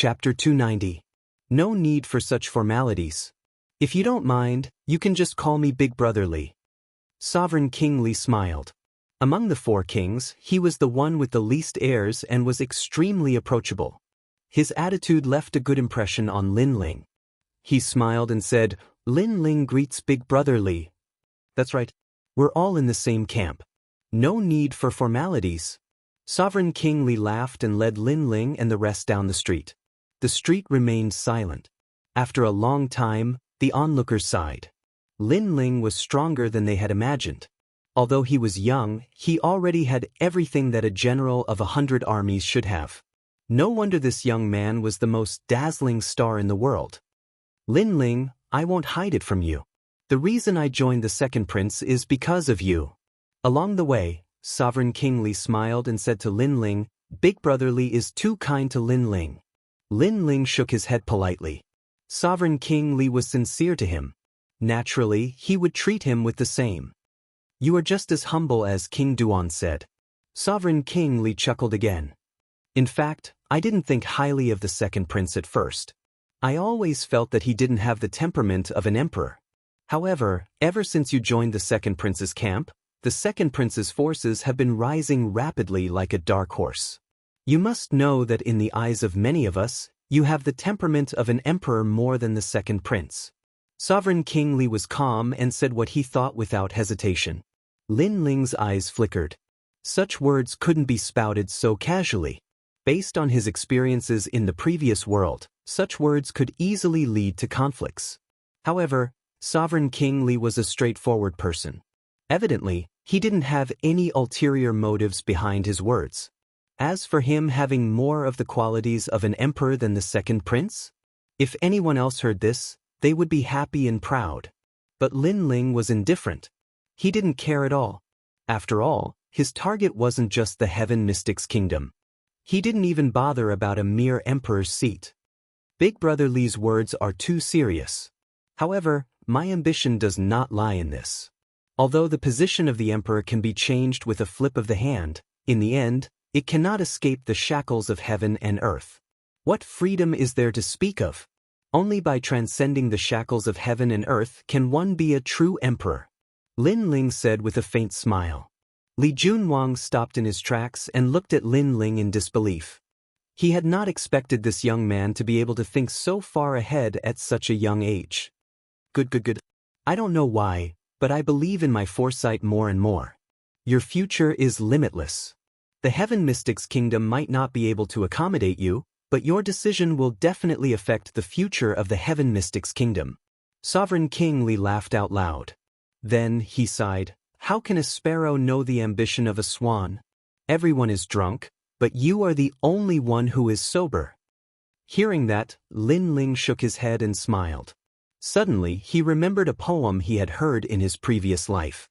Chapter 290. No need for such formalities. If you don't mind, you can just call me Big Brother Li. Sovereign King Li smiled. Among the four kings, he was the one with the least airs and was extremely approachable. His attitude left a good impression on Lin Ling. He smiled and said, "Lin Ling greets Big Brother Li." "That's right. We're all in the same camp. No need for formalities." Sovereign King Li laughed and led Lin Ling and the rest down the street. The street remained silent. After a long time, the onlookers sighed. Lin Ling was stronger than they had imagined. Although he was young, he already had everything that a general of 100 armies should have. No wonder this young man was the most dazzling star in the world. "Lin Ling, I won't hide it from you. The reason I joined the second prince is because of you." Along the way, Sovereign King Li smiled and said to Lin Ling, "Big Brother Li is too kind to Lin Ling." Lin Ling shook his head politely. Sovereign King Li was sincere to him. Naturally, he would treat him with the same. "You are just as humble as King Duan said." Sovereign King Li chuckled again. "In fact, I didn't think highly of the second prince at first. I always felt that he didn't have the temperament of an emperor. However, ever since you joined the second prince's camp, the second prince's forces have been rising rapidly like a dark horse. You must know that in the eyes of many of us, you have the temperament of an emperor more than the second prince." Sovereign King Li was calm and said what he thought without hesitation. Lin Ling's eyes flickered. Such words couldn't be spouted so casually. Based on his experiences in the previous world, such words could easily lead to conflicts. However, Sovereign King Li was a straightforward person. Evidently, he didn't have any ulterior motives behind his words. As for him having more of the qualities of an emperor than the second prince, if anyone else heard this, they would be happy and proud. But Lin Ling was indifferent. He didn't care at all. After all, his target wasn't just the Heaven Mystic's kingdom. He didn't even bother about a mere emperor's seat. Big Brother Li's words are too serious. However, my ambition does not lie in this. Although the position of the emperor can be changed with a flip of the hand, in the end, it cannot escape the shackles of heaven and earth. What freedom is there to speak of? Only by transcending the shackles of heaven and earth can one be a true emperor. Lin Ling said with a faint smile. Li Junwang stopped in his tracks and looked at Lin Ling in disbelief. He had not expected this young man to be able to think so far ahead at such a young age. Good. I don't know why, but I believe in my foresight more and more. Your future is limitless. The Heaven Mystic's kingdom might not be able to accommodate you, but your decision will definitely affect the future of the Heaven Mystic's kingdom. Sovereign King Li laughed out loud. Then, he sighed, "How can a sparrow know the ambition of a swan? Everyone is drunk, but you are the only one who is sober." Hearing that, Lin Ling shook his head and smiled. Suddenly, he remembered a poem he had heard in his previous life.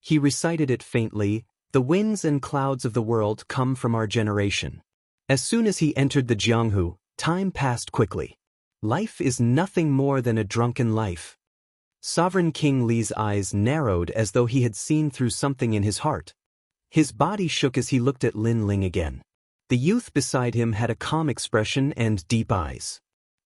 He recited it faintly, "The winds and clouds of the world come from our generation." As soon as he entered the Jianghu, time passed quickly. Life is nothing more than a drunken life. Sovereign King Li's eyes narrowed as though he had seen through something in his heart. His body shook as he looked at Lin Ling again. The youth beside him had a calm expression and deep eyes.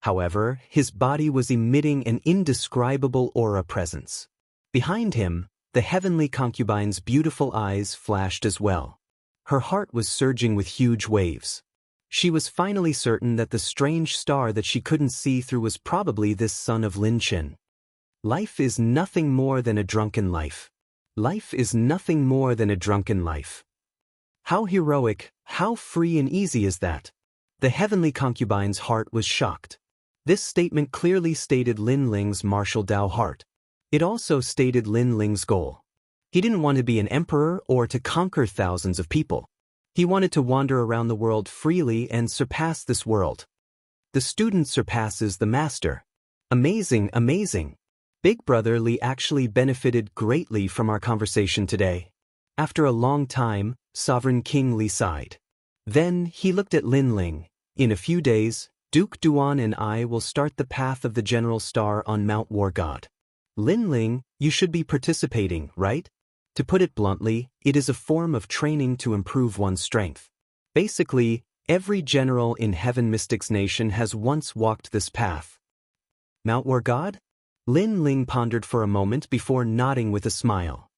However, his body was emitting an indescribable aura presence. Behind him, the heavenly concubine's beautiful eyes flashed as well. Her heart was surging with huge waves. She was finally certain that the strange star that she couldn't see through was probably this son of Lin Chen. Life is nothing more than a drunken life. Life is nothing more than a drunken life. How heroic, how free and easy is that? The heavenly concubine's heart was shocked. This statement clearly stated Lin Ling's martial Dao heart. It also stated Lin Ling's goal. He didn't want to be an emperor or to conquer thousands of people. He wanted to wander around the world freely and surpass this world. The student surpasses the master. Amazing. Big Brother Li actually benefited greatly from our conversation today. After a long time, Sovereign King Li sighed. Then he looked at Lin Ling. In a few days, Duke Duan and I will start the path of the General Star on Mount War God. Lin Ling, you should be participating, right? To put it bluntly, it is a form of training to improve one's strength. Basically, Every general in Heaven Mystics Nation has once walked this path. Mount War God? Lin Ling pondered for a moment before nodding with a smile.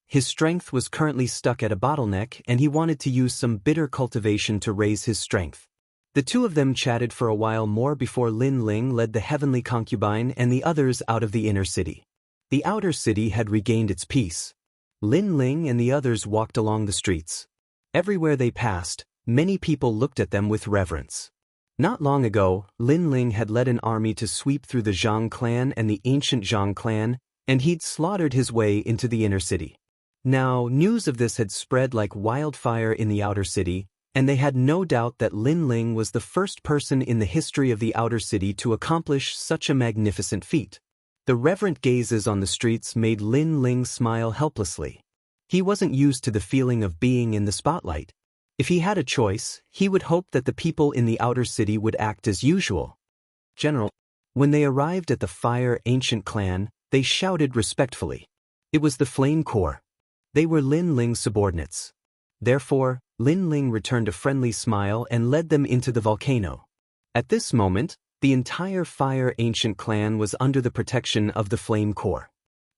His strength was currently stuck at a bottleneck and he wanted to use some bitter cultivation to raise his strength. The two of them chatted for a while more before Lin Ling led the heavenly concubine and the others out of the inner city. The outer city had regained its peace. Lin Ling and the others walked along the streets. Everywhere they passed, many people looked at them with reverence. Not long ago, Lin Ling had led an army to sweep through the Zhang clan and the ancient Zhang clan, and he'd slaughtered his way into the inner city. Now, news of this had spread like wildfire in the outer city, and they had no doubt that Lin Ling was the first person in the history of the outer city to accomplish such a magnificent feat. The reverent gazes on the streets made Lin Ling smile helplessly. He wasn't used to the feeling of being in the spotlight. If he had a choice, he would hope that the people in the outer city would act as usual. General. When they arrived at the Fire Ancient clan, they shouted respectfully. It was the Flame Corps. They were Lin Ling's subordinates. Therefore, Lin Ling returned a friendly smile and led them into the volcano. At this moment, the entire Fire Ancient clan was under the protection of the Flame Corps.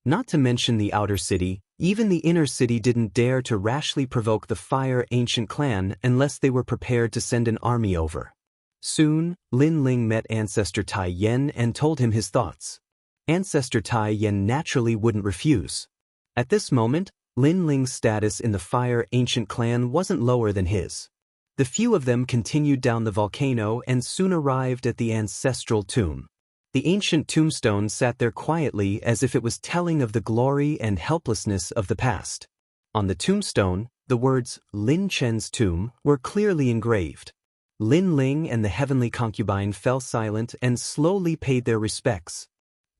Not to mention the outer city, even the inner city didn't dare to rashly provoke the Fire Ancient clan unless they were prepared to send an army over. Soon, Lin Ling met Ancestor Tai Yen and told him his thoughts. Ancestor Tai Yen naturally wouldn't refuse. At this moment, Lin Ling's status in the Fire Ancient clan wasn't lower than his. The few of them continued down the volcano and soon arrived at the ancestral tomb. The ancient tombstone sat there quietly as if it was telling of the glory and helplessness of the past. On the tombstone, the words Lin Chen's tomb were clearly engraved. Lin Ling and the heavenly concubine fell silent and slowly paid their respects.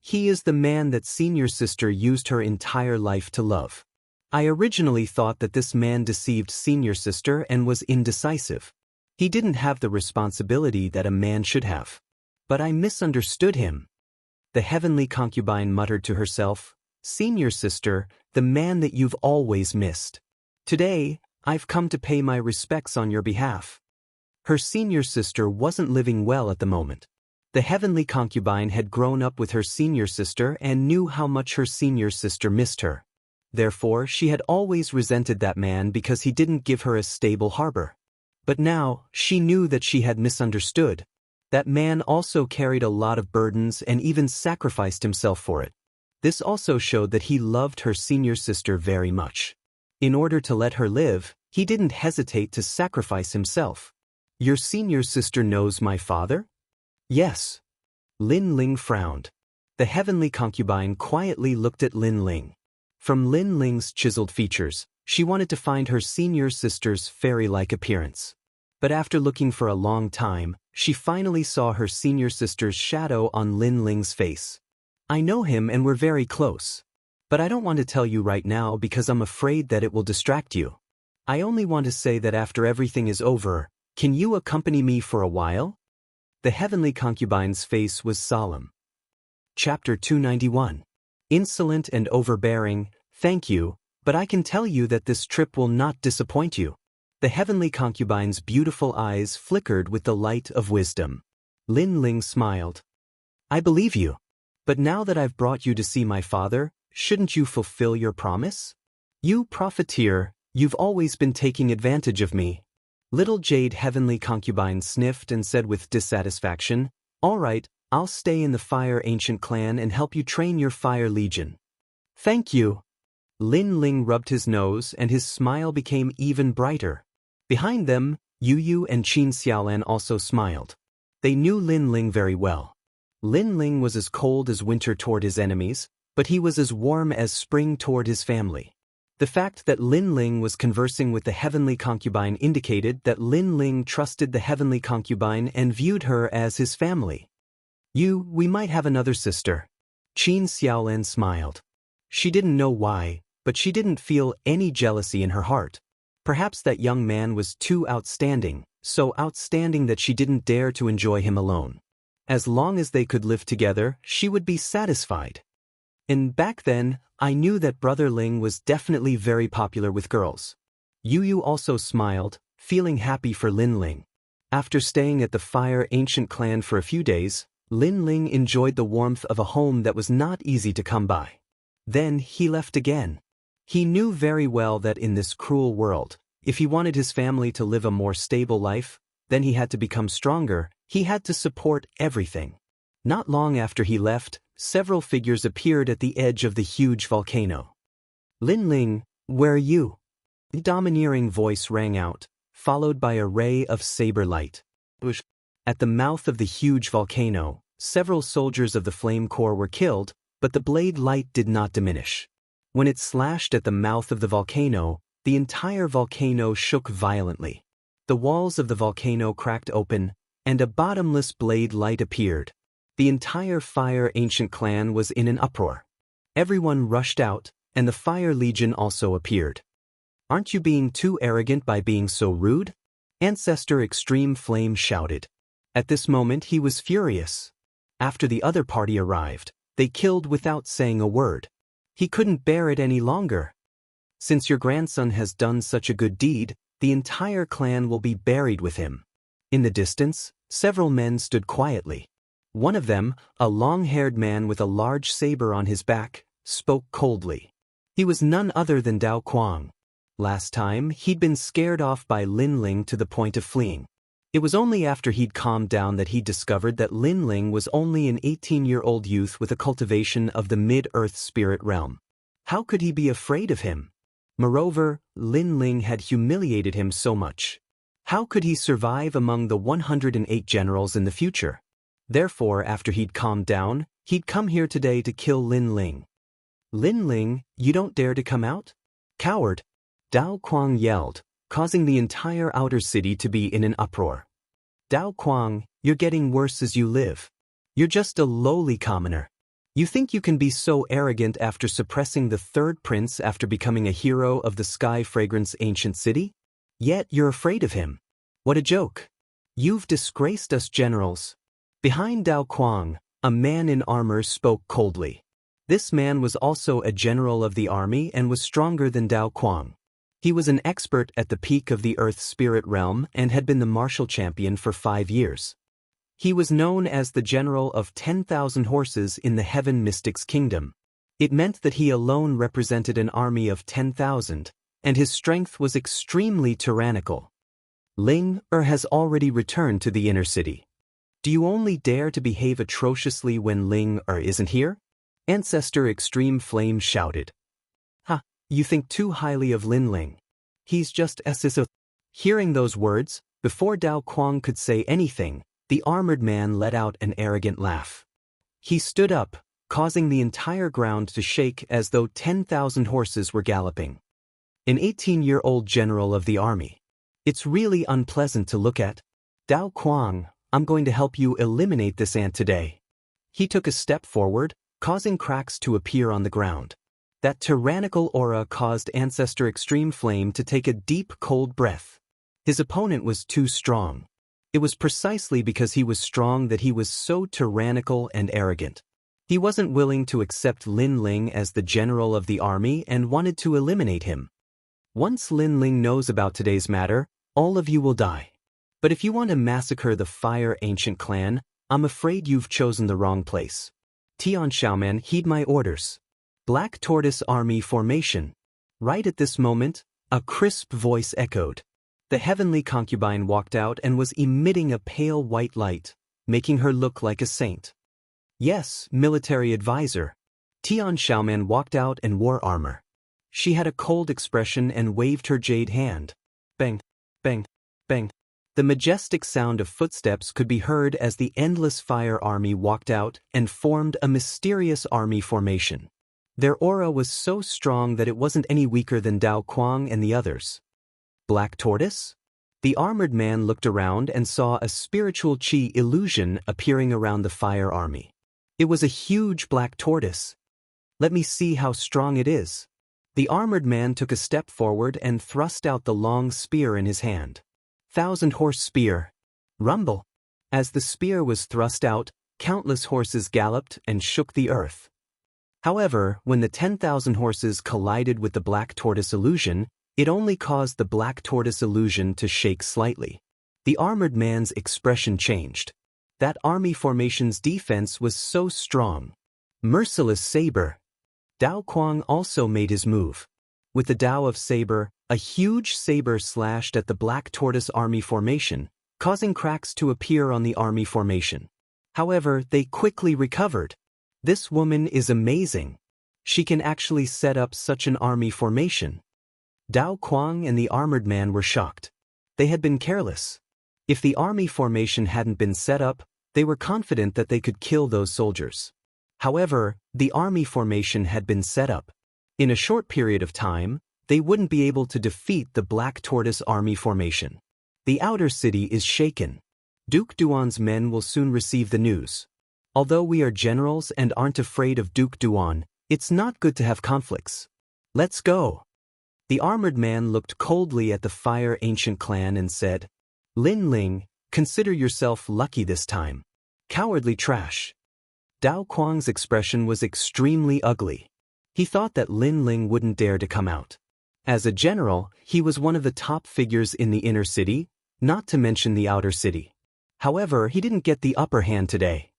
He is the man that senior sister used her entire life to love. I originally thought that this man deceived senior sister and was indecisive. He didn't have the responsibility that a man should have. But I misunderstood him. The heavenly concubine muttered to herself, "Senior sister, the man that you've always missed. Today, I've come to pay my respects on your behalf." Her senior sister wasn't living well at the moment. The heavenly concubine had grown up with her senior sister and knew how much her senior sister missed her. Therefore, she had always resented that man because he didn't give her a stable harbor. But now, she knew that she had misunderstood. That man also carried a lot of burdens and even sacrificed himself for it. This also showed that he loved her senior sister very much. In order to let her live, he didn't hesitate to sacrifice himself. "Your senior sister knows my father?" "Yes." Lin Ling frowned. The heavenly concubine quietly looked at Lin Ling. From Lin Ling's chiseled features, she wanted to find her senior sister's fairy-like appearance. But after looking for a long time, she finally saw her senior sister's shadow on Lin Ling's face. "I know him and we're very close. But I don't want to tell you right now because I'm afraid that it will distract you. I only want to say that after everything is over, can you accompany me for a while?" The heavenly concubine's face was solemn. Chapter 291. Insolent and overbearing, thank you, but I can tell you that this trip will not disappoint you. The heavenly concubine's beautiful eyes flickered with the light of wisdom. Lin Ling smiled. "I believe you. But now that I've brought you to see my father, shouldn't you fulfill your promise? You profiteer, you've always been taking advantage of me." Little Jade heavenly concubine sniffed and said with dissatisfaction, "All right, I'll stay in the Fire Ancient clan and help you train your Fire Legion." "Thank you." Lin Ling rubbed his nose and his smile became even brighter. Behind them, Yu and Qin Xiaolan also smiled. They knew Lin Ling very well. Lin Ling was as cold as winter toward his enemies, but he was as warm as spring toward his family. The fact that Lin Ling was conversing with the heavenly concubine indicated that Lin Ling trusted the heavenly concubine and viewed her as his family. We might have another sister." Qin Xiaolan smiled. She didn't know why, but she didn't feel any jealousy in her heart. Perhaps that young man was too outstanding, so outstanding that she didn't dare to enjoy him alone. As long as they could live together, she would be satisfied. And back then, I knew that Brother Ling was definitely very popular with girls. Yu also smiled, feeling happy for Lin Ling. After staying at the Fire Ancient clan for a few days, Lin Ling enjoyed the warmth of a home that was not easy to come by. Then he left again. He knew very well that in this cruel world, if he wanted his family to live a more stable life, then he had to become stronger, he had to support everything. Not long after he left, several figures appeared at the edge of the huge volcano. Lin Ling, where are you? The domineering voice rang out, followed by a ray of saber light. At the mouth of the huge volcano, several soldiers of the Flame Corps were killed, but the blade light did not diminish. When it slashed at the mouth of the volcano, the entire volcano shook violently. The walls of the volcano cracked open, and a bottomless blade light appeared. The entire Fire Ancient clan was in an uproar. Everyone rushed out, and the Fire Legion also appeared. Aren't you being too arrogant by being so rude? Ancestor Extreme Flame shouted. At this moment he was furious. After the other party arrived, they killed without saying a word. He couldn't bear it any longer. Since your grandson has done such a good deed, the entire clan will be buried with him. In the distance, several men stood quietly. One of them, a long-haired man with a large saber on his back, spoke coldly. He was none other than Dao Quang. Last time, he'd been scared off by Lin Ling to the point of fleeing. It was only after he'd calmed down that he discovered that Lin Ling was only an 18-year-old youth with a cultivation of the mid-earth spirit realm. How could he be afraid of him? Moreover, Lin Ling had humiliated him so much. How could he survive among the 108 generals in the future? Therefore, after he'd calmed down, he'd come here today to kill Lin Ling. Lin Ling, you don't dare to come out? Coward! Dao Quang yelled, causing the entire outer city to be in an uproar. Dao Quang, you're getting worse as you live. You're just a lowly commoner. You think you can be so arrogant after suppressing the third prince after becoming a hero of the Sky Fragrance Ancient City? Yet you're afraid of him. What a joke. You've disgraced us generals. Behind Dao Quang, a man in armor spoke coldly. This man was also a general of the army and was stronger than Dao Quang. He was an expert at the peak of the Earth Spirit Realm and had been the martial champion for 5 years. He was known as the general of 10,000 horses in the Heaven Mystics Kingdom. It meant that he alone represented an army of 10,000, and his strength was extremely tyrannical. Ling has already returned to the inner city. Do you only dare to behave atrociously when Ling isn't here? Ancestor Extreme Flame shouted. Ha, you think too highly of Lin Ling. He's just a... Hearing those words, before Dao Quang could say anything, the armored man let out an arrogant laugh. He stood up, causing the entire ground to shake as though 10,000 horses were galloping. An 18-year-old general of the army. It's really unpleasant to look at. Dao Quang, I'm going to help you eliminate this ant today. He took a step forward, causing cracks to appear on the ground. That tyrannical aura caused Ancestor Extreme Flame to take a deep, cold breath. His opponent was too strong. It was precisely because he was strong that he was so tyrannical and arrogant. He wasn't willing to accept Lin Ling as the general of the army and wanted to eliminate him. Once Lin Ling knows about today's matter, all of you will die. But if you want to massacre the Fire Ancient clan, I'm afraid you've chosen the wrong place. Tian Xiaoman, heed my orders. Black Tortoise Army Formation. Right at this moment, a crisp voice echoed. The heavenly concubine walked out and was emitting a pale white light, making her look like a saint. Yes, military advisor. Tian Xiaoman walked out and wore armor. She had a cold expression and waved her jade hand. Bang, bang, bang. The majestic sound of footsteps could be heard as the endless fire army walked out and formed a mysterious army formation. Their aura was so strong that it wasn't any weaker than Dao Quang and the others. Black Tortoise? The armored man looked around and saw a spiritual chi illusion appearing around the fire army. It was a huge black tortoise. Let me see how strong it is. The armored man took a step forward and thrust out the long spear in his hand. 1,000-horse spear. Rumble. As the spear was thrust out, countless horses galloped and shook the earth. However, when the 10,000 horses collided with the black tortoise illusion, it only caused the black tortoise illusion to shake slightly. The armored man's expression changed. That army formation's defense was so strong. Merciless saber. Dao Kuang also made his move. With the Dao of Saber, a huge saber slashed at the Black Tortoise army formation, causing cracks to appear on the army formation. However, they quickly recovered. This woman is amazing. She can actually set up such an army formation. Dao Kuang and the armored man were shocked. They had been careless. If the army formation hadn't been set up, they were confident that they could kill those soldiers. However, the army formation had been set up. In a short period of time, they wouldn't be able to defeat the Black Tortoise army formation. The outer city is shaken. Duke Duan's men will soon receive the news. Although we are generals and aren't afraid of Duke Duan, it's not good to have conflicts. Let's go. The armored man looked coldly at the Fire Ancient clan and said, Lin Ling, consider yourself lucky this time. Cowardly trash. Dao Kuang's expression was extremely ugly. He thought that Lin Ling wouldn't dare to come out. As a general, he was one of the top figures in the inner city, not to mention the outer city. However, he didn't get the upper hand today.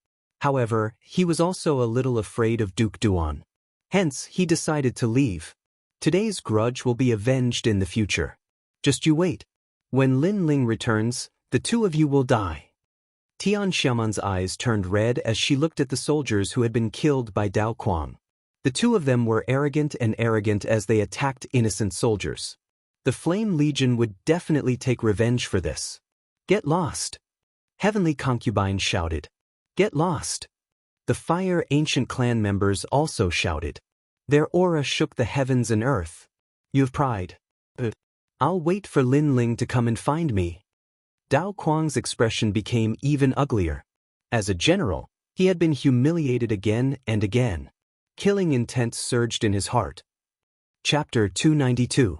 However, he was also a little afraid of Duke Duan. Hence, he decided to leave. Today's grudge will be avenged in the future. Just you wait. When Lin Ling returns, the two of you will die. Tian Xiaoman's eyes turned red as she looked at the soldiers who had been killed by Dao Kuang. The two of them were arrogant as they attacked innocent soldiers. The Flame Legion would definitely take revenge for this. Get lost. Heavenly Concubine shouted. Get lost. The Fire Ancient clan members also shouted. Their aura shook the heavens and earth. You have pride. I'll wait for Lin Ling to come and find me. Dao Kuang's expression became even uglier. As a general, he had been humiliated again and again. Killing intent surged in his heart. Chapter 292.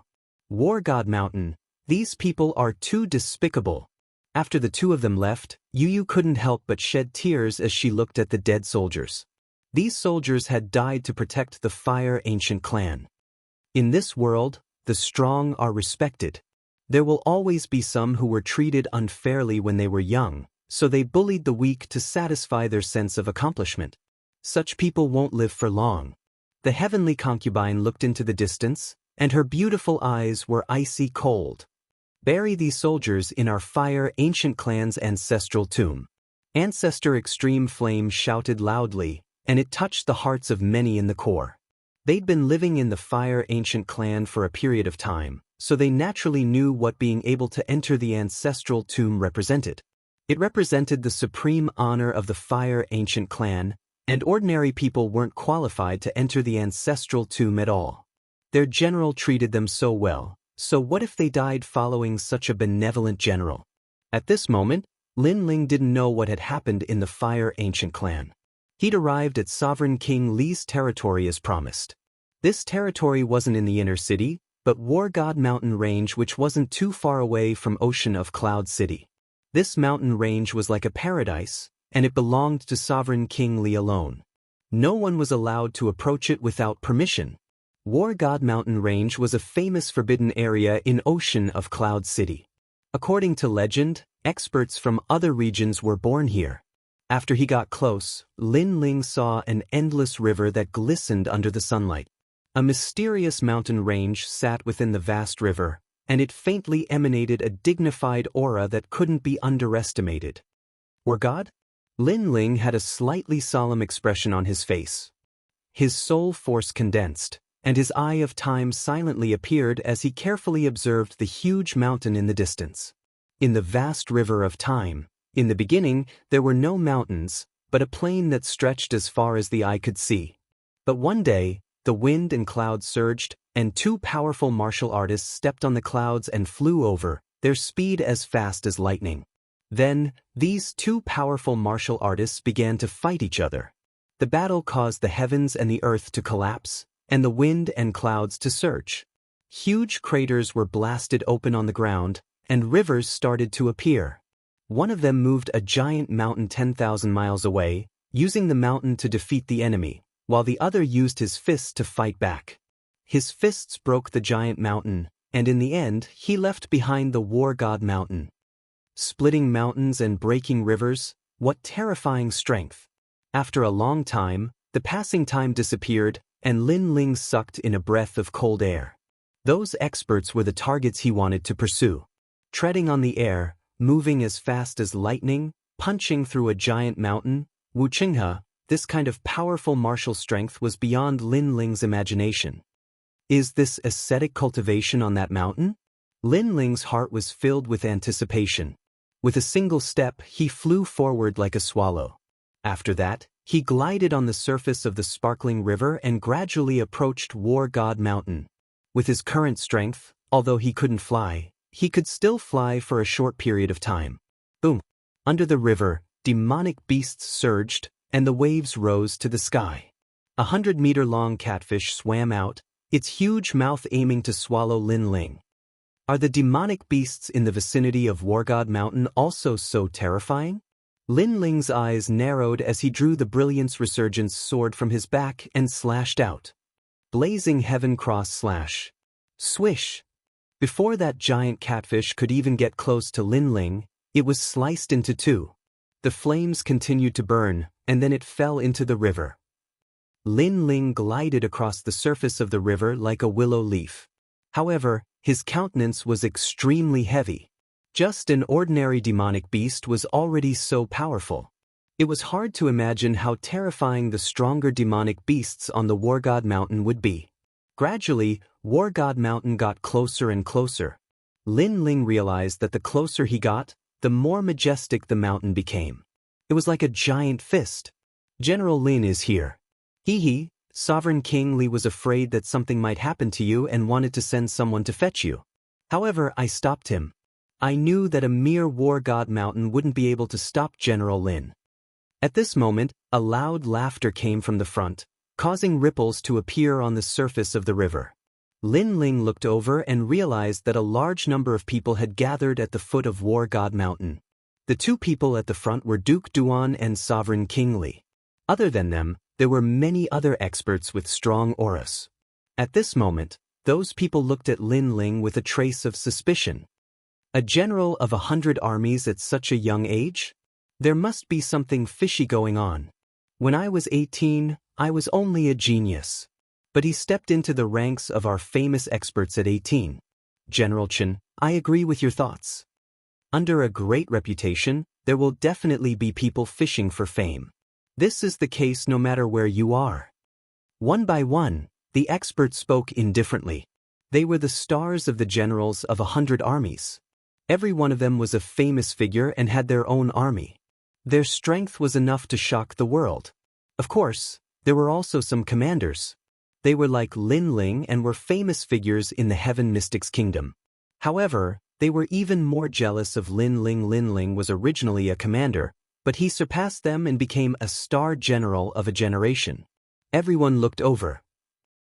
War God Mountain. These people are too despicable. After the two of them left, Yu couldn't help but shed tears as she looked at the dead soldiers. These soldiers had died to protect the Fire Ancient clan. In this world, the strong are respected. There will always be some who were treated unfairly when they were young, so they bullied the weak to satisfy their sense of accomplishment. Such people won't live for long. The Heavenly Concubine looked into the distance, and her beautiful eyes were icy cold. Bury these soldiers in our Fire Ancient clan's ancestral tomb. Ancestor Extreme Flame shouted loudly, and it touched the hearts of many in the core. They'd been living in the Fire Ancient clan for a period of time, so they naturally knew what being able to enter the ancestral tomb represented. It represented the supreme honor of the Fire Ancient clan, and ordinary people weren't qualified to enter the ancestral tomb at all. Their general treated them so well, so what if they died following such a benevolent general? At this moment, Lin Ling didn't know what had happened in the Fire Ancient clan. He'd arrived at Sovereign King Li's territory as promised. This territory wasn't in the inner city, but War God Mountain Range, which wasn't too far away from Ocean of Cloud City. This mountain range was like a paradise, and it belonged to Sovereign King Li alone. No one was allowed to approach it without permission. War God Mountain Range was a famous forbidden area in Ocean of Cloud City. According to legend, experts from other regions were born here. After he got close, Lin Ling saw an endless river that glistened under the sunlight. A mysterious mountain range sat within the vast river, and it faintly emanated a dignified aura that couldn't be underestimated. War God? Lin Ling had a slightly solemn expression on his face. His soul force condensed, and his eye of time silently appeared as he carefully observed the huge mountain in the distance. In the vast river of time, in the beginning, there were no mountains, but a plain that stretched as far as the eye could see. But one day, the wind and clouds surged, and two powerful martial artists stepped on the clouds and flew over, their speed as fast as lightning. Then, these two powerful martial artists began to fight each other. The battle caused the heavens and the earth to collapse, and the wind and clouds to surge. Huge craters were blasted open on the ground, and rivers started to appear. One of them moved a giant mountain 10,000 miles away, using the mountain to defeat the enemy, while the other used his fists to fight back. His fists broke the giant mountain, and in the end, he left behind the War God Mountain. splitting mountains and breaking rivers. What terrifying strength! After a long time, the passing time disappeared, and Lin Ling sucked in a breath of cold air. Those experts were the targets he wanted to pursue. Treading on the air, moving as fast as lightning, punching through a giant mountain, Wuxia, this kind of powerful martial strength was beyond Lin Ling's imagination. Is this ascetic cultivation on that mountain? Lin Ling's heart was filled with anticipation. With a single step, he flew forward like a swallow. After that, he glided on the surface of the sparkling river and gradually approached War God Mountain. With his current strength, although he couldn't fly, he could still fly for a short period of time. Boom! Under the river, demonic beasts surged, and the waves rose to the sky. 100-meter-long catfish swam out, its huge mouth aiming to swallow Lin Ling. Are the demonic beasts in the vicinity of War God Mountain also so terrifying? Lin Ling's eyes narrowed as he drew the Brilliance Resurgence sword from his back and slashed out. Blazing Heaven Cross Slash. Swish! Before that giant catfish could even get close to Lin Ling, it was sliced into two. The flames continued to burn, and then it fell into the river. Lin Ling glided across the surface of the river like a willow leaf. However, his countenance was extremely heavy. Just an ordinary demonic beast was already so powerful. It was hard to imagine how terrifying the stronger demonic beasts on the War God Mountain would be. Gradually, War God Mountain got closer and closer. Lin Ling realized that the closer he got, the more majestic the mountain became. It was like a giant fist. General Lin is here. Hee. Sovereign King Li was afraid that something might happen to you and wanted to send someone to fetch you. However, I stopped him. I knew that a mere War God Mountain wouldn't be able to stop General Lin. At this moment, a loud laughter came from the front, causing ripples to appear on the surface of the river. Lin Ling looked over and realized that a large number of people had gathered at the foot of War God Mountain. The two people at the front were Duke Duan and Sovereign King Li. Other than them, there were many other experts with strong auras. At this moment, those people looked at Lin Ling with a trace of suspicion. A general of 100 armies at such a young age? There must be something fishy going on. When I was 18, I was only a genius. But he stepped into the ranks of our famous experts at 18. General Chen, I agree with your thoughts. Under a great reputation, there will definitely be people fishing for fame. This is the case no matter where you are. One by one, the experts spoke indifferently. They were the stars of the generals of 100 armies. Every one of them was a famous figure and had their own army. Their strength was enough to shock the world. Of course, there were also some commanders. They were like Lin Ling and were famous figures in the Heaven Mystics Kingdom. However, they were even more jealous of Lin Ling. Lin Ling was originally a commander, but he surpassed them and became a star general of a generation. Everyone looked over.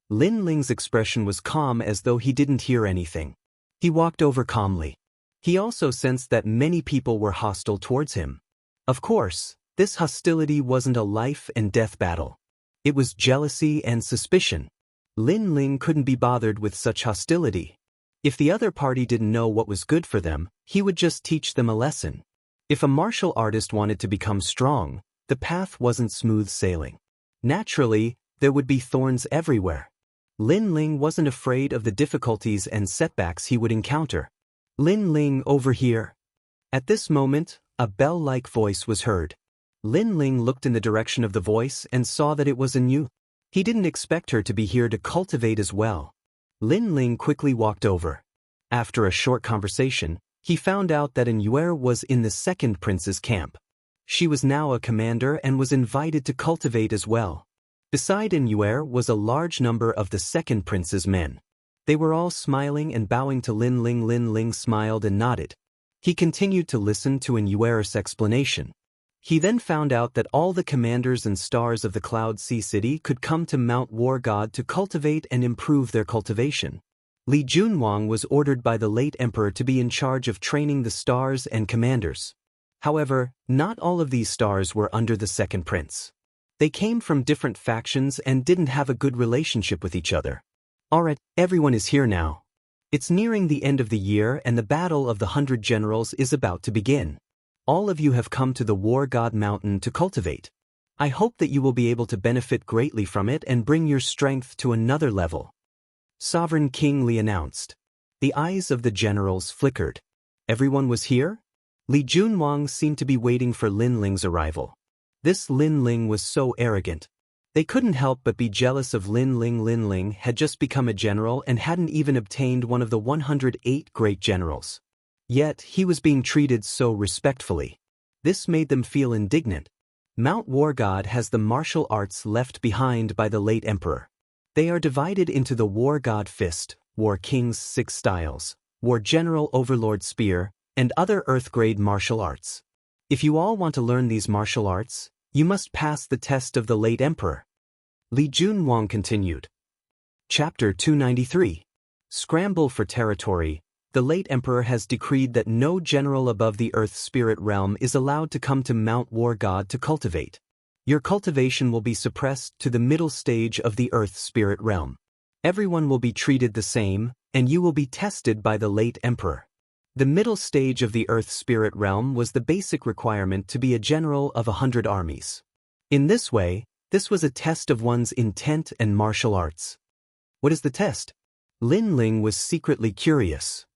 Lin Ling's expression was calm as though he didn't hear anything. He walked over calmly. He also sensed that many people were hostile towards him. Of course, this hostility wasn't a life and death battle. It was jealousy and suspicion. Lin Ling couldn't be bothered with such hostility. If the other party didn't know what was good for them, he would just teach them a lesson. If a martial artist wanted to become strong, the path wasn't smooth sailing. Naturally, there would be thorns everywhere. Lin Ling wasn't afraid of the difficulties and setbacks he would encounter. Lin Ling, over here. At this moment, a bell-like voice was heard. Lin Ling looked in the direction of the voice and saw that it was a Yu. He didn't expect her to be here to cultivate as well. Lin Ling quickly walked over. After a short conversation, he found out that Yuer was in the second prince's camp. She was now a commander and was invited to cultivate as well. Beside Yuer was a large number of the second prince's men. They were all smiling and bowing to Lin Ling. Lin Ling smiled and nodded. He continued to listen to Yuer's explanation. He then found out that all the commanders and stars of the Cloud Sea City could come to Mount War God to cultivate and improve their cultivation. Li Junwang was ordered by the late emperor to be in charge of training the stars and commanders. However, not all of these stars were under the second prince. They came from different factions and didn't have a good relationship with each other. Alright, everyone is here now. It's nearing the end of the year and the Battle of the 100 Generals is about to begin. All of you have come to the War God Mountain to cultivate. I hope that you will be able to benefit greatly from it and bring your strength to another level. Sovereign King Li announced. The eyes of the generals flickered. Everyone was here? Li Junwang seemed to be waiting for Lin Ling's arrival. This Lin Ling was so arrogant. They couldn't help but be jealous of Lin Ling. Lin Ling had just become a general and hadn't even obtained one of the 108 great generals. Yet, he was being treated so respectfully. This made them feel indignant. Mount War God has the martial arts left behind by the late emperor. They are divided into the War God Fist, War King's 6 styles, War General Overlord Spear, and other Earth-grade martial arts. If you all want to learn these martial arts, you must pass the test of the late emperor. Li Junwang continued. Chapter 293. Scramble for territory. The late emperor has decreed that no general above the earth spirit realm is allowed to come to Mount War God to cultivate. Your cultivation will be suppressed to the middle stage of the earth spirit realm. Everyone will be treated the same, and you will be tested by the late emperor. The middle stage of the earth spirit realm was the basic requirement to be a general of 100 armies. In this way, this was a test of one's intent and martial arts. What is the test? Lin Ling was secretly curious.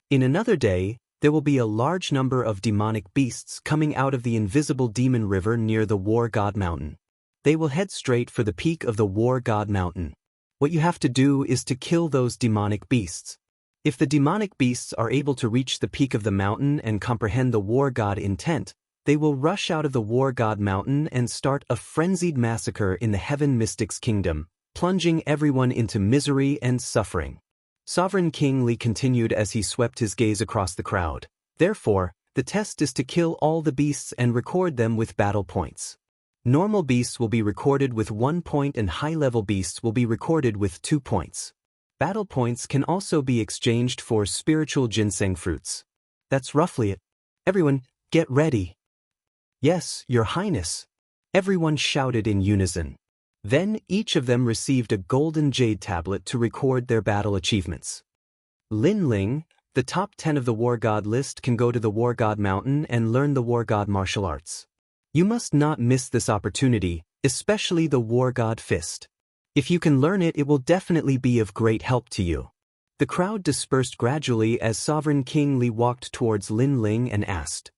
In another day, there will be a large number of demonic beasts coming out of the invisible demon river near the War God Mountain. They will head straight for the peak of the War God Mountain. What you have to do is to kill those demonic beasts. If the demonic beasts are able to reach the peak of the mountain and comprehend the War God intent, they will rush out of the War God Mountain and start a frenzied massacre in the Heaven Mystics Kingdom, plunging everyone into misery and suffering. Sovereign King Li continued as he swept his gaze across the crowd. Therefore, the test is to kill all the beasts and record them with battle points. Normal beasts will be recorded with 1 point and high-level beasts will be recorded with 2 points. Battle points can also be exchanged for spiritual ginseng fruits. That's roughly it. Everyone, get ready. Yes, Your Highness. Everyone shouted in unison. Then each of them received a golden jade tablet to record their battle achievements. Lin Ling, the top 10 of the War God list, can go to the War God Mountain and learn the War God martial arts. You must not miss this opportunity, especially the War God Fist. If you can learn it, it will definitely be of great help to you. The crowd dispersed gradually as Sovereign King Li walked towards Lin Ling and asked.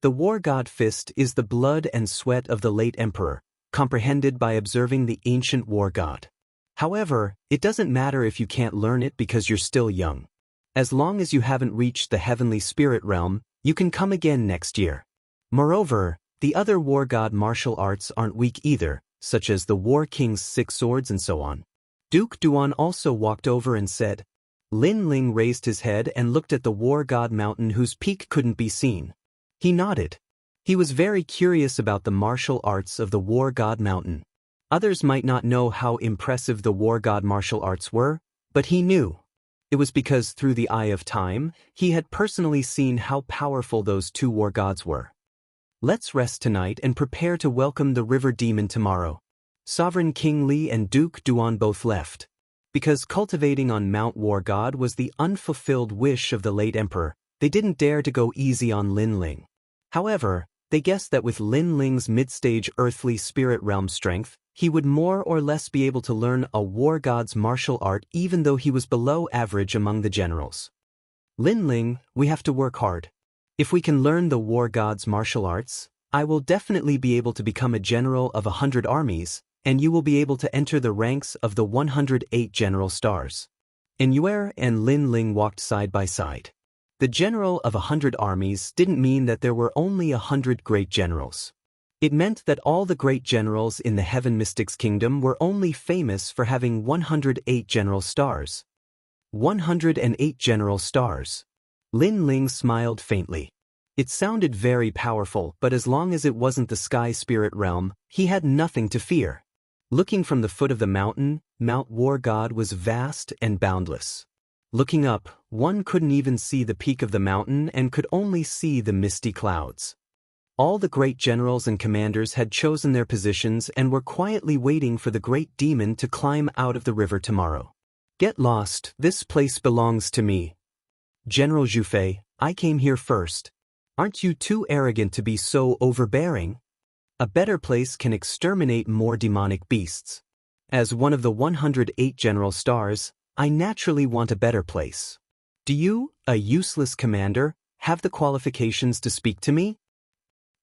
The War God Fist is the blood and sweat of the late emperor, comprehended by observing the ancient War God. However, it doesn't matter if you can't learn it because you're still young. As long as you haven't reached the heavenly spirit realm, you can come again next year. Moreover, the other War God martial arts aren't weak either, such as the War King's 6 swords and so on. Duke Duan also walked over and said. Lin Ling raised his head and looked at the War God Mountain whose peak couldn't be seen. He nodded. He was very curious about the martial arts of the War God Mountain. Others might not know how impressive the War God martial arts were, but he knew. It was because through the eye of time, he had personally seen how powerful those 2 war gods were. Let's rest tonight and prepare to welcome the river demon tomorrow. Sovereign King Li and Duke Duan both left. Because cultivating on Mount War God was the unfulfilled wish of the late emperor, they didn't dare to go easy on Lin Ling. However, they guessed that with Lin Ling's mid-stage earthly spirit realm strength, he would more or less be able to learn a war god's martial art even though he was below average among the generals. Lin Ling, we have to work hard. If we can learn the war god's martial arts, I will definitely be able to become a general of 100 armies, and you will be able to enter the ranks of the 108 general stars. Enyuer and Lin Ling walked side by side. The general of 100 armies didn't mean that there were only 100 great generals. It meant that all the great generals in the Heaven Mystics Kingdom were only famous for having 108 general stars. 108 general stars. Lin Ling smiled faintly. It sounded very powerful, but as long as it wasn't the sky spirit realm, he had nothing to fear. Looking from the foot of the mountain, Mount War God was vast and boundless. Looking up, one couldn't even see the peak of the mountain and could only see the misty clouds. All the great generals and commanders had chosen their positions and were quietly waiting for the great demon to climb out of the river tomorrow. Get lost, this place belongs to me. General Zhufei, I came here first. Aren't you too arrogant to be so overbearing? A better place can exterminate more demonic beasts. As one of the 108 general stars, I naturally want a better place. Do you, a useless commander, have the qualifications to speak to me?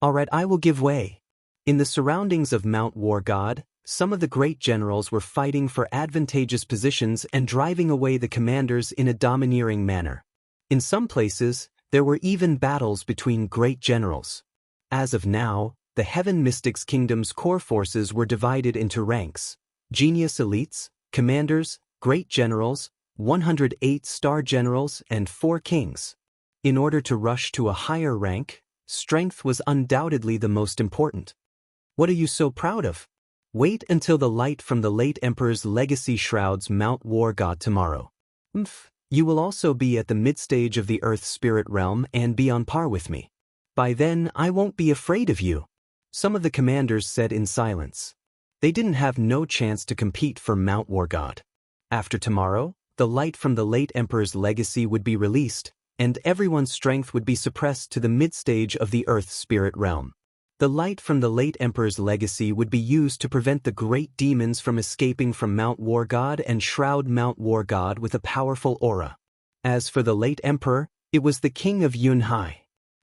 Alright, I will give way. In the surroundings of Mount War God, some of the great generals were fighting for advantageous positions and driving away the commanders in a domineering manner. In some places, there were even battles between great generals. As of now, the Heaven Mystics Kingdom's core forces were divided into ranks: genius elites, commanders, great generals, 108 star generals, and 4 kings. In order to rush to a higher rank, strength was undoubtedly the most important. What are you so proud of? Wait until the light from the late Emperor's legacy shrouds Mount War God tomorrow. You will also be at the mid-stage of the Earth Spirit Realm and be on par with me. By then, I won't be afraid of you. Some of the commanders said in silence. They didn't have no chance to compete for Mount War God. After tomorrow, the light from the late Emperor's legacy would be released, and everyone's strength would be suppressed to the mid-stage of the Earth Spirit Realm. The light from the late Emperor's legacy would be used to prevent the great demons from escaping from Mount War God and shroud Mount War God with a powerful aura. As for the late Emperor, it was the King of Yunhai.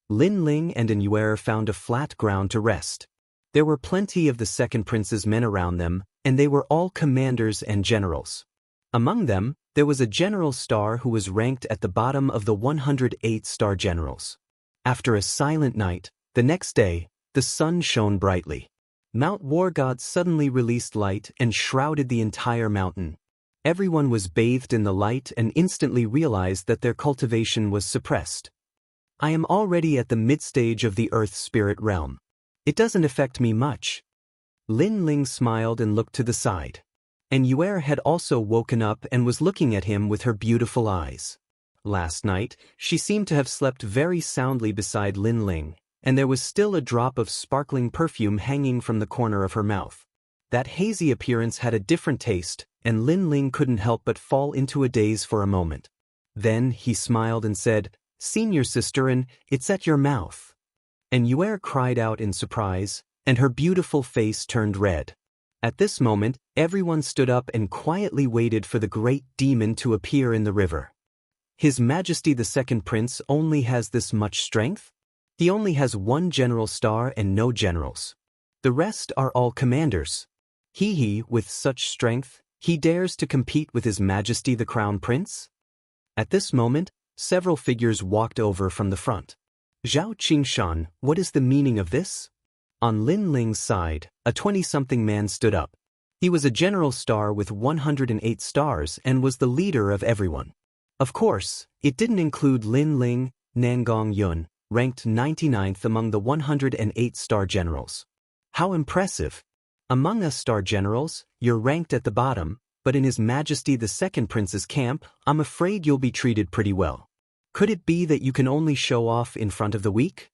Lin Ling and Yuer found a flat ground to rest. There were plenty of the second prince's men around them, and they were all commanders and generals. Among them, there was a general star who was ranked at the bottom of the 108 star generals. After a silent night, the next day, the sun shone brightly. Mount War God suddenly released light and shrouded the entire mountain. Everyone was bathed in the light and instantly realized that their cultivation was suppressed. I am already at the mid-stage of the Earth Spirit Realm. It doesn't affect me much. Lin Ling smiled and looked to the side. And Yuer had also woken up and was looking at him with her beautiful eyes. Last night, she seemed to have slept very soundly beside Lin Ling, and there was still a drop of sparkling perfume hanging from the corner of her mouth. That hazy appearance had a different taste, and Lin Ling couldn't help but fall into a daze for a moment. Then he smiled and said, "Senior sister, and it's at your mouth." And Yuer cried out in surprise, and her beautiful face turned red. At this moment, everyone stood up and quietly waited for the great demon to appear in the river. His Majesty the Second Prince only has this much strength? He only has 1 general star and no generals. The rest are all commanders. With such strength, he dares to compete with His Majesty the Crown Prince? At this moment, several figures walked over from the front. Zhao Qingshan, what is the meaning of this? On Lin Ling's side, a 20-something man stood up. He was a general star with 108 stars and was the leader of everyone. Of course, it didn't include Lin Ling, Nangong Yun, ranked 99th among the 108 star generals. How impressive! Among us star generals, you're ranked at the bottom, but in His Majesty the Second Prince's camp, I'm afraid you'll be treated pretty well. Could it be that you can only show off in front of the weak?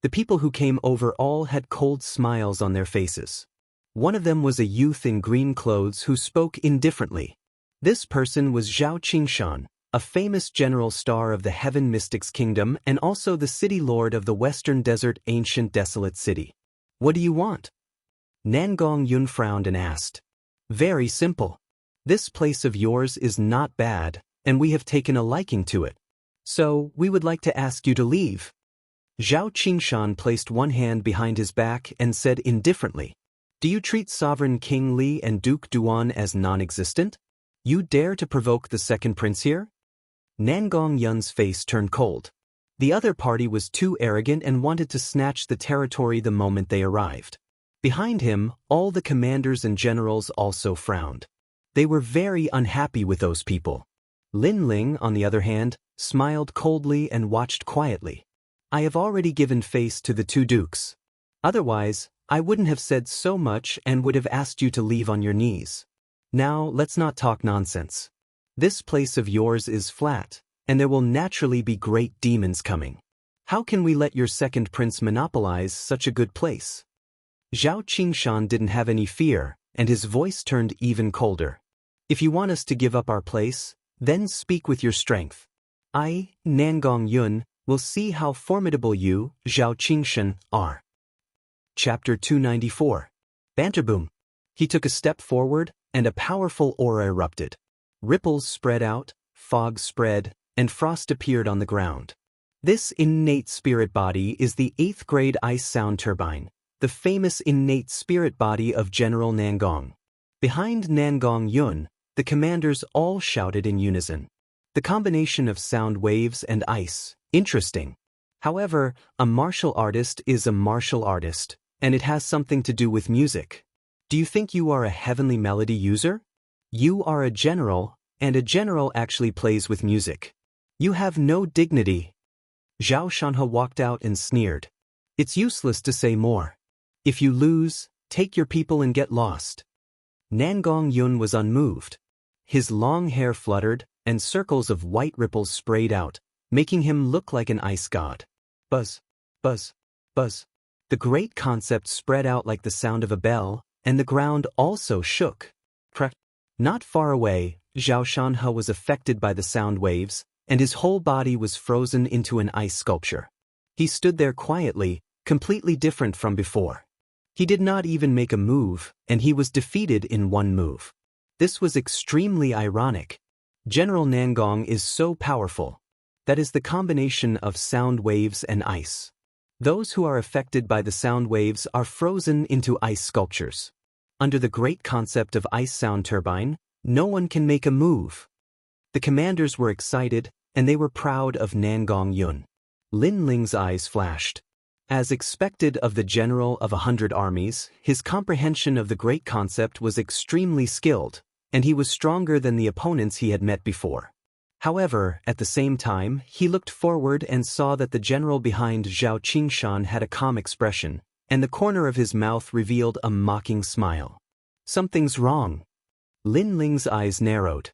The people who came over all had cold smiles on their faces. One of them was a youth in green clothes who spoke indifferently. This person was Zhao Qingshan, a famous general star of the Heaven Mystics Kingdom and also the city lord of the Western Desert ancient desolate city. What do you want? Nangong Yun frowned and asked. Very simple. This place of yours is not bad, and we have taken a liking to it. So, we would like to ask you to leave. Zhao Qingshan placed one hand behind his back and said indifferently, "Do you treat Sovereign King Li and Duke Duan as non-existent? You dare to provoke the second prince here?" Nangong Yun's face turned cold. The other party was too arrogant and wanted to snatch the territory the moment they arrived. Behind him, all the commanders and generals also frowned. They were very unhappy with those people. Lin Ling, on the other hand, smiled coldly and watched quietly. I have already given face to the 2 dukes. Otherwise, I wouldn't have said so much and would have asked you to leave on your knees. Now, let's not talk nonsense. This place of yours is flat, and there will naturally be great demons coming. How can we let your second prince monopolize such a good place? Zhao Qingshan didn't have any fear, and his voice turned even colder. If you want us to give up our place, then speak with your strength. I, Nangong Yun, will see how formidable you, Zhao Qingshan, are. Chapter 294. Banterboom. He took a step forward, and a powerful aura erupted. Ripples spread out, fog spread, and frost appeared on the ground. This innate spirit body is the 8th grade ice sound turbine, the famous innate spirit body of General Nangong. Behind Nangong Yun, the commanders all shouted in unison. The combination of sound waves and ice, interesting. However, a martial artist is a martial artist, and it has something to do with music. Do you think you are a heavenly melody user? You are a general, and a general actually plays with music. You have no dignity. Zhao Shanhe walked out and sneered. It's useless to say more. If you lose, take your people and get lost. Nangong Yun was unmoved. His long hair fluttered, and circles of white ripples sprayed out, making him look like an ice god. Buzz, buzz, buzz. The great concept spread out like the sound of a bell, and the ground also shook. Crack. Not far away, Zhao Shanhe was affected by the sound waves, and his whole body was frozen into an ice sculpture. He stood there quietly, completely different from before. He did not even make a move, and he was defeated in one move. This was extremely ironic. General Nangong is so powerful. That is the combination of sound waves and ice. Those who are affected by the sound waves are frozen into ice sculptures. Under the great concept of ice sound turbine, no one can make a move. The commanders were excited, and they were proud of Nangong Yun. Lin Ling's eyes flashed. As expected of the general of 100 armies, his comprehension of the great concept was extremely skilled, and he was stronger than the opponents he had met before. However, at the same time, he looked forward and saw that the general behind Zhao Qingshan had a calm expression, and the corner of his mouth revealed a mocking smile. Something's wrong. Lin Ling's eyes narrowed.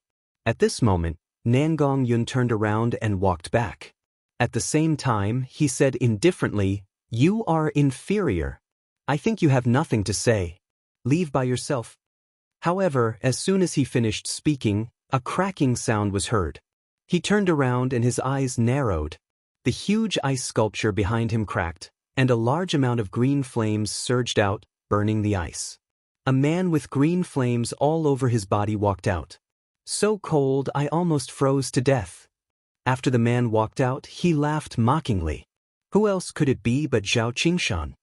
At this moment, Nangong Yun turned around and walked back. At the same time, he said indifferently, "You are inferior. I think you have nothing to say. Leave by yourself." However, as soon as he finished speaking, a cracking sound was heard. He turned around and his eyes narrowed. The huge ice sculpture behind him cracked, and a large amount of green flames surged out, burning the ice. A man with green flames all over his body walked out. So cold I almost froze to death. After the man walked out, he laughed mockingly. Who else could it be but Zhao Qingshan?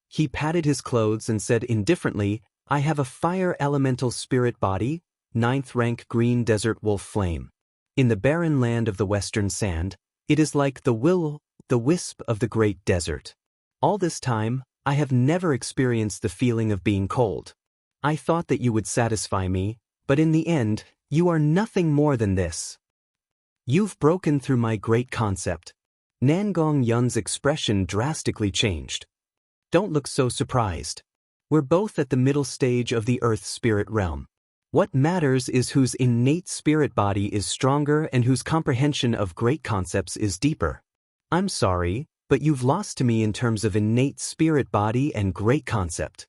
He patted his clothes and said indifferently, "I have a fire elemental spirit body, 9th rank green desert wolf flame. In the barren land of the western sand, it is like the wisp of the great desert. All this time, I have never experienced the feeling of being cold. I thought that you would satisfy me, but in the end, you are nothing more than this. You've broken through my great concept." Nangong Yun's expression drastically changed. Don't look so surprised. We're both at the middle stage of the earth spirit realm. What matters is whose innate spirit body is stronger and whose comprehension of great concepts is deeper. I'm sorry, but you've lost to me in terms of innate spirit body and great concept.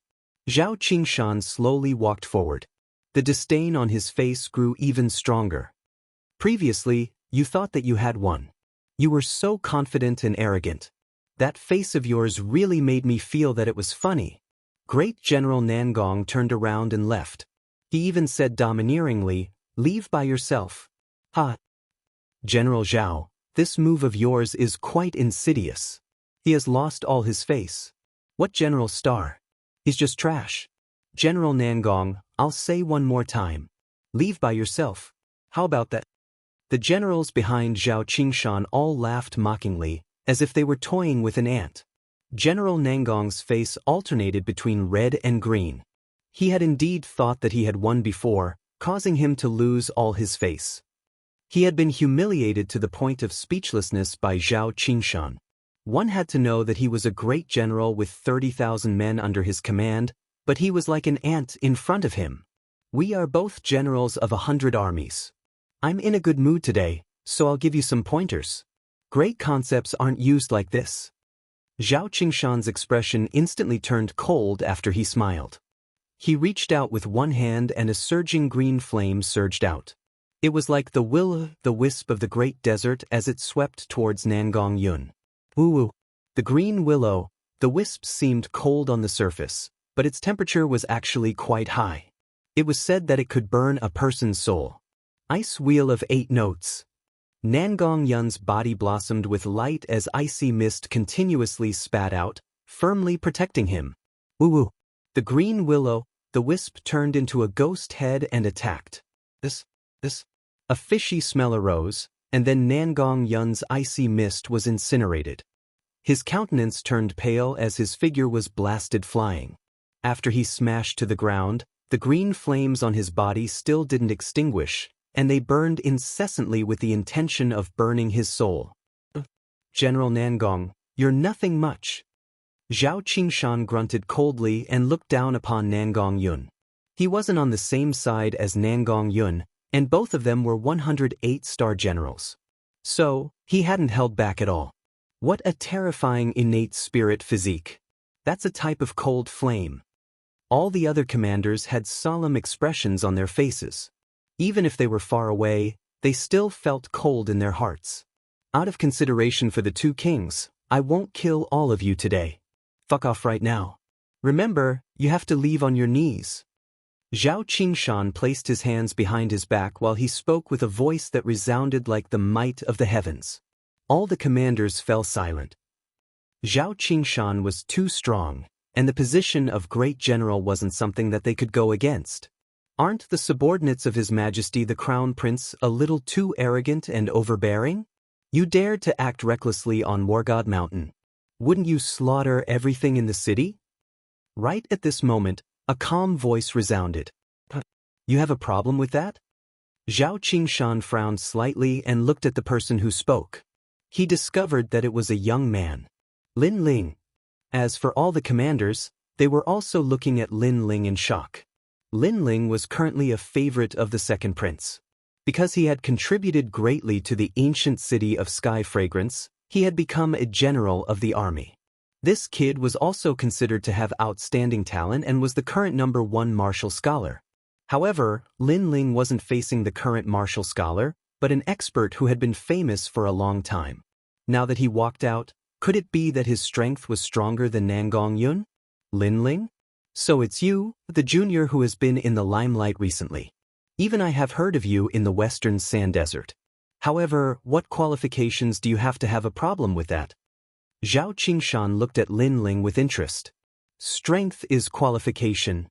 Zhao Qingshan slowly walked forward. The disdain on his face grew even stronger. Previously, you thought that you had won. You were so confident and arrogant. That face of yours really made me feel that it was funny. Great General Nangong turned around and left. He even said domineeringly, "Leave by yourself." Ha! General Zhao, this move of yours is quite insidious. He has lost all his face. What general star? He's just trash. General Nangong, I'll say one more time. Leave by yourself. How about that? The generals behind Zhao Qingshan all laughed mockingly, as if they were toying with an ant. General Nangong's face alternated between red and green. He had indeed thought that he had won before, causing him to lose all his face. He had been humiliated to the point of speechlessness by Zhao Qingshan. One had to know that he was a great general with 30,000 men under his command, but he was like an ant in front of him. We are both generals of 100 armies. I'm in a good mood today, so I'll give you some pointers. Great concepts aren't used like this. Zhao Qingshan's expression instantly turned cold after he smiled. He reached out with one hand and a surging green flame surged out. It was like the will-o'-the-wisp of the great desert as it swept towards Nangong Yun. Woo-woo. The green will-o'-the-wisp seemed cold on the surface, but its temperature was actually quite high. It was said that it could burn a person's soul. Ice wheel of 8 notes. Nangong Yun's body blossomed with light as icy mist continuously spat out, firmly protecting him. Woo-woo. The green will-o'-the-wisp turned into a ghost head and attacked. This. A fishy smell arose, and then Nangong Yun's icy mist was incinerated. His countenance turned pale as his figure was blasted flying. After he smashed to the ground, the green flames on his body still didn't extinguish, and they burned incessantly with the intention of burning his soul. General Nangong, you're nothing much. Zhao Qingshan grunted coldly and looked down upon Nangong Yun. He wasn't on the same side as Nangong Yun, and both of them were 108-star generals. So, he hadn't held back at all. What a terrifying innate spirit physique. That's a type of cold flame. All the other commanders had solemn expressions on their faces. Even if they were far away, they still felt cold in their hearts. Out of consideration for the 2 kings, I won't kill all of you today. Fuck off right now. Remember, you have to leave on your knees. Zhao Qingshan placed his hands behind his back while he spoke with a voice that resounded like the might of the heavens. All the commanders fell silent. Zhao Qingshan was too strong, and the position of great general wasn't something that they could go against. Aren't the subordinates of His Majesty the Crown Prince a little too arrogant and overbearing? You dared to act recklessly on Wargod Mountain. Wouldn't you slaughter everything in the city? Right at this moment, a calm voice resounded. You have a problem with that? Zhao Qingshan frowned slightly and looked at the person who spoke. He discovered that it was a young man. Lin Ling. As for all the commanders, they were also looking at Lin Ling in shock. Lin Ling was currently a favorite of the second prince. Because he had contributed greatly to the ancient city of Sky Fragrance, he had become a general of the army. This kid was also considered to have outstanding talent and was the current #1 martial scholar. However, Lin Ling wasn't facing the current martial scholar, but an expert who had been famous for a long time. Now that he walked out, could it be that his strength was stronger than Nangong Yun? Lin Ling? So it's you, the junior who has been in the limelight recently. Even I have heard of you in the western sand desert. However, what qualifications do you have to have a problem with that? Zhao Qingshan looked at Lin Ling with interest. Strength is qualification.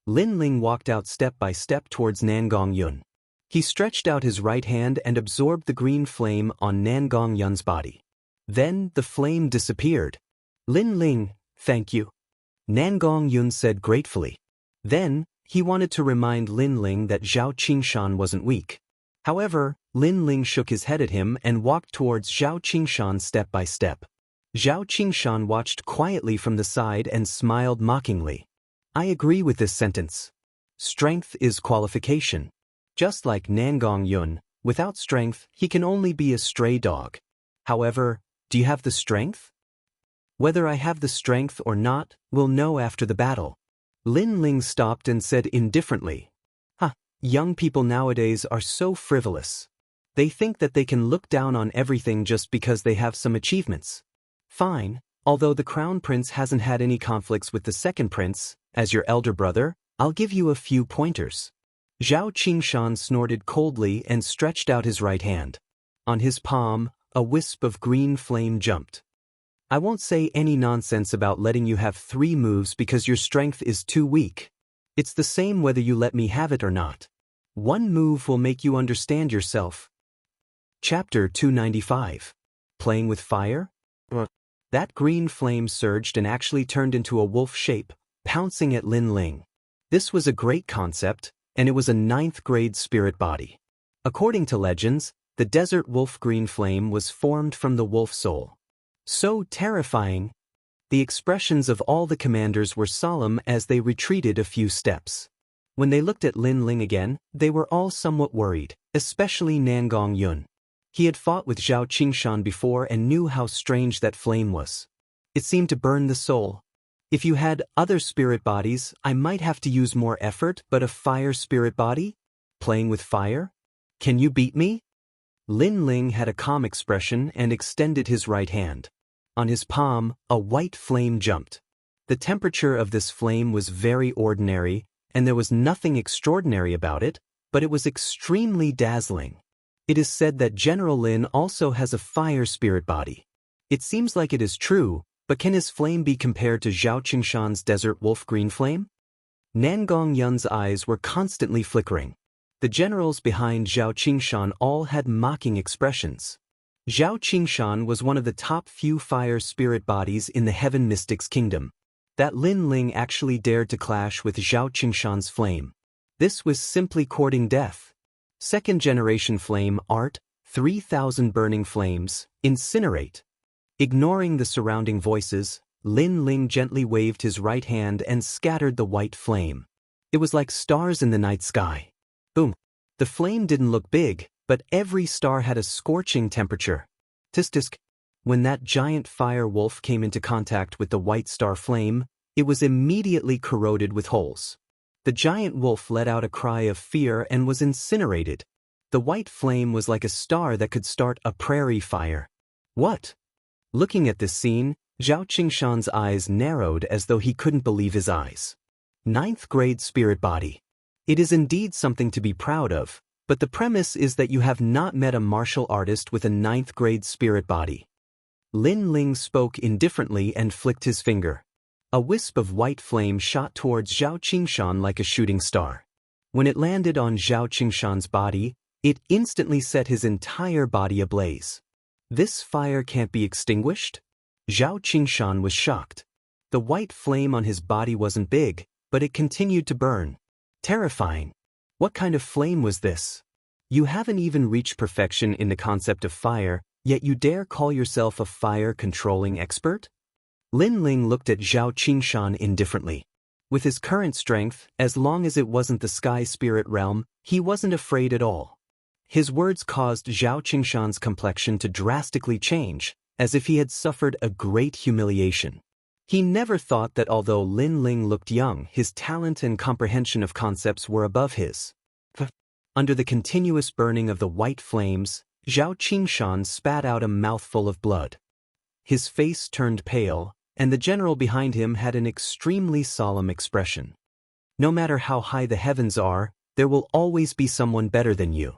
Lin Ling walked out step by step towards Nangong Yun. He stretched out his right hand and absorbed the green flame on Nangong Yun's body. Then the flame disappeared. Lin Ling, thank you. Nangong Yun said gratefully. Then, he wanted to remind Lin Ling that Zhao Qingshan wasn't weak. However, Lin Ling shook his head at him and walked towards Zhao Qingshan step by step. Zhao Qingshan watched quietly from the side and smiled mockingly. I agree with this sentence. Strength is qualification. Just like Nangong Yun, without strength, he can only be a stray dog. However, do you have the strength? Whether I have the strength or not, we'll know after the battle. Lin Ling stopped and said indifferently. Young people nowadays are so frivolous. They think that they can look down on everything just because they have some achievements. Fine, although the Crown Prince hasn't had any conflicts with the second prince, as your elder brother, I'll give you a few pointers. Zhao Qingshan snorted coldly and stretched out his right hand. On his palm, a wisp of green flame jumped. I won't say any nonsense about letting you have 3 moves because your strength is too weak. It's the same whether you let me have it or not. 1 move will make you understand yourself. Chapter 295. Playing with fire? That green flame surged and actually turned into a wolf shape, pouncing at Lin Ling. This was a great concept, and it was a 9th grade spirit body. According to legends, the desert wolf green flame was formed from the wolf soul. So terrifying! The expressions of all the commanders were solemn as they retreated a few steps. When they looked at Lin Ling again, they were all somewhat worried, especially Nangong Yun. He had fought with Zhao Qingshan before and knew how strange that flame was. It seemed to burn the soul. If you had other spirit bodies, I might have to use more effort, but a fire spirit body? Playing with fire? Can you beat me? Lin Ling had a calm expression and extended his right hand. On his palm, a white flame jumped. The temperature of this flame was very ordinary, and there was nothing extraordinary about it, but it was extremely dazzling. It is said that General Lin also has a fire spirit body. It seems like it is true, but can his flame be compared to Zhao Qingshan's desert wolf green flame? Nangong Yun's eyes were constantly flickering. The generals behind Zhao Qingshan all had mocking expressions. Zhao Qingshan was one of the top few fire spirit bodies in the Heaven Mystics Kingdom. That Lin Ling actually dared to clash with Zhao Qingshan's flame. This was simply courting death. Second-generation flame art, 3,000 burning flames, incinerate. Ignoring the surrounding voices, Lin Ling gently waved his right hand and scattered the white flame. It was like stars in the night sky. Boom. The flame didn't look big, but every star had a scorching temperature. Tisk-tisk. When that giant fire wolf came into contact with the white star flame, it was immediately corroded with holes. The giant wolf let out a cry of fear and was incinerated. The white flame was like a star that could start a prairie fire. What? Looking at this scene, Zhao Qingshan's eyes narrowed as though he couldn't believe his eyes. 9th grade spirit body. It is indeed something to be proud of, but the premise is that you have not met a martial artist with a 9th grade spirit body. Lin Ling spoke indifferently and flicked his finger. A wisp of white flame shot towards Zhao Qingshan like a shooting star. When it landed on Zhao Qingshan's body, it instantly set his entire body ablaze. This fire can't be extinguished? Zhao Qingshan was shocked. The white flame on his body wasn't big, but it continued to burn. Terrifying. What kind of flame was this? You haven't even reached perfection in the concept of fire, yet you dare call yourself a fire-controlling expert? Lin Ling looked at Zhao Qingshan indifferently. With his current strength, as long as it wasn't the sky spirit realm, he wasn't afraid at all. His words caused Zhao Qingshan's complexion to drastically change, as if he had suffered a great humiliation. He never thought that although Lin Ling looked young, his talent and comprehension of concepts were above his. Under the continuous burning of the white flames, Zhao Qingshan spat out a mouthful of blood. His face turned pale, and the general behind him had an extremely solemn expression. No matter how high the heavens are, there will always be someone better than you.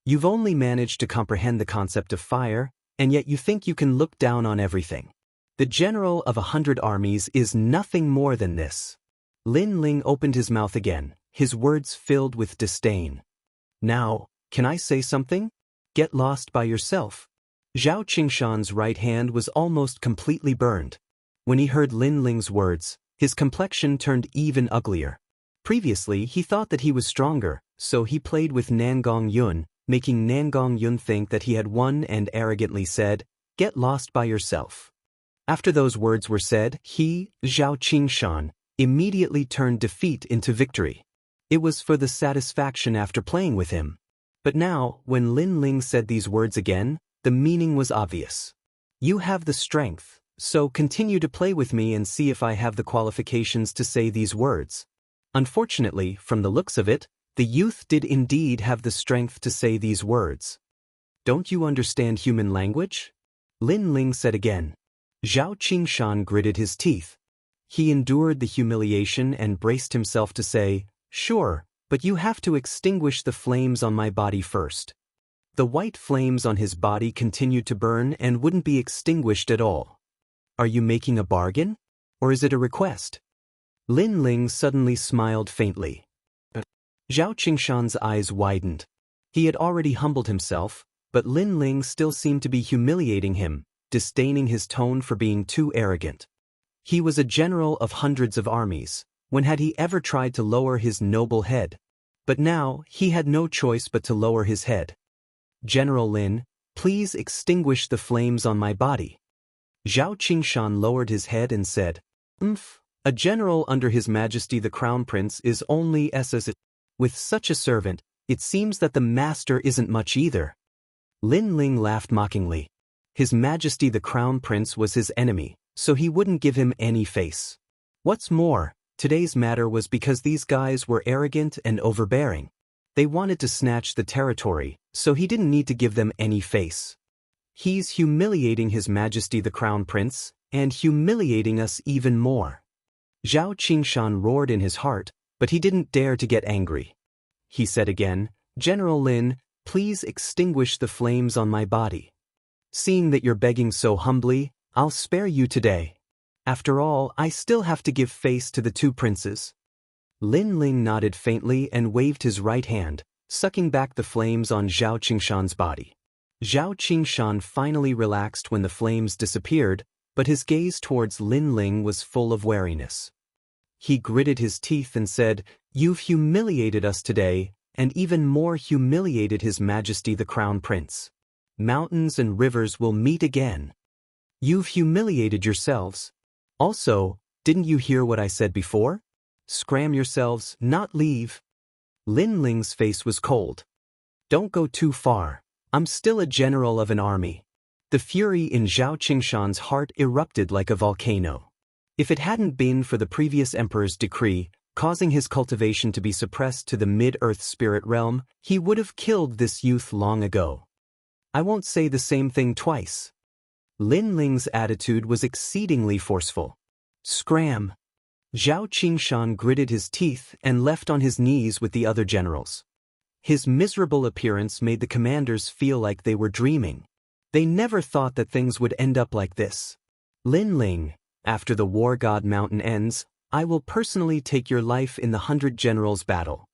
You've only managed to comprehend the concept of fire, and yet you think you can look down on everything. The general of 100 armies is nothing more than this. Lin Ling opened his mouth again, his words filled with disdain. Now, can I say something? Get lost by yourself. Zhao Qingshan's right hand was almost completely burned. When he heard Lin Ling's words, his complexion turned even uglier. Previously, he thought that he was stronger, so he played with Nangong Yun, making Nangong Yun think that he had won and arrogantly said, "Get lost by yourself." After those words were said, he, Zhao Qingshan, immediately turned defeat into victory. It was for the satisfaction after playing with him. But now, when Lin Ling said these words again, the meaning was obvious. You have the strength, so continue to play with me and see if I have the qualifications to say these words. Unfortunately, from the looks of it, the youth did indeed have the strength to say these words. Don't you understand human language? Lin Ling said again. Zhao Qingshan gritted his teeth. He endured the humiliation and braced himself to say, "Sure, but you have to extinguish the flames on my body first." The white flames on his body continued to burn and wouldn't be extinguished at all. Are you making a bargain? Or is it a request? Lin Ling suddenly smiled faintly. Zhao Qingshan's eyes widened. He had already humbled himself, but Lin Ling still seemed to be humiliating him, disdaining his tone for being too arrogant. He was a general of hundreds of armies. When had he ever tried to lower his noble head? But now, he had no choice but to lower his head. General Lin, please extinguish the flames on my body. Zhao Qingshan lowered his head and said, A general under His Majesty the Crown Prince is only as it. With such a servant, it seems that the master isn't much either. Lin Ling laughed mockingly. His Majesty the Crown Prince was his enemy, so he wouldn't give him any face. What's more, today's matter was because these guys were arrogant and overbearing. They wanted to snatch the territory, so he didn't need to give them any face. He's humiliating His Majesty the Crown Prince, and humiliating us even more. Zhao Qingshan roared in his heart, but he didn't dare to get angry. He said again, "General Lin, please extinguish the flames on my body. Seeing that you're begging so humbly, I'll spare you today. After all, I still have to give face to the two princes." Lin Ling nodded faintly and waved his right hand, sucking back the flames on Zhao Qingshan's body. Zhao Qingshan finally relaxed when the flames disappeared, but his gaze towards Lin Ling was full of wariness. He gritted his teeth and said, "You've humiliated us today, and even more humiliated His Majesty the Crown Prince. Mountains and rivers will meet again. You've humiliated yourselves. Also, didn't you hear what I said before? Scram yourselves, not leave." Lin Ling's face was cold. "Don't go too far. I'm still a general of an army." The fury in Zhao Qingshan's heart erupted like a volcano. If it hadn't been for the previous emperor's decree, causing his cultivation to be suppressed to the mid-earth spirit realm, he would have killed this youth long ago. "I won't say the same thing twice." Lin Ling's attitude was exceedingly forceful. "Scram." Zhao Qingshan gritted his teeth and left on his knees with the other generals. His miserable appearance made the commanders feel like they were dreaming. They never thought that things would end up like this. "Lin Ling, after the War God Mountain ends, I will personally take your life in the 100 Generals battle."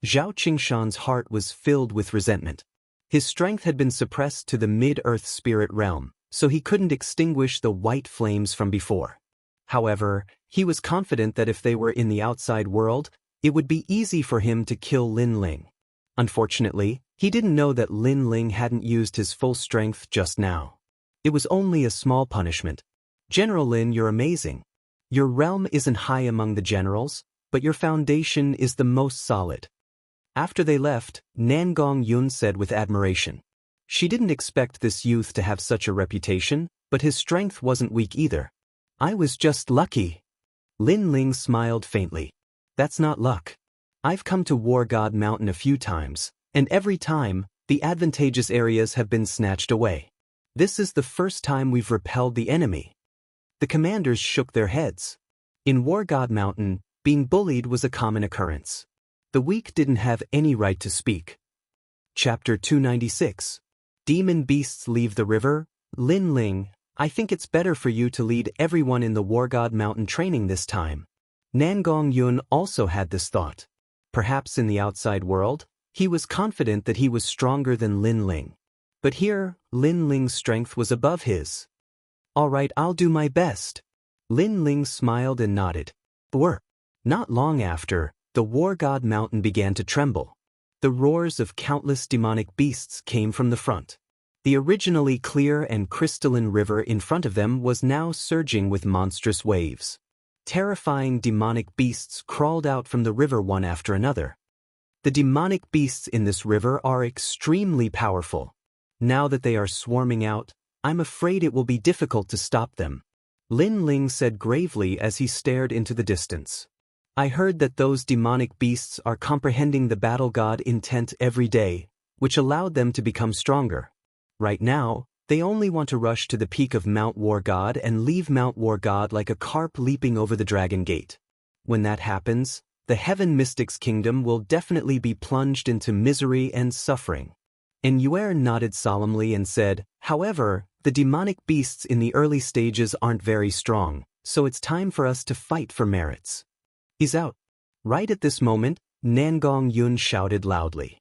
Zhao Qingshan's heart was filled with resentment. His strength had been suppressed to the mid-earth spirit realm, so he couldn't extinguish the white flames from before. However, he was confident that if they were in the outside world, it would be easy for him to kill Lin Ling. Unfortunately, he didn't know that Lin Ling hadn't used his full strength just now. It was only a small punishment. "General Lin, you're amazing. Your realm isn't high among the generals, but your foundation is the most solid." After they left, Nangong Yun said with admiration. She didn't expect this youth to have such a reputation, but his strength wasn't weak either. "I was just lucky." Lin Ling smiled faintly. "That's not luck. I've come to War God Mountain a few times, and every time, the advantageous areas have been snatched away. This is the first time we've repelled the enemy." The commanders shook their heads. In War God Mountain, being bullied was a common occurrence. The weak didn't have any right to speak. Chapter 296. Demon Beasts Leave the River. Lin Ling, I think it's better for you to lead everyone in the War God Mountain training this time. Nangong Yun also had this thought. Perhaps in the outside world, he was confident that he was stronger than Lin Ling. But here, Lin Ling's strength was above his. "All right, I'll do my best." Lin Ling smiled and nodded. Not long after, the War God Mountain began to tremble. The roars of countless demonic beasts came from the front. The originally clear and crystalline river in front of them was now surging with monstrous waves. Terrifying demonic beasts crawled out from the river one after another. The demonic beasts in this river are extremely powerful. Now that they are swarming out, I'm afraid it will be difficult to stop them. Lin Ling said gravely as he stared into the distance. "I heard that those demonic beasts are comprehending the battle god intent every day, which allowed them to become stronger. Right now, they only want to rush to the peak of Mount War God and leave Mount War God like a carp leaping over the dragon gate. When that happens, the Heaven Mystics Kingdom will definitely be plunged into misery and suffering." And Yuer nodded solemnly and said, "However, the demonic beasts in the early stages aren't very strong, so it's time for us to fight for merits." "He's out." Right at this moment, Nangong Yun shouted loudly.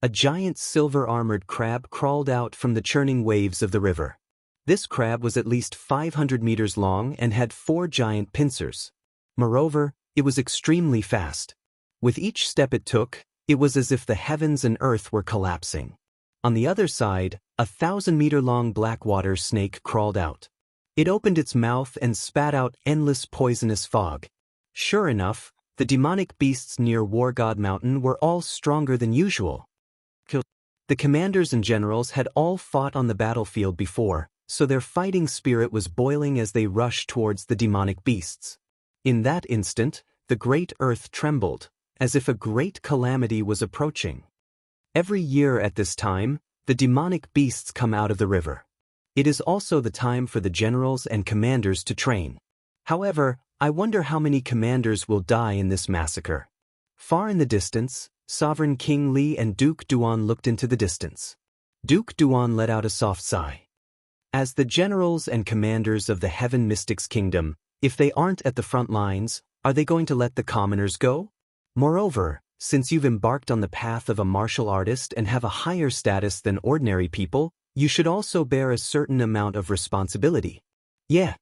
A giant silver-armored crab crawled out from the churning waves of the river. This crab was at least 500 meters long and had 4 giant pincers. Moreover, it was extremely fast. With each step it took, it was as if the heavens and earth were collapsing. On the other side, a 1,000-meter-long black-water snake crawled out. It opened its mouth and spat out endless poisonous fog. Sure enough, the demonic beasts near War God Mountain were all stronger than usual. The commanders and generals had all fought on the battlefield before, so their fighting spirit was boiling as they rushed towards the demonic beasts. In that instant, the great earth trembled, as if a great calamity was approaching. Every year at this time, the demonic beasts come out of the river. It is also the time for the generals and commanders to train. However, I wonder how many commanders will die in this massacre. Far in the distance, Sovereign King Li and Duke Duan looked into the distance. Duke Duan let out a soft sigh. As the generals and commanders of the Heaven Mystics Kingdom, if they aren't at the front lines, are they going to let the commoners go? Moreover, since you've embarked on the path of a martial artist and have a higher status than ordinary people, you should also bear a certain amount of responsibility. Yeah.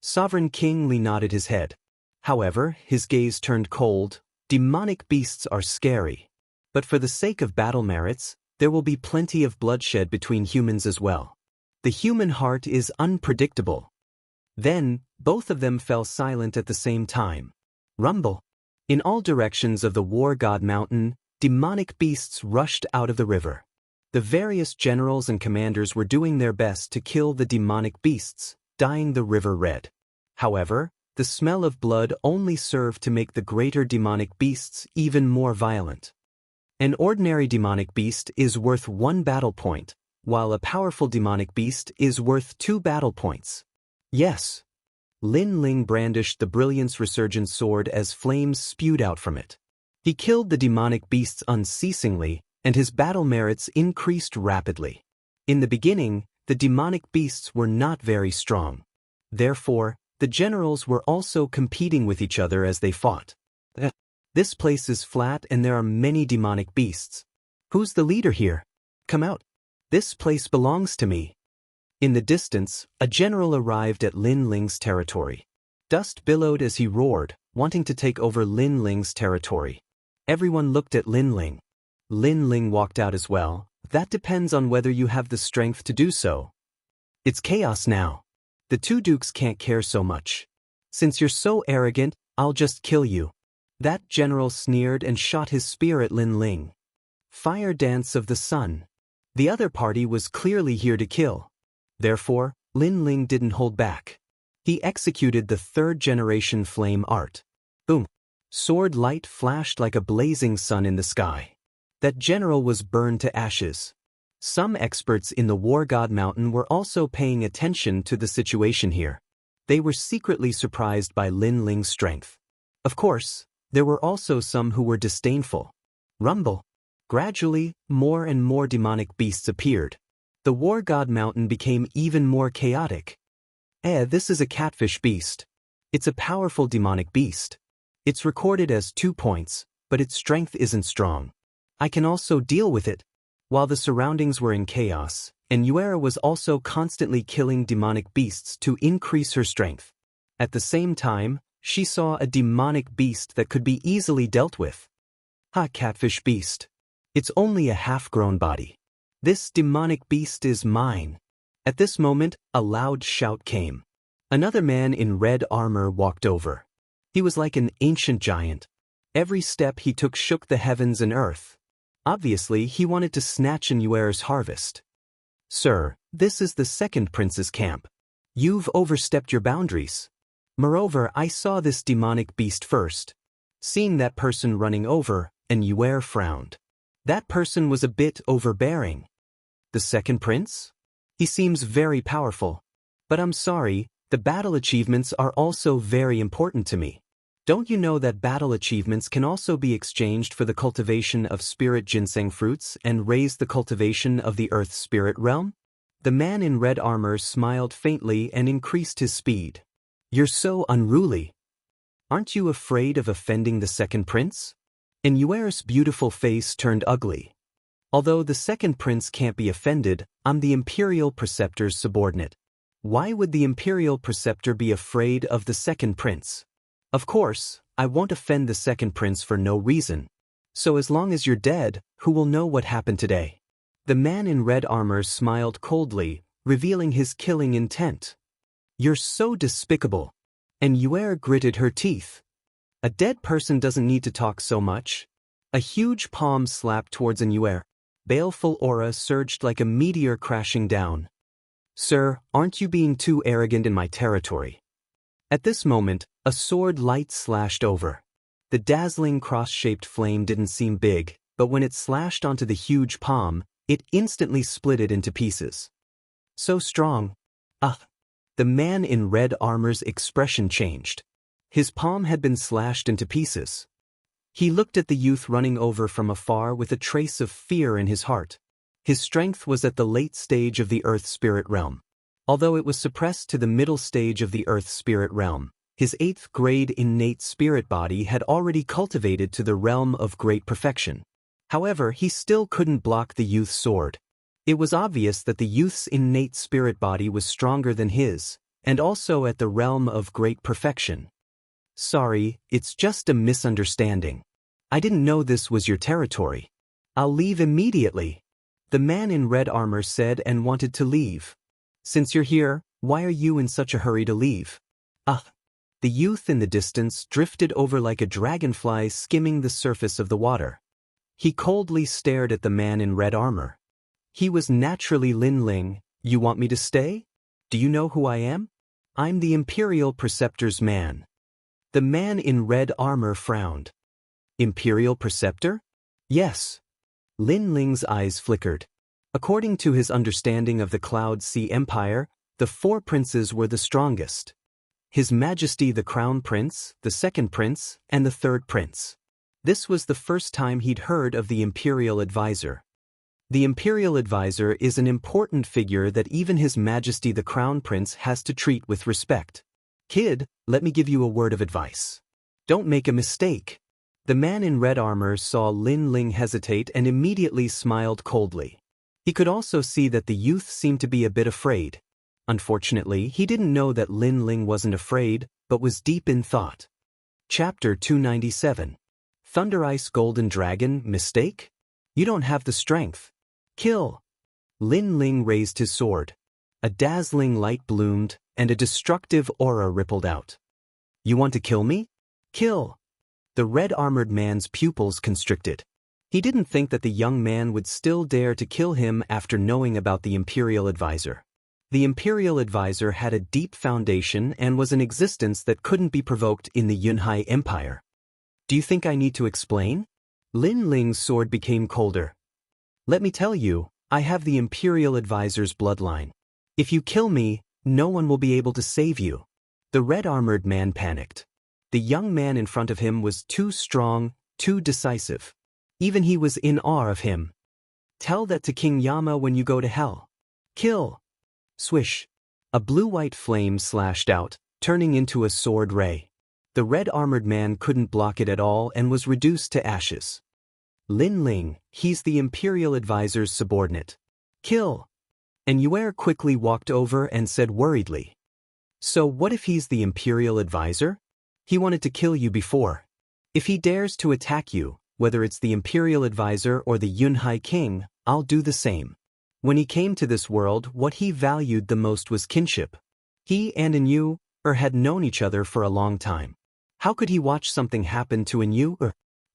Sovereign King Li nodded his head. However, his gaze turned cold. Demonic beasts are scary. But for the sake of battle merits, there will be plenty of bloodshed between humans as well. The human heart is unpredictable. Then, both of them fell silent at the same time. Rumble. In all directions of the War God Mountain, demonic beasts rushed out of the river. The various generals and commanders were doing their best to kill the demonic beasts, dyeing the river red. However, the smell of blood only served to make the greater demonic beasts even more violent. An ordinary demonic beast is worth 1 battle point, while a powerful demonic beast is worth 2 battle points. Yes. Lin Ling brandished the Brilliance Resurgent sword as flames spewed out from it. He killed the demonic beasts unceasingly, and his battle merits increased rapidly. In the beginning, the demonic beasts were not very strong. Therefore, the generals were also competing with each other as they fought. This place is flat and there are many demonic beasts. Who's the leader here? Come out. This place belongs to me. In the distance, a general arrived at Lin Ling's territory. Dust billowed as he roared, wanting to take over Lin Ling's territory. Everyone looked at Lin Ling. Lin Ling walked out as well. That depends on whether you have the strength to do so. It's chaos now. The 2 dukes can't care so much. Since you're so arrogant, I'll just kill you. That general sneered and shot his spear at Lin Ling. Fire dance of the sun. The other party was clearly here to kill. Therefore, Lin Ling didn't hold back. He executed the 3rd generation flame art. Boom. Sword light flashed like a blazing sun in the sky. That general was burned to ashes. Some experts in the War God Mountain were also paying attention to the situation here. They were secretly surprised by Lin Ling's strength. Of course, there were also some who were disdainful. Rumble. Gradually, more and more demonic beasts appeared. The War God Mountain became even more chaotic. This is a catfish beast. It's a powerful demonic beast. It's recorded as 2 points, but its strength isn't strong. I can also deal with it. While the surroundings were in chaos, and Yuera was also constantly killing demonic beasts to increase her strength. At the same time, she saw a demonic beast that could be easily dealt with. Catfish beast. It's only a half-grown body. This demonic beast is mine. At this moment, a loud shout came. Another man in red armor walked over. He was like an ancient giant. Every step he took shook the heavens and earth. Obviously, he wanted to snatch Yuera's harvest. Sir, this is the 2nd prince's camp. You've overstepped your boundaries. Moreover, I saw this demonic beast first. Seeing that person running over, Yuera frowned. That person was a bit overbearing. The 2nd prince? He seems very powerful. But I'm sorry, the battle achievements are also very important to me. Don't you know that battle achievements can also be exchanged for the cultivation of spirit ginseng fruits and raise the cultivation of the earth spirit realm? The man in red armor smiled faintly and increased his speed. You're so unruly. Aren't you afraid of offending the 2nd prince? Yuera's beautiful face turned ugly. Although the 2nd prince can't be offended, I'm the imperial preceptor's subordinate. Why would the imperial preceptor be afraid of the 2nd prince? Of course, I won't offend the 2nd prince for no reason. So as long as you're dead, who will know what happened today? The man in red armor smiled coldly, revealing his killing intent. You're so despicable. Yuera gritted her teeth. A dead person doesn't need to talk so much. A huge palm slapped towards Yuera. Baleful aura surged like a meteor crashing down. Sir, aren't you being too arrogant in my territory? At this moment, A sword light slashed over. The dazzling cross-shaped flame didn't seem big, but when it slashed onto the huge palm, it instantly split it into pieces. So strong. Ugh. The man in red armor's expression changed. His palm had been slashed into pieces. He looked at the youth running over from afar with a trace of fear in his heart. His strength was at the late stage of the Earth Spirit realm. Although it was suppressed to the middle stage of the Earth Spirit realm, his 8th grade innate spirit body had already cultivated to the realm of great perfection. However, he still couldn't block the youth's sword. It was obvious that the youth's innate spirit body was stronger than his, and also at the realm of great perfection. Sorry, it's just a misunderstanding. I didn't know this was your territory. I'll leave immediately. The man in red armor said and wanted to leave. Since you're here, why are you in such a hurry to leave? Ugh. The youth in the distance drifted over like a dragonfly skimming the surface of the water. He coldly stared at the man in red armor. He was naturally Lin Ling. You want me to stay? Do you know who I am? I'm the Imperial Preceptor's man. The man in red armor frowned. Imperial Preceptor? Yes. Lin Ling's eyes flickered. According to his understanding of the Cloud Sea Empire, the 4 princes were the strongest. His Majesty the Crown Prince, the 2nd Prince, and the 3rd Prince. This was the first time he'd heard of the Imperial Advisor. The Imperial Advisor is an important figure that even His Majesty the Crown Prince has to treat with respect. Kid, let me give you a word of advice. Don't make a mistake. The man in red armor saw Lin Ling hesitate and immediately smiled coldly. He could also see that the youth seemed to be a bit afraid. Unfortunately, he didn't know that Lin Ling wasn't afraid, but was deep in thought. Chapter 297. Thunder Ice Golden Dragon, mistake? You don't have the strength. Kill. Lin Ling raised his sword. A dazzling light bloomed, and a destructive aura rippled out. You want to kill me? Kill. The red-armored man's pupils constricted. He didn't think that the young man would still dare to kill him after knowing about the Imperial Advisor. The Imperial Advisor had a deep foundation and was an existence that couldn't be provoked in the Yunhai Empire. Do you think I need to explain? Lin Ling's sword became colder. Let me tell you, I have the Imperial Advisor's bloodline. If you kill me, no one will be able to save you. The red-armored man panicked. The young man in front of him was too strong, too decisive. Even he was in awe of him. Tell that to King Yama when you go to hell. Kill. Swish. A blue-white flame slashed out, turning into a sword ray. The red-armored man couldn't block it at all and was reduced to ashes. Lin Ling, he's the Imperial Advisor's subordinate. Kill. And Yuer quickly walked over and said worriedly. So what if he's the Imperial Advisor? He wanted to kill you before. If he dares to attack you, whether it's the Imperial Advisor or the Yunhai King, I'll do the same. When he came to this world, what he valued the most was kinship. He and Yu had known each other for a long time. How could he watch something happen to Yu?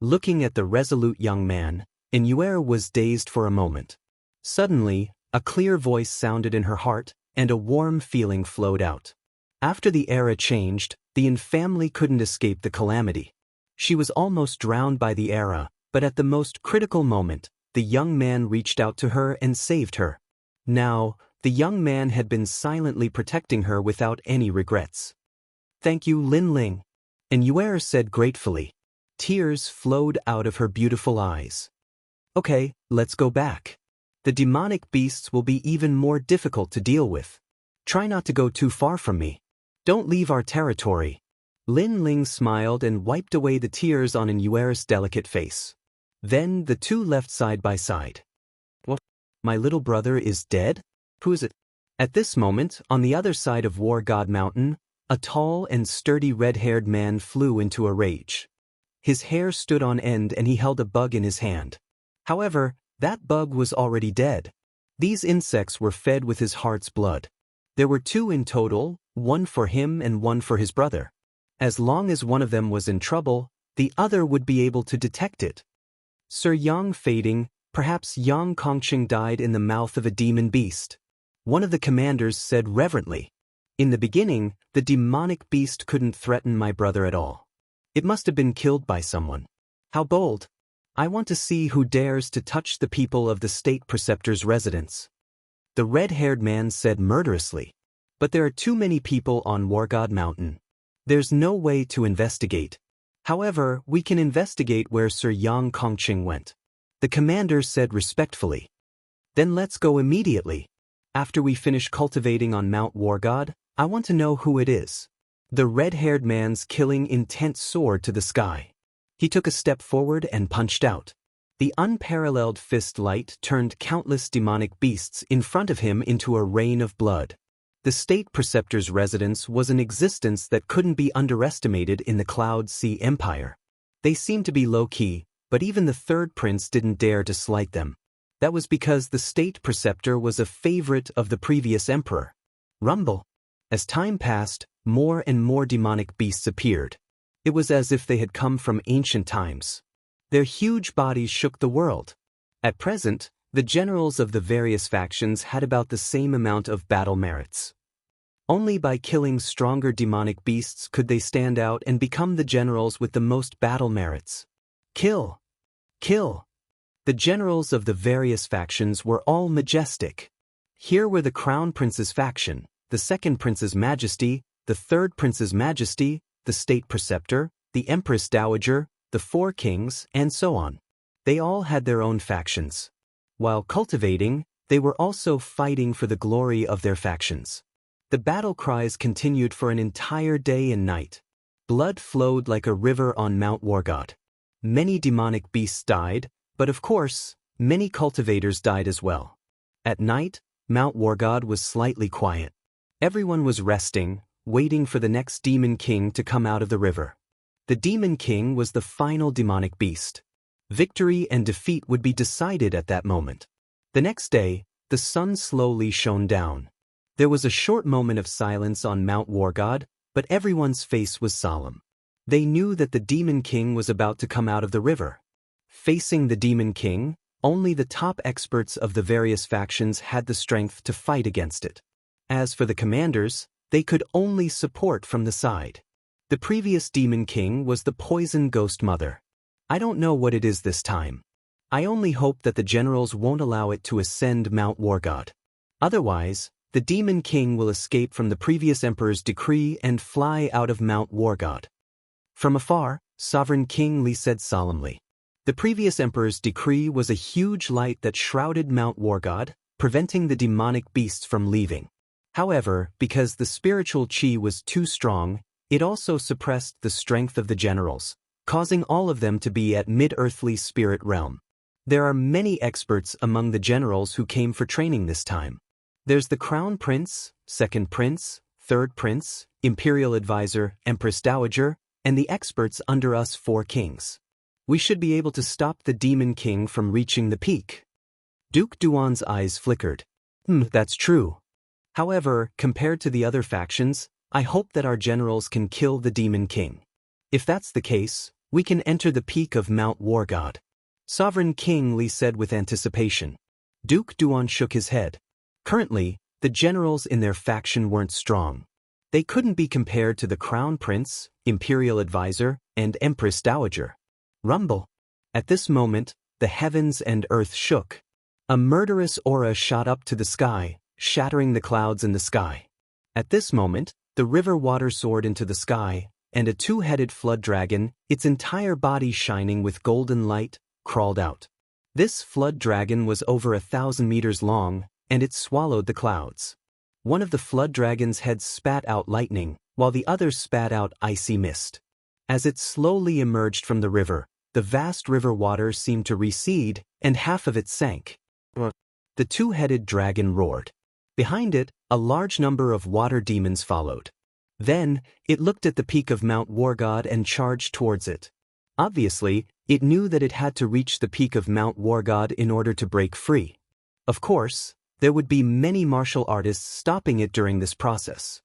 Looking at the resolute young man, Yuer was dazed for a moment. Suddenly, a clear voice sounded in her heart, and a warm feeling flowed out. After the era changed, the Yin family couldn't escape the calamity. She was almost drowned by the era, but at the most critical moment, the young man reached out to her and saved her. Now, the young man had been silently protecting her without any regrets. Thank you, Lin Ling. And Yuer said gratefully. Tears flowed out of her beautiful eyes. Okay, let's go back. The demonic beasts will be even more difficult to deal with. Try not to go too far from me. Don't leave our territory. Lin Ling smiled and wiped away the tears on Yuer's delicate face. Then the two left side by side. What? My little brother is dead? Who is it? At this moment, on the other side of War God Mountain, a tall and sturdy red-haired man flew into a rage. His hair stood on end and he held a bug in his hand. However, that bug was already dead. These insects were fed with his heart's blood. There were 2 in total, 1 for him and 1 for his brother. As long as one of them was in trouble, the other would be able to detect it. Sir Yang fading, perhaps Yang Kongqing died in the mouth of a demon beast. One of the commanders said reverently. In the beginning, the demonic beast couldn't threaten my brother at all. It must have been killed by someone. How bold! I want to see who dares to touch the people of the state preceptor's residence. The red-haired man said murderously. But there are too many people on War God Mountain. There's no way to investigate. However, we can investigate where Sir Yang Kongqing went. The commander said respectfully. Then let's go immediately. After we finish cultivating on Mount War God, I want to know who it is. The red-haired man's killing intent soared to the sky. He took a step forward and punched out. The unparalleled fist light turned countless demonic beasts in front of him into a rain of blood. The state preceptor's residence was an existence that couldn't be underestimated in the Cloud Sea Empire. They seemed to be low-key, but even the third prince didn't dare to slight them. That was because the state preceptor was a favorite of the previous emperor. Rumble. As time passed, more and more demonic beasts appeared. It was as if they had come from ancient times. Their huge bodies shook the world. At present, the generals of the various factions had about the same amount of battle merits. Only by killing stronger demonic beasts could they stand out and become the generals with the most battle merits. Kill! Kill! The generals of the various factions were all majestic. Here were the Crown Prince's faction, the Second Prince's Majesty, the Third Prince's Majesty, the State Preceptor, the Empress Dowager, the Four Kings, and so on. They all had their own factions. While cultivating, they were also fighting for the glory of their factions. The battle cries continued for an entire day and night. Blood flowed like a river on Mount Wargod. Many demonic beasts died, but of course, many cultivators died as well. At night, Mount Wargod was slightly quiet. Everyone was resting, waiting for the next Demon King to come out of the river. The Demon King was the final demonic beast. Victory and defeat would be decided at that moment. The next day, the sun slowly shone down. There was a short moment of silence on Mount Wargod, but everyone's face was solemn. They knew that the Demon King was about to come out of the river. Facing the Demon King, only the top experts of the various factions had the strength to fight against it. As for the commanders, they could only support from the side. The previous Demon King was the Poison Ghost Mother. I don't know what it is this time. I only hope that the generals won't allow it to ascend Mount Wargod. Otherwise, the Demon King will escape from the previous emperor's decree and fly out of Mount Wargod. From afar, Sovereign King Li said solemnly. The previous emperor's decree was a huge light that shrouded Mount Wargod, preventing the demonic beasts from leaving. However, because the spiritual chi was too strong, it also suppressed the strength of the generals, causing all of them to be at mid-earthly spirit realm. There are many experts among the generals who came for training this time. There's the Crown Prince, Second Prince, Third Prince, Imperial Advisor, Empress Dowager, and the experts under us Four Kings. We should be able to stop the Demon King from reaching the peak. Duke Duan's eyes flickered. That's true. However, compared to the other factions, I hope that our generals can kill the Demon King. If that's the case, we can enter the peak of Mount Wargod. Sovereign King Li said with anticipation. Duke Duan shook his head. Currently, the generals in their faction weren't strong. They couldn't be compared to the Crown Prince, Imperial Advisor, and Empress Dowager. Rumble. At this moment, the heavens and earth shook. A murderous aura shot up to the sky, shattering the clouds in the sky. At this moment, the river water soared into the sky, and a two-headed flood dragon, its entire body shining with golden light, crawled out. This flood dragon was over 1,000 meters long, and it swallowed the clouds. One of the flood dragon's heads spat out lightning, while the other spat out icy mist. As it slowly emerged from the river, the vast river water seemed to recede, and half of it sank. The two-headed dragon roared. Behind it, a large number of water demons followed. Then, it looked at the peak of Mount Wargod and charged towards it. Obviously, it knew that it had to reach the peak of Mount Wargod in order to break free. Of course, there would be many martial artists stopping it during this process.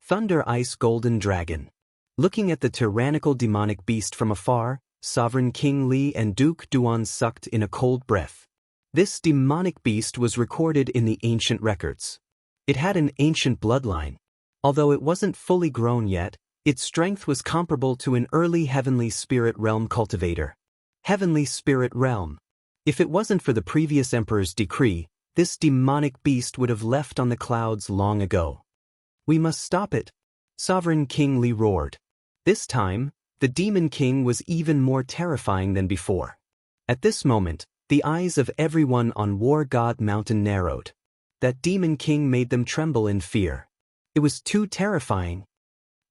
Thunder Ice Golden Dragon. Looking at the tyrannical demonic beast from afar, Sovereign King Li and Duke Duan sucked in a cold breath. This demonic beast was recorded in the ancient records. It had an ancient bloodline. Although it wasn't fully grown yet, its strength was comparable to an early Heavenly Spirit Realm cultivator. Heavenly Spirit Realm. If it wasn't for the previous Emperor's decree, this demonic beast would have left on the clouds long ago. We must stop it, Sovereign King Li roared. This time, the Demon King was even more terrifying than before. At this moment, the eyes of everyone on War God Mountain narrowed. That Demon King made them tremble in fear. It was too terrifying.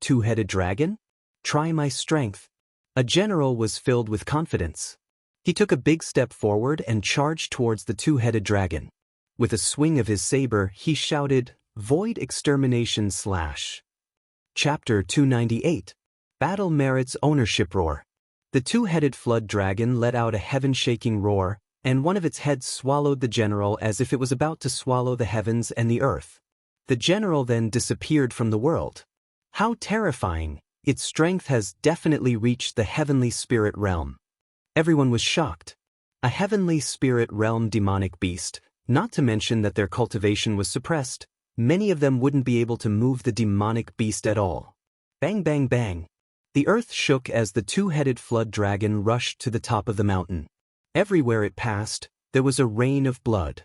Two-headed dragon? Try my strength. A general was filled with confidence. He took a big step forward and charged towards the two-headed dragon. With a swing of his saber, he shouted, Void Extermination / Chapter 298. Battle Merits Ownership Roar. The two-headed flood dragon let out a heaven-shaking roar, and one of its heads swallowed the general as if it was about to swallow the heavens and the earth. The general then disappeared from the world. How terrifying! Its strength has definitely reached the Heavenly Spirit Realm. Everyone was shocked. A Heavenly Spirit Realm demonic beast, not to mention that their cultivation was suppressed. Many of them wouldn't be able to move the demonic beast at all. Bang bang bang. The earth shook as the two-headed flood dragon rushed to the top of the mountain. Everywhere it passed, there was a rain of blood.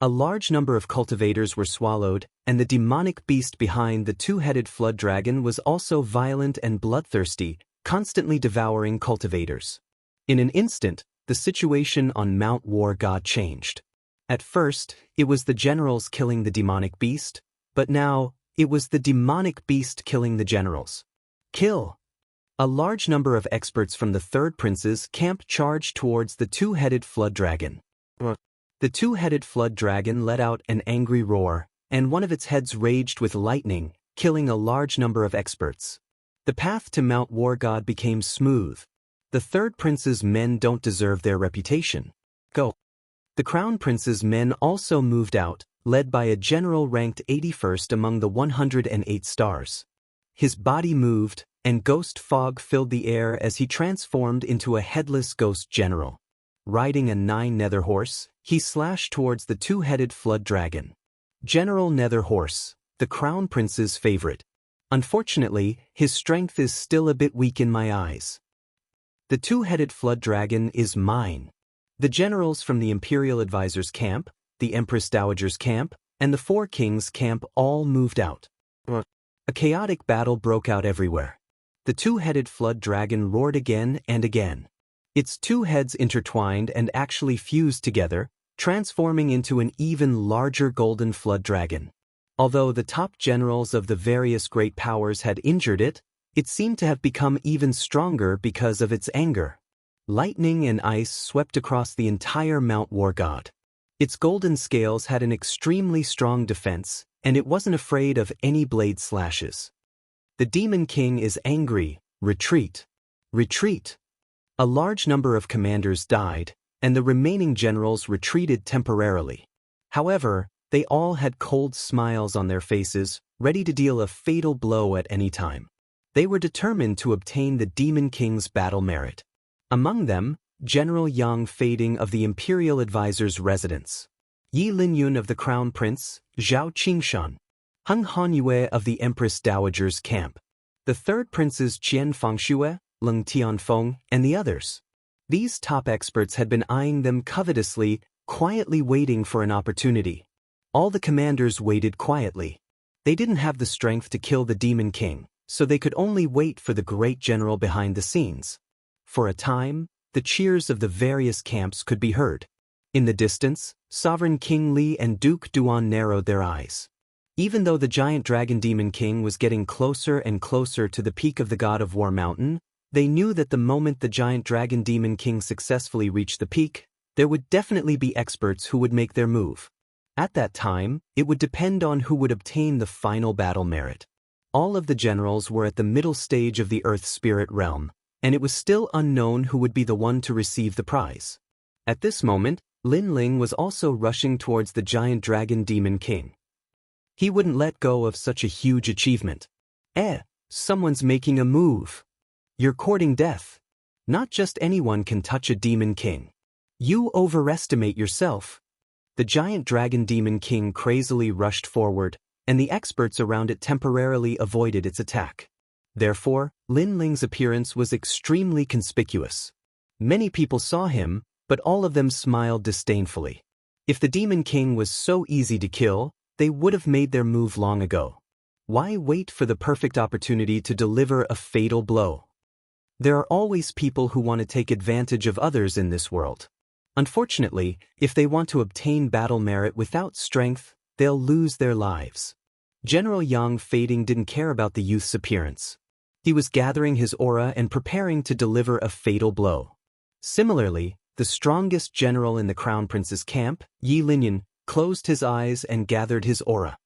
A large number of cultivators were swallowed, and the demonic beast behind the two-headed flood dragon was also violent and bloodthirsty, constantly devouring cultivators. In an instant, the situation on Mount War God changed. At first, it was the generals killing the demonic beast, but now, it was the demonic beast killing the generals. Kill! A large number of experts from the Third Prince's camp charged towards the two-headed flood dragon. The two-headed flood dragon let out an angry roar, and one of its heads raged with lightning, killing a large number of experts. The path to Mount War God became smooth. The Third Prince's men don't deserve their reputation. Go. The Crown Prince's men also moved out, led by a general ranked 81st among the 108 stars. His body moved, and ghost fog filled the air as he transformed into a headless ghost general. Riding a 9-nether horse, he slashed towards the two-headed flood dragon. General Nether Horse, the Crown Prince's favorite. Unfortunately, his strength is still a bit weak in my eyes. The two-headed flood dragon is mine. The generals from the Imperial Advisor's camp, the Empress Dowager's camp, and the Four Kings' camp all moved out. A chaotic battle broke out everywhere. The two-headed flood dragon roared again and again. Its two heads intertwined and actually fused together, transforming into an even larger golden flood dragon. Although the top generals of the various great powers had injured it, it seemed to have become even stronger because of its anger. Lightning and ice swept across the entire Mount War God. Its golden scales had an extremely strong defense, and it wasn't afraid of any blade slashes. The Demon King is angry. Retreat. Retreat. A large number of commanders died, and the remaining generals retreated temporarily. However, they all had cold smiles on their faces, ready to deal a fatal blow at any time. They were determined to obtain the Demon King's battle merit. Among them, General Yang Fading of the Imperial Advisor's residence, Yi Linyun of the Crown Prince, Zhao Qingshan, Heng Hanyue of the Empress Dowager's camp, the Third Prince's Qian Fangxue, Leng Tianfeng, and the others. These top experts had been eyeing them covetously, quietly waiting for an opportunity. All the commanders waited quietly. They didn't have the strength to kill the Demon King, so they could only wait for the great general behind the scenes. For a time, the cheers of the various camps could be heard. In the distance, Sovereign King Li and Duke Duan narrowed their eyes. Even though the giant dragon Demon King was getting closer and closer to the peak of the God of War Mountain, they knew that the moment the giant dragon Demon King successfully reached the peak, there would definitely be experts who would make their move. At that time, it would depend on who would obtain the final battle merit. All of the generals were at the middle stage of the Earth Spirit Realm, and it was still unknown who would be the one to receive the prize. At this moment, Lin Ling was also rushing towards the giant dragon Demon King. He wouldn't let go of such a huge achievement. Someone's making a move. You're courting death. Not just anyone can touch a Demon King. You overestimate yourself. The giant dragon Demon King crazily rushed forward, and the experts around it temporarily avoided its attack. Therefore, Lin Ling's appearance was extremely conspicuous. Many people saw him, but all of them smiled disdainfully. If the Demon King was so easy to kill, they would have made their move long ago. Why wait for the perfect opportunity to deliver a fatal blow? There are always people who want to take advantage of others in this world. Unfortunately, if they want to obtain battle merit without strength, they'll lose their lives. General Yang Fading didn't care about the youth's appearance. He was gathering his aura and preparing to deliver a fatal blow. Similarly, the strongest general in the Crown Prince's camp, Yi Linyun, closed his eyes and gathered his aura.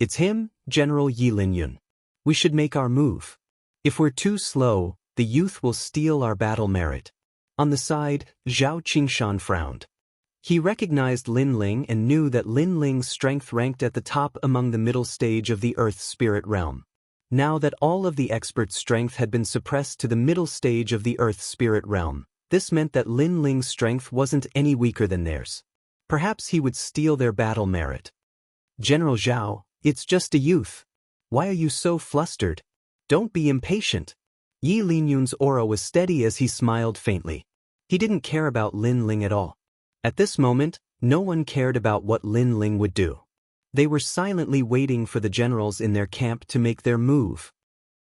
It's him, General Yi Linyun. We should make our move. If we're too slow, the youth will steal our battle merit. On the side, Zhao Qingshan frowned. He recognized Lin Ling and knew that Lin Ling's strength ranked at the top among the middle stage of the Earth Spirit realm. Now that all of the experts' strength had been suppressed to the middle stage of the Earth Spirit realm, this meant that Lin Ling's strength wasn't any weaker than theirs. Perhaps he would steal their battle merit. General Zhao, it's just a youth. Why are you so flustered? Don't be impatient. Yi Linyun's aura was steady as he smiled faintly. He didn't care about Lin Ling at all. At this moment, no one cared about what Lin Ling would do. They were silently waiting for the generals in their camp to make their move.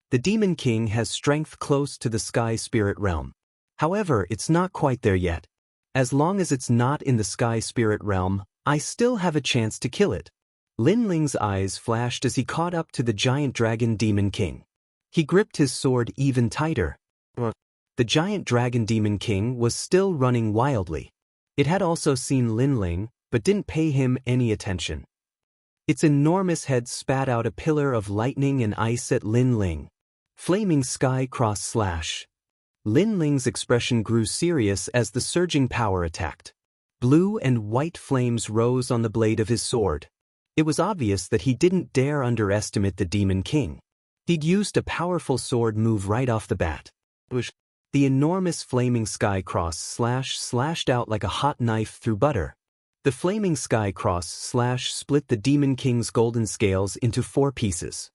The Demon King has strength close to the Sky Spirit realm. However, it's not quite there yet. As long as it's not in the Sky Spirit realm, I still have a chance to kill it. Lin Ling's eyes flashed as he caught up to the giant dragon Demon King. He gripped his sword even tighter. The giant dragon Demon King was still running wildly. It had also seen Lin Ling, but didn't pay him any attention. Its enormous head spat out a pillar of lightning and ice at Lin Ling. Flaming sky cross slash. Lin Ling's expression grew serious as the surging power attacked. Blue and white flames rose on the blade of his sword. It was obvious that he didn't dare underestimate the Demon King. He'd used a powerful sword move right off the bat. The enormous flaming sky cross slash slashed out like a hot knife through butter. The flaming sky cross slash split the Demon King's golden scales into 4 pieces.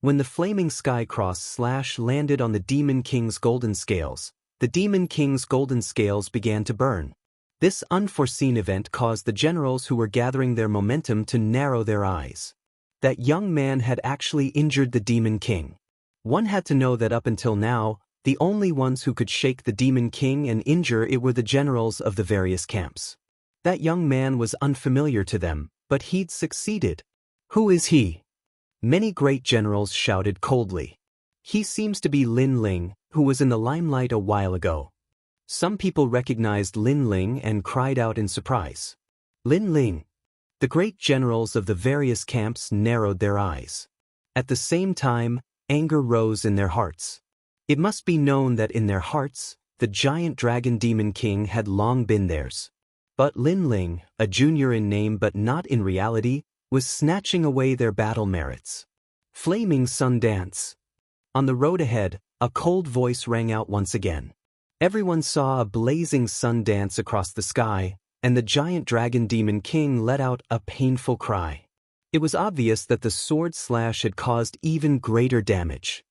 When the flaming sky cross slash landed on the Demon King's golden scales, the Demon King's golden scales began to burn. This unforeseen event caused the generals who were gathering their momentum to narrow their eyes. That young man had actually injured the Demon King. One had to know that up until now, the only ones who could shake the Demon King and injure it were the generals of the various camps. That young man was unfamiliar to them, but he'd succeeded. Who is he? Many great generals shouted coldly. He seems to be Lin Ling, who was in the limelight a while ago. Some people recognized Lin Ling and cried out in surprise. Lin Ling. The great generals of the various camps narrowed their eyes. At the same time, anger rose in their hearts. It must be known that in their hearts, the giant dragon Demon King had long been theirs. But Lin Ling, a junior in name but not in reality, was snatching away their battle merits. Flaming Sun Dance. On the road ahead, a cold voice rang out once again. Everyone saw a blazing sun dance across the sky, and the giant dragon Demon King let out a painful cry. It was obvious that the sword slash had caused even greater damage.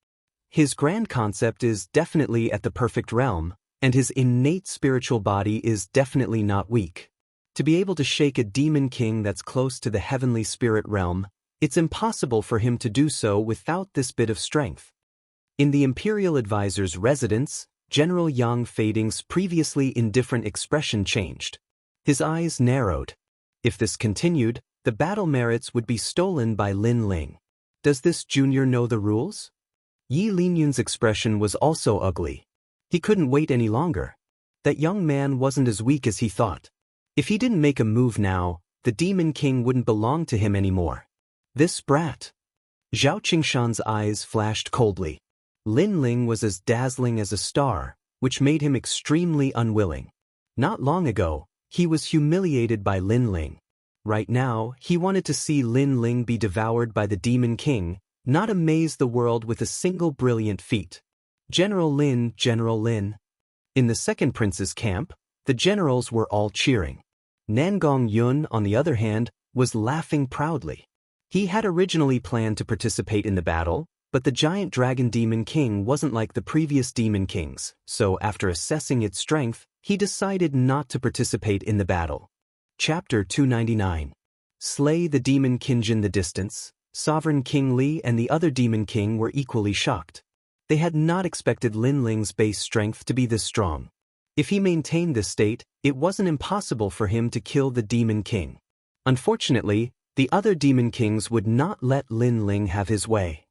His grand concept is definitely at the perfect realm, and his innate spiritual body is definitely not weak. To be able to shake a Demon King that's close to the heavenly spirit realm, it's impossible for him to do so without this bit of strength. In the Imperial Advisor's residence, General Yang Fading's previously indifferent expression changed. His eyes narrowed. If this continued, the battle merits would be stolen by Lin Ling. Does this junior know the rules? Yi Linyun's expression was also ugly. He couldn't wait any longer. That young man wasn't as weak as he thought. If he didn't make a move now, the Demon King wouldn't belong to him anymore. This brat. Zhao Qingshan's eyes flashed coldly. Lin Ling was as dazzling as a star, which made him extremely unwilling. Not long ago, he was humiliated by Lin Ling. Right now, he wanted to see Lin Ling be devoured by the Demon King, not amaze the world with a single brilliant feat. General Lin, General Lin. In the second prince's camp, the generals were all cheering. Nangong Yun, on the other hand, was laughing proudly. He had originally planned to participate in the battle, but the giant dragon demon king wasn't like the previous demon kings, so after assessing its strength, he decided not to participate in the battle. Chapter 299. Slay the demon king. In the distance, Sovereign King Li and the other demon king were equally shocked. They had not expected Lin Ling's base strength to be this strong. If he maintained this state, it wasn't impossible for him to kill the demon king. Unfortunately, the other demon kings would not let Lin Ling have his way.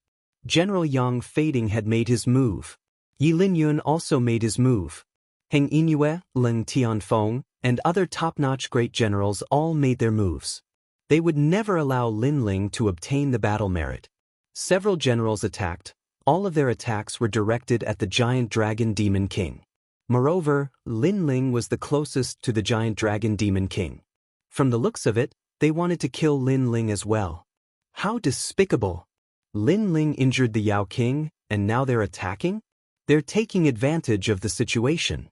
General Yang Fading had made his move. Yi Linyun also made his move. Heng Yingyue, Leng Tianfeng, and other top-notch great generals all made their moves. They would never allow Lin Ling to obtain the battle merit. Several generals attacked. All of their attacks were directed at the giant dragon demon king. Moreover, Lin Ling was the closest to the giant dragon demon king. From the looks of it, they wanted to kill Lin Ling as well. How despicable! Lin Ling injured the Yao King, and now they're attacking? They're taking advantage of the situation.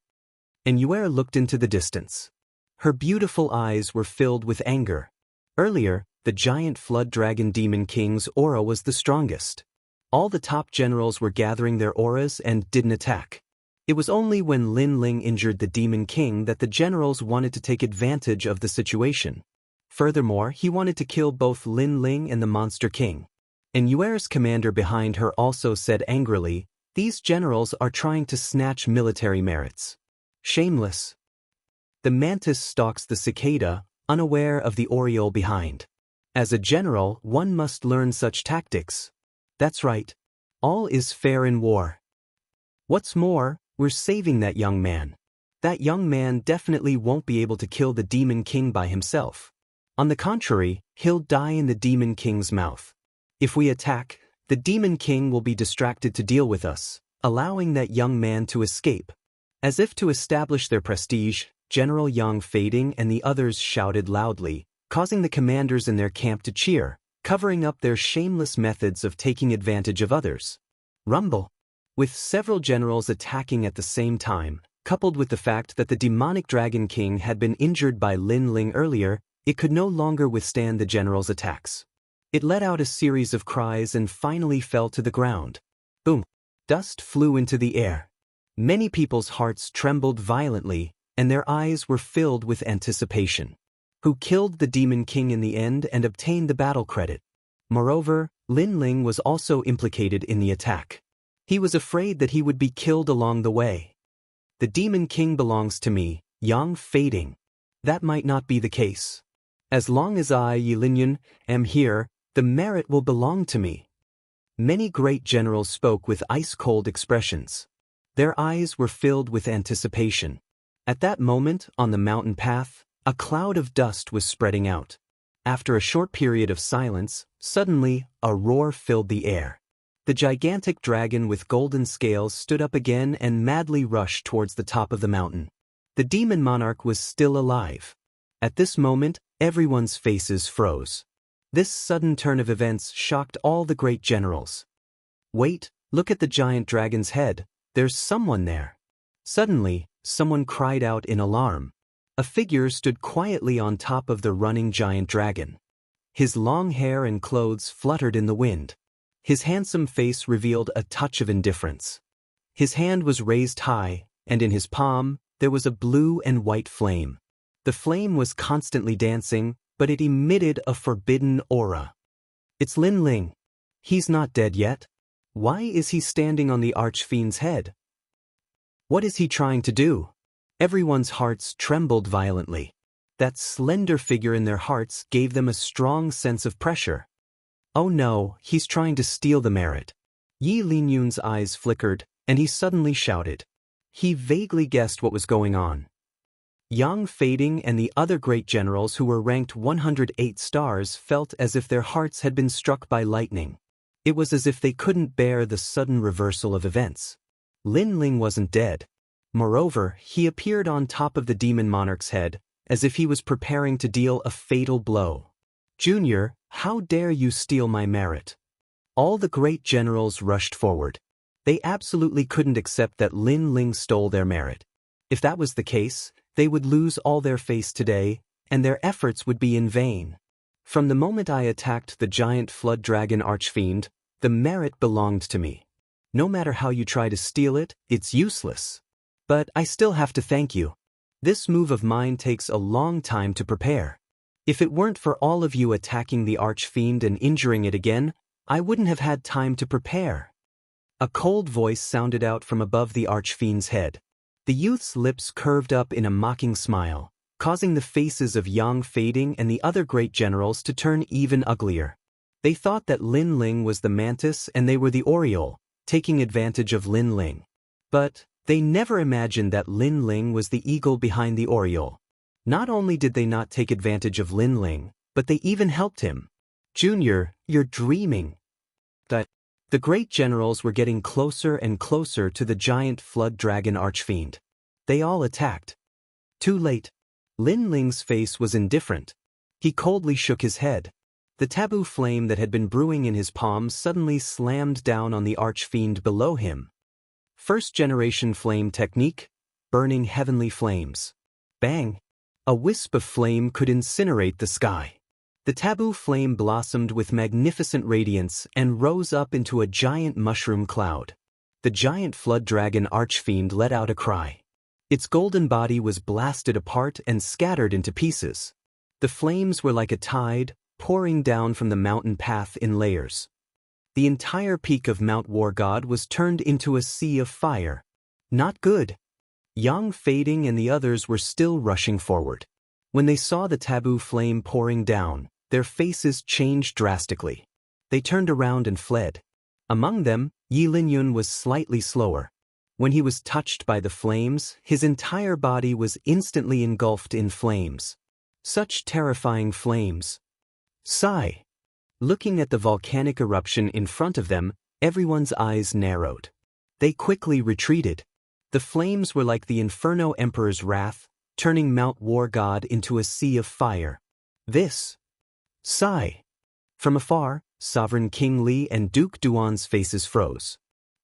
And Yue looked into the distance. Her beautiful eyes were filled with anger. Earlier, the giant flood dragon demon king's aura was the strongest. All the top generals were gathering their auras and didn't attack. It was only when Lin Ling injured the demon king that the generals wanted to take advantage of the situation. Furthermore, he wanted to kill both Lin Ling and the monster king. And Yuer's commander behind her also said angrily, "These generals are trying to snatch military merits. Shameless." The mantis stalks the cicada, unaware of the oriole behind. As a general, one must learn such tactics. That's right. All is fair in war. What's more, we're saving that young man. That young man definitely won't be able to kill the demon king by himself. On the contrary, he'll die in the demon king's mouth. If we attack, the demon king will be distracted to deal with us, allowing that young man to escape. As if to establish their prestige, General Yang Fading and the others shouted loudly, causing the commanders in their camp to cheer, covering up their shameless methods of taking advantage of others. Rumble. With several generals attacking at the same time, coupled with the fact that the demonic dragon king had been injured by Lin Ling earlier, it could no longer withstand the generals' attacks. It let out a series of cries and finally fell to the ground. Boom! Dust flew into the air. Many people's hearts trembled violently, and their eyes were filled with anticipation. Who killed the demon king in the end and obtained the battle credit? Moreover, Lin Ling was also implicated in the attack. He was afraid that he would be killed along the way. The demon king belongs to me, Yang Fading. That might not be the case. As long as I, Yi Linyun, am here, the merit will belong to me. Many great generals spoke with ice-cold expressions. Their eyes were filled with anticipation. At that moment, on the mountain path, a cloud of dust was spreading out. After a short period of silence, suddenly, a roar filled the air. The gigantic dragon with golden scales stood up again and madly rushed towards the top of the mountain. The demon monarch was still alive. At this moment, everyone's faces froze. This sudden turn of events shocked all the great generals. Wait, look at the giant dragon's head. There's someone there. Suddenly, someone cried out in alarm. A figure stood quietly on top of the running giant dragon. His long hair and clothes fluttered in the wind. His handsome face revealed a touch of indifference. His hand was raised high, and in his palm, there was a blue and white flame. The flame was constantly dancing, but it emitted a forbidden aura. It's Lin Ling. He's not dead yet. Why is he standing on the archfiend's head? What is he trying to do? Everyone's hearts trembled violently. That slender figure in their hearts gave them a strong sense of pressure. Oh no, he's trying to steal the merit. Yi Linyun's eyes flickered, and he suddenly shouted. He vaguely guessed what was going on. Yang Fading and the other great generals who were ranked 108 stars felt as if their hearts had been struck by lightning. It was as if they couldn't bear the sudden reversal of events. Lin Ling wasn't dead. Moreover, he appeared on top of the demon monarch's head, as if he was preparing to deal a fatal blow. Junior, how dare you steal my merit? All the great generals rushed forward. They absolutely couldn't accept that Lin Ling stole their merit. If that was the case, they would lose all their face today, and their efforts would be in vain. From the moment I attacked the giant flood dragon archfiend, the merit belonged to me. No matter how you try to steal it, it's useless. But I still have to thank you. This move of mine takes a long time to prepare. If it weren't for all of you attacking the archfiend and injuring it again, I wouldn't have had time to prepare. A cold voice sounded out from above the archfiend's head. The youth's lips curved up in a mocking smile, causing the faces of Yang Fading and the other great generals to turn even uglier. They thought that Lin Ling was the mantis and they were the oriole, taking advantage of Lin Ling. But they never imagined that Lin Ling was the eagle behind the oriole. Not only did they not take advantage of Lin Ling, but they even helped him. Junior, you're dreaming. The great generals were getting closer and closer to the giant flood dragon archfiend. They all attacked. Too late. Lin Ling's face was indifferent. He coldly shook his head. The taboo flame that had been brewing in his palms suddenly slammed down on the archfiend below him. First-generation flame technique, burning heavenly flames. Bang! A wisp of flame could incinerate the sky. The taboo flame blossomed with magnificent radiance and rose up into a giant mushroom cloud. The giant flood dragon archfiend let out a cry. Its golden body was blasted apart and scattered into pieces. The flames were like a tide, pouring down from the mountain path in layers. The entire peak of Mount War God was turned into a sea of fire. Not good. Yang Fading and the others were still rushing forward. When they saw the taboo flame pouring down, their faces changed drastically. They turned around and fled. Among them, Yi Linyun was slightly slower. When he was touched by the flames, his entire body was instantly engulfed in flames. Such terrifying flames. Sigh. Looking at the volcanic eruption in front of them, everyone's eyes narrowed. They quickly retreated. The flames were like the Inferno Emperor's wrath, turning Mount War God into a sea of fire. This. Sigh. From afar, Sovereign King Li and Duke Duan's faces froze.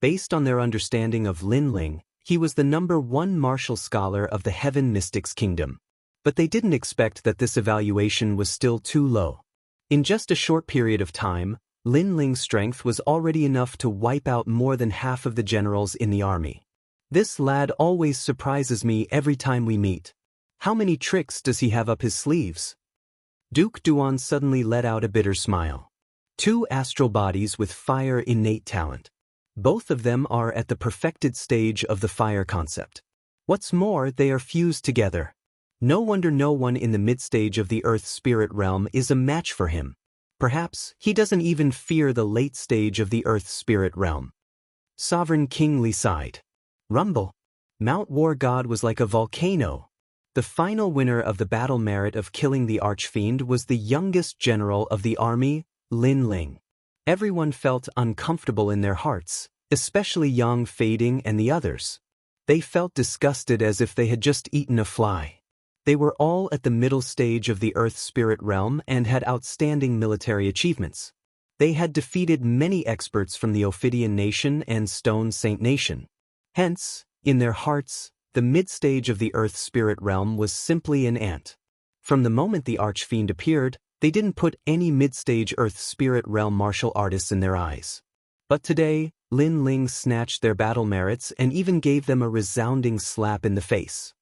Based on their understanding of Lin Ling, he was the #1 martial scholar of the Heaven Mystics Kingdom. But they didn't expect that this evaluation was still too low. In just a short period of time, Lin Ling's strength was already enough to wipe out more than half of the generals in the army. This lad always surprises me every time we meet. How many tricks does he have up his sleeves? Duke Duan suddenly let out a bitter smile. 2 astral bodies with fire innate talent. Both of them are at the perfected stage of the fire concept. What's more, they are fused together. No wonder no one in the mid-stage of the Earth spirit realm is a match for him. Perhaps he doesn't even fear the late stage of the Earth spirit realm. Sovereign King Li sighed. Rumble. Mount War God was like a volcano. The final winner of the battle merit of killing the archfiend was the youngest general of the army, Lin Ling. Everyone felt uncomfortable in their hearts, especially Yang Fading and the others. They felt disgusted as if they had just eaten a fly. They were all at the middle stage of the Earth spirit realm and had outstanding military achievements. They had defeated many experts from the Ophidian Nation and Stone Saint Nation. Hence, in their hearts, the mid-stage of the Earth spirit realm was simply an ant. From the moment the archfiend appeared, they didn't put any mid-stage Earth spirit realm martial artists in their eyes. But today, Lin Ling snatched their battle merits and even gave them a resounding slap in the face.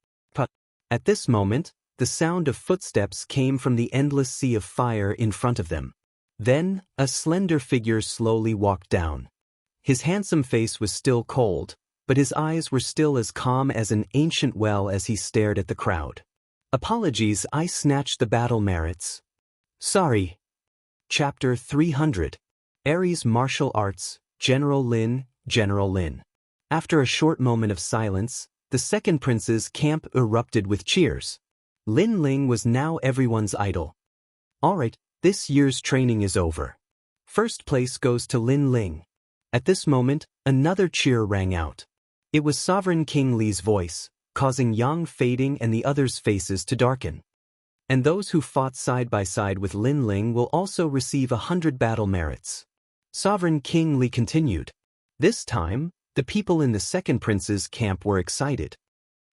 At this moment, the sound of footsteps came from the endless sea of fire in front of them. Then, a slender figure slowly walked down. His handsome face was still cold, but his eyes were still as calm as an ancient well as he stared at the crowd. Apologies, I snatched the battle merits. Sorry. Chapter 300. Ares Martial Arts, General Lin, General Lin. After a short moment of silence, the second prince's camp erupted with cheers. Lin Ling was now everyone's idol. Alright, this year's training is over. First place goes to Lin Ling. At this moment, another cheer rang out. It was Sovereign King Li's voice, causing Yang Fading and the others' faces to darken. And those who fought side by side with Lin Ling will also receive 100 battle merits. Sovereign King Li continued. This time, the people in the second prince's camp were excited.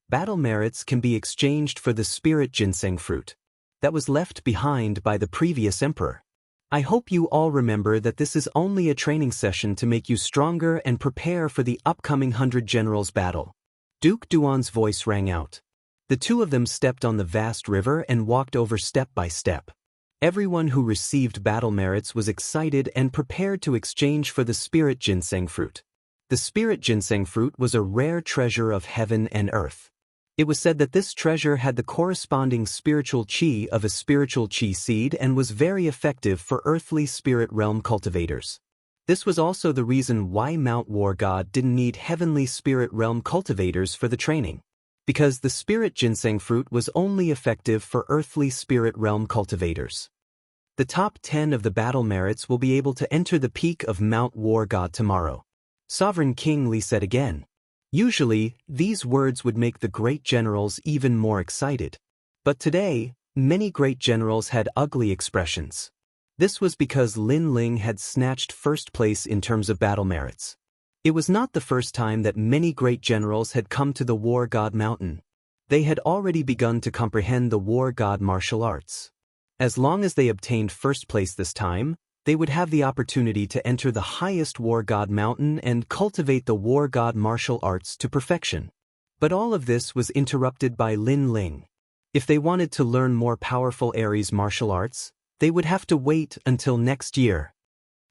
Battle merits can be exchanged for the spirit ginseng fruit. that was left behind by the previous emperor. I hope you all remember that this is only a training session to make you stronger and prepare for the upcoming 100 Generals battle. Duke Duan's voice rang out. The two of them stepped on the vast river and walked over step by step. Everyone who received battle merits was excited and prepared to exchange for the spirit ginseng fruit. The spirit ginseng fruit was a rare treasure of heaven and earth. It was said that this treasure had the corresponding spiritual chi of a spiritual chi seed and was very effective for earthly spirit realm cultivators. This was also the reason why Mount War God didn't need heavenly spirit realm cultivators for the training. Because the spirit ginseng fruit was only effective for earthly spirit realm cultivators. The top 10 of the battle merits will be able to enter the peak of Mount War God tomorrow. Sovereign King Li said again. Usually, these words would make the great generals even more excited. But today, many great generals had ugly expressions. This was because Lin Ling had snatched first place in terms of battle merits. It was not the first time that many great generals had come to the War God Mountain. They had already begun to comprehend the War God martial arts. As long as they obtained first place this time, they would have the opportunity to enter the highest War God Mountain and cultivate the War God martial arts to perfection. But all of this was interrupted by Lin Ling. If they wanted to learn more powerful Aries martial arts, they would have to wait until next year.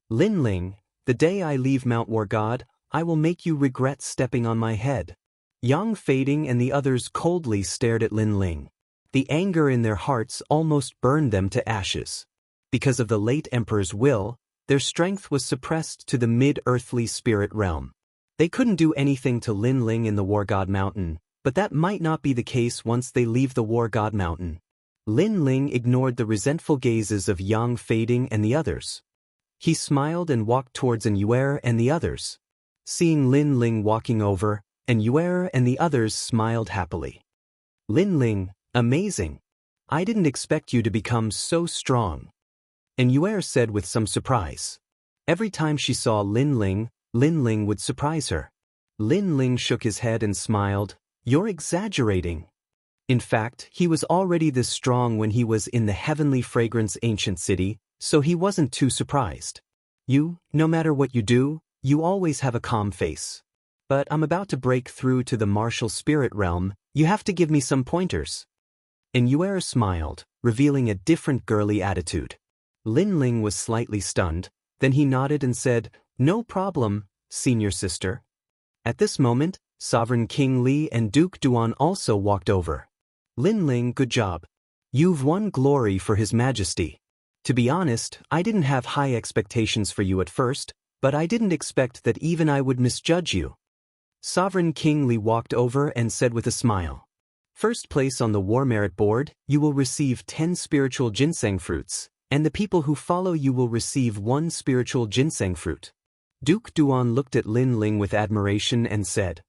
Lin Ling, the day I leave Mount War God, I will make you regret stepping on my head. Yang Fading and the others coldly stared at Lin Ling. The anger in their hearts almost burned them to ashes. Because of the late emperor's will, their strength was suppressed to the mid-earthly spirit realm. They couldn't do anything to Lin Ling in the War God Mountain, but that might not be the case once they leave the War God Mountain. Lin Ling ignored the resentful gazes of Yang Fading and the others. He smiled and walked towards An Yuer and the others. Seeing Lin Ling walking over, An Yuer and the others smiled happily. Lin Ling, amazing. I didn't expect you to become so strong. An Yuer said with some surprise. Every time she saw Lin Ling would surprise her. Lin Ling shook his head and smiled. You're exaggerating. In fact, he was already this strong when he was in the heavenly fragrance ancient city, so he wasn't too surprised. You, no matter what you do, you always have a calm face. But I'm about to break through to the martial spirit realm, you have to give me some pointers. An Yuer smiled, revealing a different girly attitude. Lin Ling was slightly stunned, then he nodded and said, No problem, senior sister. At this moment, Sovereign King Li and Duke Duan also walked over. Lin Ling, good job. You've won glory for His Majesty. To be honest, I didn't have high expectations for you at first, but I didn't expect that even I would misjudge you. Sovereign King Li walked over and said with a smile. First place on the War Merit Board, you will receive 10 spiritual ginseng fruits, and the people who follow you will receive 1 spiritual ginseng fruit. Duke Duan looked at Lin Ling with admiration and said.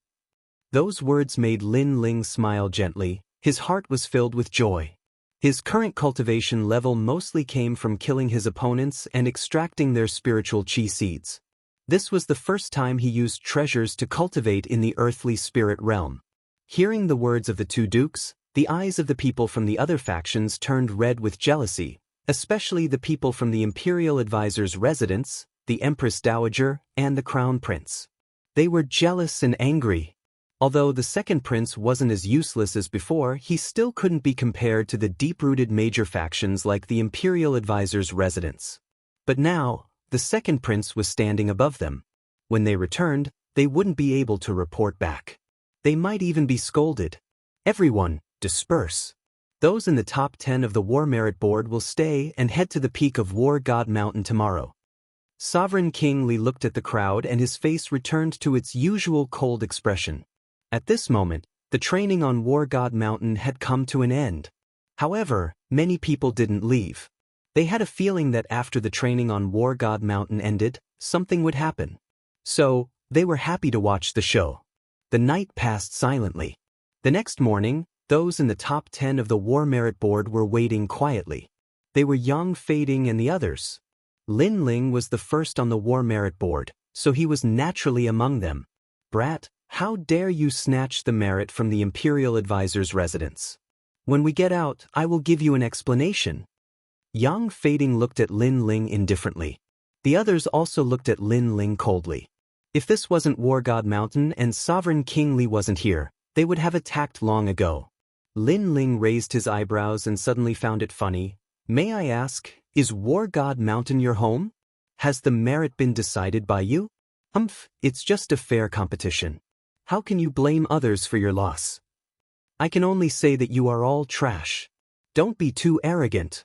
Those words made Lin Ling smile gently, his heart was filled with joy. His current cultivation level mostly came from killing his opponents and extracting their spiritual chi seeds. This was the first time he used treasures to cultivate in the earthly spirit realm. Hearing the words of the two dukes, the eyes of the people from the other factions turned red with jealousy, especially the people from the Imperial Advisor's residence, the Empress Dowager, and the Crown Prince. They were jealous and angry. Although the second prince wasn't as useless as before, he still couldn't be compared to the deep-rooted major factions like the Imperial Advisor's residence. But now, the second prince was standing above them. When they returned, they wouldn't be able to report back. They might even be scolded. Everyone, disperse. Those in the top 10 of the War Merit Board will stay and head to the peak of War God Mountain tomorrow. Sovereign King Li looked at the crowd and his face returned to its usual cold expression. At this moment, the training on War God Mountain had come to an end. However, many people didn't leave. They had a feeling that after the training on War God Mountain ended, something would happen. So, they were happy to watch the show. The night passed silently. The next morning, those in the top 10 of the War Merit Board were waiting quietly. They were Yang Fading and the others. Lin Ling was the first on the War Merit Board, so he was naturally among them. Brat, how dare you snatch the merit from the Imperial Advisor's residence? When we get out, I will give you an explanation. Yang Fading looked at Lin Ling indifferently. The others also looked at Lin Ling coldly. If this wasn't War God Mountain and Sovereign King Li wasn't here, they would have attacked long ago. Lin Ling raised his eyebrows and suddenly found it funny. May I ask, is War God Mountain your home? Has the merit been decided by you? It's just a fair competition. How can you blame others for your loss? I can only say that you are all trash. Don't be too arrogant.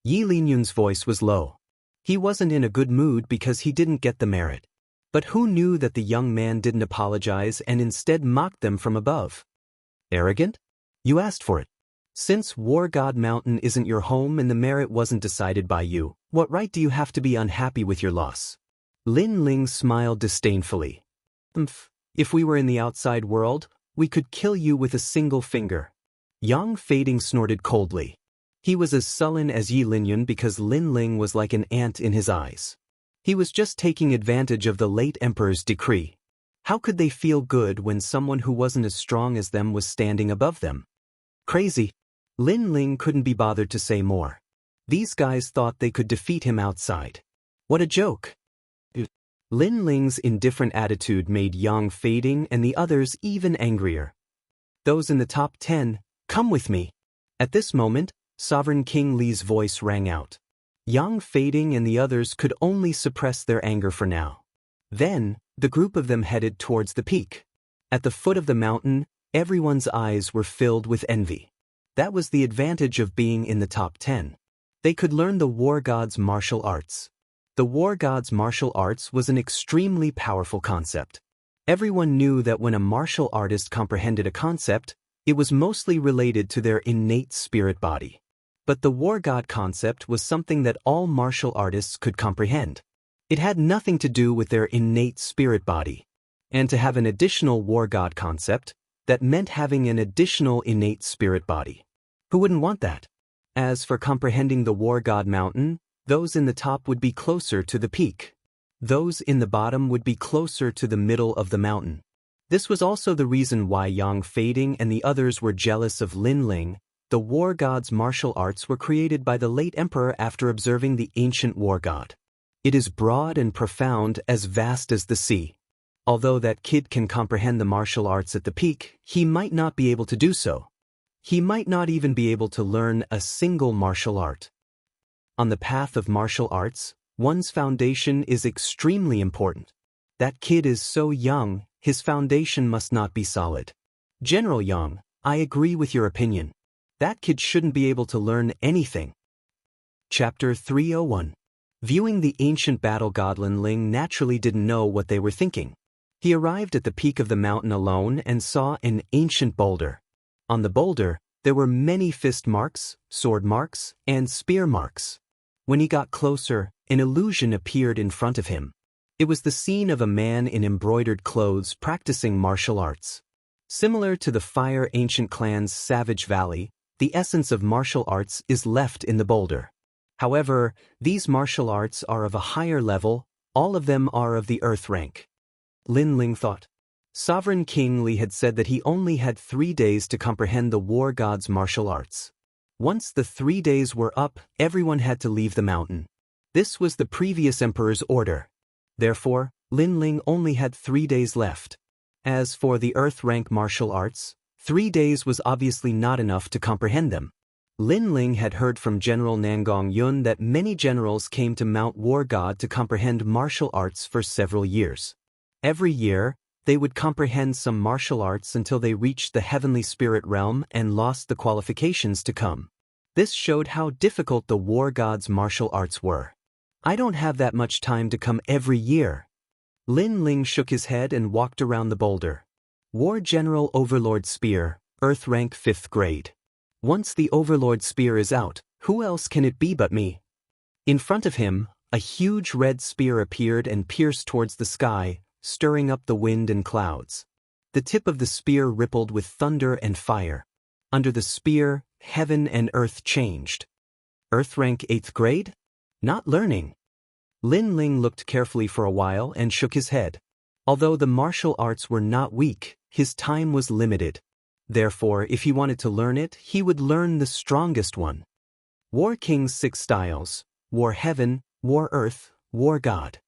Yi Linyun's voice was low. He wasn't in a good mood because he didn't get the merit. But who knew that the young man didn't apologize and instead mocked them from above? Arrogant? You asked for it. Since War God Mountain isn't your home and the merit wasn't decided by you, what right do you have to be unhappy with your loss? Lin Ling smiled disdainfully. If we were in the outside world, we could kill you with a single finger. Yang Fading snorted coldly. He was as sullen as Yi Linyun because Lin Ling was like an ant in his eyes. He was just taking advantage of the late emperor's decree. How could they feel good when someone who wasn't as strong as them was standing above them? Crazy. Lin Ling couldn't be bothered to say more. These guys thought they could defeat him outside. What a joke. Lin Ling's indifferent attitude made Yang Fading and the others even angrier. Those in the top 10, come with me. At this moment, Sovereign King Li's voice rang out. Yang Fading and the others could only suppress their anger for now. Then, the group of them headed towards the peak. At the foot of the mountain, everyone's eyes were filled with envy. That was the advantage of being in the top 10. They could learn the War God's martial arts. The War God's martial arts was an extremely powerful concept. Everyone knew that when a martial artist comprehended a concept, it was mostly related to their innate spirit body. But the War God concept was something that all martial artists could comprehend. It had nothing to do with their innate spirit body. And to have an additional War God concept, that meant having an additional innate spirit body. Who wouldn't want that? As for comprehending the War God Mountain, those in the top would be closer to the peak. Those in the bottom would be closer to the middle of the mountain. This was also the reason why Yang Fading and the others were jealous of Lin Ling. The War God's martial arts were created by the late emperor after observing the ancient War God. It is broad and profound, as vast as the sea. Although that kid can comprehend the martial arts at the peak, he might not be able to do so. He might not even be able to learn a single martial art. On the path of martial arts, one's foundation is extremely important. That kid is so young, his foundation must not be solid. General Yang, I agree with your opinion. That kid shouldn't be able to learn anything. Chapter 301. Viewing the ancient battle god, Lin Ling naturally didn't know what they were thinking. He arrived at the peak of the mountain alone and saw an ancient boulder. On the boulder, there were many fist marks, sword marks, and spear marks. When he got closer, an illusion appeared in front of him. It was the scene of a man in embroidered clothes practicing martial arts. Similar to the Fire Ancient Clan's Savage Valley, the essence of martial arts is left in the boulder. However, these martial arts are of a higher level, all of them are of the earth rank. Lin Ling thought. Sovereign King Li had said that he only had 3 days to comprehend the War God's martial arts. Once the 3 days were up, everyone had to leave the mountain. This was the previous emperor's order. Therefore, Lin Ling only had 3 days left. As for the earth rank martial arts, 3 days was obviously not enough to comprehend them. Lin Ling had heard from General Nangong Yun that many generals came to Mount War God to comprehend martial arts for several years. Every year, they would comprehend some martial arts until they reached the heavenly spirit realm and lost the qualifications to come. This showed how difficult the War God's martial arts were. I don't have that much time to come every year. Lin Ling shook his head and walked around the boulder. War General Overlord Spear, Earth Rank 5th Grade. Once the Overlord Spear is out, who else can it be but me? In front of him, a huge red spear appeared and pierced towards the sky, stirring up the wind and clouds. The tip of the spear rippled with thunder and fire. Under the spear, heaven and earth changed. Earth Rank 8th Grade? Not learning. Lin Ling looked carefully for a while and shook his head. Although the martial arts were not weak, his time was limited. Therefore, if he wanted to learn it, he would learn the strongest one. War King's 6 styles: War Heaven, War Earth, War God.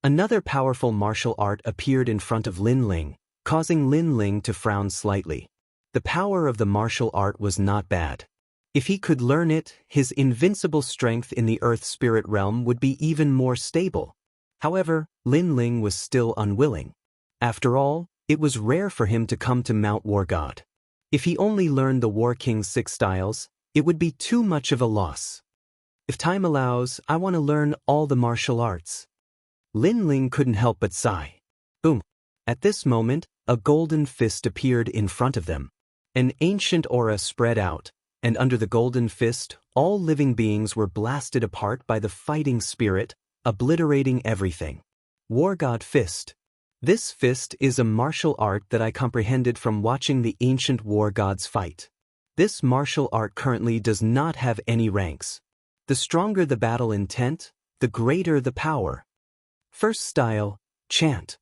Another powerful martial art appeared in front of Lin Ling, causing Lin Ling to frown slightly. The power of the martial art was not bad. If he could learn it, his invincible strength in the Earth Spirit realm would be even more stable. However, Lin Ling was still unwilling. After all, it was rare for him to come to Mount War God. If he only learned the War King's 6 styles, it would be too much of a loss. If time allows, I want to learn all the martial arts. Lin Ling couldn't help but sigh. Boom! At this moment, a golden fist appeared in front of them. An ancient aura spread out, and under the golden fist, all living beings were blasted apart by the fighting spirit, obliterating everything. War God Fist. This fist is a martial art that I comprehended from watching the ancient war gods fight. This martial art currently does not have any ranks. The stronger the battle intent, the greater the power. First style, Chant.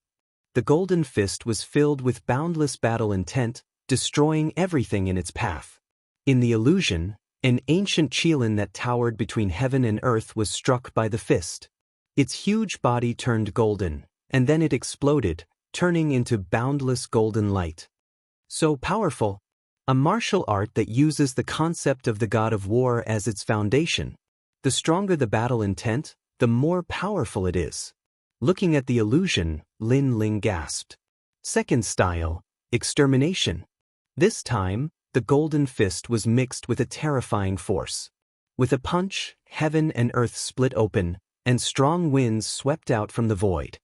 The golden fist was filled with boundless battle intent, destroying everything in its path. In the illusion, an ancient Qilin that towered between heaven and earth was struck by the fist. Its huge body turned golden, and then it exploded, turning into boundless golden light. So powerful. A martial art that uses the concept of the god of war as its foundation. The stronger the battle intent, the more powerful it is. Looking at the illusion, Lin Ling gasped. Second style, Extermination. This time, the golden fist was mixed with a terrifying force. With a punch, heaven and earth split open, and strong winds swept out from the void.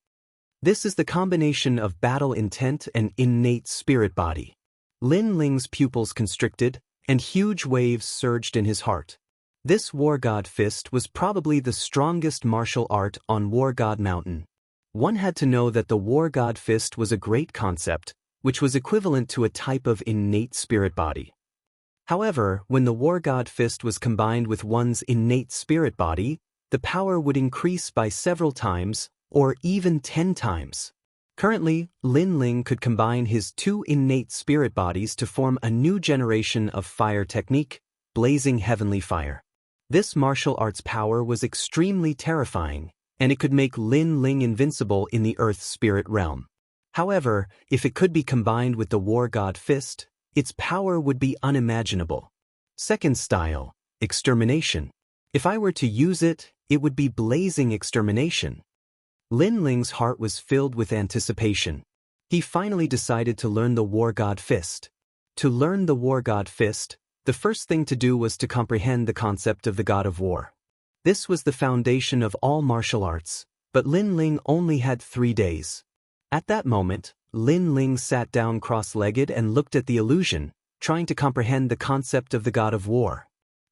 This is the combination of battle intent and innate spirit body. Lin Ling's pupils constricted, and huge waves surged in his heart. This War God Fist was probably the strongest martial art on War God Mountain. One had to know that the War God Fist was a great concept, which was equivalent to a type of innate spirit body. However, when the War God Fist was combined with one's innate spirit body, the power would increase by several times, or even 10 times. Currently, Lin Ling could combine his 2 innate spirit bodies to form a new generation of fire technique, blazing heavenly fire. This martial arts power was extremely terrifying, and it could make Lin Ling invincible in the Earth Spirit realm. However, if it could be combined with the War God Fist, its power would be unimaginable. Second style, Extermination. If I were to use it, it would be blazing extermination. Lin Ling's heart was filled with anticipation. He finally decided to learn the War God Fist. To learn the War God Fist, the first thing to do was to comprehend the concept of the God of War. This was the foundation of all martial arts, but Lin Ling only had 3 days. At that moment, Lin Ling sat down cross-legged and looked at the illusion, trying to comprehend the concept of the God of War.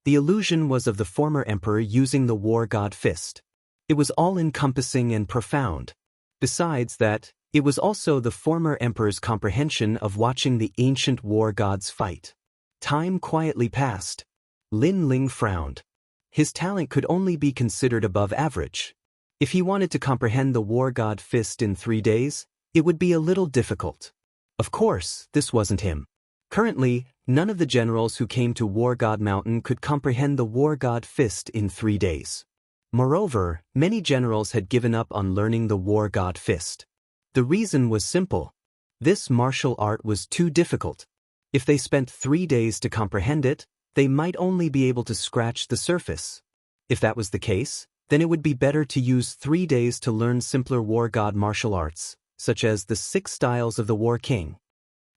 The illusion was of the former emperor using the War God Fist. It was all-encompassing and profound. Besides that, it was also the former emperor's comprehension of watching the ancient war gods fight. Time quietly passed. Lin Ling frowned. His talent could only be considered above average. If he wanted to comprehend the War God Fist in 3 days, it would be a little difficult. Of course, this wasn't him. Currently, none of the generals who came to War God Mountain could comprehend the War God Fist in 3 days. Moreover, many generals had given up on learning the War God Fist. The reason was simple. This martial art was too difficult. If they spent 3 days to comprehend it, they might only be able to scratch the surface. If that was the case, then it would be better to use 3 days to learn simpler war god martial arts, such as the 6 styles of the War King.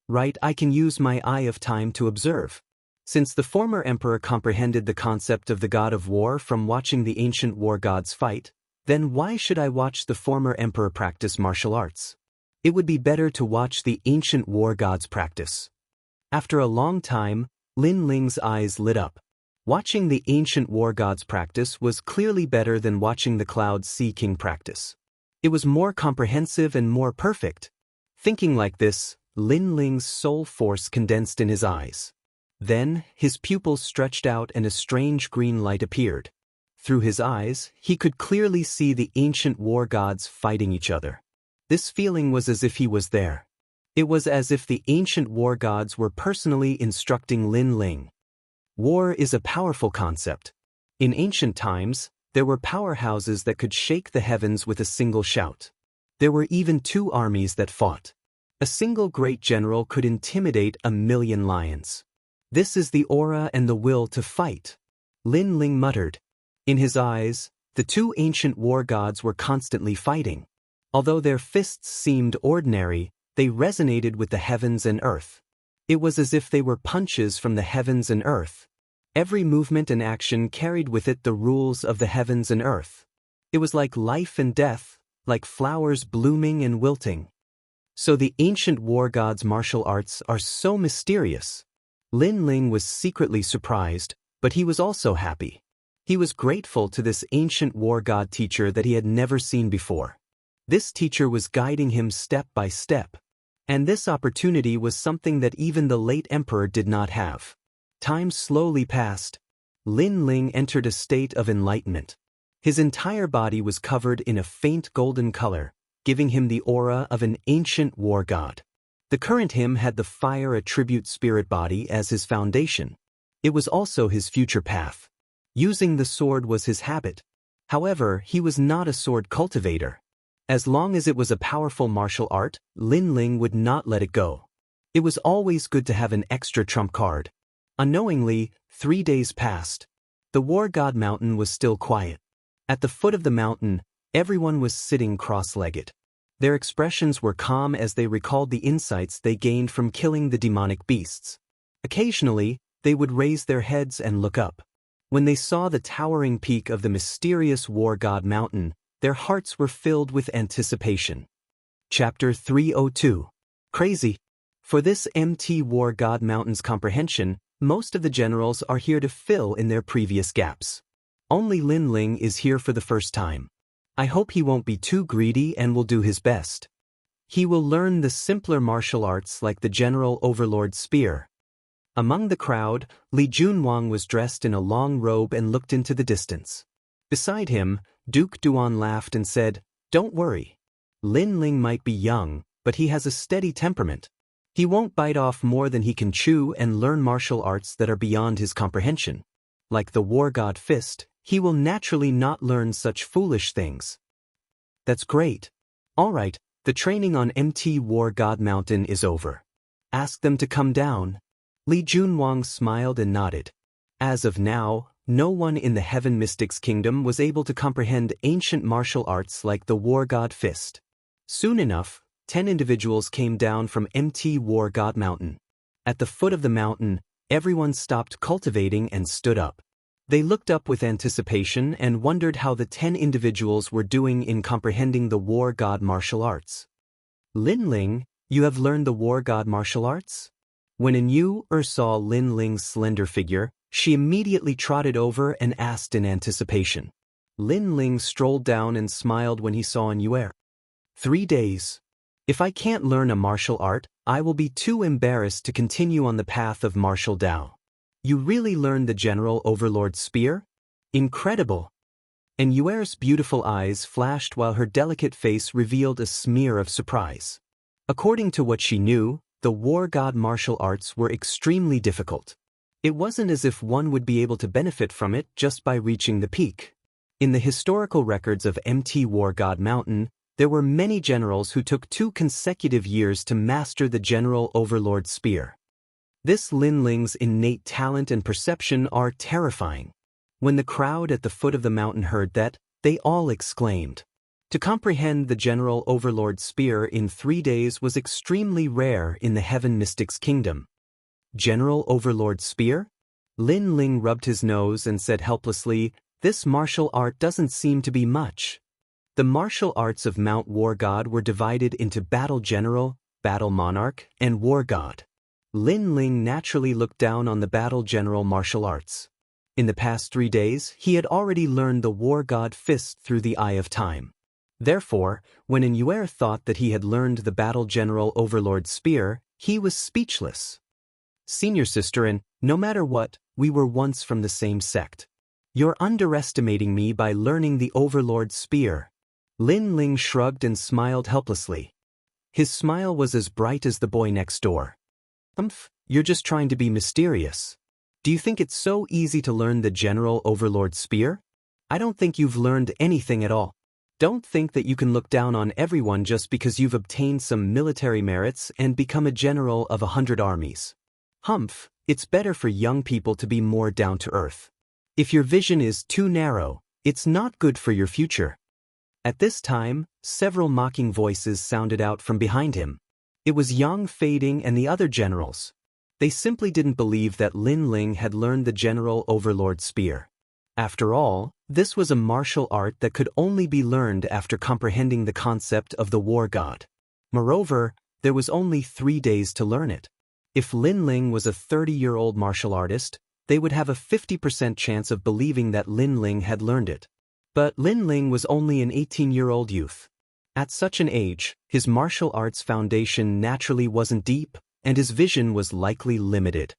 Right, I can use my eye of time to observe. Since the former emperor comprehended the concept of the god of war from watching the ancient war gods fight, then why should I watch the former emperor practice martial arts? It would be better to watch the ancient war gods practice. After a long time, Lin Ling's eyes lit up. Watching the ancient war gods practice was clearly better than watching the Cloud Sea King practice. It was more comprehensive and more perfect. Thinking like this, Lin Ling's soul force condensed in his eyes. Then, his pupils stretched out and a strange green light appeared. Through his eyes, he could clearly see the ancient war gods fighting each other. This feeling was as if he was there. It was as if the ancient war gods were personally instructing Lin Ling. War is a powerful concept. In ancient times, there were powerhouses that could shake the heavens with a single shout. There were even two armies that fought. A single great general could intimidate 1,000,000 lions. This is the aura and the will to fight, Lin Ling muttered. In his eyes, the two ancient war gods were constantly fighting. Although their fists seemed ordinary, they resonated with the heavens and earth. It was as if they were punches from the heavens and earth. Every movement and action carried with it the rules of the heavens and earth. It was like life and death, like flowers blooming and wilting. So the ancient war gods' martial arts are so mysterious. Lin Ling was secretly surprised, but he was also happy. He was grateful to this ancient war god teacher that he had never seen before. This teacher was guiding him step by step. And this opportunity was something that even the late emperor did not have. Time slowly passed. Lin Ling entered a state of enlightenment. His entire body was covered in a faint golden color, giving him the aura of an ancient war god. The current him had the fire attribute spirit body as his foundation. It was also his future path. Using the sword was his habit. However, he was not a sword cultivator. As long as it was a powerful martial art, Lin Ling would not let it go. It was always good to have an extra trump card. Unknowingly, 3 days passed. The war god mountain was still quiet. At the foot of the mountain, everyone was sitting cross-legged. Their expressions were calm as they recalled the insights they gained from killing the demonic beasts. Occasionally, they would raise their heads and look up. When they saw the towering peak of the mysterious war god mountain, their hearts were filled with anticipation. Chapter 302. Crazy. For this MT war god mountain's comprehension, most of the generals are here to fill in their previous gaps. Only Lin Ling is here for the first time. I hope he won't be too greedy and will do his best. He will learn the simpler martial arts like the General Overlord Spear. Among the crowd, Li Junwang was dressed in a long robe and looked into the distance. Beside him, Duke Duan laughed and said, "Don't worry. Lin Ling might be young, but he has a steady temperament. He won't bite off more than he can chew and learn martial arts that are beyond his comprehension. Like the war god fist, he will naturally not learn such foolish things." That's great. All right, the training on MT War God Mountain is over. Ask them to come down. Li Junwang smiled and nodded. As of now, no one in the Heaven Mystics Kingdom was able to comprehend ancient martial arts like the War God Fist. Soon enough, 10 individuals came down from MT War God Mountain. At the foot of the mountain, everyone stopped cultivating and stood up. They looked up with anticipation and wondered how the 10 individuals were doing in comprehending the War God martial arts. Lin Ling, you have learned the War God martial arts? When An Yu saw Lin Ling's slender figure, she immediately trotted over and asked in anticipation. Lin Ling strolled down and smiled when he saw An Yu. 3 days. If I can't learn a martial art, I will be too embarrassed to continue on the path of martial Dao. You really learned the General Overlord Spear? Incredible! And Yuer's beautiful eyes flashed while her delicate face revealed a smear of surprise. According to what she knew, the War God martial arts were extremely difficult. It wasn't as if one would be able to benefit from it just by reaching the peak. In the historical records of MT War God Mountain, there were many generals who took 2 consecutive years to master the General Overlord Spear. This Lin Ling's innate talent and perception are terrifying. When the crowd at the foot of the mountain heard that, they all exclaimed. To comprehend the General Overlord Spear in 3 days was extremely rare in the Heaven Mystics Kingdom. General Overlord Spear? Lin Ling rubbed his nose and said helplessly, "This martial art doesn't seem to be much." The martial arts of Mount War God were divided into Battle General, Battle Monarch, and War God. Lin Ling naturally looked down on the Battle General martial arts. In the past 3 days, he had already learned the War God Fist through the Eye of Time. Therefore, when An Yu thought that he had learned the Battle General Overlord Spear, he was speechless. "Senior sister, and no matter what, we were once from the same sect. You're underestimating me by learning the Overlord Spear." Lin Ling shrugged and smiled helplessly. His smile was as bright as the boy next door. You're just trying to be mysterious. Do you think it's so easy to learn the General Overlord Spear? I don't think you've learned anything at all. Don't think that you can look down on everyone just because you've obtained some military merits and become a general of 100 armies. It's better for young people to be more down to earth. If your vision is too narrow, it's not good for your future. At this time, several mocking voices sounded out from behind him. It was Yang Fading and the other generals. They simply didn't believe that Lin Ling had learned the General Overlord Spear. After all, this was a martial art that could only be learned after comprehending the concept of the war god. Moreover, there was only 3 days to learn it. If Lin Ling was a 30-year-old martial artist, they would have a 50% chance of believing that Lin Ling had learned it. But Lin Ling was only an 18-year-old youth. At such an age, his martial arts foundation naturally wasn't deep, and his vision was likely limited.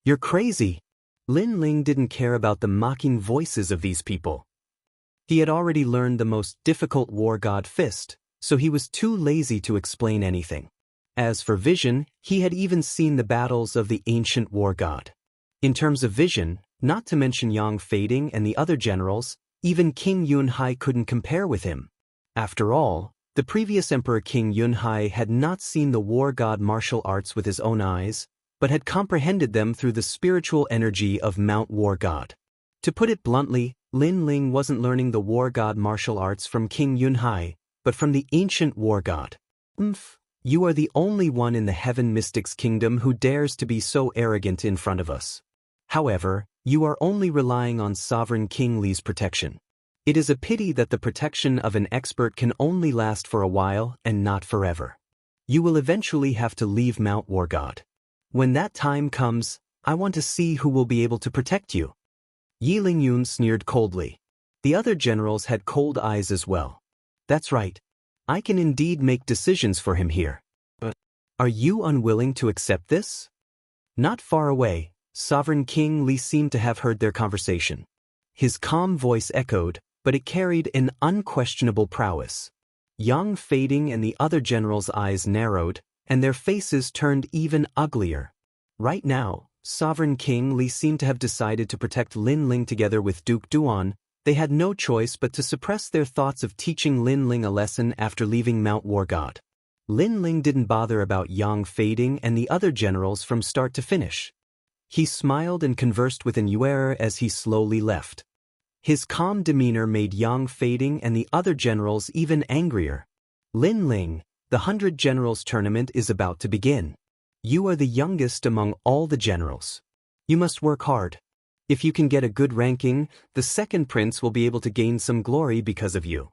You're crazy. Lin Ling didn't care about the mocking voices of these people. He had already learned the most difficult war god fist, so he was too lazy to explain anything. As for vision, he had even seen the battles of the ancient war god. In terms of vision, not to mention Yang Fading and the other generals, even King Yunhai couldn't compare with him. After all, the previous Emperor King Yunhai had not seen the war god martial arts with his own eyes, but had comprehended them through the spiritual energy of Mount War God. To put it bluntly, Lin Ling wasn't learning the war god martial arts from King Yunhai, but from the ancient war god. You are the only one in the Heaven Mystics Kingdom who dares to be so arrogant in front of us. However, you are only relying on Sovereign King Li's protection. It is a pity that the protection of an expert can only last for a while and not forever. You will eventually have to leave Mount War God. When that time comes, I want to see who will be able to protect you. Yi Lingyun sneered coldly. The other generals had cold eyes as well. That's right. I can indeed make decisions for him here. But are you unwilling to accept this? Not far away, Sovereign King Li seemed to have heard their conversation. His calm voice echoed, but it carried an unquestionable prowess. Yang Fading and the other generals' eyes narrowed, and their faces turned even uglier. Right now, Sovereign King Li seemed to have decided to protect Lin Ling together with Duke Duan. They had no choice but to suppress their thoughts of teaching Lin Ling a lesson after leaving Mount War God. Lin Ling didn't bother about Yang Fading and the other generals from start to finish. He smiled and conversed with an Yuer as he slowly left. His calm demeanor made Yang Fading and the other generals even angrier. Lin Ling, the 100 Generals tournament is about to begin. You are the youngest among all the generals. You must work hard. If you can get a good ranking, the second prince will be able to gain some glory because of you.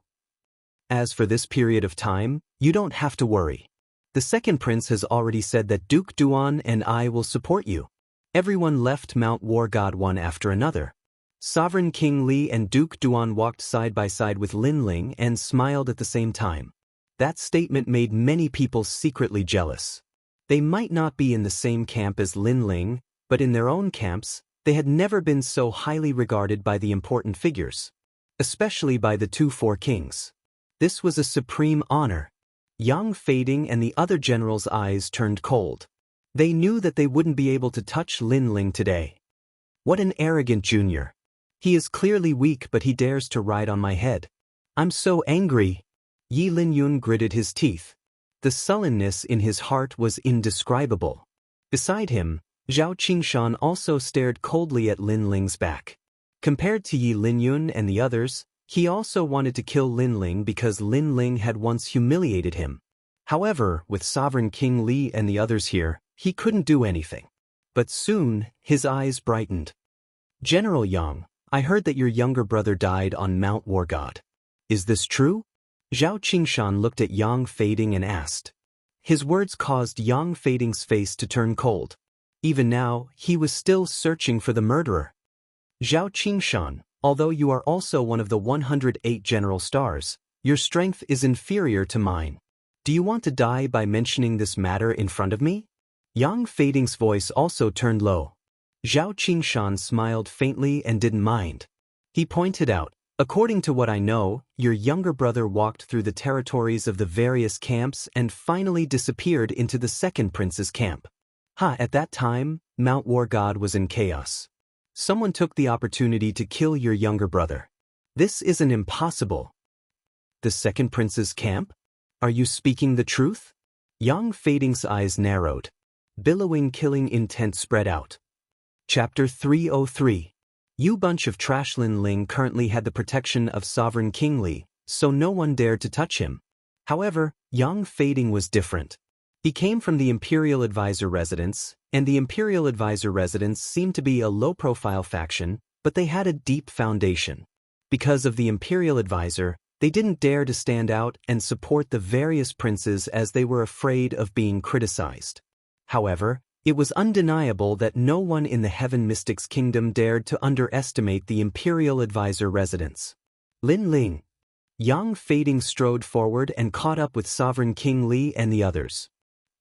As for this period of time, you don't have to worry. The second prince has already said that Duke Duan and I will support you. Everyone left Mount War God one after another. Sovereign King Li and Duke Duan walked side by side with Lin Ling and smiled at the same time. That statement made many people secretly jealous. They might not be in the same camp as Lin Ling, but in their own camps, they had never been so highly regarded by the important figures, especially by the 2 four kings. This was a supreme honor. Yang Fading and the other generals' eyes turned cold. They knew that they wouldn't be able to touch Lin Ling today. What an arrogant junior. He is clearly weak, but he dares to ride on my head. I'm so angry. Yi Linyun gritted his teeth. The sullenness in his heart was indescribable. Beside him, Zhao Qingshan also stared coldly at Lin Ling's back. Compared to Yi Linyun and the others, he also wanted to kill Lin Ling because Lin Ling had once humiliated him. However, with Sovereign King Li and the others here, he couldn't do anything. But soon, his eyes brightened. General Yang, I heard that your younger brother died on Mount War God. Is this true? Zhao Qingshan looked at Yang Fading and asked. His words caused Yang Fading's face to turn cold. Even now, he was still searching for the murderer. Zhao Qingshan, although you are also one of the 108 general stars, your strength is inferior to mine. Do you want to die by mentioning this matter in front of me? Yang Fading's voice also turned low. Zhao Qingshan smiled faintly and didn't mind. He pointed out, According to what I know, your younger brother walked through the territories of the various camps and finally disappeared into the second prince's camp. At that time, Mount War God was in chaos. Someone took the opportunity to kill your younger brother. This isn't impossible. The second prince's camp? Are you speaking the truth? Yang Fading's eyes narrowed. Billowing killing intent spread out. Chapter 303. You bunch of trash. Lin Ling currently had the protection of Sovereign King Li, so no one dared to touch him. However, Yang Fading was different. He came from the Imperial Advisor residence, and the Imperial Advisor residence seemed to be a low-profile faction, but they had a deep foundation. Because of the Imperial Advisor, they didn't dare to stand out and support the various princes as they were afraid of being criticized. However, it was undeniable that no one in the Heaven Mystics Kingdom dared to underestimate the Imperial Advisor residence. Lin Ling. Yang Fading strode forward and caught up with Sovereign King Li and the others.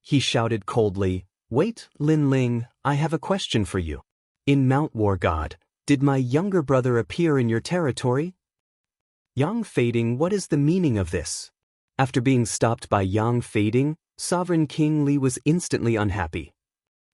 He shouted coldly, "Wait, Lin Ling, I have a question for you. In Mount War God, did my younger brother appear in your territory?" Yang Fading, what is the meaning of this? After being stopped by Yang Fading, Sovereign King Li was instantly unhappy.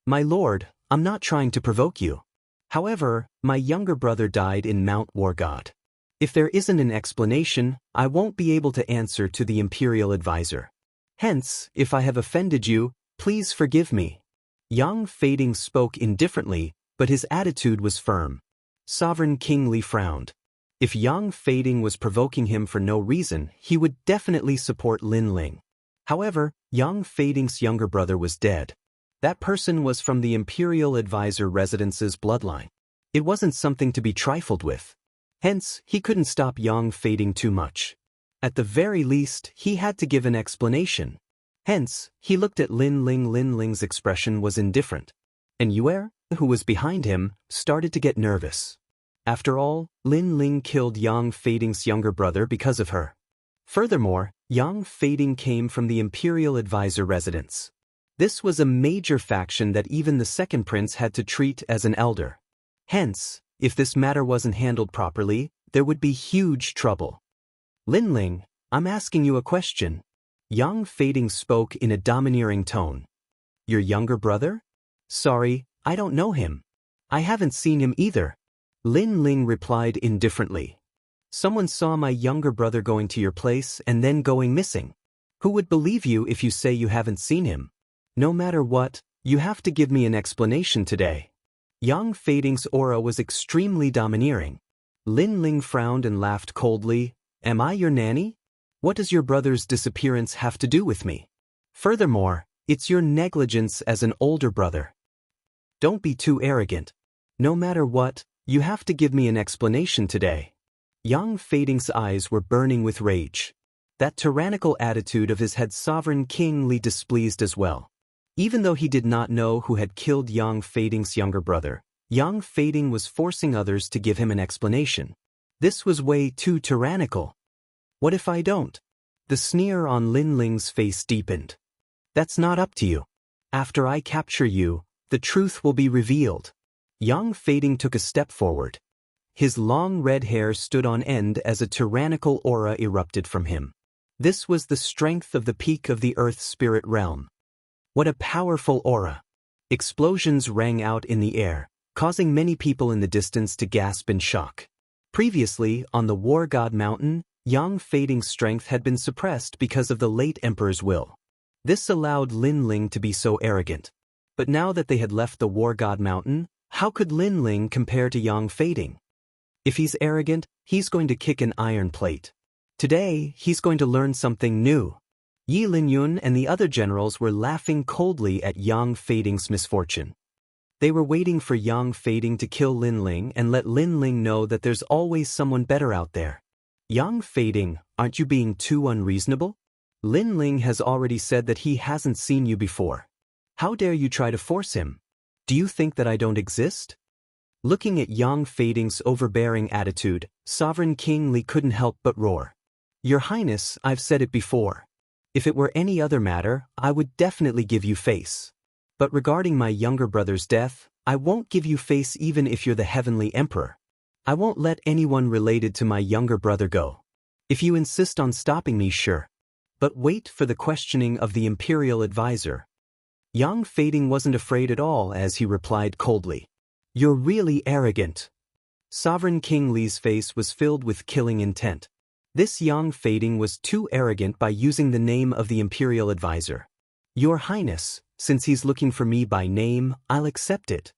"My lord, I'm not trying to provoke you. However, my younger brother died in Mount War God. If there isn't an explanation, I won't be able to answer to the Imperial Advisor. Hence, if I have offended you, please forgive me." Yang Fading spoke indifferently, but his attitude was firm. Sovereign King Li frowned. If Yang Fading was provoking him for no reason, he would definitely support Lin Ling. However, Yang Fading's younger brother was dead. That person was from the Imperial Advisor residence's bloodline. It wasn't something to be trifled with. Hence, he couldn't stop Yang Fading too much. At the very least, he had to give an explanation. Hence, he looked at Lin Ling. Lin Ling's expression was indifferent. And Yue, who was behind him, started to get nervous. After all, Lin Ling killed Yang Fading's younger brother because of her. Furthermore, Yang Fading came from the Imperial Advisor residence. This was a major faction that even the second prince had to treat as an elder. Hence, if this matter wasn't handled properly, there would be huge trouble. "Lin Ling, I'm asking you a question." Yang Fading spoke in a domineering tone. "Your younger brother? Sorry, I don't know him. I haven't seen him either." Lin Ling replied indifferently. "Someone saw my younger brother going to your place and then going missing. Who would believe you if you say you haven't seen him? No matter what, you have to give me an explanation today." Yang Fading's aura was extremely domineering. Lin Ling frowned and laughed coldly. "Am I your nanny? What does your brother's disappearance have to do with me? Furthermore, it's your negligence as an older brother. Don't be too arrogant. No matter what, you have to give me an explanation today." Yang Fading's eyes were burning with rage. That tyrannical attitude of his had Sovereign King Li displeased as well. Even though he did not know who had killed Yang Fading's younger brother, Yang Fading was forcing others to give him an explanation. This was way too tyrannical. "What if I don't?" The sneer on Lin Ling's face deepened. "That's not up to you. After I capture you, the truth will be revealed." Yang Fading took a step forward. His long red hair stood on end as a tyrannical aura erupted from him. This was the strength of the peak of the Earth Spirit realm. What a powerful aura! Explosions rang out in the air, causing many people in the distance to gasp in shock. Previously, on the War God Mountain, Yang Fading's strength had been suppressed because of the late Emperor's will. This allowed Lin Ling to be so arrogant. But now that they had left the War God Mountain, how could Lin Ling compare to Yang Fading? If he's arrogant, he's going to kick an iron plate. Today, he's going to learn something new. Yi Linyun and the other generals were laughing coldly at Yang Fading's misfortune. They were waiting for Yang Fading to kill Lin Ling and let Lin Ling know that there's always someone better out there. "Yang Fading, aren't you being too unreasonable? Lin Ling has already said that he hasn't seen you before. How dare you try to force him? Do you think that I don't exist?" Looking at Yang Fading's overbearing attitude, Sovereign King Li couldn't help but roar. "Your Highness, I've said it before. If it were any other matter, I would definitely give you face. But regarding my younger brother's death, I won't give you face even if you're the Heavenly Emperor. I won't let anyone related to my younger brother go. If you insist on stopping me, sure. But wait for the questioning of the imperial advisor. Yang Fading wasn't afraid at all as he replied coldly. You're really arrogant. Sovereign King Li's face was filled with killing intent. This Yang Fading was too arrogant by using the name of the imperial advisor. Your Highness, since he's looking for me by name, I'll accept it.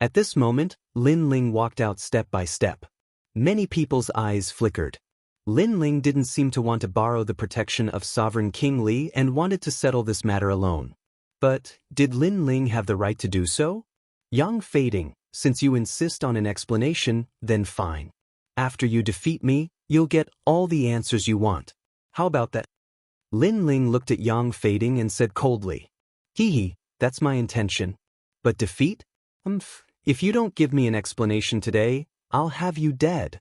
At this moment, Lin Ling walked out step by step. Many people's eyes flickered. Lin Ling didn't seem to want to borrow the protection of Sovereign King Li and wanted to settle this matter alone. But, did Lin Ling have the right to do so? Yang Fading, since you insist on an explanation, then fine. After you defeat me, you'll get all the answers you want. How about that? Lin Ling looked at Yang Fading and said coldly. Hee, that's my intention. But defeat? If you don't give me an explanation today, I'll have you dead.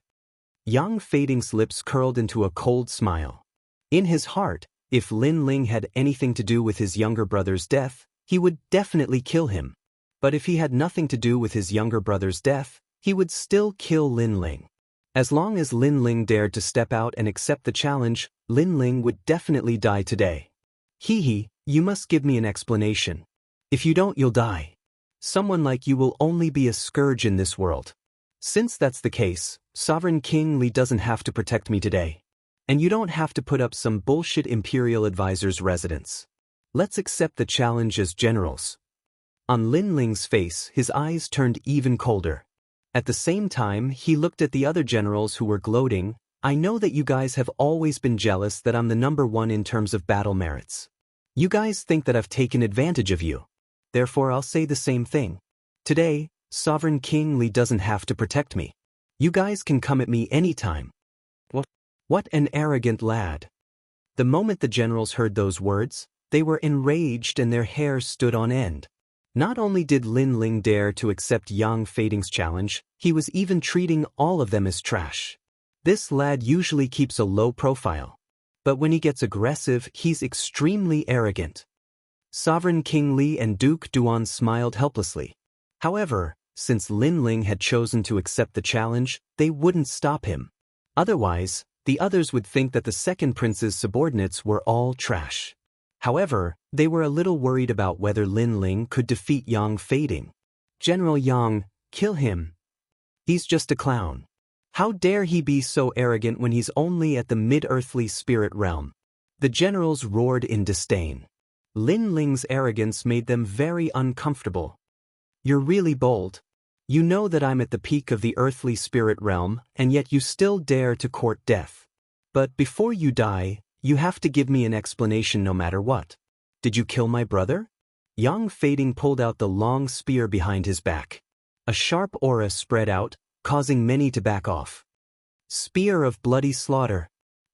Yang Fading's lips curled into a cold smile. In his heart, if Lin Ling had anything to do with his younger brother's death, he would definitely kill him. But if he had nothing to do with his younger brother's death, he would still kill Lin Ling. As long as Lin Ling dared to step out and accept the challenge, Lin Ling would definitely die today. Hee, you must give me an explanation. If you don't, you'll die. Someone like you will only be a scourge in this world. Since that's the case, Sovereign King Li doesn't have to protect me today. And you don't have to put up some bullshit imperial advisor's residence. Let's accept the challenge as generals. On Lin Ling's face, his eyes turned even colder. At the same time, he looked at the other generals who were gloating. I know that you guys have always been jealous that I'm the #1 in terms of battle merits. You guys think that I've taken advantage of you. Therefore, I'll say the same thing. Today, Sovereign King Li doesn't have to protect me. You guys can come at me anytime. What an arrogant lad. The moment the generals heard those words, they were enraged and their hair stood on end. Not only did Lin Ling dare to accept Yang Fading's challenge, he was even treating all of them as trash. This lad usually keeps a low profile. But when he gets aggressive, he's extremely arrogant. Sovereign King Li and Duke Duan smiled helplessly. However, since Lin Ling had chosen to accept the challenge, they wouldn't stop him. Otherwise, the others would think that the second prince's subordinates were all trash. However, they were a little worried about whether Lin Ling could defeat Yang Fading. General Yang, kill him. He's just a clown. How dare he be so arrogant when he's only at the mid-earthly spirit realm? The generals roared in disdain. Lin Ling's arrogance made them very uncomfortable. You're really bold. You know that I'm at the peak of the earthly spirit realm, and yet you still dare to court death. But before you die, you have to give me an explanation no matter what. Did you kill my brother? Yang Fading pulled out the long spear behind his back. A sharp aura spread out, causing many to back off. Spear of bloody slaughter.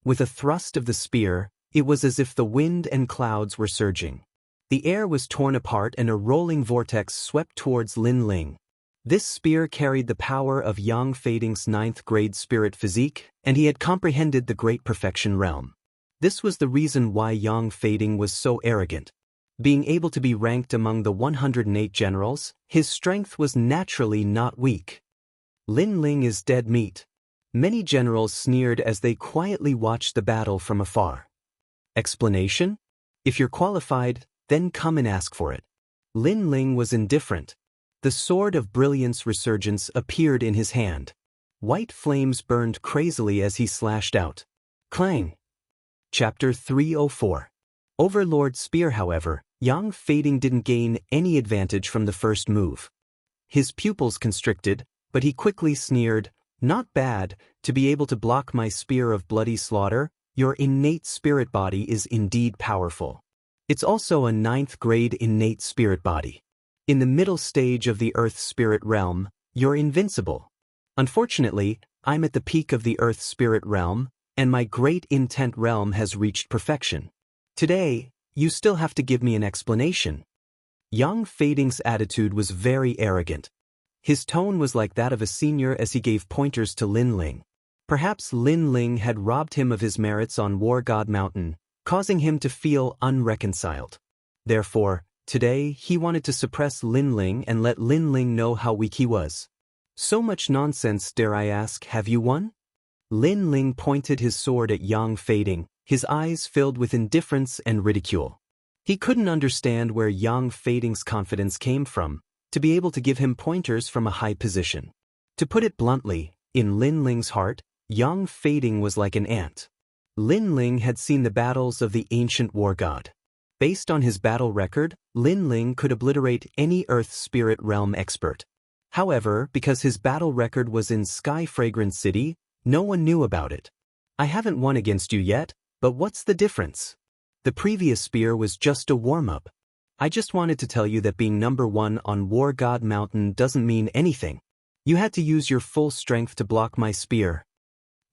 With a thrust of the spear, it was as if the wind and clouds were surging. The air was torn apart and a rolling vortex swept towards Lin Ling. This spear carried the power of Yang Fading's 9th grade spirit physique, and he had comprehended the great perfection realm. This was the reason why Yang Fading was so arrogant. Being able to be ranked among the 108 generals, his strength was naturally not weak. Lin Ling is dead meat. Many generals sneered as they quietly watched the battle from afar. Explanation? If you're qualified, then come and ask for it. Lin Ling was indifferent. The sword of brilliance resurgence appeared in his hand. White flames burned crazily as he slashed out. Clang! Chapter 304. Overlord Spear. However, Yang Fading didn't gain any advantage from the first move. His pupils constricted, but he quickly sneered, Not bad, to be able to block my spear of bloody slaughter. Your innate spirit body is indeed powerful. It's also a 9th grade innate spirit body. In the middle stage of the Earth spirit realm, you're invincible. Unfortunately, I'm at the peak of the Earth spirit realm, and my great intent realm has reached perfection. Today, you still have to give me an explanation. Yang Fading's attitude was very arrogant. His tone was like that of a senior as he gave pointers to Lin Ling. Perhaps Lin Ling had robbed him of his merits on War God Mountain, causing him to feel unreconciled. Therefore, today he wanted to suppress Lin Ling and let Lin Ling know how weak he was. So much nonsense, dare I ask, have you won? Lin Ling pointed his sword at Yang Fading, his eyes filled with indifference and ridicule. He couldn't understand where Yang Fading's confidence came from, to be able to give him pointers from a high position. To put it bluntly, in Lin Ling's heart, Yang Fading was like an ant. Lin Ling had seen the battles of the ancient war god. Based on his battle record, Lin Ling could obliterate any Earth Spirit Realm expert. However, because his battle record was in Sky Fragrance City, no one knew about it. I haven't won against you yet, but what's the difference? The previous spear was just a warm-up. I just wanted to tell you that being number 1 on War God Mountain doesn't mean anything. You had to use your full strength to block my spear.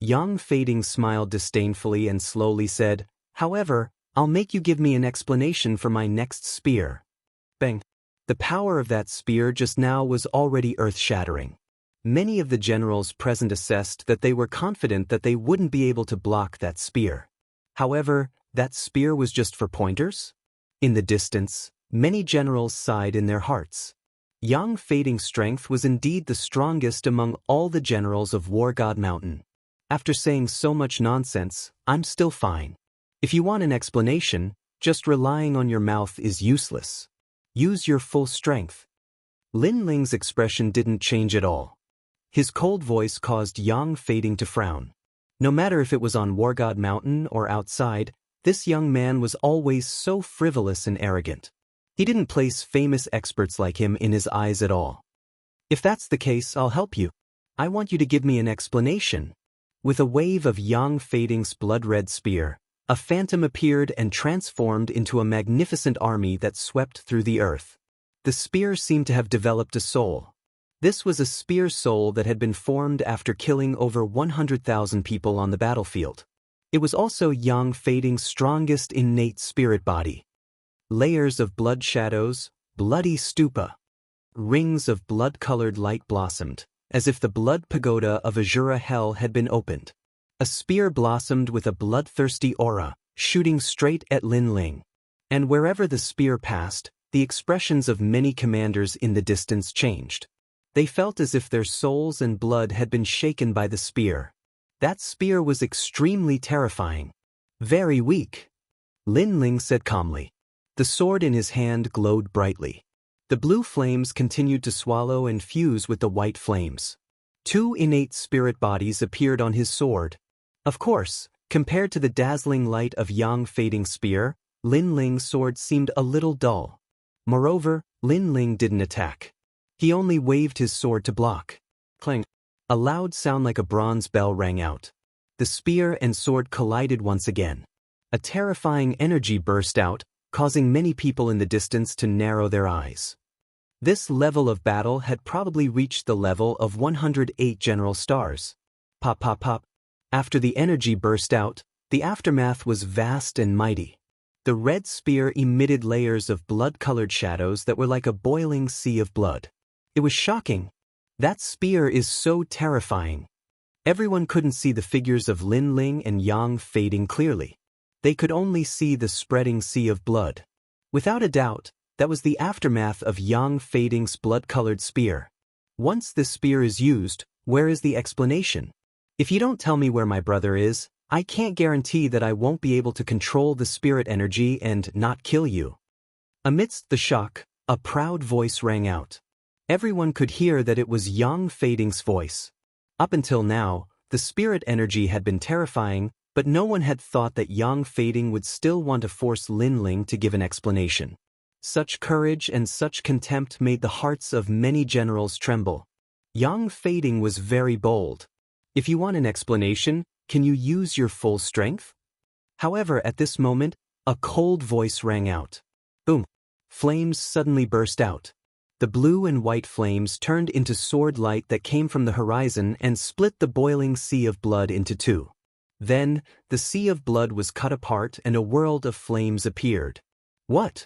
Yang Fading smiled disdainfully and slowly said, however, I'll make you give me an explanation for my next spear. Bang! The power of that spear just now was already earth-shattering. Many of the generals present assessed that they were confident that they wouldn't be able to block that spear. However, that spear was just for pointers? In the distance, many generals sighed in their hearts. Yang Fading's strength was indeed the strongest among all the generals of War God Mountain. After saying so much nonsense, I'm still fine. If you want an explanation, just relying on your mouth is useless. Use your full strength. Lin Ling's expression didn't change at all. His cold voice caused Yang Fading to frown. No matter if it was on War God Mountain or outside, this young man was always so frivolous and arrogant. He didn't place famous experts like him in his eyes at all. If that's the case, I'll help you. I want you to give me an explanation. With a wave of Yang Fading's blood-red spear, a phantom appeared and transformed into a magnificent army that swept through the earth. The spear seemed to have developed a soul. This was a spear soul that had been formed after killing over 100,000 people on the battlefield. It was also Yang Fading's strongest innate spirit body. Layers of blood shadows, bloody stupa. Rings of blood-colored light blossomed, as if the blood pagoda of Azura Hell had been opened. A spear blossomed with a bloodthirsty aura, shooting straight at Lin Ling. And wherever the spear passed, the expressions of many commanders in the distance changed. They felt as if their souls and blood had been shaken by the spear. That spear was extremely terrifying. Very weak. Lin Ling said calmly. The sword in his hand glowed brightly. The blue flames continued to swallow and fuse with the white flames. 2 innate spirit bodies appeared on his sword. Of course, compared to the dazzling light of Yang Fading's spear, Lin Ling's sword seemed a little dull. Moreover, Lin Ling didn't attack. He only waved his sword to block. Clang! A loud sound like a bronze bell rang out. The spear and sword collided once again. A terrifying energy burst out, causing many people in the distance to narrow their eyes. This level of battle had probably reached the level of 108 general stars. Pop pop pop. After the energy burst out, the aftermath was vast and mighty. The red spear emitted layers of blood-colored shadows that were like a boiling sea of blood. It was shocking. That spear is so terrifying. Everyone couldn't see the figures of Lin Ling and Yang Fading clearly. They could only see the spreading sea of blood. Without a doubt, that was the aftermath of Yang Fading's blood-colored spear. Once this spear is used, where is the explanation? If you don't tell me where my brother is, I can't guarantee that I won't be able to control the spirit energy and not kill you. Amidst the shock, a proud voice rang out. Everyone could hear that it was Yang Fading's voice. Up until now, the spirit energy had been terrifying, but no one had thought that Yang Fading would still want to force Lin Ling to give an explanation. Such courage and such contempt made the hearts of many generals tremble. Yang Fading was very bold. If you want an explanation, can you use your full strength? However, at this moment, a cold voice rang out. Boom! Flames suddenly burst out. The blue and white flames turned into sword light that came from the horizon and split the boiling sea of blood into 2. Then, the sea of blood was cut apart and a world of flames appeared. What?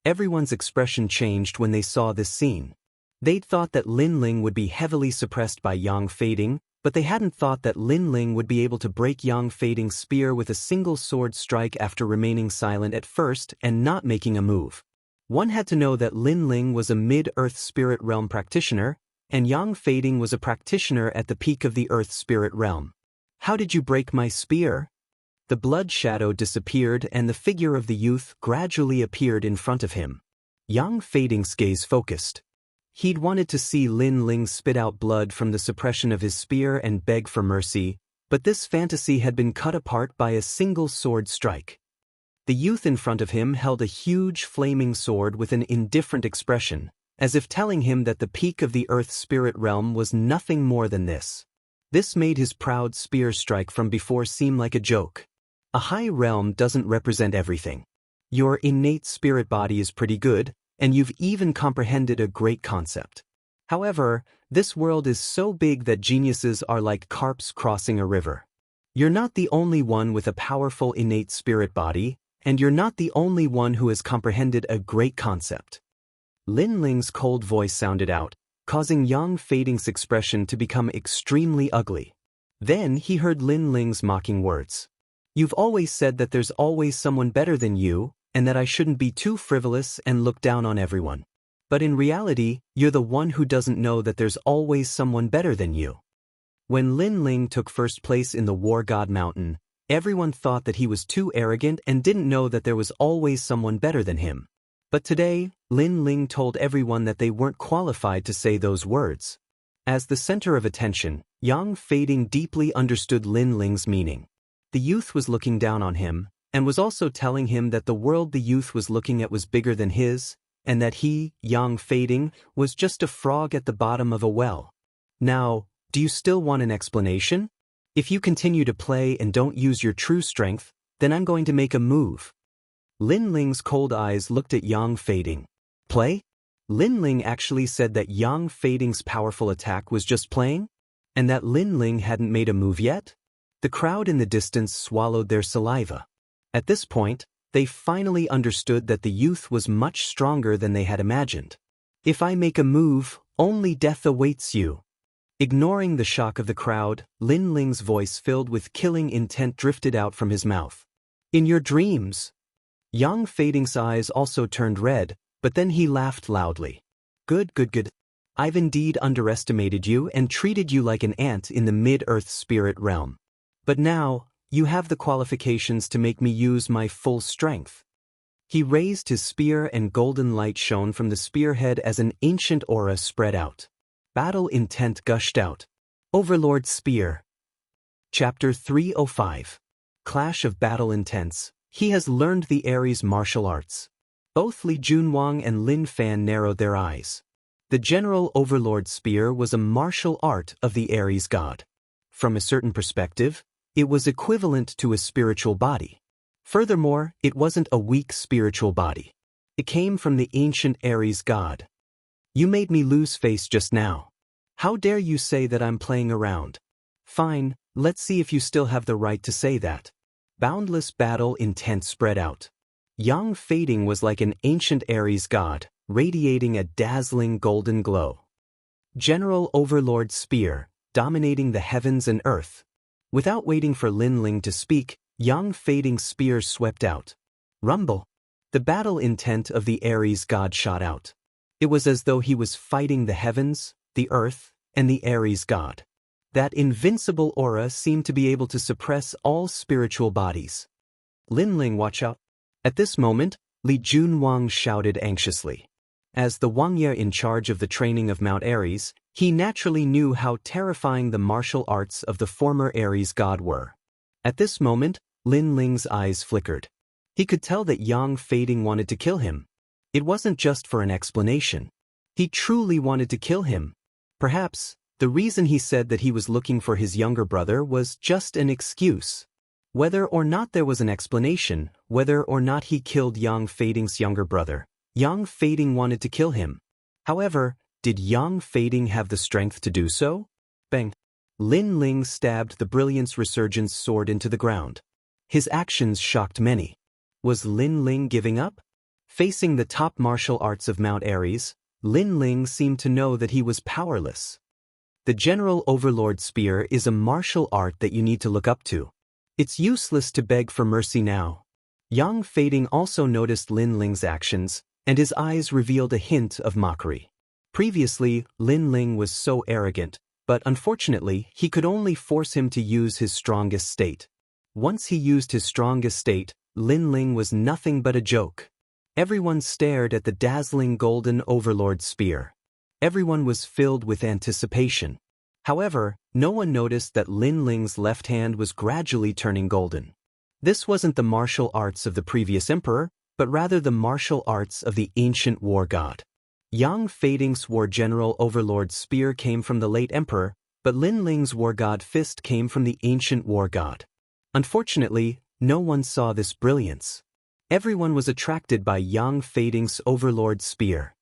Everyone's expression changed when they saw this scene. They'd thought that Lin Ling would be heavily suppressed by Yang Fading, but they hadn't thought that Lin Ling would be able to break Yang Fading's spear with a single sword strike after remaining silent at first and not making a move. One had to know that Lin Ling was a mid-Earth Spirit Realm practitioner, and Yang Fading was a practitioner at the peak of the Earth Spirit realm. How did you break my spear? The blood shadow disappeared and the figure of the youth gradually appeared in front of him. Yang Fading's gaze focused. He'd wanted to see Lin Ling spit out blood from the suppression of his spear and beg for mercy, but this fantasy had been cut apart by a single sword strike. The youth in front of him held a huge flaming sword with an indifferent expression, as if telling him that the peak of the Earth Spirit realm was nothing more than this. This made his proud spear strike from before seem like a joke. A high realm doesn't represent everything. Your innate spirit body is pretty good, and you've even comprehended a great concept. However, this world is so big that geniuses are like carps crossing a river. You're not the only one with a powerful innate spirit body, and you're not the only one who has comprehended a great concept. Lin Ling's cold voice sounded out, causing Yang Fading's expression to become extremely ugly. Then he heard Lin Ling's mocking words. You've always said that there's always someone better than you, and that I shouldn't be too frivolous and look down on everyone. But in reality, you're the one who doesn't know that there's always someone better than you. When Lin Ling took first place in the War God Mountain, everyone thought that he was too arrogant and didn't know that there was always someone better than him. But today, Lin Ling told everyone that they weren't qualified to say those words. As the center of attention, Yang Fading deeply understood Lin Ling's meaning. The youth was looking down on him, and was also telling him that the world the youth was looking at was bigger than his, and that he, Yang Fading, was just a frog at the bottom of a well. Now, do you still want an explanation? If you continue to play and don't use your true strength, then I'm going to make a move. Lin Ling's cold eyes looked at Yang Fading. Play? Lin Ling actually said that Yang Fading's powerful attack was just playing? And that Lin Ling hadn't made a move yet? The crowd in the distance swallowed their saliva. At this point, they finally understood that the youth was much stronger than they had imagined. If I make a move, only death awaits you. Ignoring the shock of the crowd, Lin Ling's voice filled with killing intent drifted out from his mouth. In your dreams. Yang Fading's eyes also turned red, but then he laughed loudly. Good. I've indeed underestimated you and treated you like an ant in the mid-earth spirit realm. But now, you have the qualifications to make me use my full strength. He raised his spear and golden light shone from the spearhead as an ancient aura spread out. Battle intent gushed out. Overlord Spear. Chapter 305. Clash of Battle Intents. He has learned the Ares martial arts. Both Li Junwang and Lin Fan narrowed their eyes. The General Overlord Spear was a martial art of the Ares god. From a certain perspective, it was equivalent to a spiritual body. Furthermore, it wasn't a weak spiritual body. It came from the ancient Ares god. You made me lose face just now. How dare you say that I'm playing around? Fine, let's see if you still have the right to say that. Boundless battle intent spread out. Yang Fading was like an ancient Ares god, radiating a dazzling golden glow. General Overlord Spear, dominating the heavens and earth. Without waiting for Lin Ling to speak, Yang Fading's spear swept out. Rumble. The battle intent of the Ares god shot out. It was as though he was fighting the heavens, the earth, and the Ares god. That invincible aura seemed to be able to suppress all spiritual bodies. Lin Ling, watch out. At this moment, Li Junwang shouted anxiously. As the Wangye in charge of the training of Mount Ares, he naturally knew how terrifying the martial arts of the former Ares god were. At this moment, Lin Ling's eyes flickered. He could tell that Yang Fading wanted to kill him. It wasn't just for an explanation. He truly wanted to kill him. Perhaps, the reason he said that he was looking for his younger brother was just an excuse. Whether or not there was an explanation, whether or not he killed Yang Fading's younger brother, Yang Fading wanted to kill him. However, did Yang Fading have the strength to do so? Bang! Lin Ling stabbed the Brilliance Resurgence sword into the ground. His actions shocked many. Was Lin Ling giving up? Facing the top martial arts of Mount Ares, Lin Ling seemed to know that he was powerless. The General Overlord Spear is a martial art that you need to look up to. It's useless to beg for mercy now. Yang Fading also noticed Lin Ling's actions, and his eyes revealed a hint of mockery. Previously, Lin Ling was so arrogant, but unfortunately, he could only force him to use his strongest state. Once he used his strongest state, Lin Ling was nothing but a joke. Everyone stared at the dazzling golden overlord spear. Everyone was filled with anticipation. However, no one noticed that Lin Ling's left hand was gradually turning golden. This wasn't the martial arts of the previous emperor, but rather the martial arts of the ancient war god. Yang Feiding's war general overlord spear came from the late emperor, but Lin Ling's war god fist came from the ancient war god. Unfortunately, no one saw this brilliance. Everyone was attracted by Yang Feiding's overlord spear.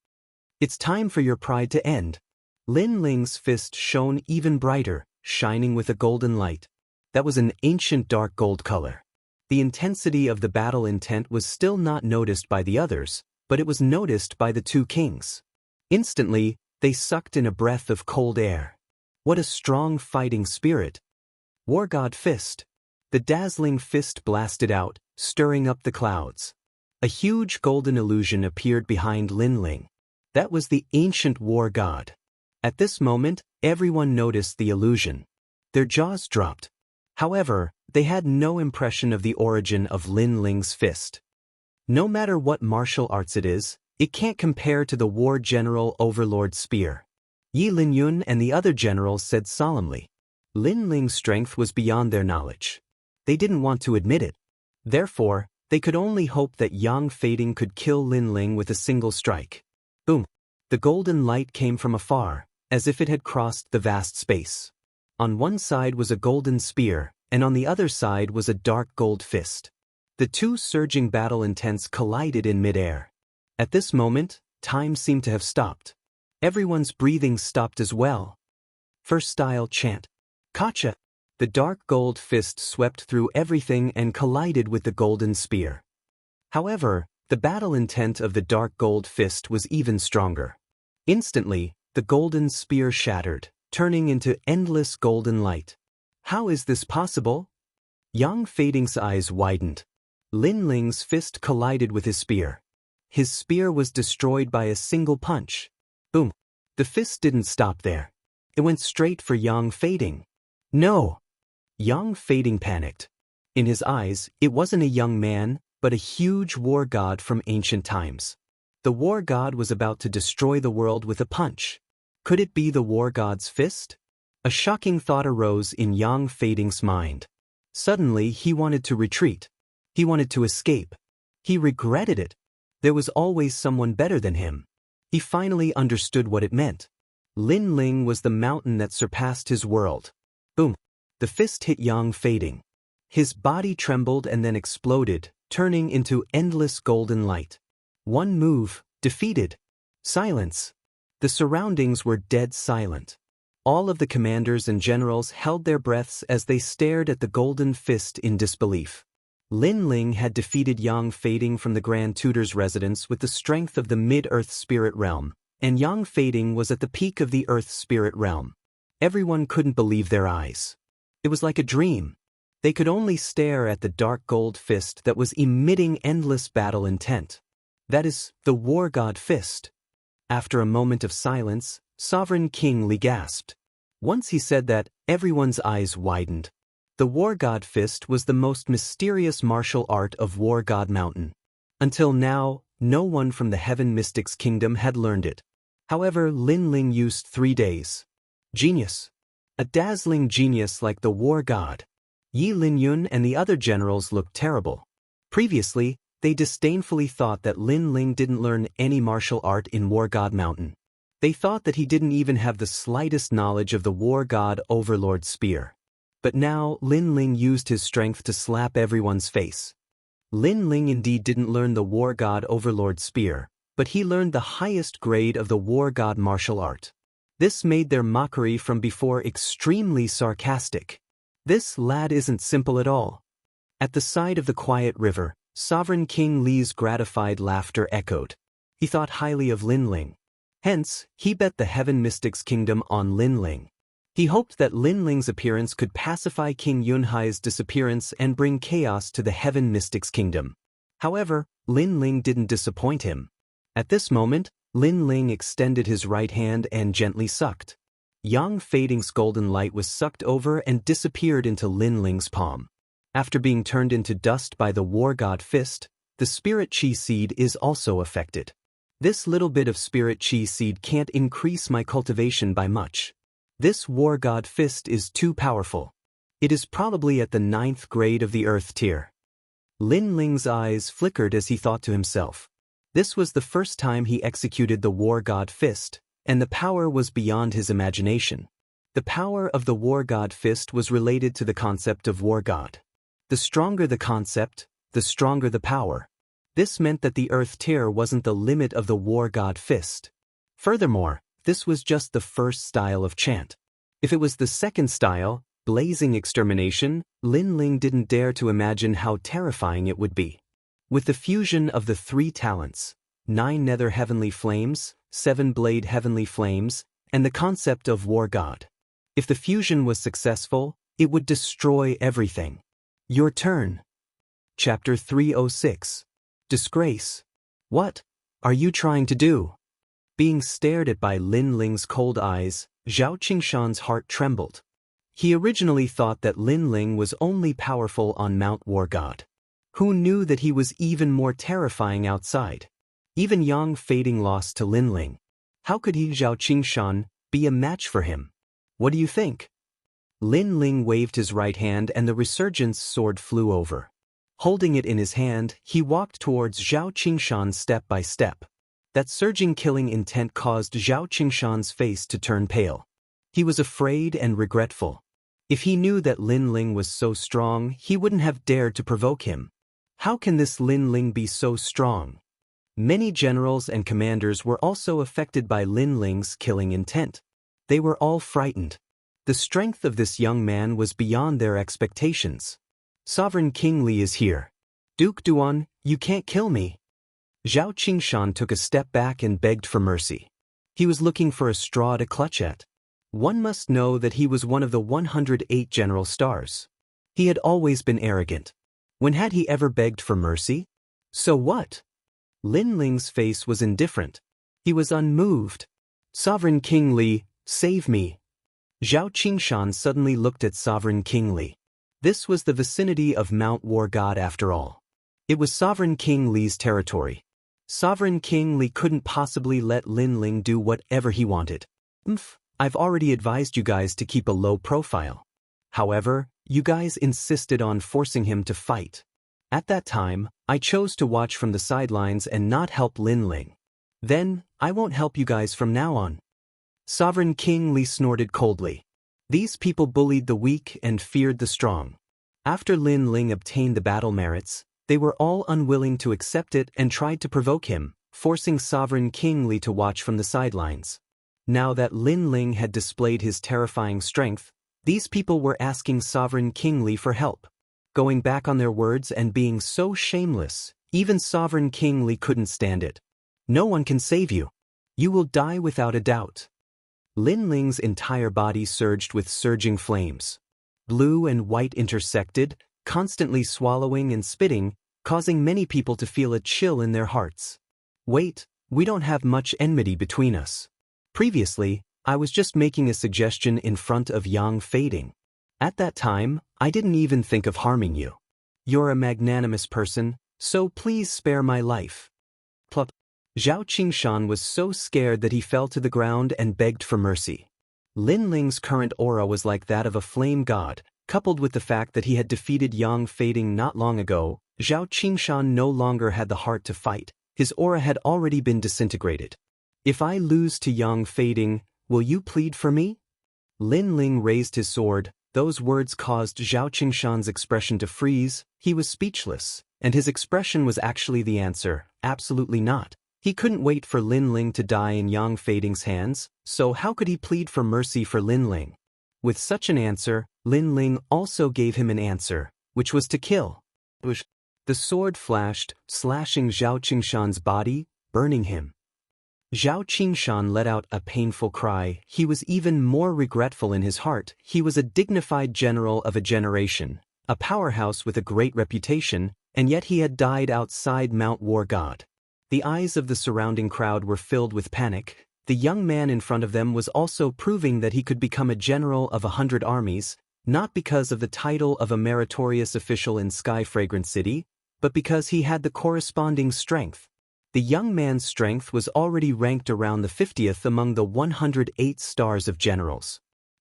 It's time for your pride to end. Lin Ling's fist shone even brighter, shining with a golden light. That was an ancient dark gold color. The intensity of the battle intent was still not noticed by the others, but it was noticed by the two kings. Instantly, they sucked in a breath of cold air. What a strong fighting spirit! War God Fist. The dazzling fist blasted out, stirring up the clouds. A huge golden illusion appeared behind Lin Ling. That was the ancient war god. At this moment, everyone noticed the illusion. Their jaws dropped. However, they had no impression of the origin of Lin Ling's fist. No matter what martial arts it is, it can't compare to the war general overlord spear. Yi Linyun and the other generals said solemnly. Lin Ling's strength was beyond their knowledge. They didn't want to admit it. Therefore, they could only hope that Yang Feiding could kill Lin Ling with a single strike. Boom! The golden light came from afar, as if it had crossed the vast space. On one side was a golden spear, and on the other side was a dark gold fist. The two surging battle intents collided in midair. At this moment, time seemed to have stopped. Everyone's breathing stopped as well. First style chant. Kacha! The dark gold fist swept through everything and collided with the golden spear. However, the battle intent of the dark gold fist was even stronger. Instantly, the golden spear shattered, turning into endless golden light. How is this possible? Yang Feiding's eyes widened. Lin Ling's fist collided with his spear. His spear was destroyed by a single punch. Boom! The fist didn't stop there. It went straight for Yang Feiding. No! Yang Feiding panicked. In his eyes, it wasn't a young man, but a huge war god from ancient times. The war god was about to destroy the world with a punch. Could it be the war god's fist? A shocking thought arose in Yang Feiding's mind. Suddenly, he wanted to retreat. He wanted to escape. He regretted it. There was always someone better than him. He finally understood what it meant. Lin Ling was the mountain that surpassed his world. Boom! The fist hit Yang Feiding. His body trembled and then exploded, turning into endless golden light. One move, defeated. Silence. The surroundings were dead silent. All of the commanders and generals held their breaths as they stared at the golden fist in disbelief. Lin Ling had defeated Yang Feiding from the Grand Tutor's residence with the strength of the mid-earth spirit realm, and Yang Feiding was at the peak of the earth spirit realm. Everyone couldn't believe their eyes. It was like a dream. They could only stare at the dark gold fist that was emitting endless battle intent. That is, the war god fist. After a moment of silence, Sovereign King Li gasped. Once he said that, everyone's eyes widened. The war god fist was the most mysterious martial art of War God Mountain. Until now, no one from the Heaven Mystics Kingdom had learned it. However, Lin Ling used 3 days. Genius. A dazzling genius like the war god. Yi Linyun and the other generals looked terrible. Previously, they disdainfully thought that Lin Ling didn't learn any martial art in War God Mountain. They thought that he didn't even have the slightest knowledge of the war god overlord spear. But now, Lin Ling used his strength to slap everyone's face. Lin Ling indeed didn't learn the war god overlord spear, but he learned the highest grade of the war god martial art. This made their mockery from before extremely sarcastic. This lad isn't simple at all. At the side of the quiet river, Sovereign King Li's gratified laughter echoed. He thought highly of Lin Ling. Hence, he bet the Heaven Mystics Kingdom on Lin Ling. He hoped that Lin Ling's appearance could pacify King Yunhai's disappearance and bring chaos to the Heaven Mystics Kingdom. However, Lin Ling didn't disappoint him. At this moment, Lin Ling extended his right hand and gently sucked. Yang Fading's golden light was sucked over and disappeared into Lin Ling's palm. After being turned into dust by the war god fist, the spirit chi seed is also affected. This little bit of spirit chi seed can't increase my cultivation by much. This war god fist is too powerful. It is probably at the 9th grade of the earth tier. Lin Ling's eyes flickered as he thought to himself. This was the first time he executed the war god fist, and the power was beyond his imagination. The power of the war god fist was related to the concept of war god. The stronger the concept, the stronger the power. This meant that the earth tier wasn't the limit of the war god fist. Furthermore, this was just the first style of chant. If it was the second style, blazing extermination, Lin Ling didn't dare to imagine how terrifying it would be. With the fusion of the 3 talents, 9 nether heavenly flames, 7 blade heavenly flames, and the concept of war god. If the fusion was successful, it would destroy everything. Your turn. Chapter 306. Disgrace. What are you trying to do? Being stared at by Lin Ling's cold eyes, Zhao Qingshan's heart trembled. He originally thought that Lin Ling was only powerful on Mount War God. Who knew that he was even more terrifying outside? Even Yang Fading lost to Lin Ling. How could he, Zhao Qingshan, be a match for him? What do you think? Lin Ling waved his right hand and the resurgence sword flew over. Holding it in his hand, he walked towards Zhao Qingshan step by step. That surging killing intent caused Zhao Qingshan's face to turn pale. He was afraid and regretful. If he knew that Lin Ling was so strong, he wouldn't have dared to provoke him. How can this Lin Ling be so strong? Many generals and commanders were also affected by Lin Ling's killing intent. They were all frightened. The strength of this young man was beyond their expectations. Sovereign King Li is here. Duke Duan, you can't kill me. Zhao Qingshan took a step back and begged for mercy. He was looking for a straw to clutch at. One must know that he was one of the 108 general stars. He had always been arrogant. When had he ever begged for mercy? So what? Lin Ling's face was indifferent. He was unmoved. Sovereign King Li, save me. Zhao Qingshan suddenly looked at Sovereign King Li. This was the vicinity of Mount War God after all. It was Sovereign King Li's territory. Sovereign King Li couldn't possibly let Lin Ling do whatever he wanted. I've already advised you guys to keep a low profile. However, you guys insisted on forcing him to fight. At that time, I chose to watch from the sidelines and not help Lin Ling. Then, I won't help you guys from now on. Sovereign King Li snorted coldly. These people bullied the weak and feared the strong. After Lin Ling obtained the battle merits, they were all unwilling to accept it and tried to provoke him, forcing Sovereign King Li to watch from the sidelines. Now that Lin Ling had displayed his terrifying strength, these people were asking Sovereign King Li for help. Going back on their words and being so shameless, even Sovereign King Li couldn't stand it. No one can save you. You will die without a doubt. Lin Ling's entire body surged with surging flames. Blue and white intersected, constantly swallowing and spitting, causing many people to feel a chill in their hearts. Wait, we don't have much enmity between us. Previously, I was just making a suggestion in front of Yang Fading. At that time, I didn't even think of harming you. You're a magnanimous person, so please spare my life. Plop. Zhao Qingshan was so scared that he fell to the ground and begged for mercy. Lin Ling's current aura was like that of a flame god, coupled with the fact that he had defeated Yang Fading not long ago. Zhao Qingshan no longer had the heart to fight. His aura had already been disintegrated. If I lose to Yang Fading, will you plead for me? Lin Ling raised his sword. Those words caused Zhao Qingshan's expression to freeze. He was speechless, and his expression was actually the answer, absolutely not. He couldn't wait for Lin Ling to die in Yang Fading's hands, so how could he plead for mercy for Lin Ling? With such an answer, Lin Ling also gave him an answer, which was to kill. The sword flashed, slashing Zhao Qingshan's body, burning him. Zhao Qingshan let out a painful cry. He was even more regretful in his heart. He was a dignified general of a generation, a powerhouse with a great reputation, and yet he had died outside Mount War God. The eyes of the surrounding crowd were filled with panic. The young man in front of them was also proving that he could become a general of 100 armies, not because of the title of a meritorious official in Sky Fragrant City, but because he had the corresponding strength. The young man's strength was already ranked around the 50th among the 108 stars of generals.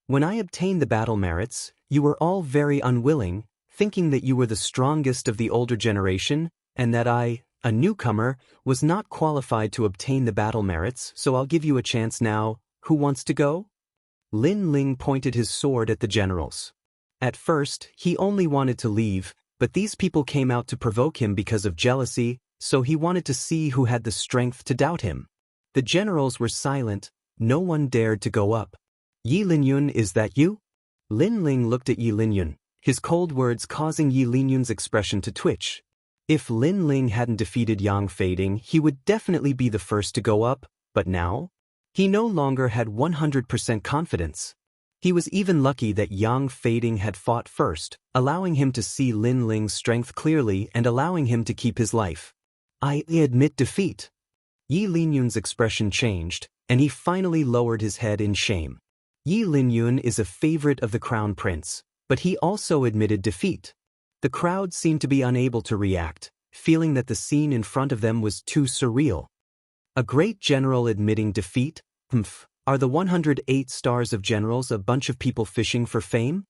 When I obtained the battle merits, you were all very unwilling, thinking that you were the strongest of the older generation, and that I, a newcomer, was not qualified to obtain the battle merits, so I'll give you a chance now. Who wants to go? Lin Ling pointed his sword at the generals. At first, he only wanted to leave, but these people came out to provoke him because of jealousy, so he wanted to see who had the strength to doubt him. The generals were silent, no one dared to go up. Yi Linyun, is that you? Lin Ling looked at Yi Linyun, his cold words causing Yi Linyun's expression to twitch. If Lin Ling hadn't defeated Yang Fading, he would definitely be the first to go up, but now? He no longer had 100% confidence. He was even lucky that Yang Fading had fought first, allowing him to see Lin Ling's strength clearly and allowing him to keep his life. I admit defeat. Yi Linyun's expression changed, and he finally lowered his head in shame. Yi Linyun is a favorite of the crown prince, but he also admitted defeat. The crowd seemed to be unable to react, feeling that the scene in front of them was too surreal. A great general admitting defeat? Are the 108 stars of generals a bunch of people fishing for fame?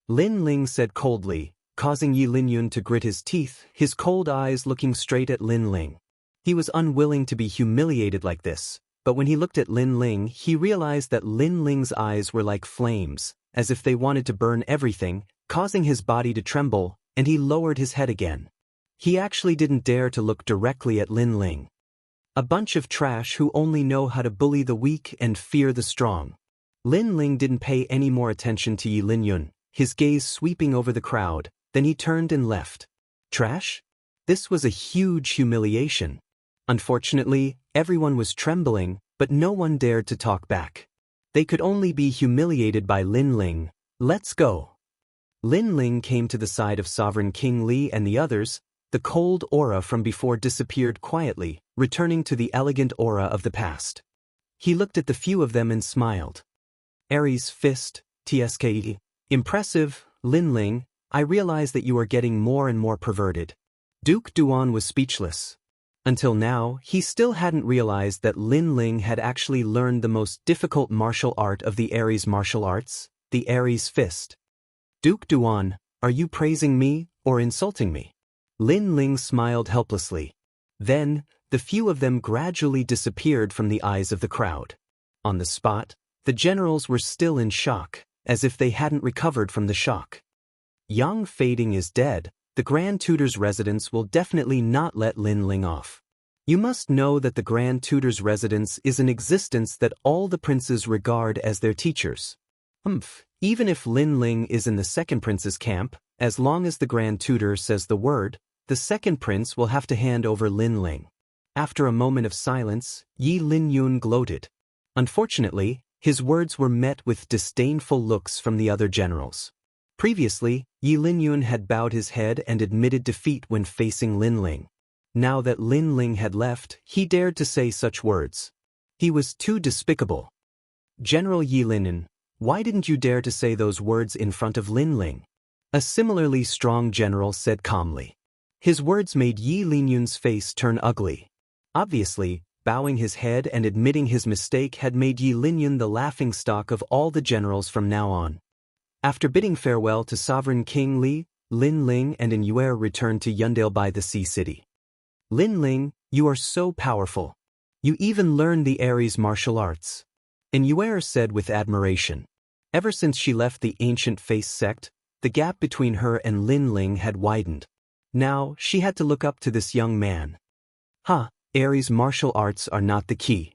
Lin Ling said coldly, causing Yi Linyun to grit his teeth, his cold eyes looking straight at Lin Ling. He was unwilling to be humiliated like this, but when he looked at Lin Ling, he realized that Lin Ling's eyes were like flames, as if they wanted to burn everything, causing his body to tremble, and he lowered his head again. He actually didn't dare to look directly at Lin Ling. A bunch of trash who only know how to bully the weak and fear the strong. Lin Ling didn't pay any more attention to Yi Linyun, his gaze sweeping over the crowd, then he turned and left. Trash? This was a huge humiliation. Unfortunately, everyone was trembling, but no one dared to talk back. They could only be humiliated by Lin Ling. Let's go. Lin Ling came to the side of Sovereign King Li and the others. The cold aura from before disappeared quietly, returning to the elegant aura of the past. He looked at the few of them and smiled. Aries Fist, TSKE. Impressive, Lin Ling. I realize that you are getting more and more perverted. Duke Duan was speechless. Until now, he still hadn't realized that Lin Ling had actually learned the most difficult martial art of the Aries martial arts, the Aries Fist. Duke Duan, are you praising me or insulting me? Lin Ling smiled helplessly. Then, the few of them gradually disappeared from the eyes of the crowd. On the spot, the generals were still in shock, as if they hadn't recovered from the shock. Yang Fading is dead. The Grand Tutor's residence will definitely not let Lin Ling off. You must know that the Grand Tutor's residence is an existence that all the princes regard as their teachers. Even if Lin Ling is in the second prince's camp, as long as the Grand Tutor says the word, the second prince will have to hand over Lin Ling. After a moment of silence, Yi Linyun gloated. Unfortunately, his words were met with disdainful looks from the other generals. Previously, Yi Linyun had bowed his head and admitted defeat when facing Lin Ling. Now that Lin Ling had left, he dared to say such words. He was too despicable. General Yi Linyun, why didn't you dare to say those words in front of Lin Ling? A similarly strong general said calmly. His words made Yi Linyun's face turn ugly. Obviously, bowing his head and admitting his mistake had made Yi Linyun the laughingstock of all the generals from now on. After bidding farewell to Sovereign King Li, Lin Ling and Inyuer returned to Yundale by the Sea City. Lin Ling, you are so powerful. You even learned the Aries martial arts. Inyuer said with admiration. Ever since she left the ancient face sect, the gap between her and Lin Ling had widened. Now, she had to look up to this young man. Aries martial arts are not the key.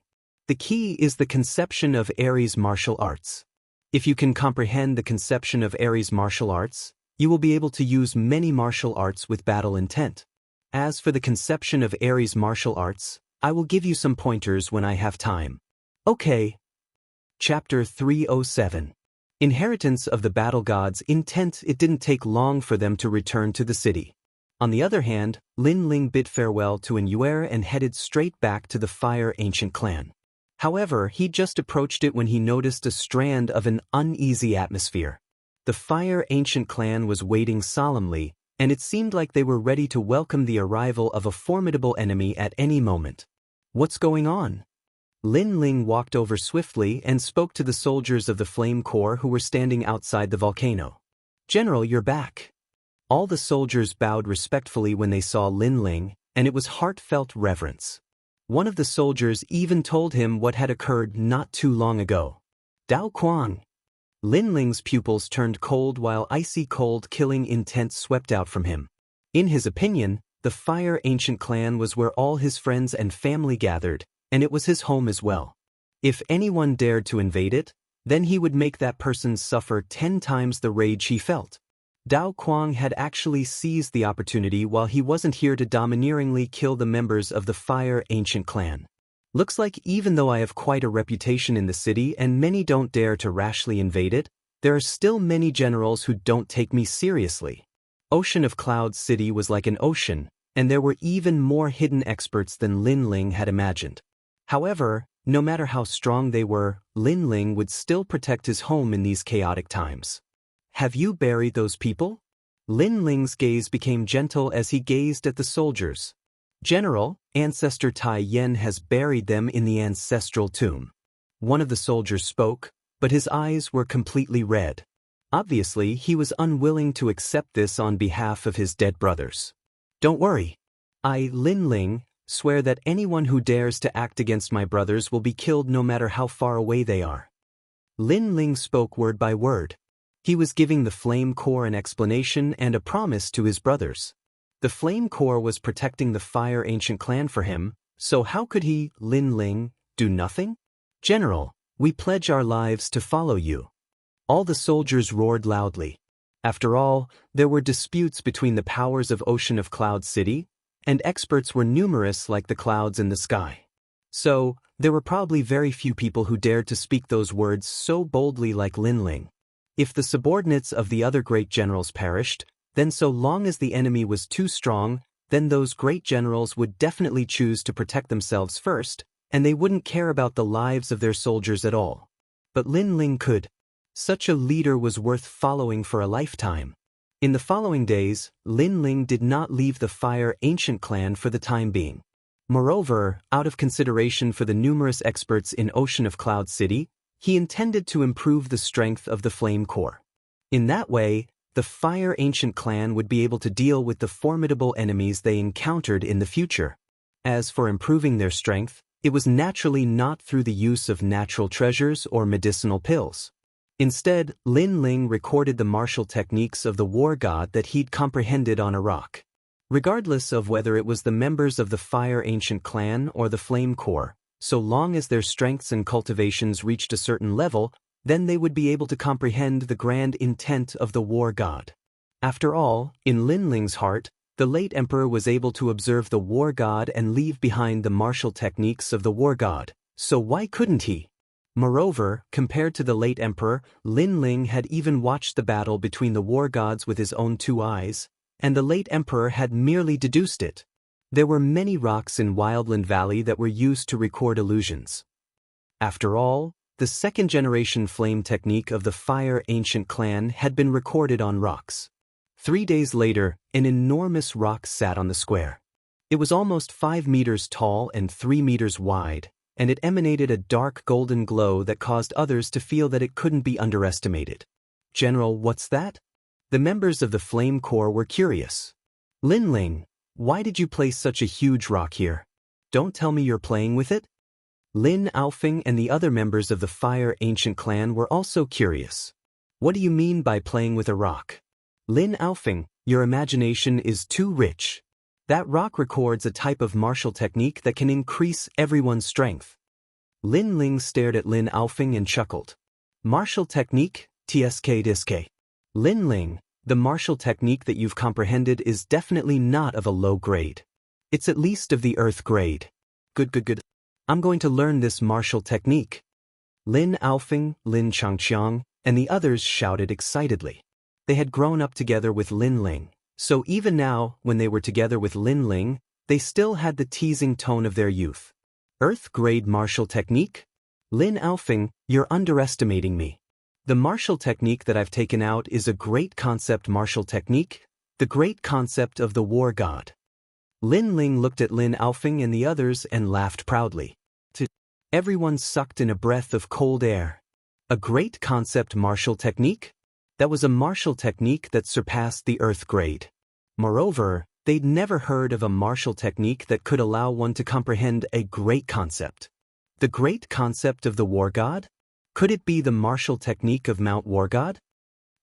The key is the conception of Aries martial arts. If you can comprehend the conception of Aries martial arts, you will be able to use many martial arts with battle intent. As for the conception of Aries martial arts, I will give you some pointers when I have time. Okay. Chapter 307. Inheritance of the Battle Gods. Intent. It didn't take long for them to return to the city. On the other hand, Lin Ling bid farewell to Immortal and headed straight back to the Fire Ancient Clan. However, he just approached it when he noticed a strand of an uneasy atmosphere. The Fire Ancient Clan was waiting solemnly, and it seemed like they were ready to welcome the arrival of a formidable enemy at any moment. What's going on? Lin Ling walked over swiftly and spoke to the soldiers of the Flame Corps who were standing outside the volcano. General, you're back. All the soldiers bowed respectfully when they saw Lin Ling, and it was heartfelt reverence. One of the soldiers even told him what had occurred not too long ago. Dao Quang. Lin Ling's pupils turned cold while icy cold killing intent swept out from him. In his opinion, the Fire Ancient Clan was where all his friends and family gathered, and it was his home as well. If anyone dared to invade it, then he would make that person suffer 10 times the rage he felt. Dao Quang had actually seized the opportunity while he wasn't here to domineeringly kill the members of the Fire Ancient Clan. Looks like even though I have quite a reputation in the city and many don't dare to rashly invade it, there are still many generals who don't take me seriously. Ocean of Cloud City was like an ocean, and there were even more hidden experts than Lin Ling had imagined. However, no matter how strong they were, Lin Ling would still protect his home in these chaotic times. Have you buried those people? Lin Ling's gaze became gentle as he gazed at the soldiers. General, Ancestor Tai Yen has buried them in the ancestral tomb. One of the soldiers spoke, but his eyes were completely red. Obviously, he was unwilling to accept this on behalf of his dead brothers. Don't worry. I, Lin Ling, swear that anyone who dares to act against my brothers will be killed no matter how far away they are. Lin Ling spoke word by word. He was giving the Flame Corps an explanation and a promise to his brothers. The Flame Corps was protecting the Fire Ancient Clan for him, so how could he, Lin Ling, do nothing? General, we pledge our lives to follow you. All the soldiers roared loudly. After all, there were disputes between the powers of Ocean of Cloud City, and experts were numerous like the clouds in the sky. So, there were probably very few people who dared to speak those words so boldly like Lin Ling. If the subordinates of the other great generals perished, then so long as the enemy was too strong, then those great generals would definitely choose to protect themselves first, and they wouldn't care about the lives of their soldiers at all. But Lin Ling could. Such a leader was worth following for a lifetime. In the following days, Lin Ling did not leave the Fire Ancient Clan for the time being. Moreover, out of consideration for the numerous experts in Ocean of Cloud City, he intended to improve the strength of the Flame Corps. In that way, the Fire Ancient Clan would be able to deal with the formidable enemies they encountered in the future. As for improving their strength, it was naturally not through the use of natural treasures or medicinal pills. Instead, Lin Ling recorded the martial techniques of the war god that he'd comprehended on a rock. Regardless of whether it was the members of the Fire Ancient Clan or the Flame Corps, so long as their strengths and cultivations reached a certain level, then they would be able to comprehend the grand intent of the war god. After all, in Lin Ling's heart, the late emperor was able to observe the war god and leave behind the martial techniques of the war god, so why couldn't he? Moreover, compared to the late emperor, Lin Ling had even watched the battle between the war gods with his own 2 eyes, and the late emperor had merely deduced it. There were many rocks in Wildland Valley that were used to record illusions. After all, the second-generation flame technique of the Fire Ancient Clan had been recorded on rocks. 3 days later, an enormous rock sat on the square. It was almost 5 meters tall and 3 meters wide, and it emanated a dark golden glow that caused others to feel that it couldn't be underestimated. General, what's that? The members of the Flame Corps were curious. Lin Ling, why did you place such a huge rock here? Don't tell me you're playing with it? Lin Aofing and the other members of the Fire Ancient Clan were also curious. What do you mean by playing with a rock? Lin Aofing, your imagination is too rich. That rock records a type of martial technique that can increase everyone's strength. Lin Ling stared at Lin Aofing and chuckled. Martial technique, TSK Diske. Lin Ling, the martial technique that you've comprehended is definitely not of a low grade. It's at least of the earth grade. Good. I'm going to learn this martial technique. Lin Aofing, Lin Changqiang, and the others shouted excitedly. They had grown up together with Lin Ling, So even now, when they were together with Lin Ling, they still had the teasing tone of their youth. Earth-grade martial technique? Lin Aofeng, you're underestimating me. The martial technique that I've taken out is a great concept martial technique, the great concept of the war god. Lin Ling looked at Lin Aofeng and the others and laughed proudly. Everyone sucked in a breath of cold air. A great concept martial technique? That was a martial technique that surpassed the earth grade. Moreover, they'd never heard of a martial technique that could allow one to comprehend a great concept. The great concept of the war god? Could it be the martial technique of Mount War God?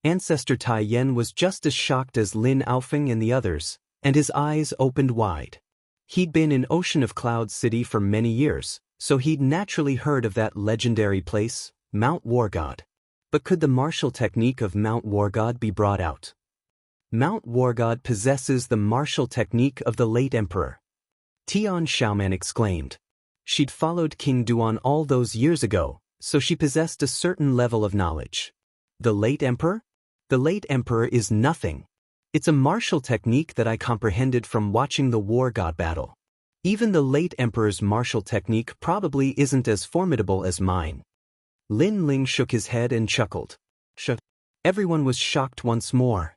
Ancestor Tai Yen was just as shocked as Lin Aofeng and the others, and his eyes opened wide. He'd been in Ocean of Cloud City for many years, so he'd naturally heard of that legendary place, Mount War God. But could the martial technique of Mount War God be brought out? Mount War God possesses the martial technique of the late emperor. Tian Xiaoman exclaimed. She'd followed King Duan all those years ago, so she possessed a certain level of knowledge. The late emperor? The late emperor is nothing. It's a martial technique that I comprehended from watching the war god battle. Even the late emperor's martial technique probably isn't as formidable as mine. Lin Ling shook his head and chuckled. Everyone was shocked once more.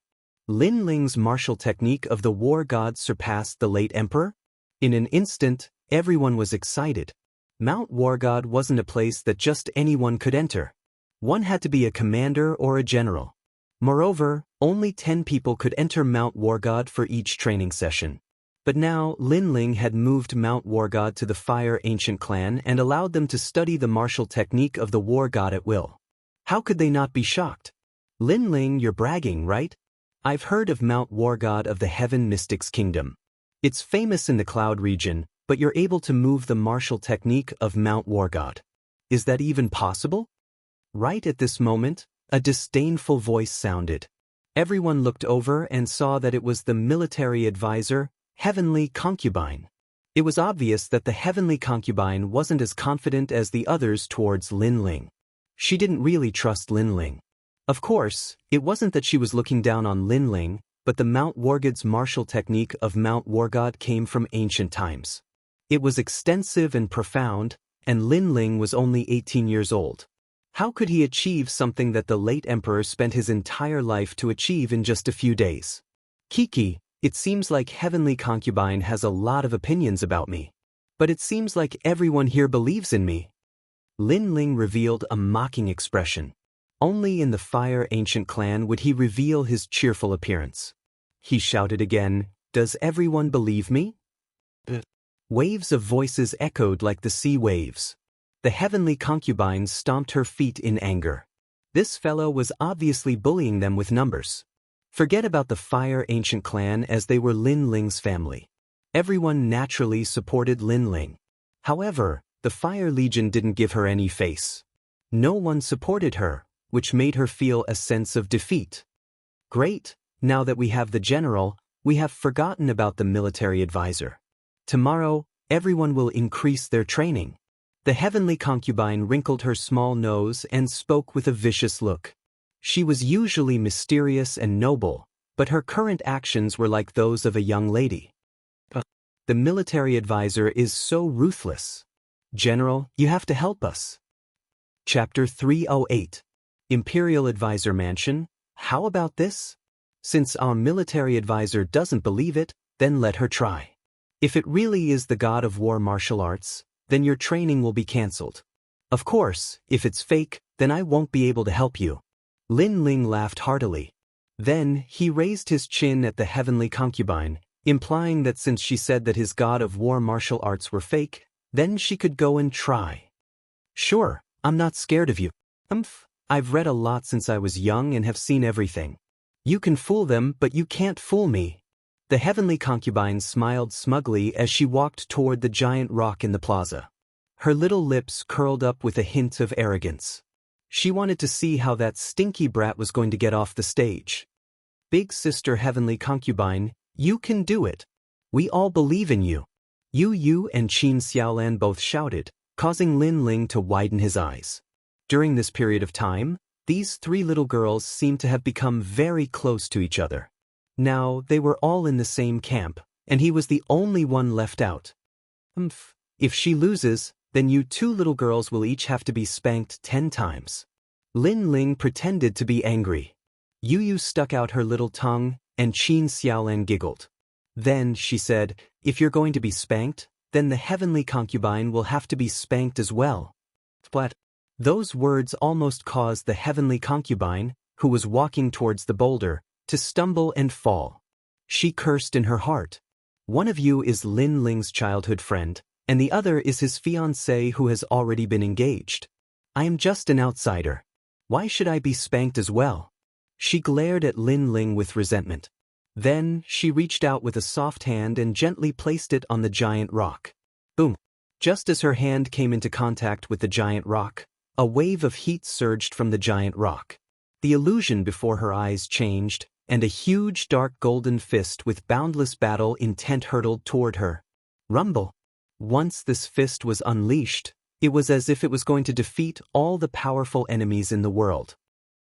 Lin Ling's martial technique of the war god surpassed the late emperor? In an instant, everyone was excited. Mount War God wasn't a place that just anyone could enter. One had to be a commander or a general. Moreover, only 10 people could enter Mount War God for each training session. But now, Lin Ling had moved Mount War God to the Fire Ancient Clan and allowed them to study the martial technique of the war god at will. How could they not be shocked? Lin Ling, you're bragging, right? I've heard of Mount War God of the Heaven Mystics Kingdom. It's famous in the Cloud region, but you're able to move the martial technique of Mount War God. Is that even possible? Right at this moment, a disdainful voice sounded. Everyone looked over and saw that it was the military advisor, Heavenly Concubine. It was obvious that the Heavenly Concubine wasn't as confident as the others towards Lin Ling. She didn't really trust Lin Ling. Of course, it wasn't that she was looking down on Lin Ling, but the Mount War God's martial technique of Mount War God came from ancient times. It was extensive and profound, and Lin Ling was only 18 years old. How could he achieve something that the late emperor spent his entire life to achieve in just a few days? Kiki, it seems like Heavenly Concubine has a lot of opinions about me. But it seems like everyone here believes in me. Lin Ling revealed a mocking expression. Only in the Fire Ancient Clan would he reveal his cheerful appearance. He shouted again, "Does everyone believe me?" Waves of voices echoed like the sea waves. The Heavenly Concubine stomped her feet in anger. This fellow was obviously bullying them with numbers. Forget about the Fire Ancient Clan as they were Lin Ling's family. Everyone naturally supported Lin Ling. However, the Fire Legion didn't give her any face. No one supported her, which made her feel a sense of defeat. Great, now that we have the general, we have forgotten about the military advisor. Tomorrow, everyone will increase their training. The Heavenly Concubine wrinkled her small nose and spoke with a vicious look. She was usually mysterious and noble, but her current actions were like those of a young lady. The military advisor is so ruthless. General, you have to help us. Chapter 308. Imperial Advisor Mansion, how about this? Since our military advisor doesn't believe it, then let her try. If it really is the god of war martial arts, then your training will be cancelled. Of course, if it's fake, then I won't be able to help you. Lin Ling laughed heartily. Then, he raised his chin at the Heavenly Concubine, implying that since she said that his god of war martial arts were fake, then she could go and try. Sure, I'm not scared of you. I've read a lot since I was young and have seen everything. You can fool them, but you can't fool me. The Heavenly Concubine smiled smugly as she walked toward the giant rock in the plaza. Her little lips curled up with a hint of arrogance. She wanted to see how that stinky brat was going to get off the stage. Big Sister Heavenly Concubine, you can do it. We all believe in you. Yu and Qin Xiaolan both shouted, causing Lin Ling to widen his eyes. During this period of time, these three little girls seemed to have become very close to each other. Now, they were all in the same camp, and he was the only one left out. If she loses, then you two little girls will each have to be spanked 10 times. Lin Ling pretended to be angry. Yu Yu stuck out her little tongue, and Qin Xiaolan giggled. Then, she said, if you're going to be spanked, then the heavenly concubine will have to be spanked as well. Splat. Those words almost caused the heavenly concubine, who was walking towards the boulder, to stumble and fall. She cursed in her heart. One of you is Lin Ling's childhood friend, and the other is his fiancée who has already been engaged. I am just an outsider. Why should I be spanked as well? She glared at Lin Ling with resentment. Then, she reached out with a soft hand and gently placed it on the giant rock. Boom! Just as her hand came into contact with the giant rock, a wave of heat surged from the giant rock. The illusion before her eyes changed, and a huge dark golden fist with boundless battle intent hurtled toward her. Rumble! Once this fist was unleashed, it was as if it was going to defeat all the powerful enemies in the world.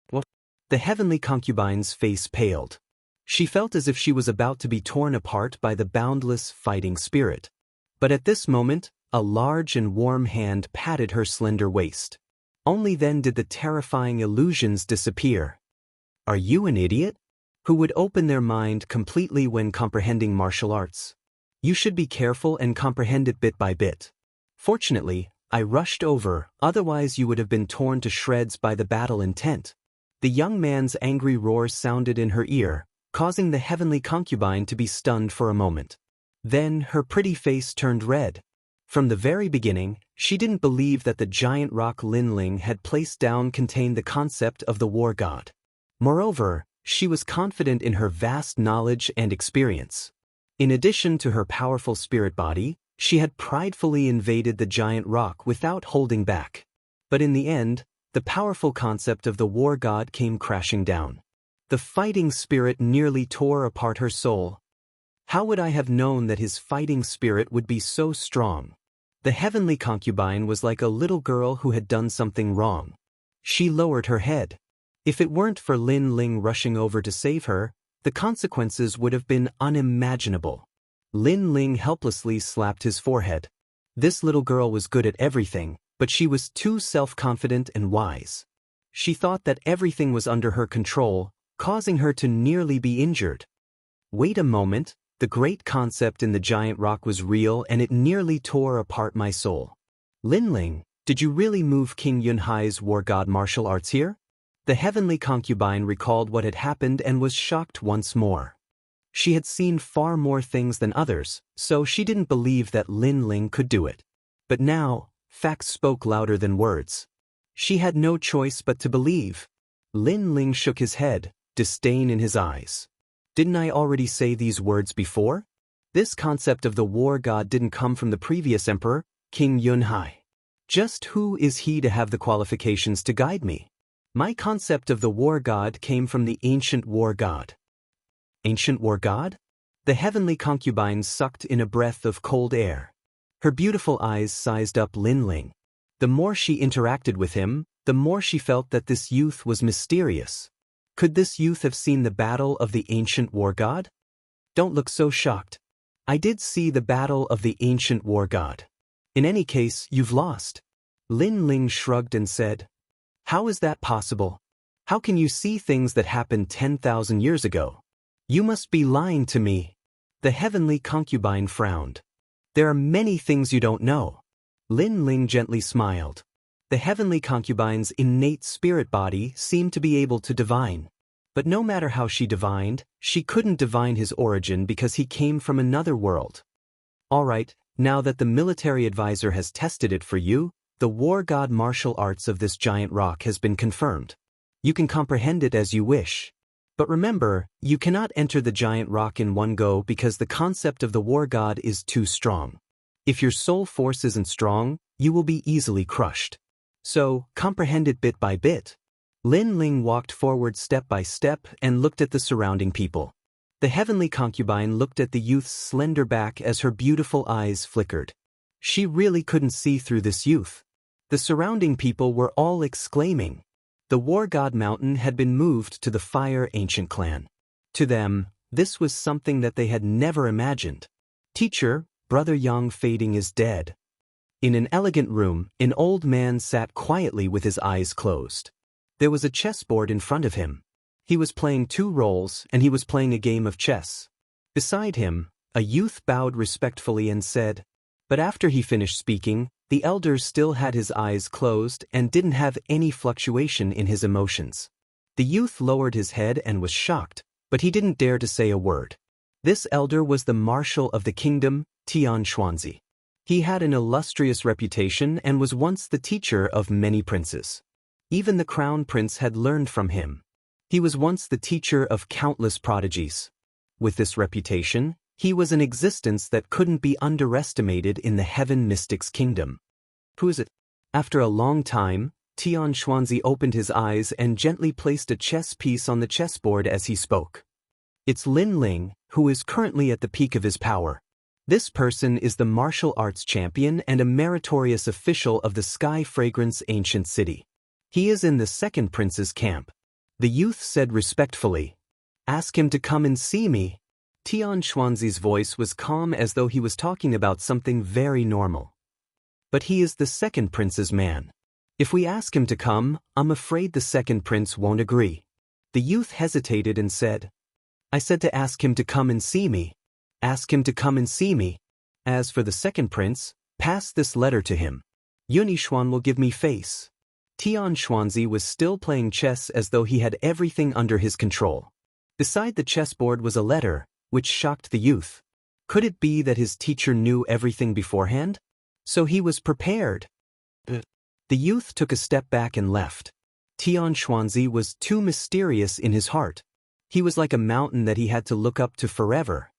What? The heavenly concubine's face paled. She felt as if she was about to be torn apart by the boundless fighting spirit. But at this moment, a large and warm hand patted her slender waist. Only then did the terrifying illusions disappear. Are you an idiot? Who would open their mind completely when comprehending martial arts? You should be careful and comprehend it bit by bit. Fortunately, I rushed over, otherwise you would have been torn to shreds by the battle intent. The young man's angry roar sounded in her ear, causing the heavenly concubine to be stunned for a moment. Then her pretty face turned red. From the very beginning, she didn't believe that the giant rock Lin Ling had placed down contained the concept of the war god. Moreover, she was confident in her vast knowledge and experience. In addition to her powerful spirit body, she had pridefully invaded the giant rock without holding back. But in the end, the powerful concept of the war god came crashing down. The fighting spirit nearly tore apart her soul. How would I have known that his fighting spirit would be so strong? The heavenly concubine was like a little girl who had done something wrong. She lowered her head. If it weren't for Lin Ling rushing over to save her, the consequences would have been unimaginable. Lin Ling helplessly slapped his forehead. This little girl was good at everything, but she was too self-confident and wise. She thought that everything was under her control, causing her to nearly be injured. Wait a moment, the great concept in the giant rock was real and it nearly tore apart my soul. Lin Ling, did you really move King Yunhai's war god martial arts here? The heavenly concubine recalled what had happened and was shocked once more. She had seen far more things than others, so she didn't believe that Lin Ling could do it. But now, facts spoke louder than words. She had no choice but to believe. Lin Ling shook his head, disdain in his eyes. Didn't I already say these words before? This concept of the war god didn't come from the previous emperor, King Yunhai. Just who is he to have the qualifications to guide me? My concept of the war god came from the ancient war god. Ancient war god? The heavenly concubine sucked in a breath of cold air. Her beautiful eyes sized up Lin Ling. The more she interacted with him, the more she felt that this youth was mysterious. Could this youth have seen the battle of the ancient war god? Don't look so shocked. I did see the battle of the ancient war god. In any case, you've lost. Lin Ling shrugged and said, how is that possible? How can you see things that happened 10,000 years ago? You must be lying to me. The heavenly concubine frowned. There are many things you don't know. Lin Ling gently smiled. The heavenly concubine's innate spirit body seemed to be able to divine. But no matter how she divined, she couldn't divine his origin because he came from another world. All right, now that the military advisor has tested it for you, the war god martial arts of this giant rock has been confirmed. You can comprehend it as you wish. But remember, you cannot enter the giant rock in one go because the concept of the war god is too strong. If your soul force isn't strong, you will be easily crushed. So, comprehend it bit by bit. Lin Ling walked forward step by step and looked at the surrounding people. The heavenly concubine looked at the youth's slender back as her beautiful eyes flickered. She really couldn't see through this youth. The surrounding people were all exclaiming. The war god mountain had been moved to the Fire Ancient clan. To them, This was something that they had never imagined. Teacher, Brother Yang Fading is dead. In an elegant room, an old man sat quietly with his eyes closed. There was a chessboard in front of him. He was playing 2 roles, and he was playing a game of chess. Beside him, a youth bowed respectfully and said, but after he finished speaking, the elder still had his eyes closed and didn't have any fluctuation in his emotions. The youth lowered his head and was shocked, but he didn't dare to say a word. This elder was the marshal of the kingdom, Tian Xuanzi. He had an illustrious reputation and was once the teacher of many princes. Even the crown prince had learned from him. He was once the teacher of countless prodigies. With this reputation, he was an existence that couldn't be underestimated in the heaven mystics' kingdom. Who is it? After a long time, Tian Xuanzi opened his eyes and gently placed a chess piece on the chessboard as he spoke. It's Lin Ling, who is currently at the peak of his power. This person is the martial arts champion and a meritorious official of the Sky Fragrance ancient city. He is in the second prince's camp. The youth said respectfully, "Ask him to come and see me." Tian Xuanzi's voice was calm as though he was talking about something very normal. But he is the second prince's man. If we ask him to come, I'm afraid the second prince won't agree. The youth hesitated and said, I said to ask him to come and see me. Ask him to come and see me. As for the second prince, pass this letter to him. Yunishuan will give me face. Tian Xuanzi was still playing chess as though he had everything under his control. Beside the chessboard was a letter, which shocked the youth. Could it be that his teacher knew everything beforehand? So he was prepared. The youth took a step back and left. Tian Xuanzi was too mysterious in his heart. He was like a mountain that he had to look up to forever.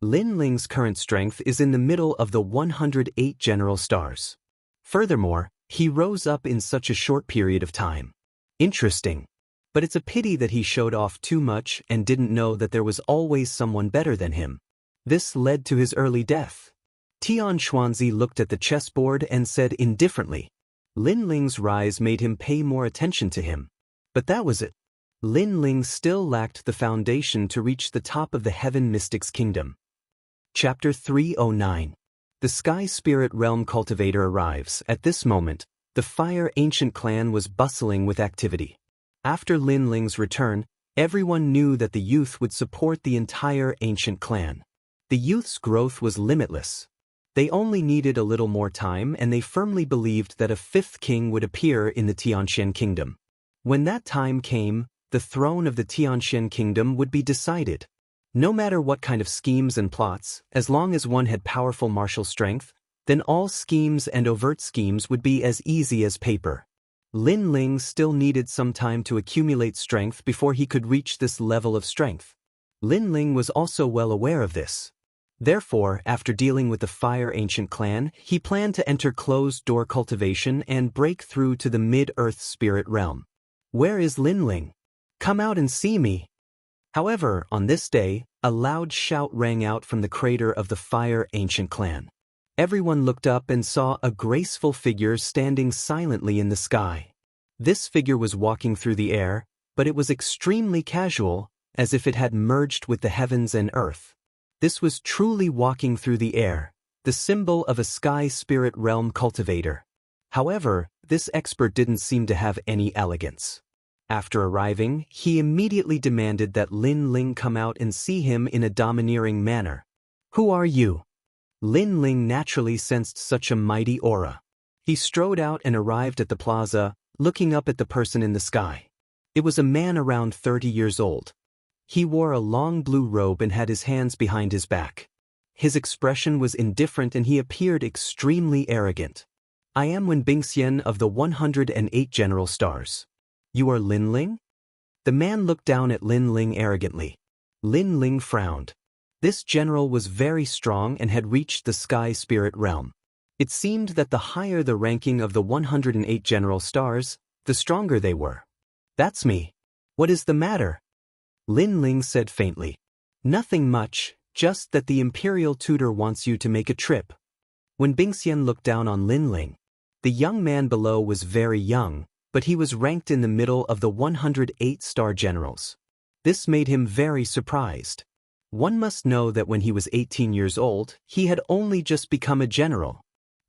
Lin Ling's current strength is in the middle of the 108 general stars. Furthermore, he rose up in such a short period of time. Interesting. But it's a pity that he showed off too much and didn't know that there was always someone better than him. This led to his early death. Tian Xuanzi looked at the chessboard and said indifferently. Lin Ling's rise made him pay more attention to him. But that was it. Lin Ling still lacked the foundation to reach the top of the Heaven Mystics Kingdom. Chapter 309. The Sky Spirit Realm Cultivator arrives. At this moment, the Fire Ancient clan was bustling with activity. After Lin Ling's return, everyone knew that the youth would support the entire ancient clan. The youth's growth was limitless. They only needed a little more time and they firmly believed that a 5th king would appear in the Tianxian kingdom. When that time came, the throne of the Tianxian kingdom would be decided. No matter what kind of schemes and plots, as long as one had powerful martial strength, then all schemes and overt schemes would be as easy as paper. Lin Ling still needed some time to accumulate strength before he could reach this level of strength. Lin Ling was also well aware of this. Therefore, after dealing with the Fire Ancient clan, he planned to enter closed-door cultivation and break through to the mid-earth spirit realm. Where is Lin Ling? Come out and see me. However, on this day, a loud shout rang out from the crater of the Fire Ancient clan. Everyone looked up and saw a graceful figure standing silently in the sky. This figure was walking through the air, but it was extremely casual, as if it had merged with the heavens and earth. This was truly walking through the air, the symbol of a sky spirit realm cultivator. However, this expert didn't seem to have any elegance. After arriving, he immediately demanded that Lin Ling come out and see him in a domineering manner. Who are you? Lin Ling naturally sensed such a mighty aura. He strode out and arrived at the plaza, looking up at the person in the sky. It was a man around 30 years old. He wore a long blue robe and had his hands behind his back. His expression was indifferent and he appeared extremely arrogant. I am Wen Bingxian of the 108 general stars. You are Lin Ling? The man looked down at Lin Ling arrogantly. Lin Ling frowned. This general was very strong and had reached the sky spirit realm. It seemed that the higher the ranking of the 108 general stars, the stronger they were. That's me. What is the matter? Lin Ling said faintly. Nothing much, just that the imperial tutor wants you to make a trip. When Bingxian looked down on Lin Ling, the young man below was very young, but he was ranked in the middle of the 108 star generals. This made him very surprised. One must know that when he was 18 years old, he had only just become a general.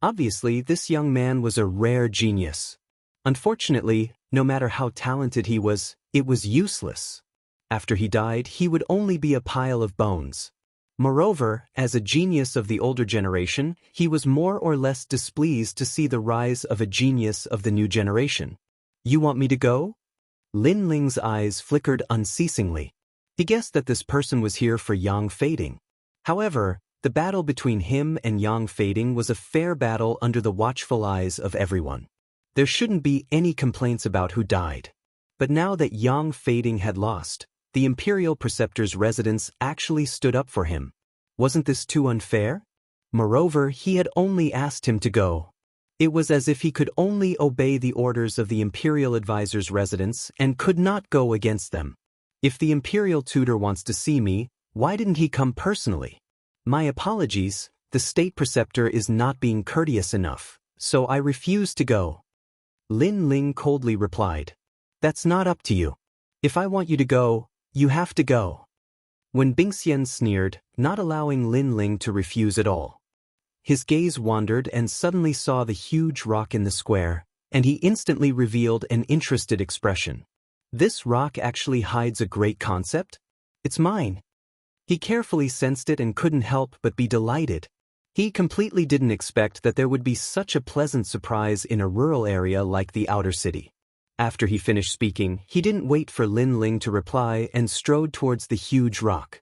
Obviously, this young man was a rare genius. Unfortunately, no matter how talented he was, it was useless. After he died, he would only be a pile of bones. Moreover, as a genius of the older generation, he was more or less displeased to see the rise of a genius of the new generation. "You want me to go?" Lin Ling's eyes flickered unceasingly. He guessed that this person was here for Yang Fading. However, the battle between him and Yang Fading was a fair battle under the watchful eyes of everyone. There shouldn't be any complaints about who died. But now that Yang Fading had lost, the Imperial Preceptor's residence actually stood up for him. Wasn't this too unfair? Moreover, he had only asked him to go. It was as if he could only obey the orders of the Imperial Advisor's residence and could not go against them. If the Imperial Tutor wants to see me, why didn't he come personally? My apologies, the State Preceptor is not being courteous enough, so I refuse to go. Lin Ling coldly replied. That's not up to you. If I want you to go, you have to go. When Bingxian sneered, not allowing Lin Ling to refuse at all. His gaze wandered and suddenly saw the huge rock in the square, and he instantly revealed an interested expression. This rock actually hides a great concept? It's mine. He carefully sensed it and couldn't help but be delighted. He completely didn't expect that there would be such a pleasant surprise in a rural area like the outer city. After he finished speaking, he didn't wait for Lin Ling to reply and strode towards the huge rock.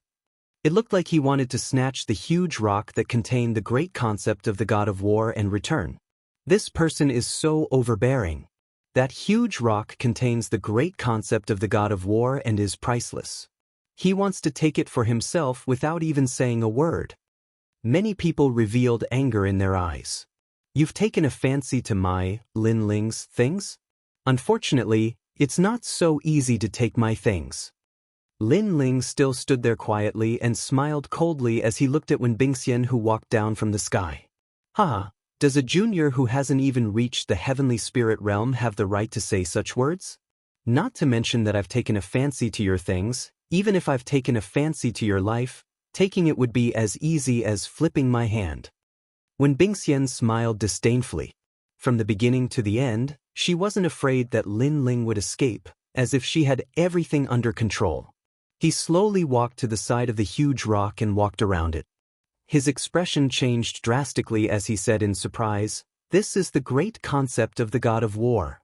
It looked like he wanted to snatch the huge rock that contained the great concept of the god of war and return. This person is so overbearing. That huge rock contains the great concept of the god of war and is priceless. He wants to take it for himself without even saying a word. Many people revealed anger in their eyes. You've taken a fancy to my, Lin Ling's, things? Unfortunately, it's not so easy to take my things. Lin Ling still stood there quietly and smiled coldly as he looked at Wen Bingxian, who walked down from the sky. Haha, does a junior who hasn't even reached the heavenly spirit realm have the right to say such words? Not to mention that I've taken a fancy to your things. Even if I've taken a fancy to your life, taking it would be as easy as flipping my hand. When Bingxian smiled disdainfully. From the beginning to the end, she wasn't afraid that Lin Ling would escape, as if she had everything under control. He slowly walked to the side of the huge rock and walked around it. His expression changed drastically as he said in surprise, "This is the great concept of the god of war."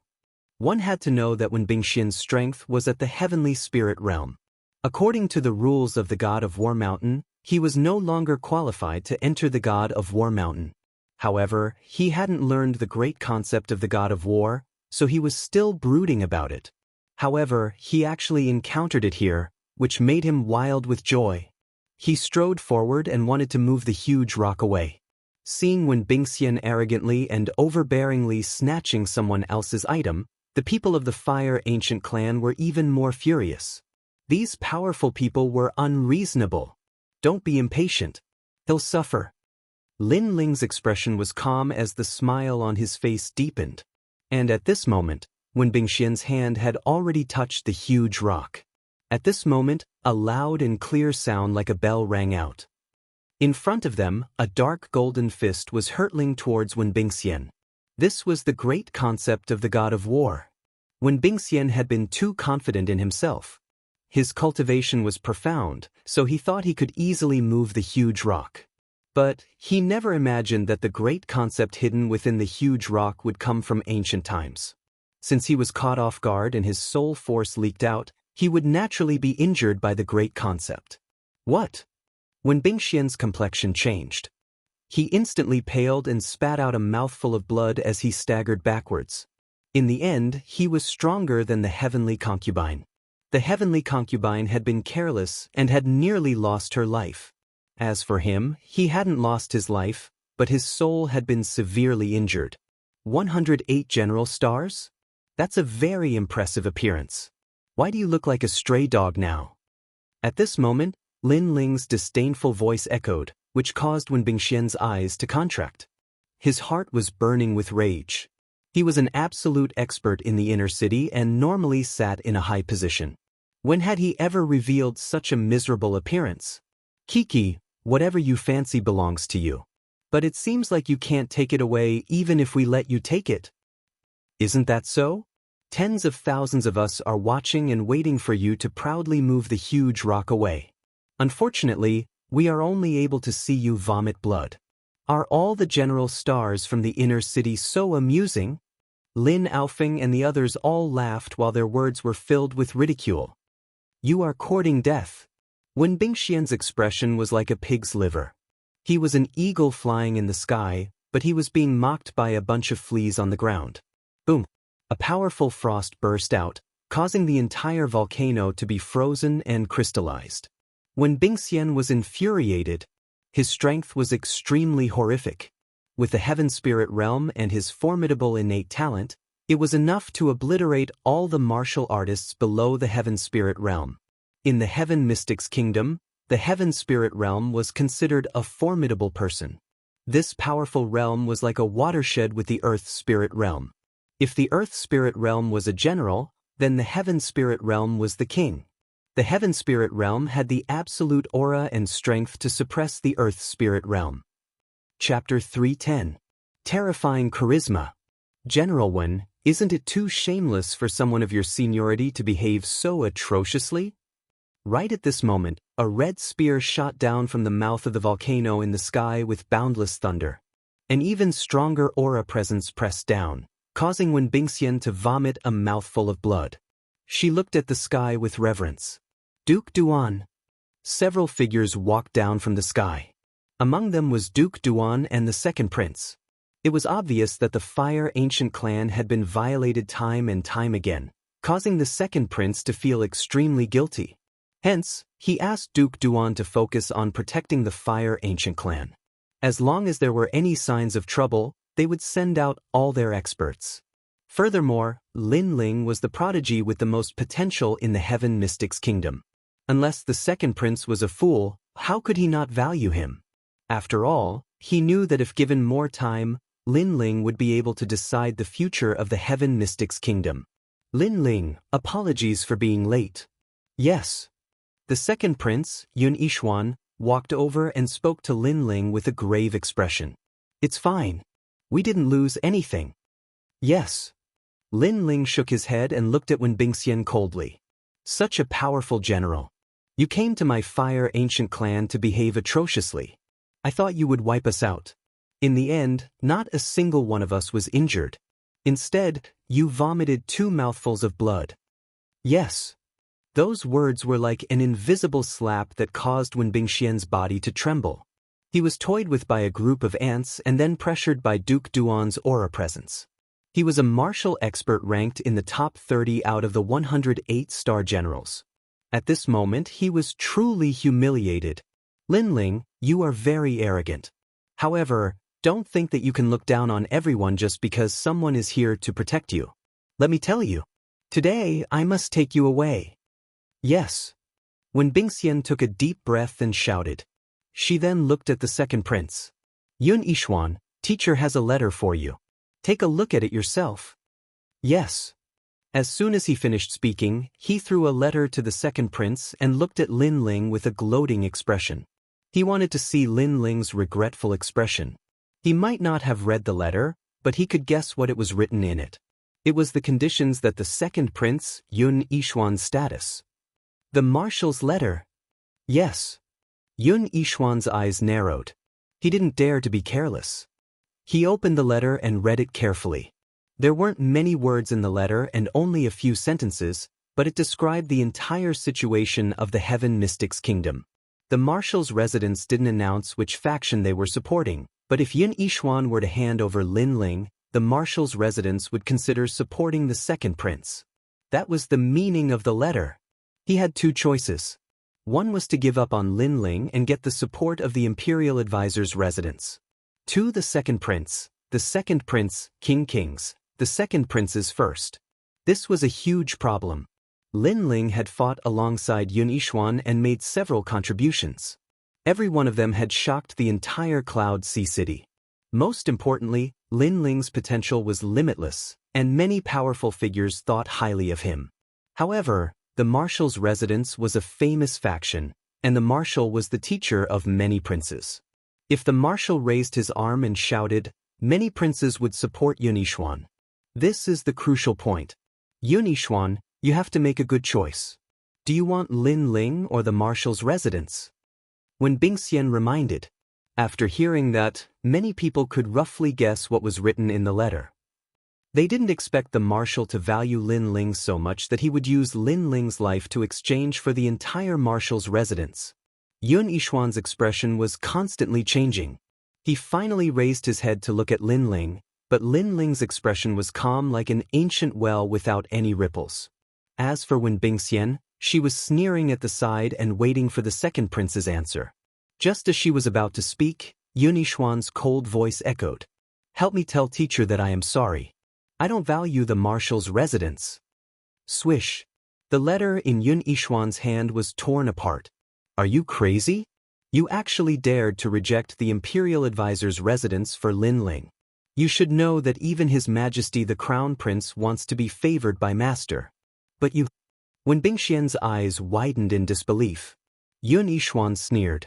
One had to know that when Bingxian's strength was at the heavenly spirit realm. According to the rules of the god of War Mountain, he was no longer qualified to enter the god of War Mountain. However, he hadn't learned the great concept of the god of war, so he was still brooding about it. However, he actually encountered it here, which made him wild with joy. He strode forward and wanted to move the huge rock away. Seeing Wen Bingxian arrogantly and overbearingly snatching someone else's item, the people of the Fire Ancient clan were even more furious. These powerful people were unreasonable. Don't be impatient. He'll suffer. Lin Ling's expression was calm as the smile on his face deepened. And at this moment, Wen Bingxian's hand had already touched the huge rock. At this moment, a loud and clear sound like a bell rang out. In front of them, a dark golden fist was hurtling towards Wen Bingxian. This was the great concept of the god of war. Wen Bingxian had been too confident in himself. His cultivation was profound, so he thought he could easily move the huge rock. But he never imagined that the great concept hidden within the huge rock would come from ancient times. Since he was caught off guard and his soul force leaked out, he would naturally be injured by the great concept. What? When Bingxian's complexion changed. He instantly paled and spat out a mouthful of blood as he staggered backwards. In the end, he was stronger than the heavenly concubine. The heavenly concubine had been careless and had nearly lost her life. As for him, he hadn't lost his life, but his soul had been severely injured. 108 general stars? That's a very impressive appearance. Why do you look like a stray dog now? At this moment, Lin Ling's disdainful voice echoed, which caused Wen Bingxian's eyes to contract. His heart was burning with rage. He was an absolute expert in the inner city and normally sat in a high position. When had he ever revealed such a miserable appearance? Kiki, whatever you fancy belongs to you. But it seems like you can't take it away even if we let you take it. Isn't that so? Tens of thousands of us are watching and waiting for you to proudly move the huge rock away. Unfortunately, we are only able to see you vomit blood. Are all the general stars from the inner city so amusing? Lin Aofeng and the others all laughed while their words were filled with ridicule. You are courting death. Wen Bingxian's expression was like a pig's liver. He was an eagle flying in the sky, but he was being mocked by a bunch of fleas on the ground. Boom! A powerful frost burst out, causing the entire volcano to be frozen and crystallized. When Bingxian was infuriated, his strength was extremely horrific. With the Heaven Spirit Realm and his formidable innate talent, it was enough to obliterate all the martial artists below the Heaven Spirit Realm. In the Heaven Mystics Kingdom, the Heaven Spirit Realm was considered a formidable person. This powerful realm was like a watershed with the Earth Spirit Realm. If the Earth Spirit Realm was a general, then the Heaven Spirit Realm was the king. The Heaven Spirit Realm had the absolute aura and strength to suppress the Earth Spirit Realm. Chapter 310. Terrifying Charisma. General Wen, isn't it too shameless for someone of your seniority to behave so atrociously? Right at this moment, a red spear shot down from the mouth of the volcano in the sky with boundless thunder. An even stronger aura presence pressed down, causing Wen Bingxian to vomit a mouthful of blood. She looked at the sky with reverence. Duke Duan. Several figures walked down from the sky. Among them was Duke Duan and the second prince. It was obvious that the Fire Ancient clan had been violated time and time again, causing the second prince to feel extremely guilty. Hence, he asked Duke Duan to focus on protecting the Fire Ancient clan. As long as there were any signs of trouble, they would send out all their experts. Furthermore, Lin Ling was the prodigy with the most potential in the Heaven Mystics Kingdom. Unless the second prince was a fool, how could he not value him? After all, he knew that if given more time, Lin Ling would be able to decide the future of the Heaven Mystics Kingdom. Lin Ling, apologies for being late. Yes. The second prince, Yun Yixuan, walked over and spoke to Lin Ling with a grave expression. It's fine. We didn't lose anything. Yes. Lin Ling shook his head and looked at Wen Bingxian coldly. Such a powerful general. You came to my Fire Ancient clan to behave atrociously. I thought you would wipe us out. In the end, not a single one of us was injured. Instead, you vomited 2 mouthfuls of blood. Yes. Those words were like an invisible slap that caused Wen Bingxian's body to tremble. He was toyed with by a group of ants and then pressured by Duke Duan's aura presence. He was a martial expert ranked in the top 30 out of the 108 star generals. At this moment, he was truly humiliated. Lin Ling, you are very arrogant. However, don't think that you can look down on everyone just because someone is here to protect you. Let me tell you. Today, I must take you away. Yes. When Bingxian took a deep breath and shouted. She then looked at the second prince. Yun Yixuan, teacher has a letter for you. Take a look at it yourself. Yes. As soon as he finished speaking, he threw a letter to the second prince and looked at Lin Ling with a gloating expression. He wanted to see Lin Ling's regretful expression. He might not have read the letter, but he could guess what it was written in it. It was the conditions that the second prince, Yun Yixuan's status. The marshal's letter. Yes. Yun Yixuan's eyes narrowed. He didn't dare to be careless. He opened the letter and read it carefully. There weren't many words in the letter and only a few sentences, but it described the entire situation of the Heaven Mystics Kingdom. The marshal's residence didn't announce which faction they were supporting, but if Yun Yixuan were to hand over Lin Ling, the marshal's residence would consider supporting the second prince. That was the meaning of the letter. He had 2 choices. One was to give up on Lin Ling and get the support of the Imperial Advisor's residence. 2. The second prince, King Kings, the second prince's first. This was a huge problem. Lin Ling had fought alongside Yun Yixuan and made several contributions. Every one of them had shocked the entire Cloud Sea City. Most importantly, Lin Ling's potential was limitless, and many powerful figures thought highly of him. However, the marshal's residence was a famous faction, and the marshal was the teacher of many princes. If the marshal raised his arm and shouted, many princes would support Yun Yixuan. This is the crucial point. Yun Yixuan, you have to make a good choice. Do you want Lin Ling or the marshal's residence? When Bingxian reminded, after hearing that, many people could roughly guess what was written in the letter. They didn't expect the marshal to value Lin Ling so much that he would use Lin Ling's life to exchange for the entire marshal's residence. Yun Yixuan's expression was constantly changing. He finally raised his head to look at Lin Ling, but Lin Ling's expression was calm like an ancient well without any ripples. As for Wen Bingxian, she was sneering at the side and waiting for the second prince's answer. Just as she was about to speak, Yun Yixuan's cold voice echoed. Help me tell teacher that I am sorry. I don't value the marshal's residence. Swish. The letter in Yun Yixuan's hand was torn apart. Are you crazy? You actually dared to reject the imperial advisor's residence for Lin Ling. You should know that even His Majesty the Crown Prince wants to be favored by master. But you... When Bingxian's eyes widened in disbelief, Yun Yixuan sneered.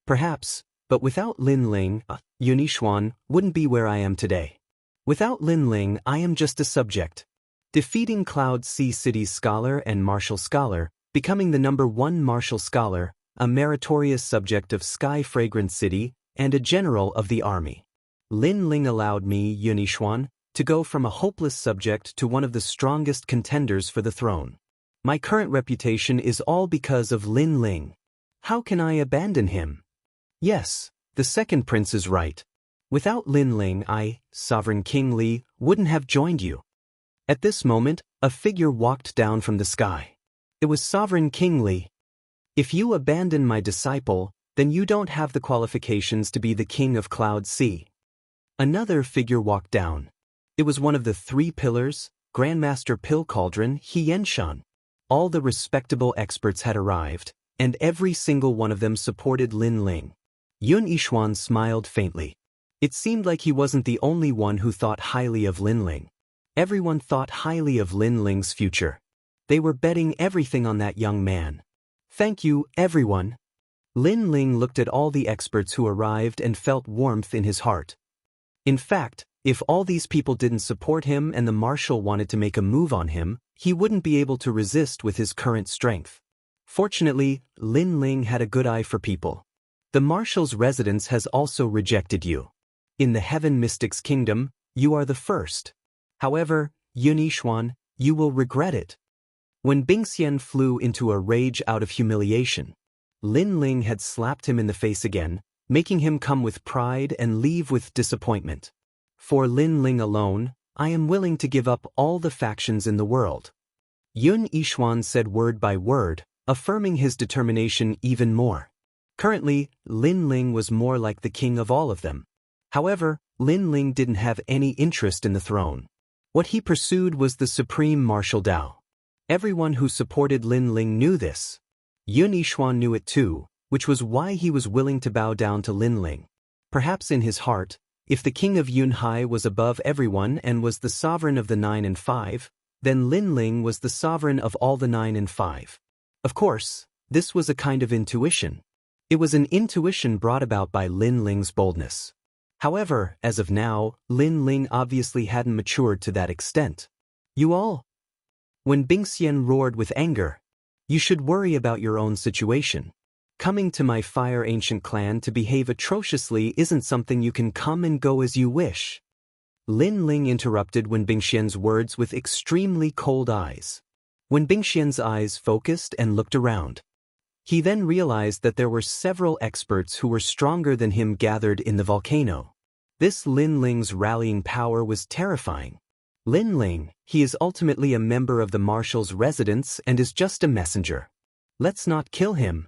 Perhaps, but without Lin Ling, Yun Yixuan wouldn't be where I am today. Without Lin Ling, I am just a subject. Defeating Cloud Sea City's scholar and martial scholar, becoming the #1 martial scholar, a meritorious subject of Sky Fragrant City, and a general of the army. Lin Ling allowed me, Yun Yixuan, to go from a hopeless subject to one of the strongest contenders for the throne. My current reputation is all because of Lin Ling. How can I abandon him? Yes, the second prince is right. Without Lin Ling, I, Sovereign King Li, wouldn't have joined you. At this moment, a figure walked down from the sky. It was Sovereign King Li. If you abandon my disciple, then you don't have the qualifications to be the king of Cloud Sea. Another figure walked down. It was one of the 3 pillars, Grandmaster Pill Cauldron Xianshan. All the respectable experts had arrived, and every single one of them supported Lin Ling. Yun Yixuan smiled faintly. It seemed like he wasn't the only one who thought highly of Lin Ling. Everyone thought highly of Lin Ling's future. They were betting everything on that young man. Thank you, everyone. Lin Ling looked at all the experts who arrived and felt warmth in his heart. In fact, if all these people didn't support him and the marshal wanted to make a move on him, he wouldn't be able to resist with his current strength. Fortunately, Lin Ling had a good eye for people. The marshal's residence has also rejected you. In the Heaven Mystic's kingdom, you are the first. However, Yun Yixuan, you will regret it. When Bingxian flew into a rage out of humiliation, Lin Ling had slapped him in the face again, making him come with pride and leave with disappointment. For Lin Ling alone, I am willing to give up all the factions in the world. Yun Yixuan said word by word, affirming his determination even more. Currently, Lin Ling was more like the king of all of them. However, Lin Ling didn't have any interest in the throne. What he pursued was the supreme martial Dao. Everyone who supported Lin Ling knew this. Yun Yixuan knew it too, which was why he was willing to bow down to Lin Ling. Perhaps in his heart, if the king of Yunhai was above everyone and was the sovereign of the 9 and 5, then Lin Ling was the sovereign of all the 9 and 5. Of course, this was a kind of intuition. It was an intuition brought about by Lin Ling's boldness. However, as of now, Lin Ling obviously hadn't matured to that extent. You all? When Bingxian roared with anger, you should worry about your own situation. Coming to my Fire Ancient clan to behave atrociously isn't something you can come and go as you wish. Lin Ling interrupted Wen Bingxian's words with extremely cold eyes. When Bingxian's eyes focused and looked around, he then realized that there were several experts who were stronger than him gathered in the volcano. This Lin Ling's rallying power was terrifying. Lin Ling, he is ultimately a member of the marshal's residence and is just a messenger. Let's not kill him.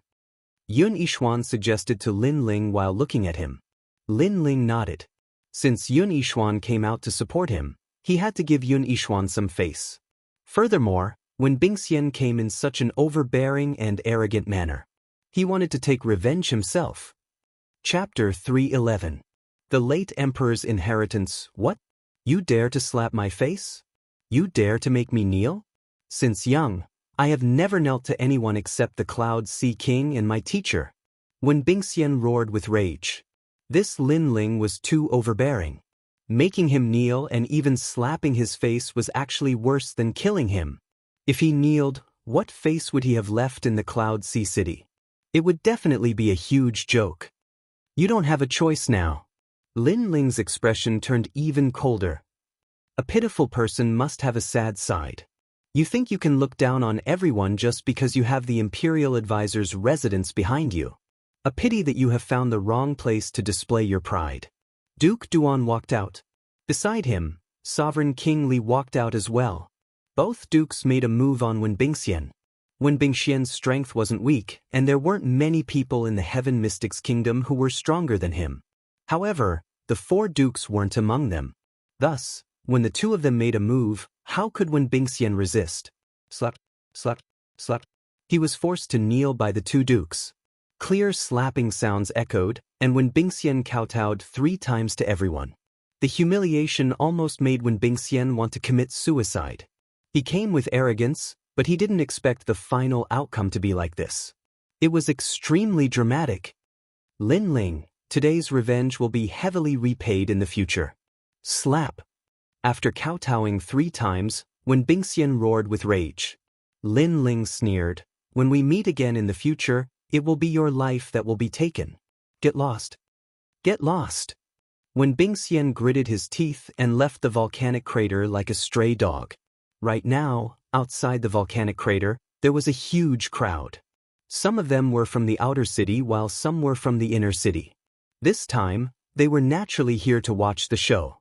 Yun Yixuan suggested to Lin Ling while looking at him. Lin Ling nodded. Since Yun Yixuan came out to support him, he had to give Yun Yixuan some face. Furthermore, when Bingxian came in such an overbearing and arrogant manner, he wanted to take revenge himself. Chapter 311. The Late Emperor's Inheritance. What? You dare to slap my face? You dare to make me kneel? Since young, I have never knelt to anyone except the Cloud Sea King and my teacher. When Bingxian roared with rage. This Lin Ling was too overbearing. Making him kneel and even slapping his face was actually worse than killing him. If he kneeled, what face would he have left in the Cloud Sea City? It would definitely be a huge joke. You don't have a choice now. Lin Ling's expression turned even colder. A pitiful person must have a sad side. You think you can look down on everyone just because you have the Imperial Advisor's residence behind you. A pity that you have found the wrong place to display your pride. Duke Duan walked out. Beside him, Sovereign King Li walked out as well. Both dukes made a move on Wen Bingxian. Wen Bingxian's strength wasn't weak, and there weren't many people in the Heaven Mystics Kingdom who were stronger than him. However, the 4 dukes weren't among them. Thus, when the 2 of them made a move, how could Wen Bingxian resist? Slap, slap, slap. He was forced to kneel by the 2 dukes. Clear slapping sounds echoed, and Wen Bingxian kowtowed 3 times to everyone. The humiliation almost made Wen Bingxian want to commit suicide. He came with arrogance, but he didn't expect the final outcome to be like this. It was extremely dramatic. Lin Ling, today's revenge will be heavily repaid in the future. Slap. After kowtowing 3 times, Wen Bingxian roared with rage. Lin Ling sneered, "When we meet again in the future, it will be your life that will be taken. Get lost. Get lost." Wen Bingxian gritted his teeth and left the volcanic crater like a stray dog. Right now, outside the volcanic crater, there was a huge crowd. Some of them were from the outer city while some were from the inner city. This time, they were naturally here to watch the show.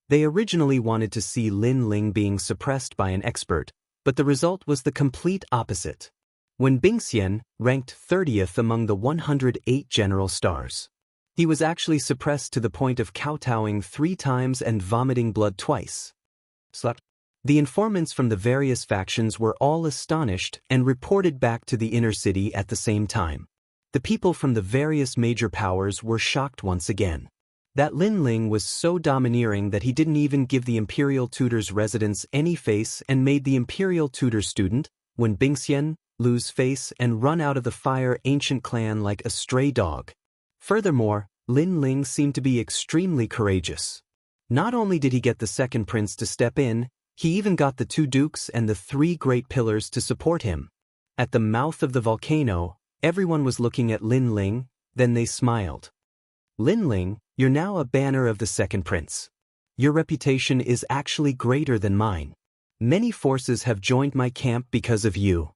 They originally wanted to see Lin Ling being suppressed by an expert, but the result was the complete opposite. Wen Bingxian ranked 30th among the 108 general stars. He was actually suppressed to the point of kowtowing 3 times and vomiting blood twice. Slap. The informants from the various factions were all astonished and reported back to the inner city at the same time. The people from the various major powers were shocked once again. That Lin Ling was so domineering that he didn't even give the Imperial Tutor's residence any face and made the Imperial Tutor student, Wen Bingxian, lose face and run out of the Fire Ancient clan like a stray dog. Furthermore, Lin Ling seemed to be extremely courageous. Not only did he get the second prince to step in, he even got the 2 dukes and the 3 great pillars to support him. At the mouth of the volcano, everyone was looking at Lin Ling, then they smiled. Lin Ling, you're now a banner of the second prince. Your reputation is actually greater than mine. Many forces have joined my camp because of you.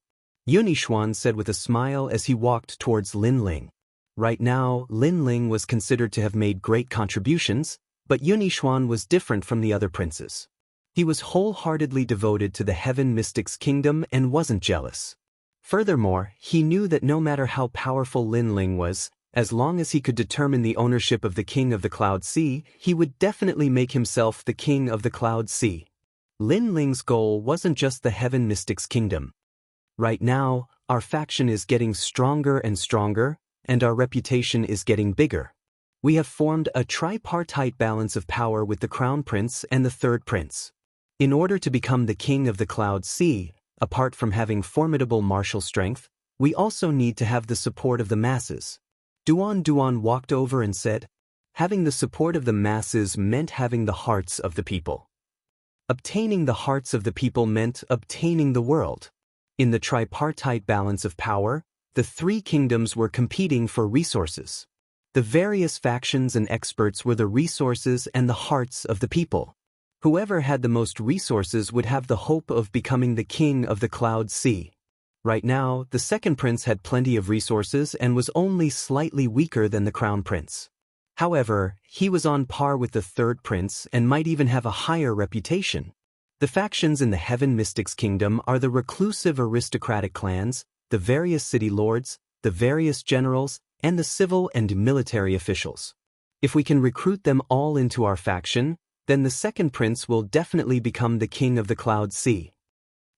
Yunishuan said with a smile as he walked towards Lin Ling. Right now, Lin Ling was considered to have made great contributions, but Yunishuan was different from the other princes. He was wholeheartedly devoted to the Heaven Mystics Kingdom and wasn't jealous. Furthermore, he knew that no matter how powerful Lin Ling was, as long as he could determine the ownership of the King of the Cloud Sea, he would definitely make himself the King of the Cloud Sea. Lin Ling's goal wasn't just the Heaven Mystics Kingdom. Right now, our faction is getting stronger and stronger, and our reputation is getting bigger. We have formed a tripartite balance of power with the Crown Prince and the Third Prince. In order to become the King of the Cloud Sea, apart from having formidable martial strength, we also need to have the support of the masses. Duan walked over and said, having the support of the masses meant having the hearts of the people. Obtaining the hearts of the people meant obtaining the world. In the tripartite balance of power, the 3 kingdoms were competing for resources. The various factions and experts were the resources and the hearts of the people. Whoever had the most resources would have the hope of becoming the King of the Cloud Sea. Right now, the second prince had plenty of resources and was only slightly weaker than the Crown Prince. However, he was on par with the third prince and might even have a higher reputation. The factions in the Heaven Mystics Kingdom are the reclusive aristocratic clans, the various city lords, the various generals, and the civil and military officials. If we can recruit them all into our faction, then the second prince will definitely become the King of the Cloud Sea.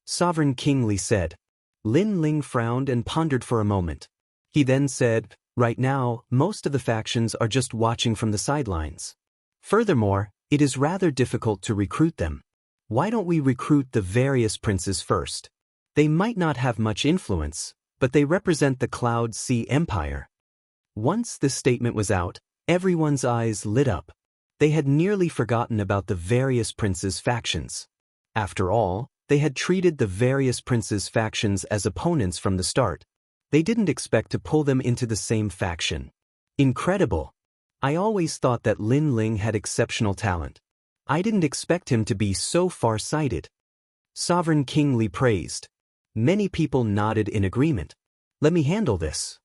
Sovereign King Li said. Lin Ling frowned and pondered for a moment. He then said, right now, most of the factions are just watching from the sidelines. Furthermore, it is rather difficult to recruit them. Why don't we recruit the various princes first? They might not have much influence, but they represent the Cloud Sea Empire. Once this statement was out, everyone's eyes lit up. They had nearly forgotten about the various princes' factions. After all, they had treated the various princes' factions as opponents from the start. They didn't expect to pull them into the same faction. Incredible! I always thought that Lin Ling had exceptional talent. I didn't expect him to be so far-sighted. Sovereign King Li praised. Many people nodded in agreement. Let me handle this.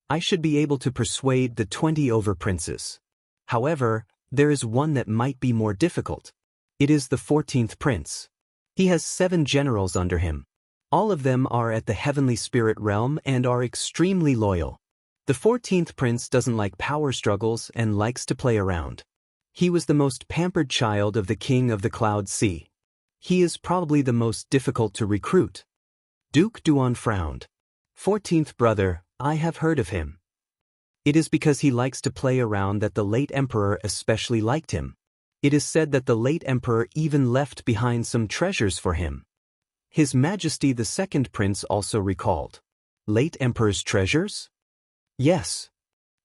I should be able to persuade the 20 over princes. However, there is one that might be more difficult. It is the 14th prince. He has 7 generals under him. All of them are at the heavenly spirit realm and are extremely loyal. The 14th prince doesn't like power struggles and likes to play around. He was the most pampered child of the king of the Cloud Sea. He is probably the most difficult to recruit. Duke Duan frowned. 14th brother, I have heard of him. It is because he likes to play around that the late emperor especially liked him. It is said that the late emperor even left behind some treasures for him. His Majesty the second prince also recalled. Late emperor's treasures? Yes.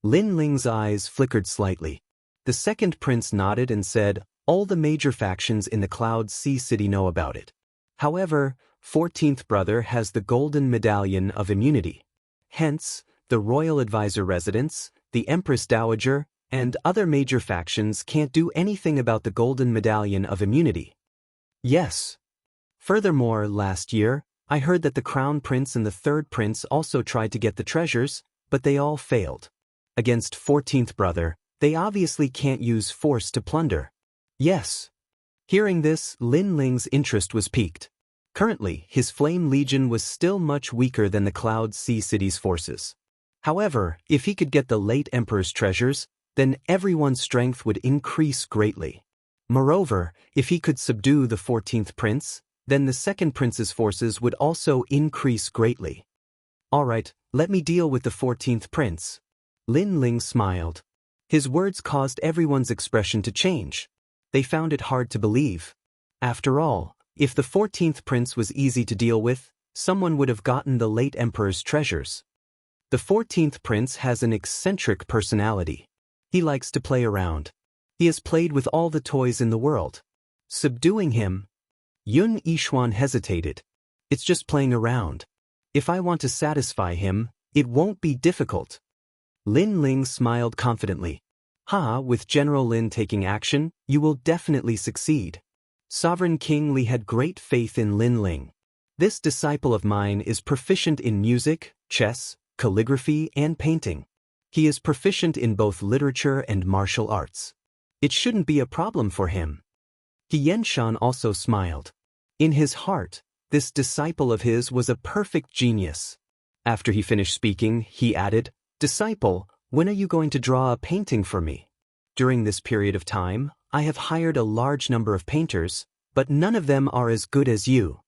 Lin Ling's eyes flickered slightly. The second prince nodded and said, all the major factions in the Cloud Sea City know about it. However, 14th brother has the Golden Medallion of Immunity. Hence, the Royal Advisor residence, the Empress Dowager, and other major factions can't do anything about the Golden Medallion of Immunity. Yes. Furthermore, last year, I heard that the Crown Prince and the Third Prince also tried to get the treasures, but they all failed. Against 14th brother, they obviously can't use force to plunder. Yes. Hearing this, Lin Ling's interest was piqued. Currently, his Flame Legion was still much weaker than the Cloud Sea City's forces. However, if he could get the late emperor's treasures, then everyone's strength would increase greatly. Moreover, if he could subdue the 14th prince, then the second prince's forces would also increase greatly. Alright, let me deal with the 14th prince. Lin Ling smiled. His words caused everyone's expression to change. They found it hard to believe. After all, if the 14th prince was easy to deal with, someone would have gotten the late emperor's treasures. The 14th prince has an eccentric personality. He likes to play around. He has played with all the toys in the world. Subduing him? Yun Yishuan hesitated. It's just playing around. If I want to satisfy him, it won't be difficult. Lin Ling smiled confidently. With General Lin taking action, you will definitely succeed. Sovereign King Li had great faith in Lin Ling. This disciple of mine is proficient in music, chess, calligraphy, and painting. He is proficient in both literature and martial arts. It shouldn't be a problem for him. Qianshan also smiled. In his heart, this disciple of his was a perfect genius. After he finished speaking, he added, Disciple, when are you going to draw a painting for me? During this period of time, I have hired a large number of painters, but none of them are as good as you.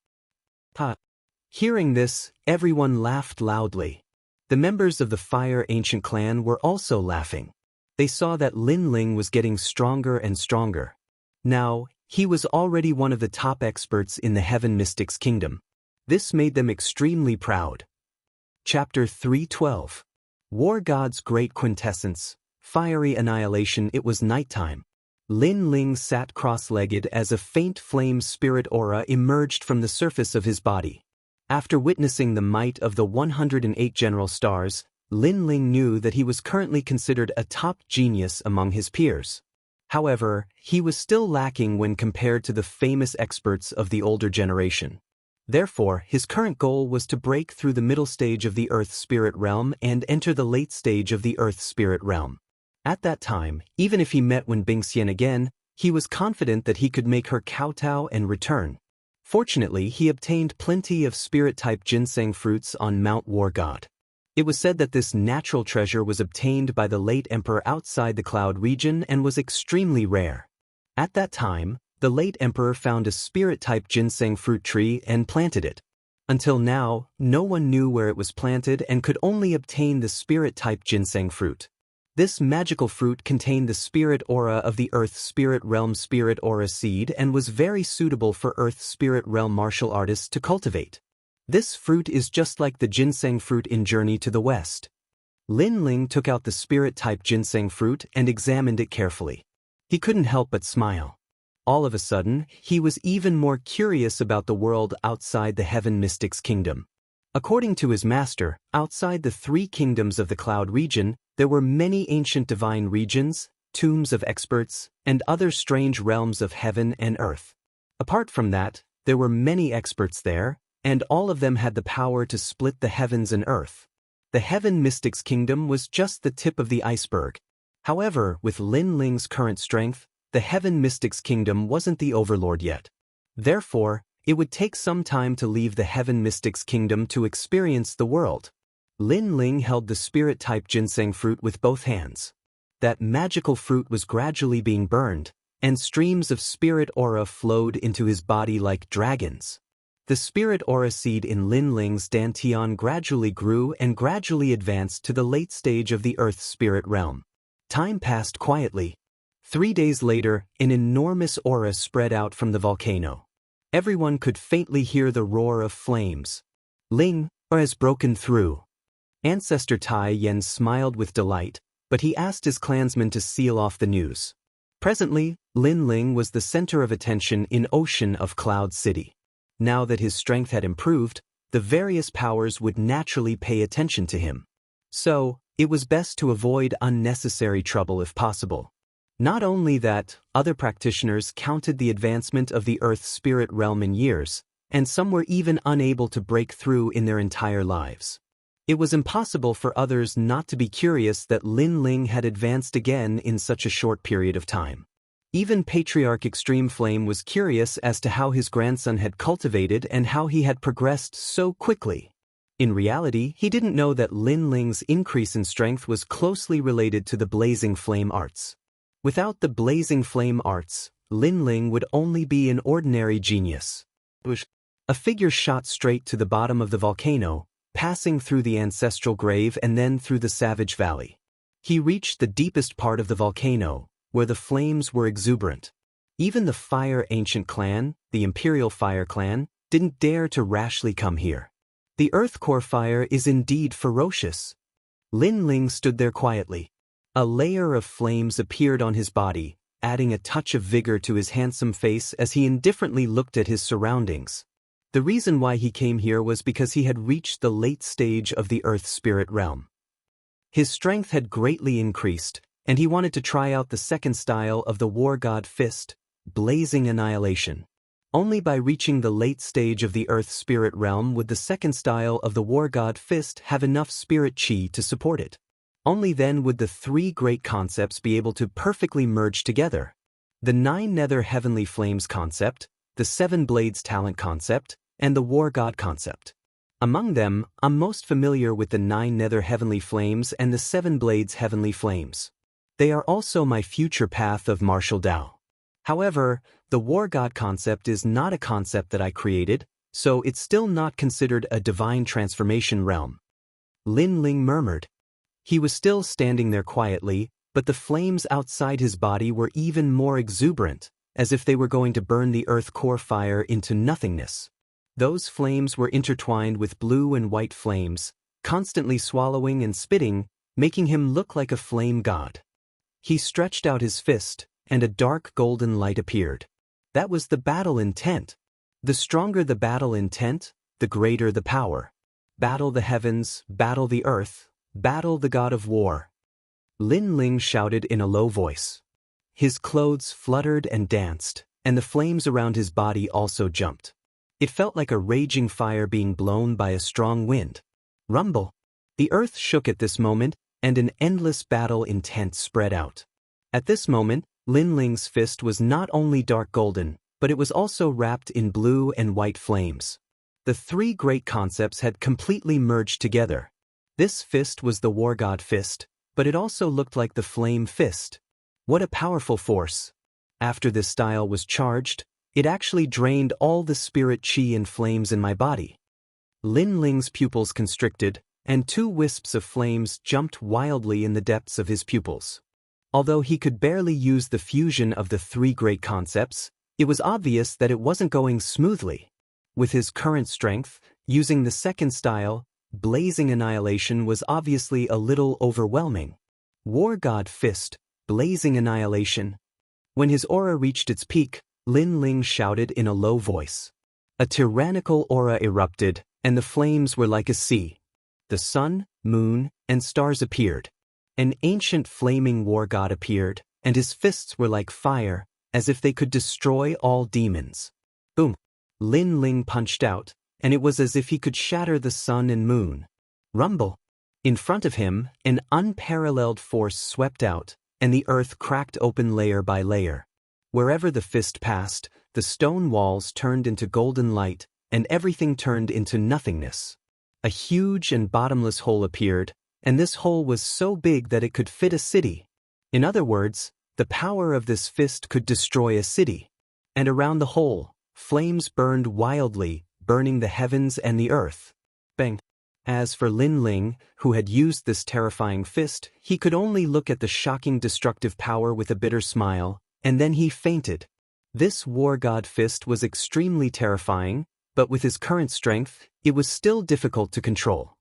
Hearing this, everyone laughed loudly. The members of the Fire Ancient clan were also laughing. They saw that Lin Ling was getting stronger and stronger. Now, he was already one of the top experts in the Heaven Mystics Kingdom. This made them extremely proud. Chapter 312. War God's Great Quintessence, Fiery Annihilation. It was nighttime. Lin Ling sat cross-legged as a faint flame spirit aura emerged from the surface of his body. After witnessing the might of the 108 general stars, Lin Ling knew that he was currently considered a top genius among his peers. However, he was still lacking when compared to the famous experts of the older generation. Therefore, his current goal was to break through the middle stage of the Earth Spirit Realm and enter the late stage of the Earth Spirit Realm. At that time, even if he met Wen Bingxian again, he was confident that he could make her kowtow and return. Fortunately, he obtained plenty of spirit-type ginseng fruits on Mount War God. It was said that this natural treasure was obtained by the late emperor outside the Cloud region and was extremely rare. At that time, the late emperor found a spirit-type ginseng fruit tree and planted it. Until now, no one knew where it was planted and could only obtain the spirit-type ginseng fruit. This magical fruit contained the spirit aura of the Earth Spirit Realm spirit aura seed and was very suitable for Earth Spirit Realm martial artists to cultivate. This fruit is just like the ginseng fruit in Journey to the West. Lin Ling took out the spirit-type ginseng fruit and examined it carefully. He couldn't help but smile. All of a sudden, he was even more curious about the world outside the Heaven Mystic's kingdom. According to his master, outside the 3 kingdoms of the Cloud region, there were many ancient divine regions, tombs of experts, and other strange realms of heaven and earth. Apart from that, there were many experts there, and all of them had the power to split the heavens and earth. The Heaven Mystic's kingdom was just the tip of the iceberg. However, with Lin Ling's current strength, the Heaven Mystic's kingdom wasn't the overlord yet. Therefore, it would take some time to leave the Heaven Mystic's kingdom to experience the world. Lin Ling held the spirit-type ginseng fruit with both hands. That magical fruit was gradually being burned, and streams of spirit aura flowed into his body like dragons. The spirit aura seed in Lin Ling's dantian gradually grew and gradually advanced to the late stage of the Earth spirit realm. Time passed quietly. 3 days later, an enormous aura spread out from the volcano. Everyone could faintly hear the roar of flames. Ling has broken through. Ancestor Tai Yen smiled with delight, but he asked his clansmen to seal off the news. Presently, Lin Ling was the center of attention in Ocean of Cloud City. Now that his strength had improved, the various powers would naturally pay attention to him. So, it was best to avoid unnecessary trouble if possible. Not only that, other practitioners counted the advancement of the Earth spirit realm in years, and some were even unable to break through in their entire lives. It was impossible for others not to be curious that Lin Ling had advanced again in such a short period of time. Even Patriarch Extreme Flame was curious as to how his grandson had cultivated and how he had progressed so quickly. In reality, he didn't know that Lin Ling's increase in strength was closely related to the Blazing Flame arts. Without the Blazing Flame arts, Lin Ling would only be an ordinary genius. A figure shot straight to the bottom of the volcano, passing through the ancestral grave and then through the Savage Valley. He reached the deepest part of the volcano, where the flames were exuberant. Even the Fire Ancient Clan, the Imperial Fire Clan, didn't dare to rashly come here. The Earth Core Fire is indeed ferocious. Lin Ling stood there quietly. A layer of flames appeared on his body, adding a touch of vigor to his handsome face as he indifferently looked at his surroundings. The reason why he came here was because he had reached the late stage of the Earth Spirit realm. His strength had greatly increased, and he wanted to try out the second style of the War God Fist, Blazing Annihilation. Only by reaching the late stage of the Earth Spirit realm would the second style of the War God Fist have enough spirit chi to support it. Only then would the 3 great concepts be able to perfectly merge together. The 9 Nether Heavenly Flames concept, the 7 Blades Talent concept, and the War God concept. Among them, I'm most familiar with the 9 Nether Heavenly Flames and the 7 Blades Heavenly Flames. They are also my future path of martial Dao. However, the War God concept is not a concept that I created, so it's still not considered a divine transformation realm. Lin Ling murmured. He was still standing there quietly, but the flames outside his body were even more exuberant, as if they were going to burn the Earth Core Fire into nothingness. Those flames were intertwined with blue and white flames, constantly swallowing and spitting, making him look like a flame god. He stretched out his fist, and a dark golden light appeared. That was the battle intent. The stronger the battle intent, the greater the power. Battle the heavens, battle the earth, battle the god of war. Lin Ling shouted in a low voice. His clothes fluttered and danced, and the flames around his body also jumped. It felt like a raging fire being blown by a strong wind. Rumble. The earth shook at this moment, and an endless battle intent spread out. At this moment, Lin Ling's fist was not only dark golden, but it was also wrapped in blue and white flames. The 3 great concepts had completely merged together. This fist was the War God Fist, but it also looked like the Flame Fist. What a powerful force. After this style was charged, it actually drained all the spirit chi and flames in my body. Lin Ling's pupils constricted, and 2 wisps of flames jumped wildly in the depths of his pupils. Although he could barely use the fusion of the 3 great concepts, it was obvious that it wasn't going smoothly. With his current strength, Using the second style, blazing annihilation was obviously a little overwhelming. War God Fist, blazing annihilation. When his aura reached its peak, Lin Ling shouted in a low voice. A tyrannical aura erupted, and the flames were like a sea. The sun, moon, and stars appeared. An ancient flaming war god appeared, and his fists were like fire, as if they could destroy all demons. Boom! Lin Ling punched out, and it was as if he could shatter the sun and moon. Rumble! In front of him, an unparalleled force swept out, and the earth cracked open layer by layer. Wherever the fist passed, the stone walls turned into golden light, and everything turned into nothingness. A huge and bottomless hole appeared, and this hole was so big that it could fit a city. In other words, the power of this fist could destroy a city. And around the hole, flames burned wildly, burning the heavens and the earth. Bang! As for Lin Ling, who had used this terrifying fist, he could only look at the shocking destructive power with a bitter smile, and then he fainted. This war god fist was extremely terrifying, but with his current strength, it was still difficult to control.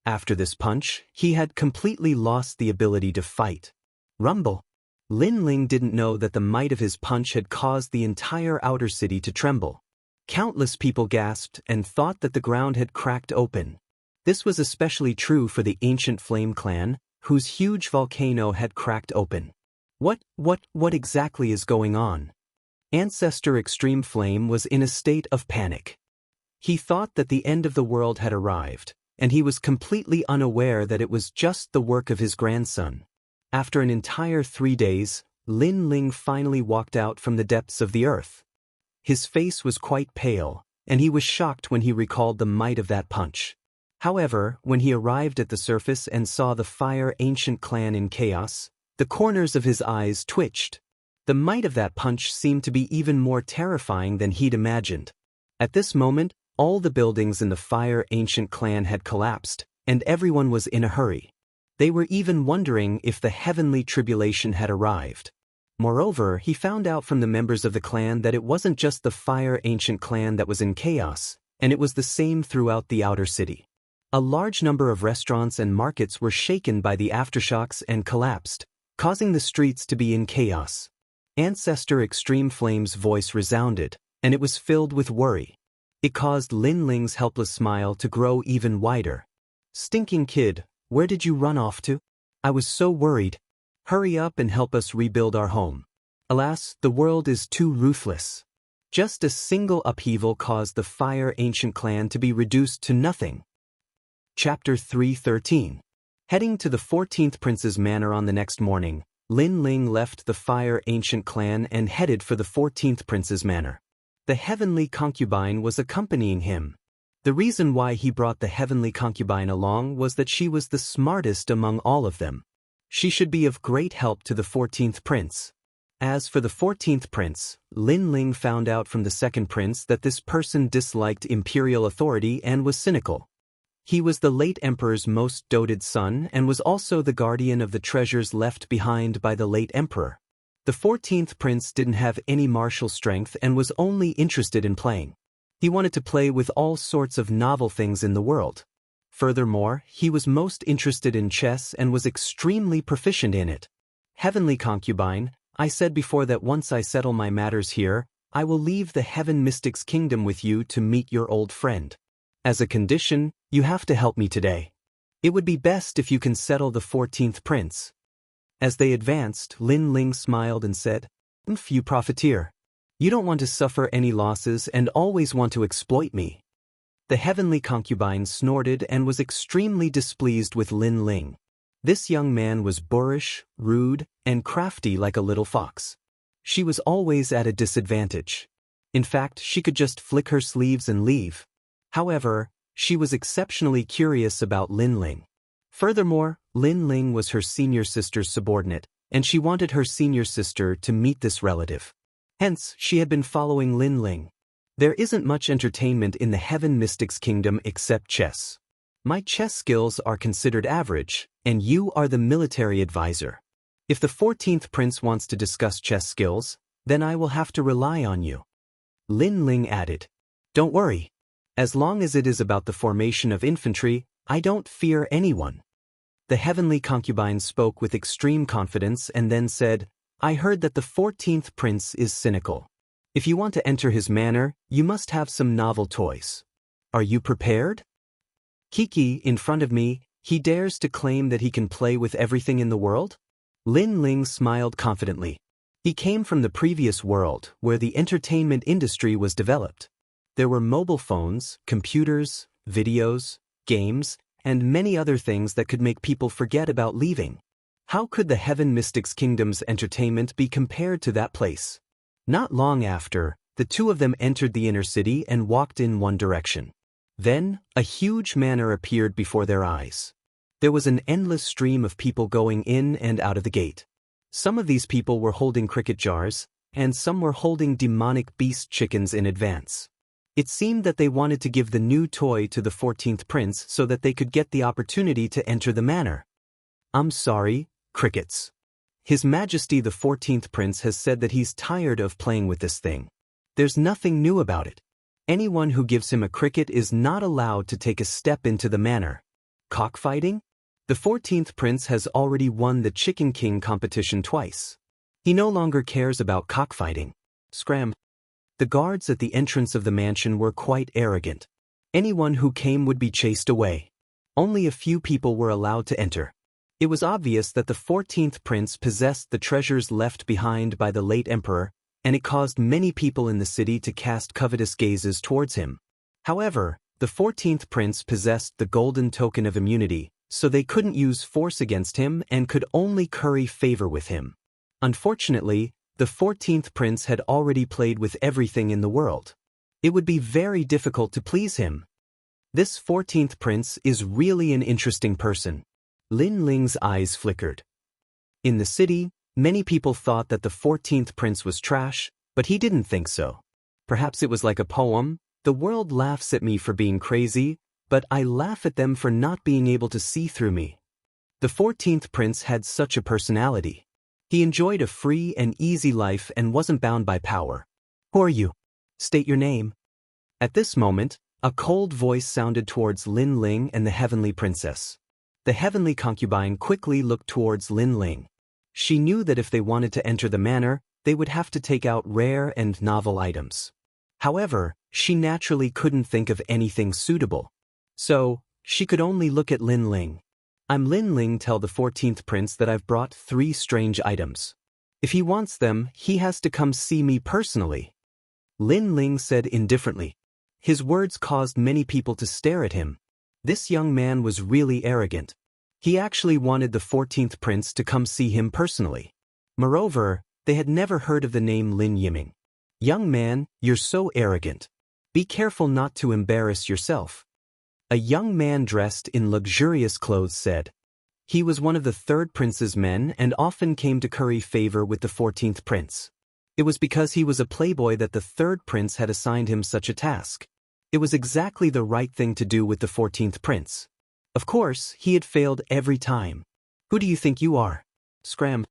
After this punch, he had completely lost the ability to fight. Rumble! Lin Ling didn't know that the might of his punch had caused the entire outer city to tremble. Countless people gasped and thought that the ground had cracked open. This was especially true for the ancient Flame Clan, whose huge volcano had cracked open. What exactly is going on? Ancestor Extreme Flame was in a state of panic. He thought that the end of the world had arrived, and he was completely unaware that it was just the work of his grandson. After an entire 3 days, Lin Ling finally walked out from the depths of the earth. His face was quite pale, and he was shocked when he recalled the might of that punch. However, when he arrived at the surface and saw the Fire Ancient Clan in chaos, the corners of his eyes twitched. The might of that punch seemed to be even more terrifying than he'd imagined. At this moment, all the buildings in the Fire Ancient Clan had collapsed, and everyone was in a hurry. They were even wondering if the heavenly tribulation had arrived. Moreover, he found out from the members of the clan that it wasn't just the Fire Ancient Clan that was in chaos, and it was the same throughout the outer city. A large number of restaurants and markets were shaken by the aftershocks and collapsed, causing the streets to be in chaos. Ancestor Extreme Flame's voice resounded, and it was filled with worry. It caused Lin Ling's helpless smile to grow even wider. "Stinking kid, where did you run off to? I was so worried. Hurry up and help us rebuild our home. Alas, the world is too ruthless." Just a single upheaval caused the Fire Ancient Clan to be reduced to nothing. Chapter 313. Heading to the 14th Prince's manor on the next morning, Lin Ling left the Fire Ancient Clan and headed for the 14th Prince's manor. The heavenly concubine was accompanying him. The reason why he brought the heavenly concubine along was that she was the smartest among all of them. She should be of great help to the 14th Prince. As for the 14th Prince, Lin Ling found out from the second prince that this person disliked imperial authority and was cynical. He was the late emperor's most doted son and was also the guardian of the treasures left behind by the late emperor. The 14th prince didn't have any martial strength and was only interested in playing. He wanted to play with all sorts of novel things in the world. Furthermore, he was most interested in chess and was extremely proficient in it. Heavenly concubine, I said before that once I settle my matters here, I will leave the Heaven Mystic's kingdom with you to meet your old friend. As a condition, you have to help me today. It would be best if you can settle the 14th prince. As they advanced, Lin Ling smiled and said, "You profiteer. You don't want to suffer any losses and always want to exploit me." The heavenly concubine snorted and was extremely displeased with Lin Ling. This young man was boorish, rude, and crafty like a little fox. She was always at a disadvantage. In fact, she could just flick her sleeves and leave. However, she was exceptionally curious about Lin Ling. Furthermore, Lin Ling was her senior sister's subordinate, and she wanted her senior sister to meet this relative. Hence, she had been following Lin Ling. There isn't much entertainment in the Heaven Mystic's kingdom except chess. My chess skills are considered average, and you are the military advisor. If the 14th prince wants to discuss chess skills, then I will have to rely on you. Lin Ling added, "Don't worry. As long as it is about the formation of infantry, I don't fear anyone. The heavenly concubine spoke with extreme confidence and then said, I heard that the 14th prince is cynical. If you want to enter his manor, you must have some novel toys. Are you prepared? Kiki, in front of me, he dares to claim that he can play with everything in the world? Lin Ling smiled confidently. He came from the previous world, where the entertainment industry was developed. There were mobile phones, computers, videos, games, and many other things that could make people forget about leaving. How could the Heaven Mystics Kingdom's entertainment be compared to that place? Not long after, the two of them entered the inner city and walked in one direction. Then, a huge manor appeared before their eyes. There was an endless stream of people going in and out of the gate. Some of these people were holding cricket jars, and some were holding demonic beast chickens in advance. It seemed that they wanted to give the new toy to the 14th prince so that they could get the opportunity to enter the manor. I'm sorry, crickets. His Majesty the 14th prince has said that he's tired of playing with this thing. There's nothing new about it. Anyone who gives him a cricket is not allowed to take a step into the manor. Cockfighting? The 14th prince has already won the Chicken King competition twice. He no longer cares about cockfighting. Scram. The guards at the entrance of the mansion were quite arrogant. Anyone who came would be chased away. Only a few people were allowed to enter. It was obvious that the 14th prince possessed the treasures left behind by the late emperor, and it caused many people in the city to cast covetous gazes towards him. However, the 14th prince possessed the golden token of immunity, so they couldn't use force against him and could only curry favor with him. Unfortunately, the 14th prince had already played with everything in the world. It would be very difficult to please him. This 14th prince is really an interesting person. Lin Ling's eyes flickered. In the city, many people thought that the 14th prince was trash, but he didn't think so. Perhaps it was like a poem. The world laughs at me for being crazy, but I laugh at them for not being able to see through me. The 14th prince had such a personality. He enjoyed a free and easy life and wasn't bound by power. Who are you? State your name. At this moment, a cold voice sounded towards Lin Ling and the heavenly princess. The heavenly concubine quickly looked towards Lin Ling. She knew that if they wanted to enter the manor, they would have to take out rare and novel items. However, she naturally couldn't think of anything suitable. So, she could only look at Lin Ling. I'm Lin Ling, tell the 14th prince that I've brought 3 strange items. If he wants them, he has to come see me personally. Lin Ling said indifferently. His words caused many people to stare at him. This young man was really arrogant. He actually wanted the 14th prince to come see him personally. Moreover, they had never heard of the name Lin Yiming. Young man, you're so arrogant. Be careful not to embarrass yourself. A young man dressed in luxurious clothes said. He was one of the 3rd prince's men and often came to curry favor with the 14th prince. It was because he was a playboy that the 3rd prince had assigned him such a task. It was exactly the right thing to do with the 14th prince. Of course, he had failed every time. Who do you think you are? Scram.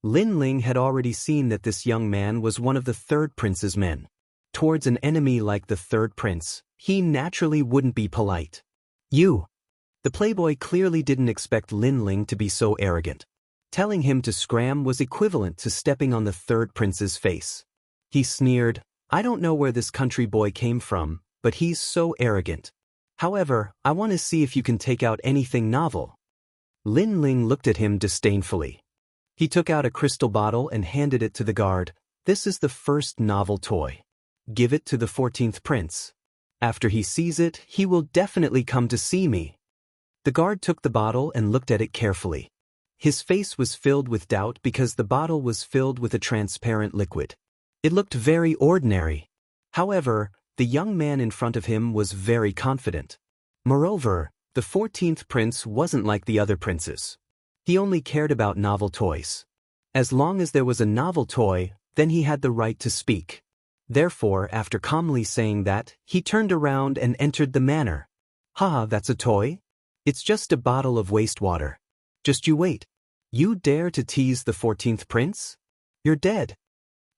Lin Ling had already seen that this young man was one of the 3rd prince's men. Towards an enemy like the 3rd prince, he naturally wouldn't be polite. You. The playboy clearly didn't expect Lin Ling to be so arrogant. Telling him to scram was equivalent to stepping on the 3rd prince's face. He sneered, I don't know where this country boy came from, but he's so arrogant. However, I want to see if you can take out anything novel. Lin Ling looked at him disdainfully. He took out a crystal bottle and handed it to the guard. This is the first novel toy. Give it to the 14th prince. After he sees it, he will definitely come to see me. The guard took the bottle and looked at it carefully. His face was filled with doubt because the bottle was filled with a transparent liquid. It looked very ordinary. However, the young man in front of him was very confident. Moreover, the 14th prince wasn't like the other princes. He only cared about novel toys. As long as there was a novel toy, then he had the right to speak. Therefore, after calmly saying that, he turned around and entered the manor. Haha, that's a toy? It's just a bottle of wastewater. Just you wait. You dare to tease the 14th prince? You're dead.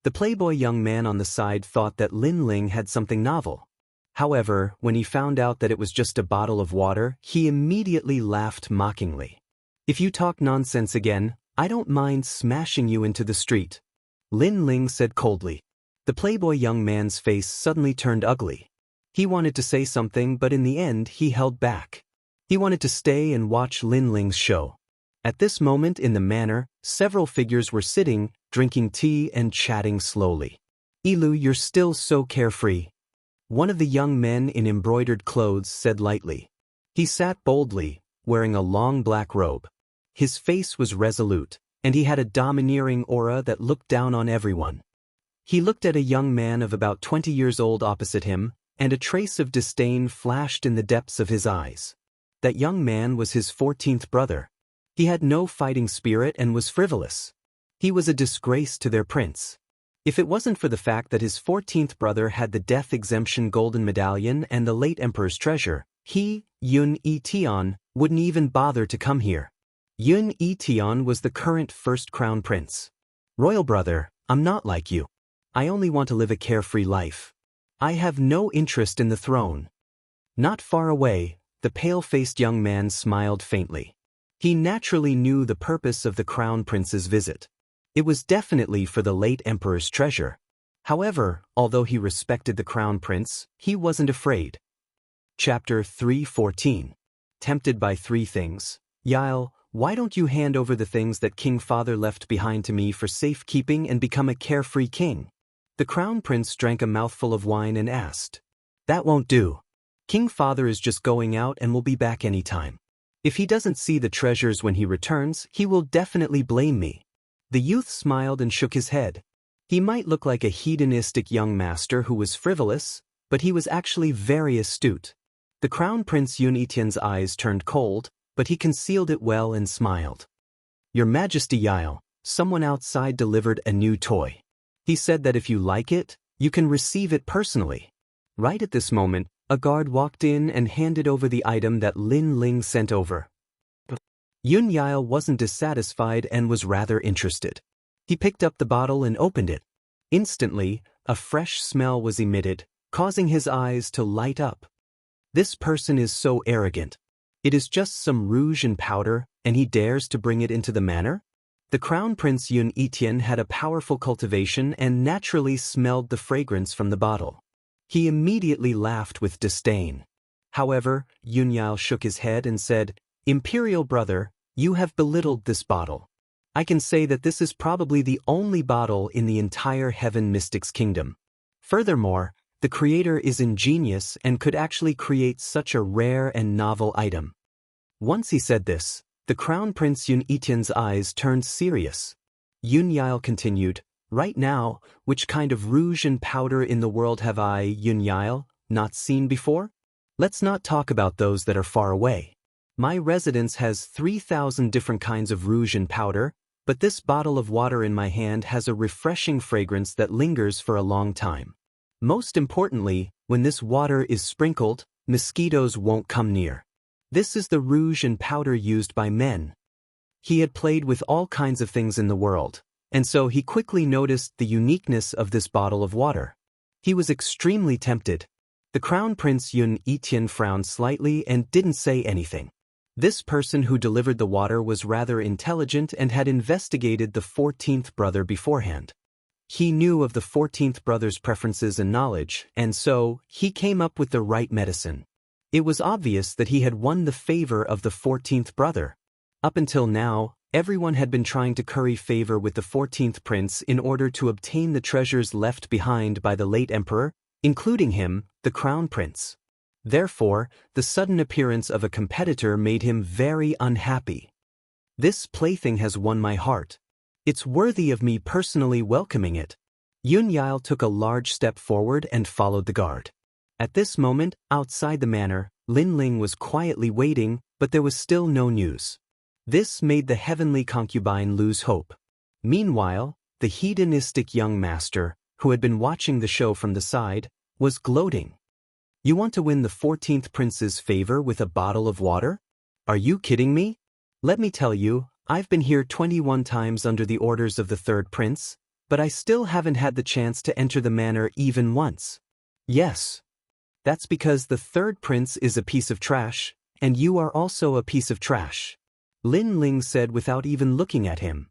The playboy young man on the side thought that Lin Ling had something novel. However, when he found out that it was just a bottle of water, he immediately laughed mockingly. "If you talk nonsense again, I don't mind smashing you into the street," Lin Ling said coldly. The playboy young man's face suddenly turned ugly. He wanted to say something, but in the end he held back. He wanted to stay and watch Lin Ling's show. At this moment in the manor, several figures were sitting, drinking tea and chatting slowly. "Ilu, you're still so carefree," one of the young men in embroidered clothes said lightly. He sat boldly, wearing a long black robe. His face was resolute, and he had a domineering aura that looked down on everyone. He looked at a young man of about 20 years old opposite him, and a trace of disdain flashed in the depths of his eyes. That young man was his 14th brother. He had no fighting spirit and was frivolous. He was a disgrace to their prince. If it wasn't for the fact that his 14th brother had the death exemption golden medallion and the late emperor's treasure, he, Yun Yi-Tian, wouldn't even bother to come here. Yun Yi-Tian was the current first crown prince. "Royal brother, I'm not like you. I only want to live a carefree life. I have no interest in the throne." Not far away, the pale-faced young man smiled faintly. He naturally knew the purpose of the crown prince's visit. It was definitely for the late emperor's treasure. However, although he respected the crown prince, he wasn't afraid. Chapter 314. Tempted by three things. "Yael, why don't you hand over the things that King Father left behind to me for safekeeping and become a carefree king?" The crown prince drank a mouthful of wine and asked. "That won't do. King Father is just going out and will be back any time. If he doesn't see the treasures when he returns, he will definitely blame me." The youth smiled and shook his head. He might look like a hedonistic young master who was frivolous, but he was actually very astute. The crown prince Yun Etien's eyes turned cold, but he concealed it well and smiled. "Your Majesty Yael, someone outside delivered a new toy. He said that if you like it, you can receive it personally." Right at this moment, a guard walked in and handed over the item that Lin Ling sent over. Yun Yael wasn't dissatisfied and was rather interested. He picked up the bottle and opened it. Instantly, a fresh smell was emitted, causing his eyes to light up. This person is so arrogant. It is just some rouge and powder, and he dares to bring it into the manor? The crown prince Yun Etian had a powerful cultivation and naturally smelled the fragrance from the bottle. He immediately laughed with disdain. However, Yun Yael shook his head and said, "Imperial brother, you have belittled this bottle. I can say that this is probably the only bottle in the entire Heaven Mystics Kingdom. Furthermore, the creator is ingenious and could actually create such a rare and novel item." Once he said this, the crown prince Yun Etian's eyes turned serious. Yun Yael continued, "Right now, which kind of rouge and powder in the world have I, Yun Yael, not seen before? Let's not talk about those that are far away. My residence has 3,000 different kinds of rouge and powder, but this bottle of water in my hand has a refreshing fragrance that lingers for a long time. Most importantly, when this water is sprinkled, mosquitoes won't come near. This is the rouge and powder used by men." He had played with all kinds of things in the world, and so he quickly noticed the uniqueness of this bottle of water. He was extremely tempted. The crown prince Yun Etian frowned slightly and didn't say anything. This person who delivered the water was rather intelligent and had investigated the 14th brother beforehand. He knew of the 14th brother's preferences and knowledge, and so he came up with the right medicine. It was obvious that he had won the favor of the 14th brother. Up until now, everyone had been trying to curry favor with the 14th prince in order to obtain the treasures left behind by the late emperor, including him, the crown prince. Therefore, the sudden appearance of a competitor made him very unhappy. "This plaything has won my heart. It's worthy of me personally welcoming it." Yun Yael took a large step forward and followed the guard. At this moment, outside the manor, Lin Ling was quietly waiting, but there was still no news. This made the heavenly concubine lose hope. Meanwhile, the hedonistic young master, who had been watching the show from the side, was gloating. "You want to win the 14th prince's favor with a bottle of water? Are you kidding me? Let me tell you, I've been here 21 times under the orders of the third prince, but I still haven't had the chance to enter the manor even once." "Yes. That's because the third prince is a piece of trash, and you are also a piece of trash. Lin Ling said without even looking at him.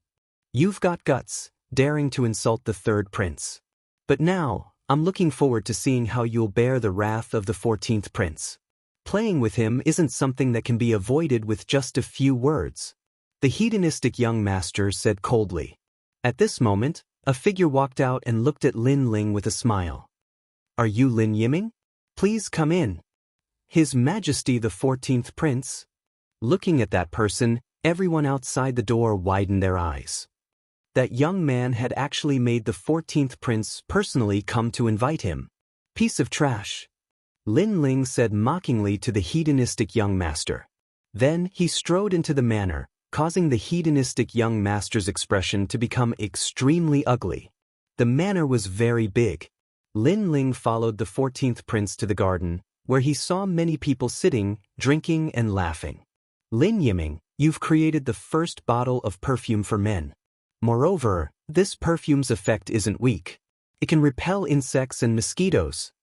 You've got guts, daring to insult the third prince. But now, I'm looking forward to seeing how you'll bear the wrath of the 14th prince. Playing with him isn't something that can be avoided with just a few words. The hedonistic young master said coldly. At this moment, a figure walked out and looked at Lin Ling with a smile. Are you Lin Yiming? Please come in. His Majesty the 14th Prince? Looking at that person, everyone outside the door widened their eyes. That young man had actually made the 14th prince personally come to invite him. Piece of trash. Lin Ling said mockingly to the hedonistic young master. Then he strode into the manor, causing the hedonistic young master's expression to become extremely ugly. The manor was very big. Lin Ling followed the 14th prince to the garden, where he saw many people sitting, drinking and laughing. Lin Yiming, you've created the first bottle of perfume for men. Moreover, this perfume's effect isn't weak. It can repel insects and mosquitoes.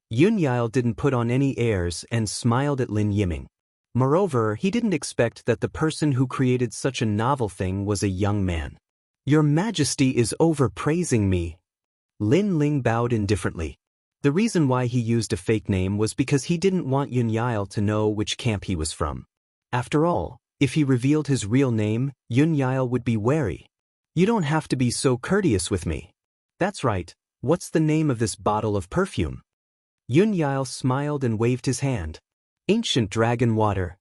Yun Yile didn't put on any airs and smiled at Lin Yiming. Moreover, he didn't expect that the person who created such a novel thing was a young man. Your Majesty is overpraising me. Lin Ling bowed indifferently. The reason why he used a fake name was because he didn't want Yun Yile to know which camp he was from. After all, if he revealed his real name, Yun Yile would be wary. You don't have to be so courteous with me. That's right, what's the name of this bottle of perfume? Yun Yile smiled and waved his hand. Ancient dragon water.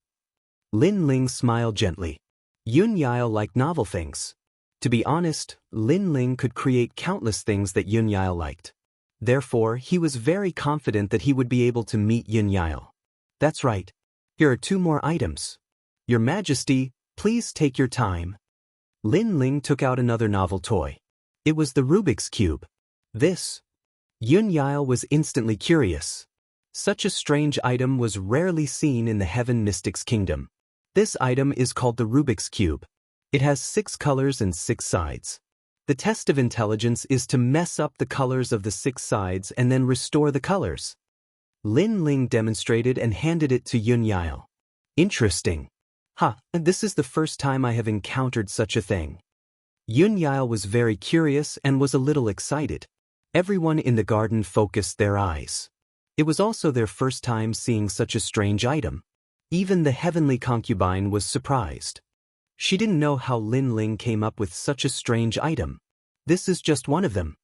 Lin Ling smiled gently. Yun Yile liked novel things. To be honest, Lin Ling could create countless things that Yun Yile liked. Therefore, he was very confident that he would be able to meet Yun Yile. That's right. Here are 2 more items. Your Majesty, please take your time. Lin Ling took out another novel toy. It was the Rubik's Cube. This. Yun Yile was instantly curious. Such a strange item was rarely seen in the Heaven Mystics Kingdom. This item is called the Rubik's Cube. It has 6 colors and 6 sides. The test of intelligence is to mess up the colors of the 6 sides and then restore the colors. Lin Ling demonstrated and handed it to Yun Yile. Interesting. This is the first time I have encountered such a thing. Yun Yile was very curious and was a little excited. Everyone in the garden focused their eyes. It was also their first time seeing such a strange item. Even the heavenly concubine was surprised. She didn't know how Lin Ling came up with such a strange item. This is just one of them.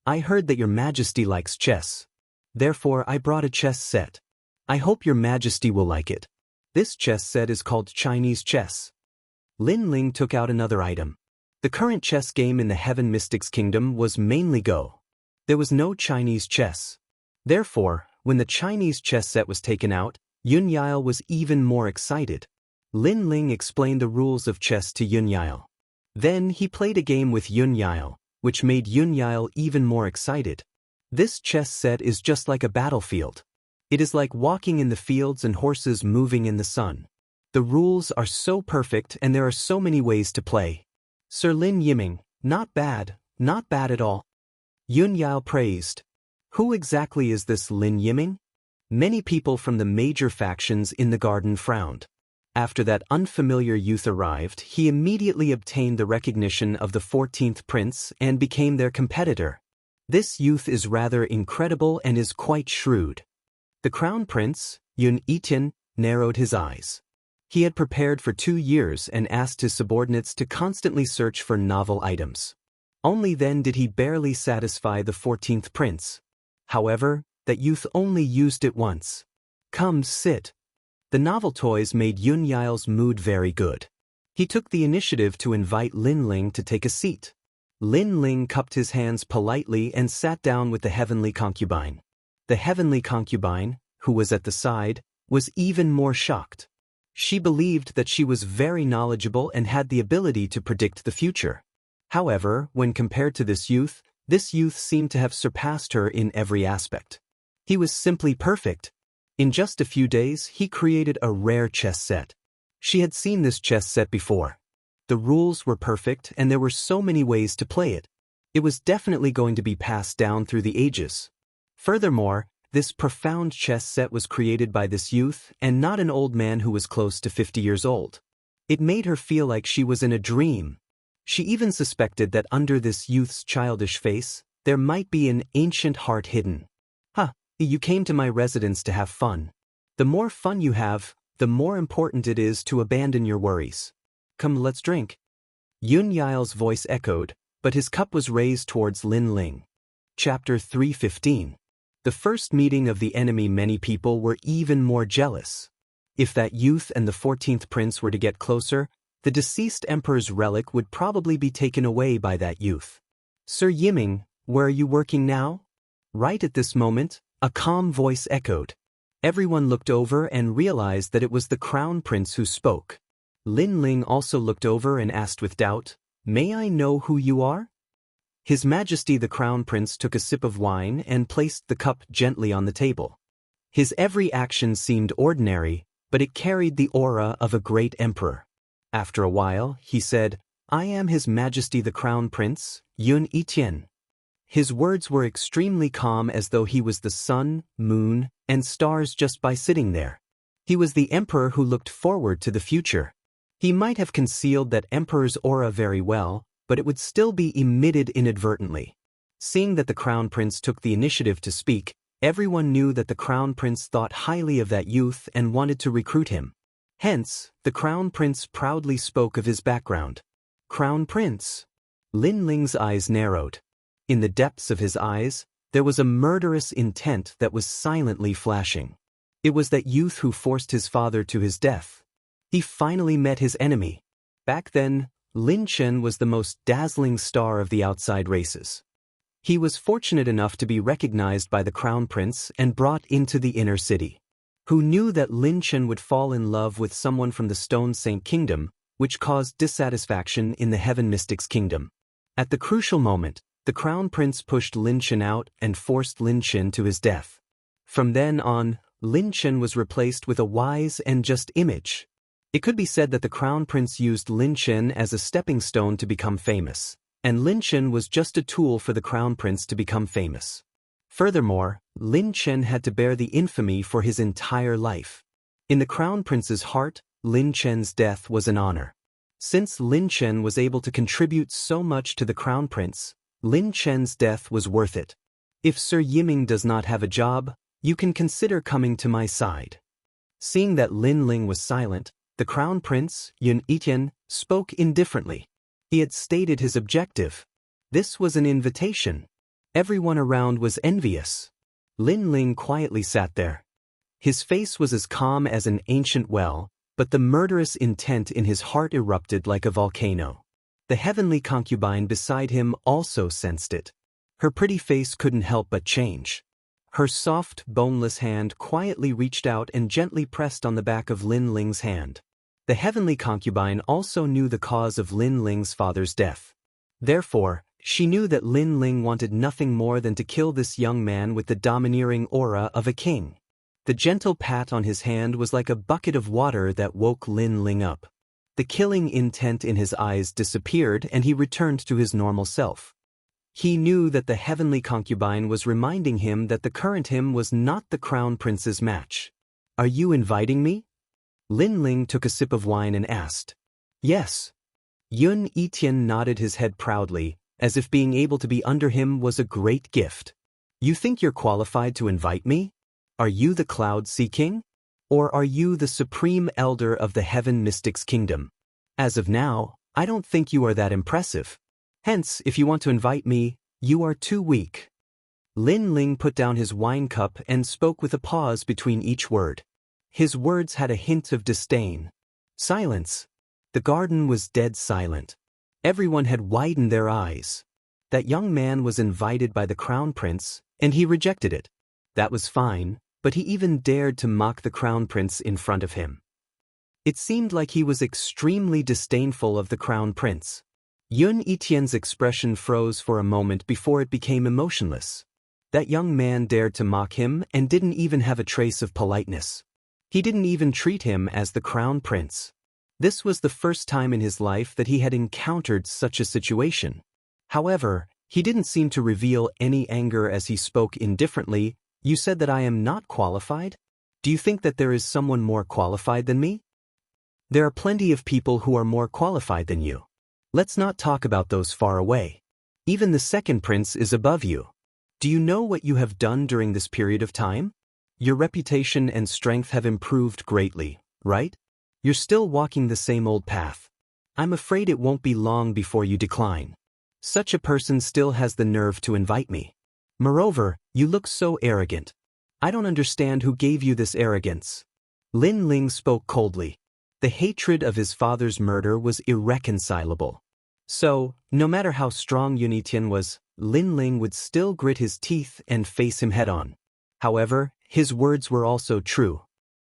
I heard that your Majesty likes chess. Therefore, I brought a chess set. I hope your Majesty will like it. This chess set is called Chinese chess. Lin Ling took out another item. The current chess game in the Heaven Mystics Kingdom was mainly Go. There was no Chinese chess. Therefore, when the Chinese chess set was taken out, Yun Yile was even more excited. Lin Ling explained the rules of chess to Yun Yile. Then he played a game with Yun Yile, which made Yun Yile even more excited. This chess set is just like a battlefield. It is like walking in the fields and horses moving in the sun. The rules are so perfect and there are so many ways to play. Sir Lin Yiming, not bad at all. Yun Yile praised. Who exactly is this Lin Yiming? Many people from the major factions in the garden frowned. After that unfamiliar youth arrived, he immediately obtained the recognition of the 14th prince and became their competitor. This youth is rather incredible and is quite shrewd. The crown prince, Yun Yitin, narrowed his eyes. He had prepared for 2 years and asked his subordinates to constantly search for novel items. Only then did he barely satisfy the 14th prince. However, that youth only used it once. Come sit. The novel toys made Yun Yile's mood very good. He took the initiative to invite Lin Ling to take a seat. Lin Ling cupped his hands politely and sat down with the heavenly concubine. The heavenly concubine, who was at the side, was even more shocked. She believed that she was very knowledgeable and had the ability to predict the future. However, when compared to this youth seemed to have surpassed her in every aspect. He was simply perfect. In just a few days, he created a rare chess set. She had seen this chess set before. The rules were perfect and there were so many ways to play it. It was definitely going to be passed down through the ages. Furthermore, This profound chess set was created by this youth and not an old man who was close to 50 years old. It made her feel like she was in a dream. She even suspected that under this youth's childish face, there might be an ancient heart hidden. You came to my residence to have fun. The more fun you have, the more important it is to abandon your worries. Come, let's drink. Yun Yao's voice echoed, but his cup was raised towards Lin Ling. Chapter 315. The first meeting of the enemy. Many people were even more jealous. If that youth and the 14th prince were to get closer, the deceased emperor's relic would probably be taken away by that youth. Sir Yiming, where are you working now? Right at this moment, a calm voice echoed. Everyone looked over and realized that it was the crown prince who spoke. Lin Ling also looked over and asked with doubt, "May I know who you are?" His Majesty the Crown Prince took a sip of wine and placed the cup gently on the table. His every action seemed ordinary, but it carried the aura of a great emperor. After a while, he said, "I am His Majesty the Crown Prince, Yun Etienne." His words were extremely calm, as though he was the sun, moon, and stars just by sitting there. He was the emperor who looked forward to the future. He might have concealed that emperor's aura very well, but it would still be emitted inadvertently. Seeing that the crown prince took the initiative to speak, everyone knew that the crown prince thought highly of that youth and wanted to recruit him. Hence, the crown prince proudly spoke of his background. Crown Prince. Lin Ling's eyes narrowed. In the depths of his eyes, there was a murderous intent that was silently flashing. It was that youth who forced his father to his death. He finally met his enemy. Back then, Lin Chen was the most dazzling star of the outside races. He was fortunate enough to be recognized by the crown prince and brought into the inner city. Who knew that Lin Chen would fall in love with someone from the Stone Saint Kingdom, which caused dissatisfaction in the Heaven Mystics Kingdom. At the crucial moment, the crown prince pushed Lin Chen out and forced Lin Chen to his death. From then on, Lin Chen was replaced with a wise and just image. It could be said that the crown prince used Lin Chen as a stepping stone to become famous, and Lin Chen was just a tool for the crown prince to become famous. Furthermore, Lin Chen had to bear the infamy for his entire life. In the crown prince's heart, Lin Chen's death was an honor. Since Lin Chen was able to contribute so much to the crown prince, Lin Chen's death was worth it. If Sir Yiming does not have a job, you can consider coming to my side. Seeing that Lin Ling was silent, the crown prince, Yun Etienne, spoke indifferently. He had stated his objective. This was an invitation. Everyone around was envious. Lin Ling quietly sat there. His face was as calm as an ancient well, but the murderous intent in his heart erupted like a volcano. The heavenly concubine beside him also sensed it. Her pretty face couldn't help but change. Her soft, boneless hand quietly reached out and gently pressed on the back of Lin Ling's hand. The heavenly concubine also knew the cause of Lin Ling's father's death. Therefore, she knew that Lin Ling wanted nothing more than to kill this young man with the domineering aura of a king. The gentle pat on his hand was like a bucket of water that woke Lin Ling up. The killing intent in his eyes disappeared and he returned to his normal self. He knew that the heavenly concubine was reminding him that the current him was not the crown prince's match. "Are you inviting me?" Lin Ling took a sip of wine and asked. "Yes." Yun Etienne nodded his head proudly, as if being able to be under him was a great gift. "You think you're qualified to invite me? Are you the Cloud Sea King? Or are you the supreme elder of the Heaven Mystics Kingdom? As of now, I don't think you are that impressive. Hence, if you want to invite me, you are too weak." Lin Ling put down his wine cup and spoke with a pause between each word. His words had a hint of disdain. Silence. The garden was dead silent. Everyone had widened their eyes. That young man was invited by the crown prince, and he rejected it. That was fine, but he even dared to mock the crown prince in front of him. It seemed like he was extremely disdainful of the crown prince. Yun Etienne's expression froze for a moment before it became emotionless. That young man dared to mock him and didn't even have a trace of politeness. He didn't even treat him as the crown prince. This was the first time in his life that he had encountered such a situation. However, he didn't seem to reveal any anger as he spoke indifferently, You said that I am not qualified? Do you think that there is someone more qualified than me? There are plenty of people who are more qualified than you. Let's not talk about those far away. Even the second prince is above you. Do you know what you have done during this period of time? Your reputation and strength have improved greatly, right? You're still walking the same old path. I'm afraid it won't be long before you decline. Such a person still has the nerve to invite me. Moreover, you look so arrogant. I don't understand who gave you this arrogance. Lin Ling spoke coldly. The hatred of his father's murder was irreconcilable. So, no matter how strong Yunitian was, Lin Ling would still grit his teeth and face him head-on. However, his words were also true.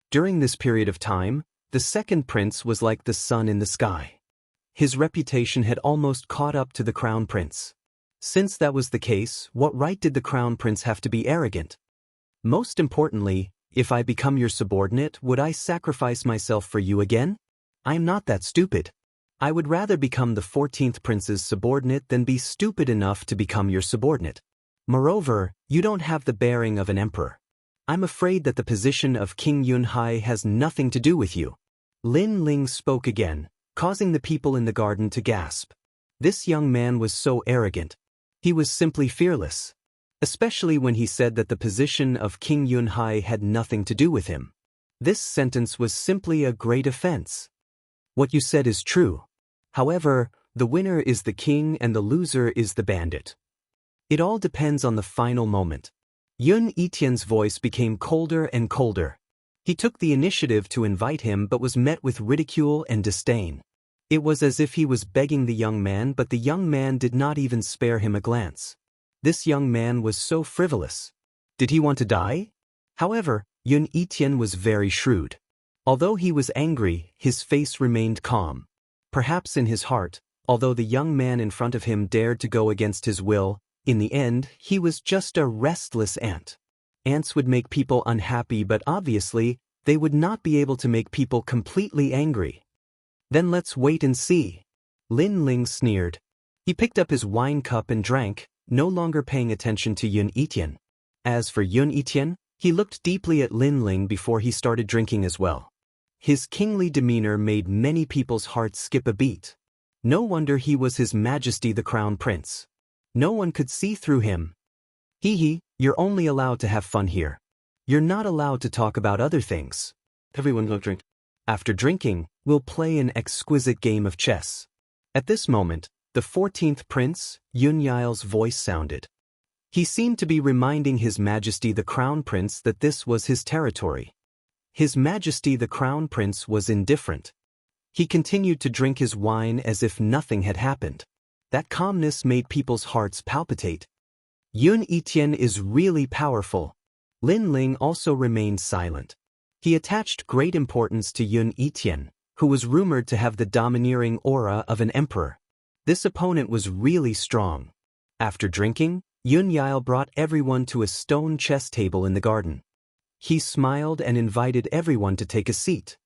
During this period of time, the second prince was like the sun in the sky. His reputation had almost caught up to the crown prince. Since that was the case, what right did the crown prince have to be arrogant? Most importantly, if I become your subordinate, would I sacrifice myself for you again? I'm not that stupid. I would rather become the 14th prince's subordinate than be stupid enough to become your subordinate. Moreover, you don't have the bearing of an emperor. I'm afraid that the position of King Yunhai has nothing to do with you. Lin Ling spoke again, causing the people in the garden to gasp. This young man was so arrogant. He was simply fearless. Especially when he said that the position of King Yunhai had nothing to do with him. This sentence was simply a great offense. What you said is true. However, the winner is the king and the loser is the bandit. It all depends on the final moment. Yun Etien's voice became colder and colder. He took the initiative to invite him but was met with ridicule and disdain. It was as if he was begging the young man, but the young man did not even spare him a glance. This young man was so frivolous. Did he want to die? However, Yun Etien was very shrewd. Although he was angry, his face remained calm. Perhaps in his heart, although the young man in front of him dared to go against his will, in the end, he was just a restless ant. Ants would make people unhappy, but obviously, they would not be able to make people completely angry. Then let's wait and see. Lin Ling sneered. He picked up his wine cup and drank, no longer paying attention to Yun Etian. As for Yun Etian, he looked deeply at Lin Ling before he started drinking as well. His kingly demeanor made many people's hearts skip a beat. No wonder he was His Majesty the Crown Prince. No one could see through him. Hee, you're only allowed to have fun here. You're not allowed to talk about other things. Everyone go drink. After drinking, we'll play an exquisite game of chess. At this moment, the 14th prince, Yun Yail's voice sounded. He seemed to be reminding His Majesty the Crown Prince that this was his territory. His Majesty the Crown Prince was indifferent. He continued to drink his wine as if nothing had happened. That calmness made people's hearts palpitate. Yun Etian is really powerful. Lin Ling also remained silent. He attached great importance to Yun Etian, who was rumored to have the domineering aura of an emperor. This opponent was really strong. After drinking, Yun Yail brought everyone to a stone chess table in the garden. He smiled and invited everyone to take a seat.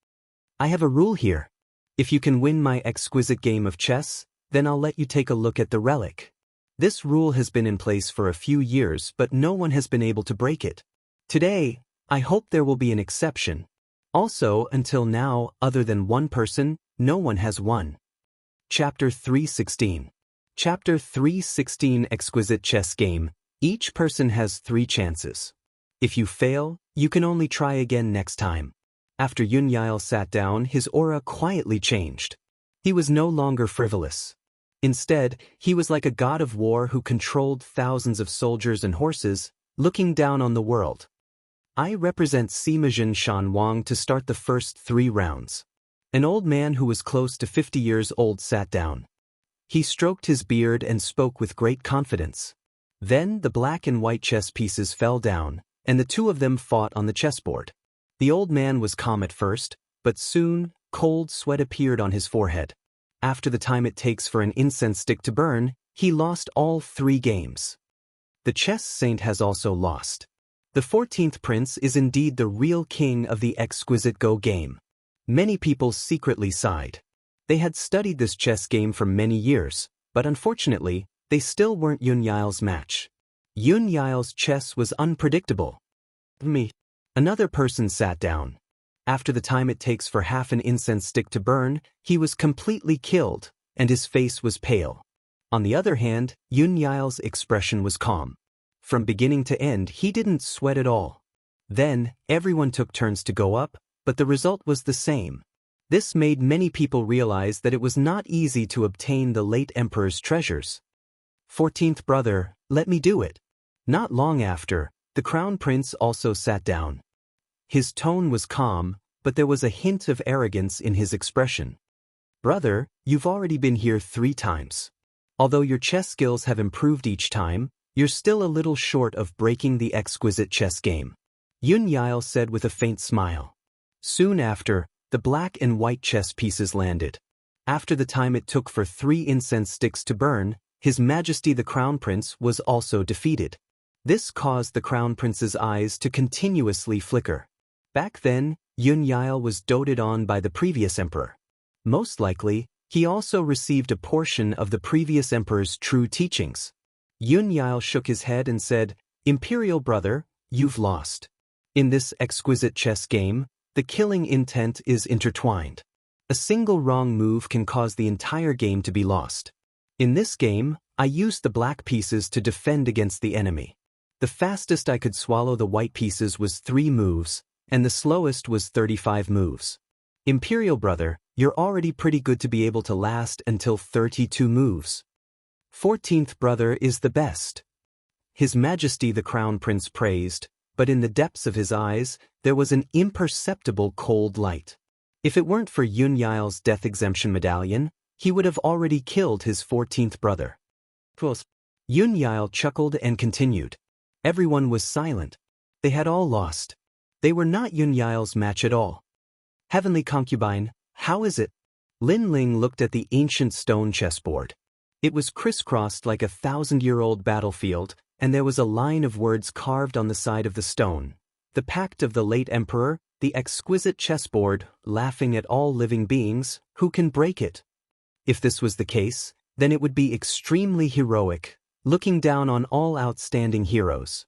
I have a rule here. If you can win my exquisite game of chess, then I'll let you take a look at the relic. This rule has been in place for a few years, but no one has been able to break it. Today, I hope there will be an exception. Also, until now, other than one person, no one has won. Chapter 316. Chapter 316 Exquisite Chess Game. Each person has 3 chances. If you fail, you can only try again next time. After Yun Yail sat down, his aura quietly changed. He was no longer frivolous. Instead, he was like a god of war who controlled thousands of soldiers and horses, looking down on the world. I represent Simajin Shan Wang to start the first 3 rounds. An old man who was close to 50 years old sat down. He stroked his beard and spoke with great confidence. Then the black and white chess pieces fell down, and the 2 of them fought on the chessboard. The old man was calm at first, but soon, cold sweat appeared on his forehead. After the time it takes for an incense stick to burn, he lost all 3 games. The chess saint has also lost. The 14th prince is indeed the real king of the exquisite Go game. Many people secretly sighed. They had studied this chess game for many years, but unfortunately, they still weren't Yun Yail's match. Yun Yail's chess was unpredictable. Me. Another person sat down. After the time it takes for half an incense stick to burn, he was completely killed, and his face was pale. On the other hand, Yunyail's expression was calm. From beginning to end, he didn't sweat at all. Then, everyone took turns to go up, but the result was the same. This made many people realize that it was not easy to obtain the late emperor's treasures. 14th brother, let me do it. Not long after, the crown prince also sat down. His tone was calm, but there was a hint of arrogance in his expression. Brother, you've already been here 3 times. Although your chess skills have improved each time, you're still a little short of breaking the exquisite chess game. Yunyail said with a faint smile. Soon after, the black and white chess pieces landed. After the time it took for 3 incense sticks to burn, His Majesty the Crown Prince was also defeated. This caused the Crown Prince's eyes to continuously flicker. Back then, Yunyail was doted on by the previous emperor. Most likely, he also received a portion of the previous emperor's true teachings. Yunyail shook his head and said, Imperial brother, you've lost. In this exquisite chess game, the killing intent is intertwined. A single wrong move can cause the entire game to be lost. In this game, I used the black pieces to defend against the enemy. The fastest I could swallow the white pieces was 3 moves, and the slowest was 35 moves. Imperial brother, you're already pretty good to be able to last until 32 moves. 14th brother is the best. His Majesty the Crown Prince praised, but in the depths of his eyes, there was an imperceptible cold light. If it weren't for Yunyail's death exemption medallion, he would have already killed his 14th brother. Yunyail chuckled and continued. Everyone was silent. They had all lost. They were not Yunyail's match at all. Heavenly concubine, how is it? Lin Ling looked at the ancient stone chessboard. It was crisscrossed like a 1,000-year-old battlefield, and there was a line of words carved on the side of the stone. The pact of the late emperor, the exquisite chessboard, laughing at all living beings, who can break it? If this was the case, then it would be extremely heroic, looking down on all outstanding heroes.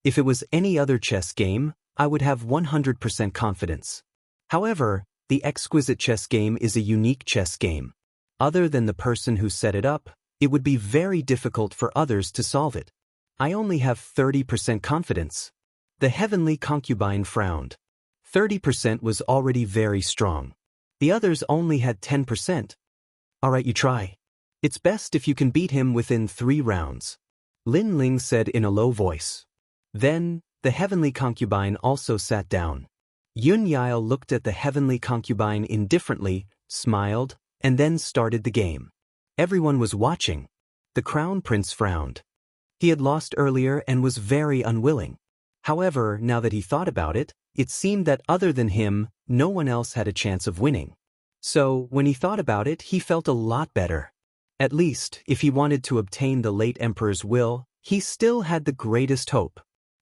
If it was any other chess game, I would have 100% confidence. However, the exquisite chess game is a unique chess game. Other than the person who set it up, it would be very difficult for others to solve it. I only have 30% confidence. The heavenly concubine frowned. 30% was already very strong. The others only had 10%. Alright, you try. It's best if you can beat him within 3 rounds. Lin Ling said in a low voice. Then, the heavenly concubine also sat down. Yunyail looked at the heavenly concubine indifferently, smiled, and then started the game. Everyone was watching. The crown prince frowned. He had lost earlier and was very unwilling. However, now that he thought about it, it seemed that other than him, no one else had a chance of winning. So, when he thought about it, he felt a lot better. At least, if he wanted to obtain the late emperor's will, he still had the greatest hope.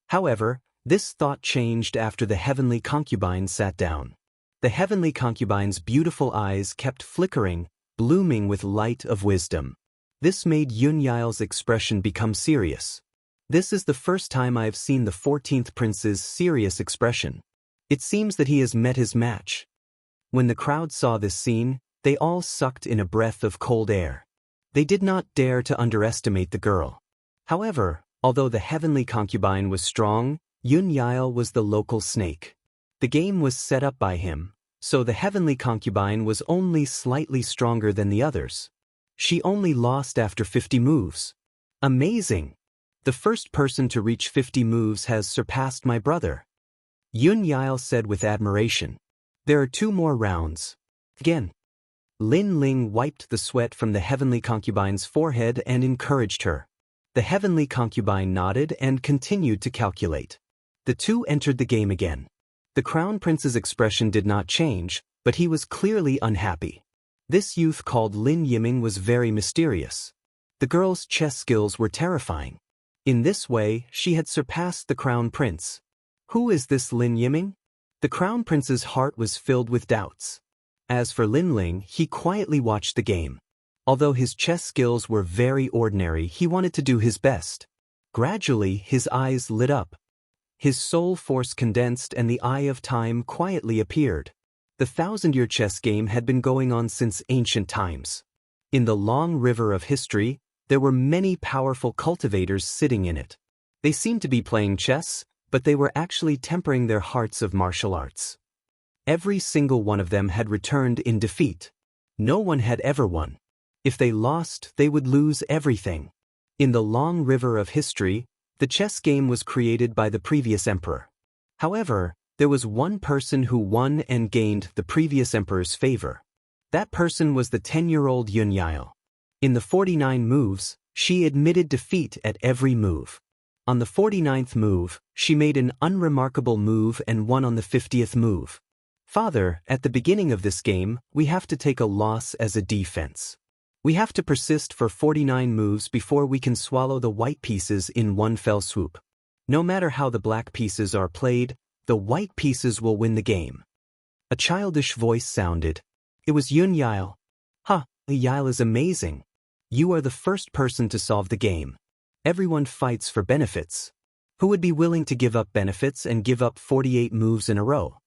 However, this thought changed after the heavenly concubine sat down. The heavenly concubine's beautiful eyes kept flickering, blooming with light of wisdom. This made Yunyail's expression become serious. This is the first time I have seen the 14th prince's serious expression. It seems that he has met his match. When the crowd saw this scene, they all sucked in a breath of cold air. They did not dare to underestimate the girl. However, although the heavenly concubine was strong, Yunyail was the local snake. The game was set up by him, so the heavenly concubine was only slightly stronger than the others. She only lost after 50 moves. Amazing! The first person to reach 50 moves has surpassed my brother. Yunyail said with admiration. There are 2 more rounds. Again. Lin Ling wiped the sweat from the heavenly concubine's forehead and encouraged her. The heavenly concubine nodded and continued to calculate. The 2 entered the game again. The crown prince's expression did not change, but he was clearly unhappy. This youth called Lin Yiming was very mysterious. The girl's chess skills were terrifying. In this way, she had surpassed the crown prince. Who is this Lin Yiming? The crown prince's heart was filled with doubts. As for Lin Ling, he quietly watched the game. Although his chess skills were very ordinary, he wanted to do his best. Gradually, his eyes lit up. His soul force condensed and the eye of time quietly appeared. The thousand-year chess game had been going on since ancient times. In the long river of history, there were many powerful cultivators sitting in it. They seemed to be playing chess, but they were actually tempering their hearts of martial arts. Every single one of them had returned in defeat. No one had ever won. If they lost, they would lose everything. In the long river of history, the chess game was created by the previous emperor. However, there was one person who won and gained the previous emperor's favor. That person was the 10-year-old Yunyao. In the 49 moves, she admitted defeat at every move. On the 49th move, she made an unremarkable move and won on the 50th move. Father, at the beginning of this game, we have to take a loss as a defense. We have to persist for 49 moves before we can swallow the white pieces in one fell swoop. No matter how the black pieces are played, the white pieces will win the game. A childish voice sounded. It was Yunyao. Yile is amazing. You are the first person to solve the game. Everyone fights for benefits. Who would be willing to give up benefits and give up 48 moves in a row?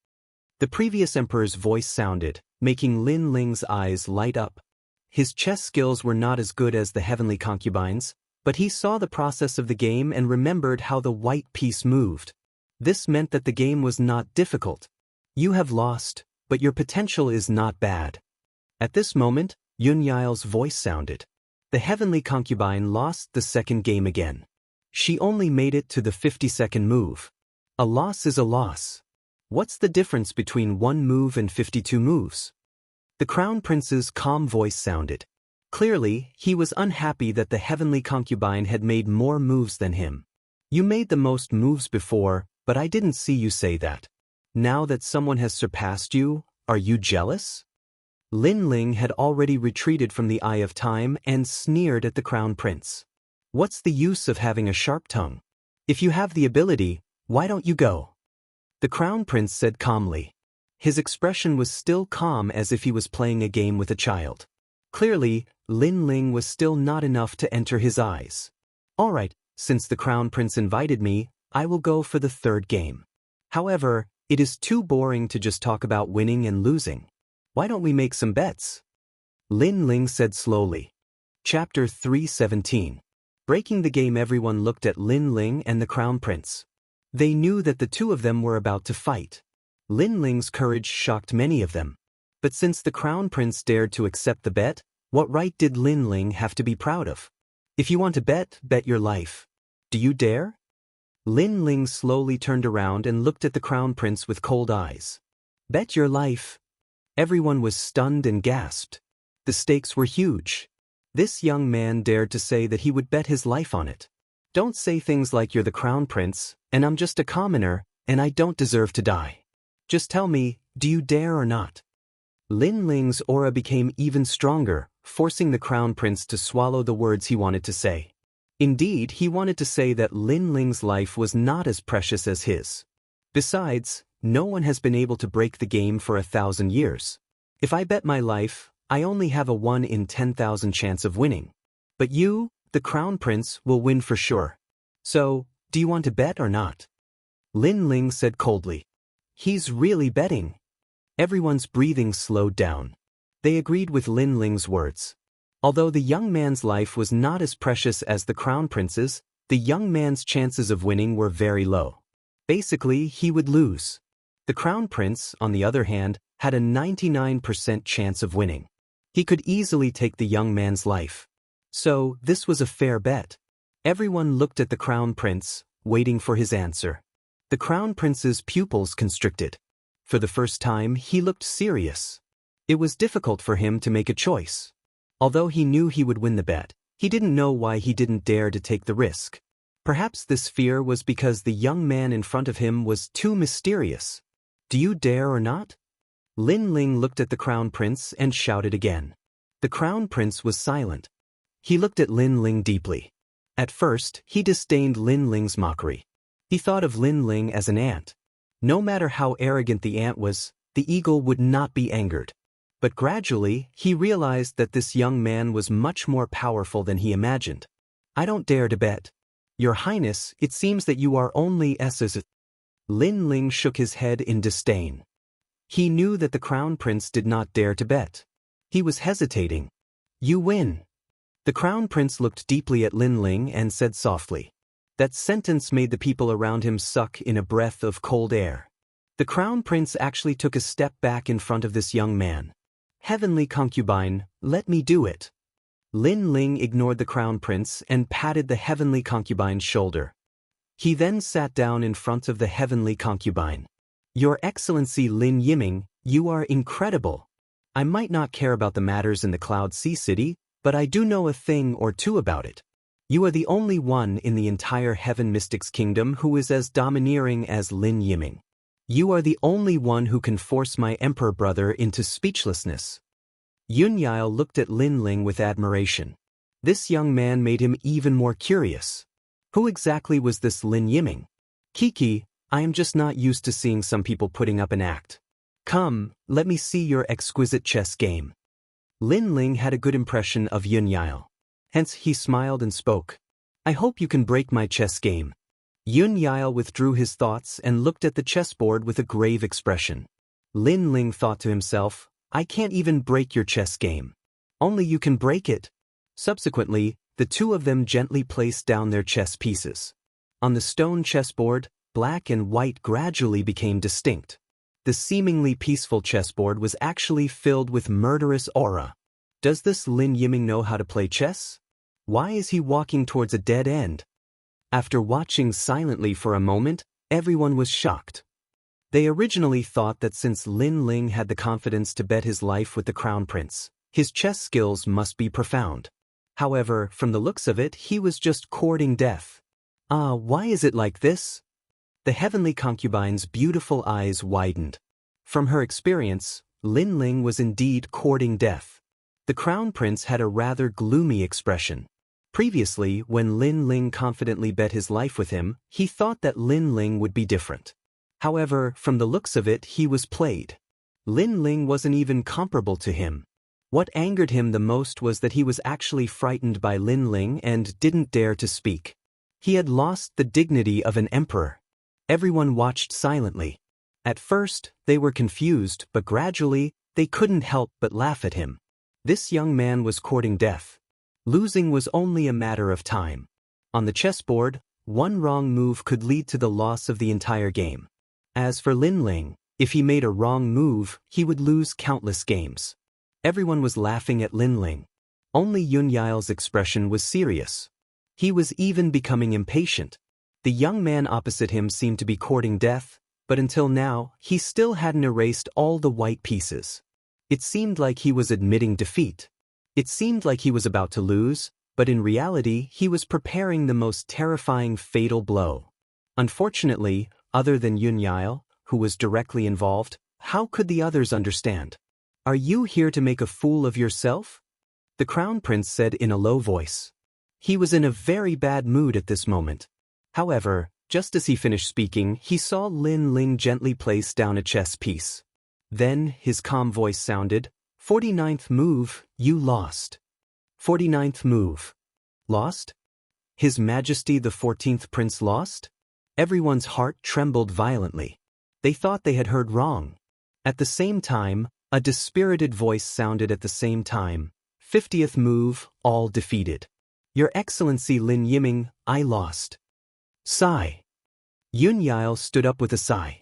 The previous emperor's voice sounded, making Lin Ling's eyes light up. His chess skills were not as good as the heavenly concubines, but he saw the process of the game and remembered how the white piece moved. This meant that the game was not difficult. You have lost, but your potential is not bad. At this moment, Yunyail's voice sounded. The heavenly concubine lost the second game again. She only made it to the 52nd move. A loss is a loss. What's the difference between one move and 52 moves? The crown prince's calm voice sounded. Clearly, he was unhappy that the heavenly concubine had made more moves than him. You made the most moves before, but I didn't see you say that. Now that someone has surpassed you, are you jealous? Lin Ling had already retreated from the eye of time and sneered at the crown prince. What's the use of having a sharp tongue? If you have the ability, why don't you go? The crown prince said calmly. His expression was still calm as if he was playing a game with a child. Clearly, Lin Ling was still not enough to enter his eyes. All right, since the crown prince invited me, I will go for the third game. However, it is too boring to just talk about winning and losing. Why don't we make some bets? Lin Ling said slowly. Chapter 317. Breaking the game. Everyone looked at Lin Ling and the crown prince. They knew that the two of them were about to fight. Lin Ling's courage shocked many of them. But since the crown prince dared to accept the bet, what right did Lin Ling have to be proud of? If you want to bet, bet your life. Do you dare? Lin Ling slowly turned around and looked at the crown prince with cold eyes. Bet your life. Everyone was stunned and gasped. The stakes were huge. This young man dared to say that he would bet his life on it. Don't say things like you're the crown prince, and I'm just a commoner, and I don't deserve to die. Just tell me, do you dare or not? Lin Ling's aura became even stronger, forcing the crown prince to swallow the words he wanted to say. Indeed, he wanted to say that Lin Ling's life was not as precious as his. Besides, no one has been able to break the game for 1,000 years. If I bet my life, I only have a 1 in 10,000 chance of winning. But you, the crown prince, will win for sure. So, do you want to bet or not? Lin Ling said coldly. He's really betting. Everyone's breathing slowed down. They agreed with Lin Ling's words. Although the young man's life was not as precious as the crown prince's, the young man's chances of winning were very low. Basically, he would lose. The crown prince, on the other hand, had a 99% chance of winning. He could easily take the young man's life. So, this was a fair bet. Everyone looked at the crown prince, waiting for his answer. The crown prince's pupils constricted. For the first time, he looked serious. It was difficult for him to make a choice. Although he knew he would win the bet, he didn't know why he didn't dare to take the risk. Perhaps this fear was because the young man in front of him was too mysterious. Do you dare or not? Lin Ling looked at the crown prince and shouted again. The crown prince was silent. He looked at Lin Ling deeply. At first, he disdained Lin Ling's mockery. He thought of Lin Ling as an ant. No matter how arrogant the ant was, the eagle would not be angered. But gradually, he realized that this young man was much more powerful than he imagined. I don't dare to bet. Your Highness, it seems that you are only Lin Ling shook his head in disdain. He knew that the Crown Prince did not dare to bet. He was hesitating. You win. The Crown Prince looked deeply at Lin Ling and said softly. That sentence made the people around him suck in a breath of cold air. The Crown Prince actually took a step back in front of this young man. Heavenly concubine, let me do it. Lin Ling ignored the Crown Prince and patted the heavenly concubine's shoulder. He then sat down in front of the heavenly concubine. Your Excellency Lin Yiming, you are incredible. I might not care about the matters in the Cloud Sea City, but I do know a thing or two about it. You are the only one in the entire Heaven Mystics Kingdom who is as domineering as Lin Yiming. You are the only one who can force my emperor brother into speechlessness. Yun Yao looked at Lin Ling with admiration. This young man made him even more curious. Who exactly was this Lin Yiming? Kiki, I am just not used to seeing some people putting up an act. Come, let me see your exquisite chess game. Lin Ling had a good impression of Yun Yao. Hence he smiled and spoke. I hope you can break my chess game. Yun Yao withdrew his thoughts and looked at the chessboard with a grave expression. Lin Ling thought to himself, I can't even break your chess game. Only you can break it. Subsequently, the two of them gently placed down their chess pieces. On the stone chessboard, black and white gradually became distinct. The seemingly peaceful chessboard was actually filled with murderous aura. Does this Lin Yiming know how to play chess? Why is he walking towards a dead end? After watching silently for a moment, everyone was shocked. They originally thought that since Lin Ling had the confidence to bet his life with the Crown Prince, his chess skills must be profound. However, from the looks of it, he was just courting death. Why is it like this? The heavenly concubine's beautiful eyes widened. From her experience, Lin Ling was indeed courting death. The Crown Prince had a rather gloomy expression. Previously, when Lin Ling confidently bet his life with him, he thought that Lin Ling would be different. However, from the looks of it, he was played. Lin Ling wasn't even comparable to him. What angered him the most was that he was actually frightened by Lin Ling and didn't dare to speak. He had lost the dignity of an emperor. Everyone watched silently. At first, they were confused, but gradually, they couldn't help but laugh at him. This young man was courting death. Losing was only a matter of time. On the chessboard, one wrong move could lead to the loss of the entire game. As for Lin Ling, if he made a wrong move, he would lose countless games. Everyone was laughing at Lin Ling. Only Yun Yao's expression was serious. He was even becoming impatient. The young man opposite him seemed to be courting death, but until now, he still hadn't erased all the white pieces. It seemed like he was admitting defeat. It seemed like he was about to lose, but in reality, he was preparing the most terrifying fatal blow. Unfortunately, other than Yun Yao, who was directly involved, how could the others understand? Are you here to make a fool of yourself? The Crown Prince said in a low voice. He was in a very bad mood at this moment. However, just as he finished speaking, he saw Lin Ling gently place down a chess piece. Then, his calm voice sounded, 49th move, you lost. 49th move. Lost? His Majesty the 14th Prince lost? Everyone's heart trembled violently. They thought they had heard wrong. At the same time, a dispirited voice sounded at the same time, 50th move, all defeated. Your Excellency Lin Yiming, I lost. Sigh. Yun Yao stood up with a sigh.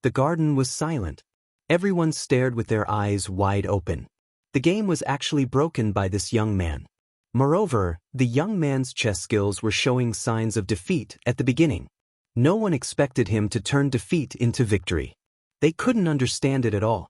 The garden was silent. Everyone stared with their eyes wide open. The game was actually broken by this young man. Moreover, the young man's chess skills were showing signs of defeat at the beginning. No one expected him to turn defeat into victory. They couldn't understand it at all.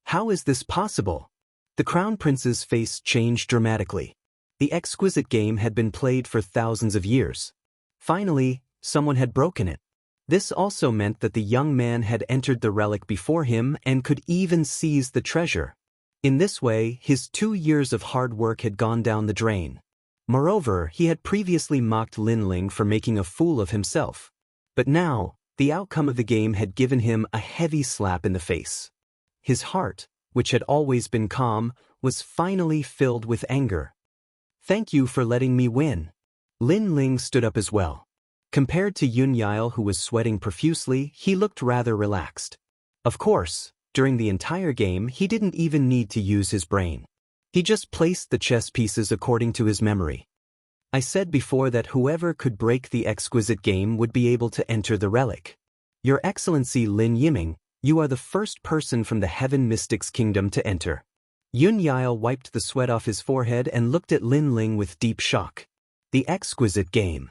How is this possible? The Crown Prince's face changed dramatically. The exquisite game had been played for thousands of years. Finally, someone had broken it. This also meant that the young man had entered the relic before him and could even seize the treasure. In this way, his 2 years of hard work had gone down the drain. Moreover, he had previously mocked Lin Ling for making a fool of himself. But now, the outcome of the game had given him a heavy slap in the face. His heart, which had always been calm, was finally filled with anger. Thank you for letting me win. Lin Ling stood up as well. Compared to Yunyail, who was sweating profusely, he looked rather relaxed. Of course, during the entire game he didn't even need to use his brain. He just placed the chess pieces according to his memory. I said before that whoever could break the exquisite game would be able to enter the relic. Your Excellency Lin Yiming, you are the first person from the Heaven Mystics Kingdom to enter. Yunyail wiped the sweat off his forehead and looked at Lin Ling with deep shock. The exquisite game.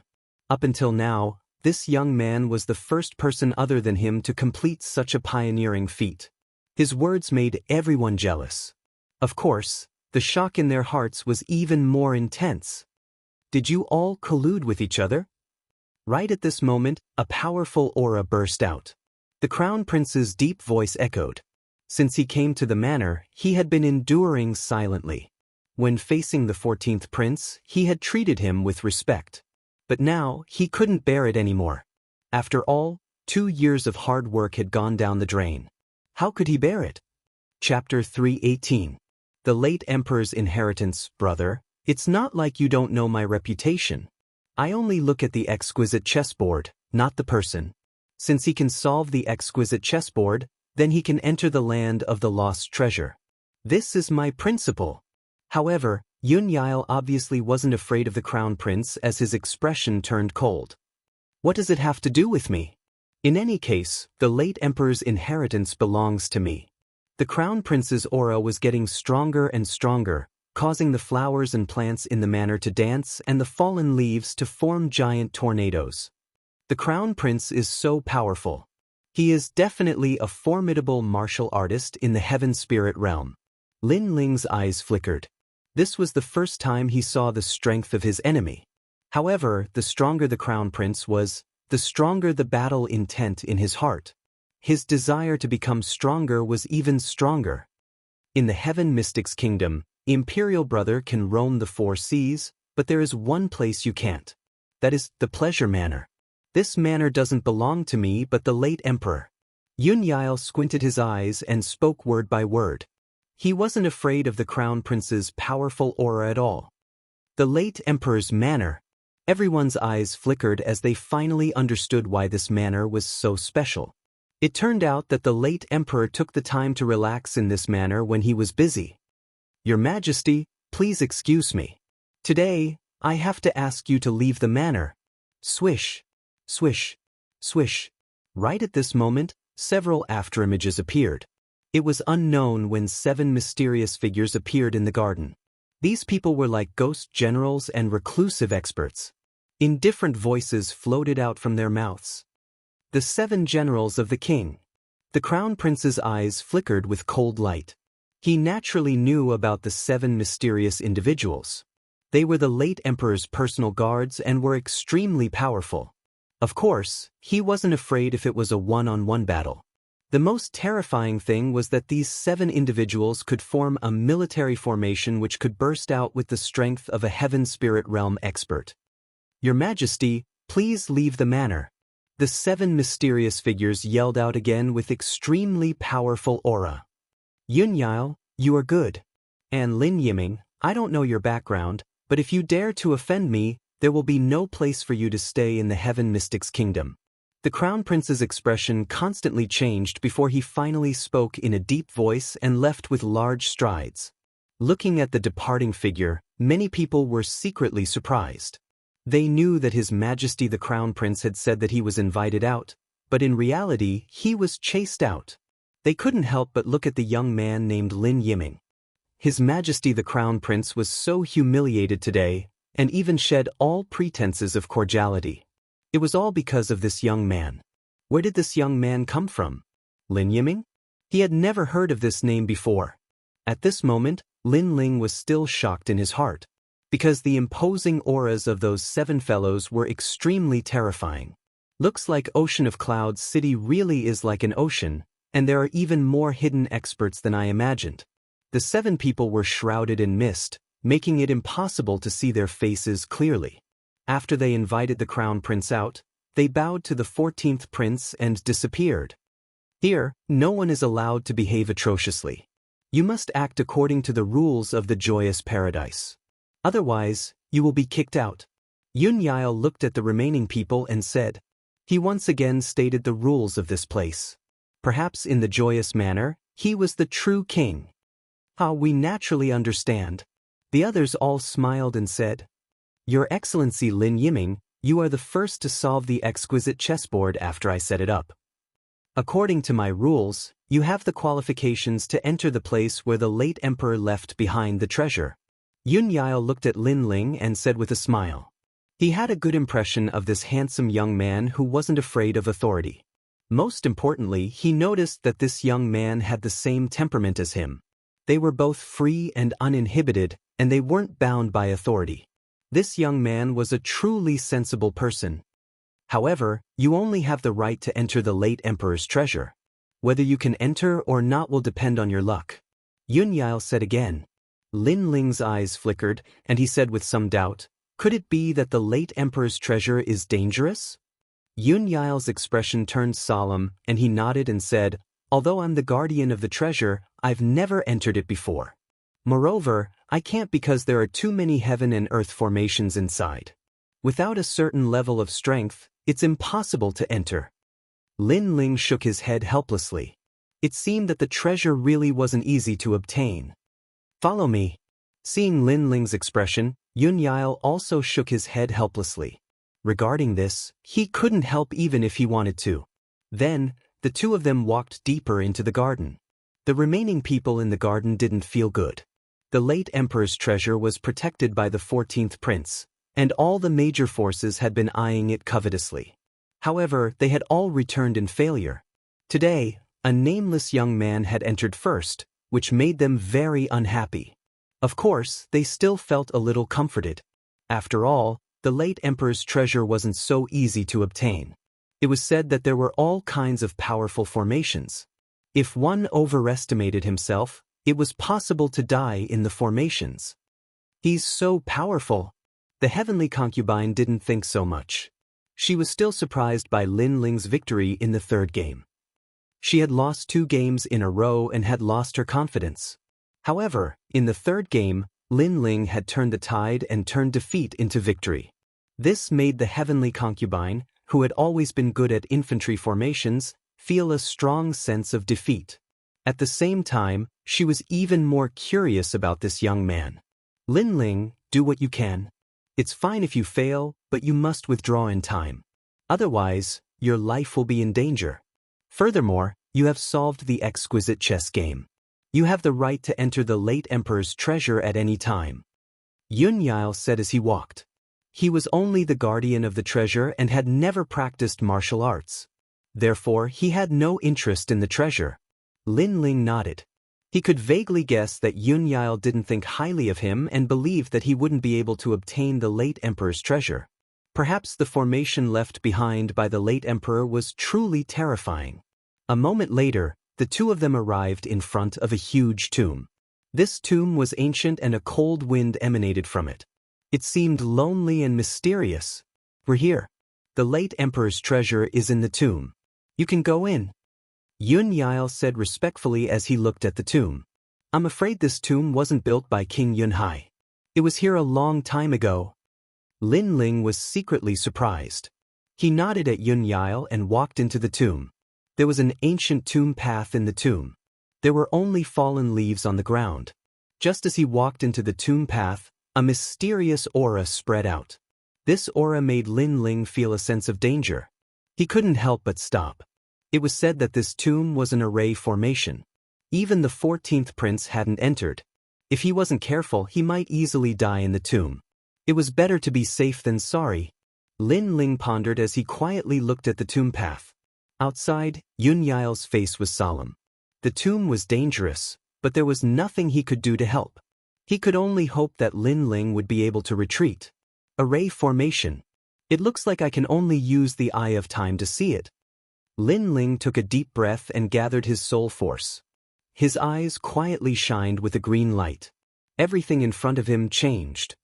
Up until now, this young man was the first person other than him to complete such a pioneering feat. His words made everyone jealous. Of course, the shock in their hearts was even more intense. Did you all collude with each other? Right at this moment, a powerful aura burst out. The Crown Prince's deep voice echoed. Since he came to the manor, he had been enduring silently. When facing the 14th prince, he had treated him with respect. But now, he couldn't bear it anymore. After all, 2 years of hard work had gone down the drain. How could he bear it? Chapter 318. The late Emperor's inheritance, brother. It's not like you don't know my reputation. I only look at the exquisite chessboard, not the person. Since he can solve the exquisite chessboard, then he can enter the land of the lost treasure. This is my principle. However, Yunyail obviously wasn't afraid of the Crown Prince as his expression turned cold. What does it have to do with me? In any case, the late Emperor's inheritance belongs to me. The Crown Prince's aura was getting stronger and stronger, causing the flowers and plants in the manor to dance and the fallen leaves to form giant tornadoes. The Crown Prince is so powerful. He is definitely a formidable martial artist in the Heaven Spirit realm. Lin Ling's eyes flickered. This was the first time he saw the strength of his enemy. However, the stronger the Crown Prince was, the stronger the battle intent in his heart. His desire to become stronger was even stronger. In the Heaven Mystics Kingdom, Imperial Brother can roam the 4 seas, but there is one place you can't. That is, the Pleasure Manor. This manor doesn't belong to me but the late Emperor. Yunyail squinted his eyes and spoke word by word. He wasn't afraid of the Crown Prince's powerful aura at all. The late Emperor's manor. Everyone's eyes flickered as they finally understood why this manor was so special. It turned out that the late Emperor took the time to relax in this manor when he was busy. Your Majesty, please excuse me. Today, I have to ask you to leave the manor. Swish, swish, swish. Right at this moment, several afterimages appeared. It was unknown when 7 mysterious figures appeared in the garden. These people were like ghost generals and reclusive experts. In different voices floated out from their mouths. The 7 generals of the king. The Crown Prince's eyes flickered with cold light. He naturally knew about the 7 mysterious individuals. They were the late Emperor's personal guards and were extremely powerful. Of course, he wasn't afraid if it was a one-on-one battle. The most terrifying thing was that these 7 individuals could form a military formation which could burst out with the strength of a Heaven Spirit Realm expert. Your Majesty, please leave the manor. The 7 mysterious figures yelled out again with extremely powerful aura. Yunyail, you are good. And Lin Yiming, I don't know your background, but if you dare to offend me, there will be no place for you to stay in the Heaven Mystics Kingdom. The Crown Prince's expression constantly changed before he finally spoke in a deep voice and left with large strides. Looking at the departing figure, many people were secretly surprised. They knew that His Majesty the Crown Prince had said that he was invited out, but in reality, he was chased out. They couldn't help but look at the young man named Lin Yiming. His Majesty the Crown Prince was so humiliated today, and even shed all pretenses of cordiality. It was all because of this young man. Where did this young man come from? Lin Yiming? He had never heard of this name before. At this moment, Lin Ling was still shocked in his heart, because the imposing auras of those 7 fellows were extremely terrifying. Looks like Ocean of Clouds City really is like an ocean, and there are even more hidden experts than I imagined. The 7 people were shrouded in mist, making it impossible to see their faces clearly. After they invited the Crown Prince out, they bowed to the 14th prince and disappeared. Here, no one is allowed to behave atrociously. You must act according to the rules of the joyous paradise. Otherwise, you will be kicked out. Yun Yao looked at the remaining people and said. He once again stated the rules of this place. Perhaps in the joyous manner, he was the true king. How we naturally understand. The others all smiled and said, Your Excellency Lin Yiming, you are the first to solve the exquisite chessboard after I set it up. According to my rules, you have the qualifications to enter the place where the late emperor left behind the treasure. Yun Yao looked at Lin Ling and said with a smile. He had a good impression of this handsome young man who wasn't afraid of authority. Most importantly, he noticed that this young man had the same temperament as him. They were both free and uninhibited, and they weren't bound by authority. This young man was a truly sensible person. However, you only have the right to enter the late emperor's treasure. Whether you can enter or not will depend on your luck. Yun Yao said again. Lin Ling's eyes flickered, and he said with some doubt, Could it be that the late emperor's treasure is dangerous? Yun Yao's expression turned solemn, and he nodded and said, Although I'm the guardian of the treasure, I've never entered it before. Moreover, I can't because there are too many heaven and earth formations inside. Without a certain level of strength, it's impossible to enter. Lin Ling shook his head helplessly. It seemed that the treasure really wasn't easy to obtain. Follow me. Seeing Lin Ling's expression, Yun Yao also shook his head helplessly. Regarding this, he couldn't help even if he wanted to. Then, the two of them walked deeper into the garden. The remaining people in the garden didn't feel good. The late emperor's treasure was protected by the 14th prince, and all the major forces had been eyeing it covetously. However, they had all returned in failure. Today, a nameless young man had entered first, which made them very unhappy. Of course, they still felt a little comforted. After all, the late emperor's treasure wasn't so easy to obtain. It was said that there were all kinds of powerful formations. If one overestimated himself, it was possible to die in the formations. He's so powerful. The heavenly concubine didn't think so much. She was still surprised by Lin Ling's victory in the third game. She had lost 2 games in a row and had lost her confidence. However, in the third game, Lin Ling had turned the tide and turned defeat into victory. This made the heavenly concubine, who had always been good at infantry formations, feel a strong sense of defeat. At the same time, she was even more curious about this young man. Lin Ling, do what you can. It's fine if you fail, but you must withdraw in time. Otherwise, your life will be in danger. Furthermore, you have solved the exquisite chess game. You have the right to enter the late emperor's treasure at any time. Yun Yao said as he walked. He was only the guardian of the treasure and had never practiced martial arts. Therefore, he had no interest in the treasure. Lin Ling nodded. He could vaguely guess that Yun Yao didn't think highly of him and believed that he wouldn't be able to obtain the late emperor's treasure. Perhaps the formation left behind by the late emperor was truly terrifying. A moment later, the two of them arrived in front of a huge tomb. This tomb was ancient and a cold wind emanated from it. It seemed lonely and mysterious. We're here. The late emperor's treasure is in the tomb. You can go in. Yun Yao said respectfully as he looked at the tomb. I'm afraid this tomb wasn't built by King Yunhai. It was here a long time ago. Lin Ling was secretly surprised. He nodded at Yun Yao and walked into the tomb. There was an ancient tomb path in the tomb. There were only fallen leaves on the ground. Just as he walked into the tomb path, a mysterious aura spread out. This aura made Lin Ling feel a sense of danger. He couldn't help but stop. It was said that this tomb was an array formation. Even the 14th prince hadn't entered. If he wasn't careful, he might easily die in the tomb. It was better to be safe than sorry. Lin Ling pondered as he quietly looked at the tomb path. Outside, Yun Yao's face was solemn. The tomb was dangerous, but there was nothing he could do to help. He could only hope that Lin Ling would be able to retreat. Array formation. It looks like I can only use the eye of time to see it. Lin Ling took a deep breath and gathered his soul force. His eyes quietly shined with a green light. Everything in front of him changed.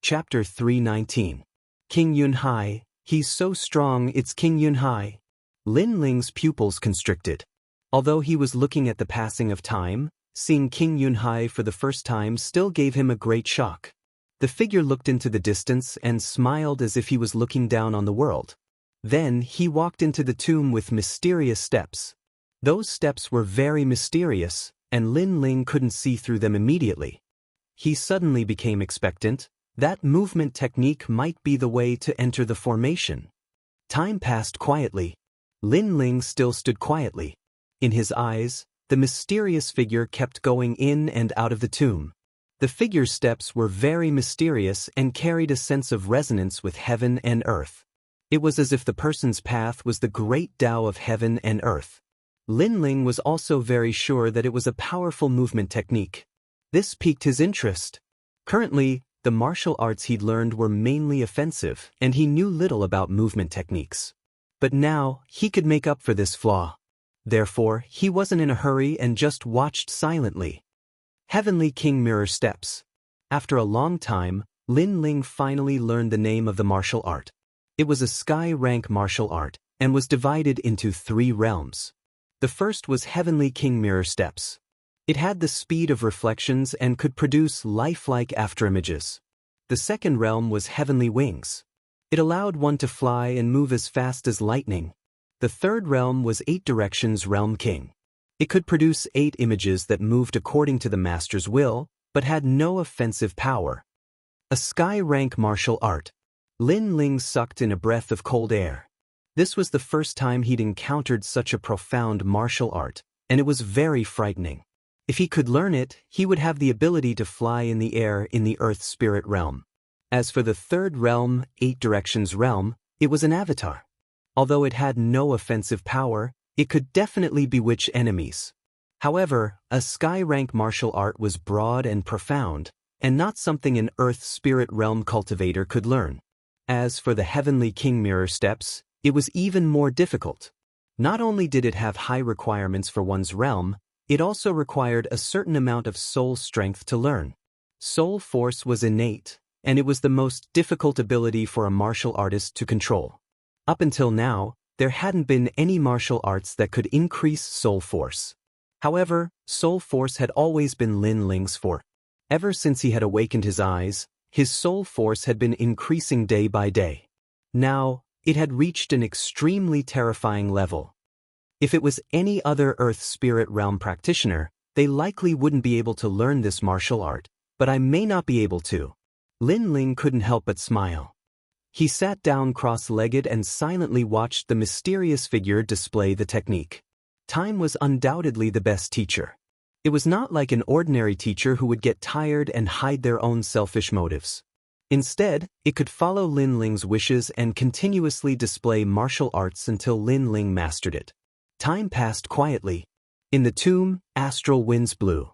Chapter 319. King Yunhai, he's so strong, it's King Yunhai. Lin Ling's pupils constricted. Although he was looking at the passing of time, seeing King Yunhai for the first time still gave him a great shock. The figure looked into the distance and smiled as if he was looking down on the world. Then he walked into the tomb with mysterious steps. Those steps were very mysterious, and Lin Ling couldn't see through them immediately. He suddenly became expectant. That movement technique might be the way to enter the formation. Time passed quietly. Lin Ling still stood quietly. In his eyes, the mysterious figure kept going in and out of the tomb. The figure's steps were very mysterious and carried a sense of resonance with heaven and earth. It was as if the person's path was the great Tao of heaven and earth. Lin Ling was also very sure that it was a powerful movement technique. This piqued his interest. Currently, the martial arts he'd learned were mainly offensive, and he knew little about movement techniques. But now, he could make up for this flaw. Therefore, he wasn't in a hurry and just watched silently. Heavenly King Mirror Steps. After a long time, Lin Ling finally learned the name of the martial art. It was a sky-rank martial art, and was divided into 3 realms. The first was Heavenly King Mirror Steps. It had the speed of reflections and could produce lifelike afterimages. The second realm was Heavenly Wings. It allowed one to fly and move as fast as lightning. The third realm was 8 Directions Realm King. It could produce 8 images that moved according to the master's will, but had no offensive power. A sky-rank martial art. Lin Ling sucked in a breath of cold air. This was the first time he'd encountered such a profound martial art, and it was very frightening. If he could learn it, he would have the ability to fly in the air in the Earth Spirit realm. As for the third realm, 8 Directions Realm, it was an avatar. Although it had no offensive power, it could definitely bewitch enemies. However, a sky-rank martial art was broad and profound, and not something an Earth Spirit realm cultivator could learn. As for the Heavenly King Mirror Steps, it was even more difficult. Not only did it have high requirements for one's realm, it also required a certain amount of soul strength to learn. Soul force was innate, and it was the most difficult ability for a martial artist to control. Up until now, there hadn't been any martial arts that could increase soul force. However, soul force had always been Lin Ling's forte. Ever since he had awakened his eyes, his soul force had been increasing day by day. Now, it had reached an extremely terrifying level. If it was any other Earth Spirit Realm practitioner, they likely wouldn't be able to learn this martial art, but I may not be able to. Lin Ling couldn't help but smile. He sat down cross-legged and silently watched the mysterious figure display the technique. Time was undoubtedly the best teacher. It was not like an ordinary teacher who would get tired and hide their own selfish motives. Instead, it could follow Lin Ling's wishes and continuously display martial arts until Lin Ling mastered it. Time passed quietly. In the tomb, astral winds blew.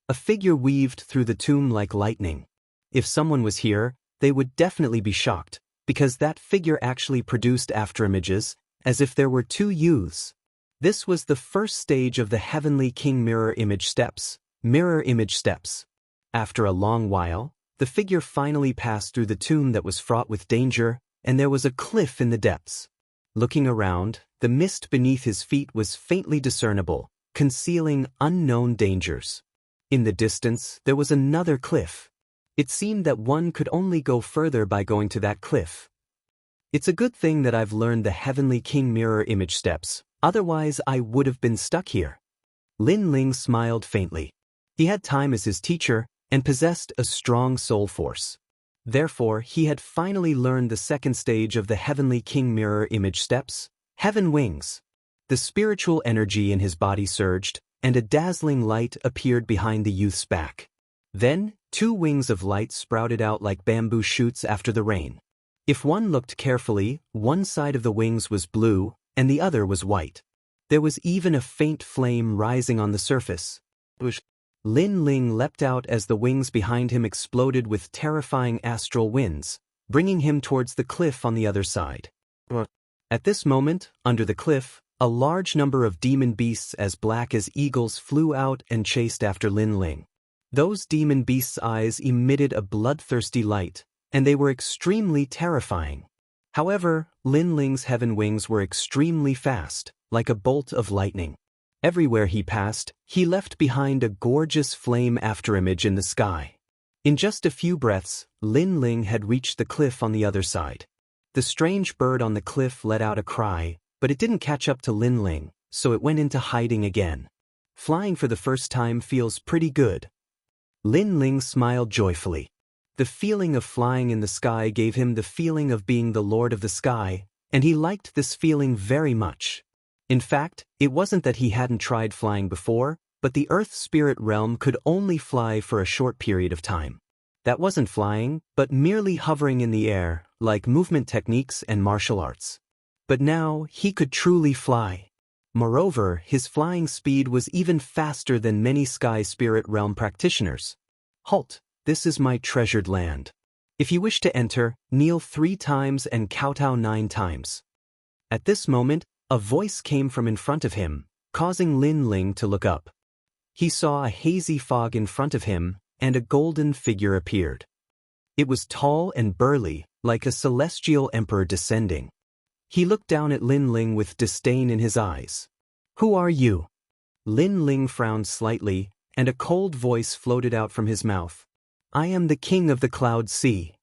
A figure weaved through the tomb like lightning. If someone was here, they would definitely be shocked, because that figure actually produced afterimages, as if there were 2 youths. This was the first stage of the Heavenly King Mirror Image Steps. Mirror Image Steps. After a long while, the figure finally passed through the tomb that was fraught with danger, and there was a cliff in the depths. Looking around, the mist beneath his feet was faintly discernible, concealing unknown dangers. In the distance, there was another cliff. It seemed that one could only go further by going to that cliff. It's a good thing that I've learned the Heavenly King Mirror Image Steps, otherwise I would have been stuck here. Lin Ling smiled faintly. He had time as his teacher, and possessed a strong soul force. Therefore, he had finally learned the second stage of the Heavenly King Mirror Image Steps, Heaven Wings. The spiritual energy in his body surged, and a dazzling light appeared behind the youth's back. Then, 2 wings of light sprouted out like bamboo shoots after the rain. If one looked carefully, one side of the wings was blue, and the other was white. There was even a faint flame rising on the surface. Lin Ling leapt out as the wings behind him exploded with terrifying astral winds, bringing him towards the cliff on the other side. At this moment, under the cliff, a large number of demon beasts as black as eagles flew out and chased after Lin Ling. Those demon beasts' eyes emitted a bloodthirsty light, and they were extremely terrifying. However, Lin Ling's heaven wings were extremely fast, like a bolt of lightning. Everywhere he passed, he left behind a gorgeous flame afterimage in the sky. In just a few breaths, Lin Ling had reached the cliff on the other side. The strange bird on the cliff let out a cry, but it didn't catch up to Lin Ling, so it went into hiding again. Flying for the first time feels pretty good. Lin Ling smiled joyfully. The feeling of flying in the sky gave him the feeling of being the lord of the sky, and he liked this feeling very much. In fact, it wasn't that he hadn't tried flying before, but the Earth spirit realm could only fly for a short period of time. That wasn't flying, but merely hovering in the air, like movement techniques and martial arts. But now, he could truly fly. Moreover, his flying speed was even faster than many Sky Spirit Realm practitioners. Halt, this is my treasured land. If you wish to enter, kneel 3 times and kowtow 9 times. At this moment, a voice came from in front of him, causing Lin Ling to look up. He saw a hazy fog in front of him, and a golden figure appeared. It was tall and burly, like a celestial emperor descending. He looked down at Lin Ling with disdain in his eyes. Who are you? Lin Ling frowned slightly, and a cold voice floated out from his mouth. I am the king of the cloud sea.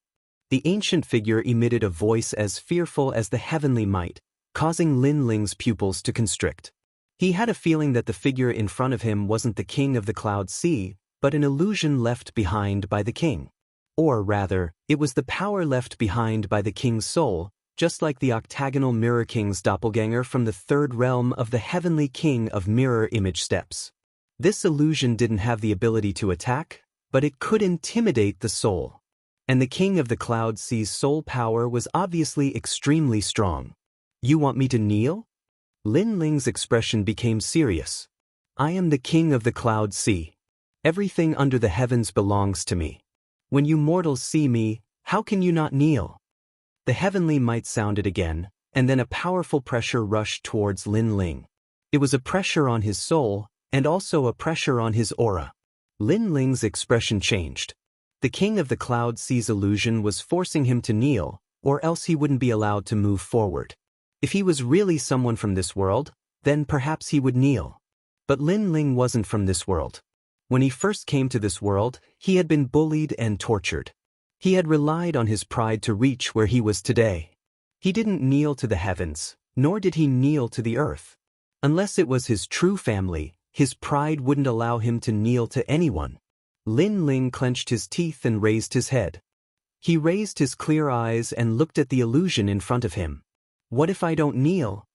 The ancient figure emitted a voice as fearful as the heavenly might, causing Lin Ling's pupils to constrict. He had a feeling that the figure in front of him wasn't the king of the cloud sea, but an illusion left behind by the king. Or rather, it was the power left behind by the king's soul, just like the octagonal mirror king's doppelganger from the third realm of the heavenly king of mirror image steps. This illusion didn't have the ability to attack, but it could intimidate the soul. And the king of the cloud sea's soul power was obviously extremely strong. You want me to kneel? Lin Ling's expression became serious. I am the king of the cloud sea. Everything under the heavens belongs to me. When you mortals see me, how can you not kneel? The heavenly might sounded again, and then a powerful pressure rushed towards Lin Ling. It was a pressure on his soul, and also a pressure on his aura. Lin Ling's expression changed. The king of the cloud sea's illusion was forcing him to kneel, or else he wouldn't be allowed to move forward. If he was really someone from this world, then perhaps he would kneel. But Lin Ling wasn't from this world. When he first came to this world, he had been bullied and tortured. He had relied on his pride to reach where he was today. He didn't kneel to the heavens, nor did he kneel to the earth. Unless it was his true family, his pride wouldn't allow him to kneel to anyone. Lin Ling clenched his teeth and raised his head. He raised his clear eyes and looked at the illusion in front of him. What if I don't kneel?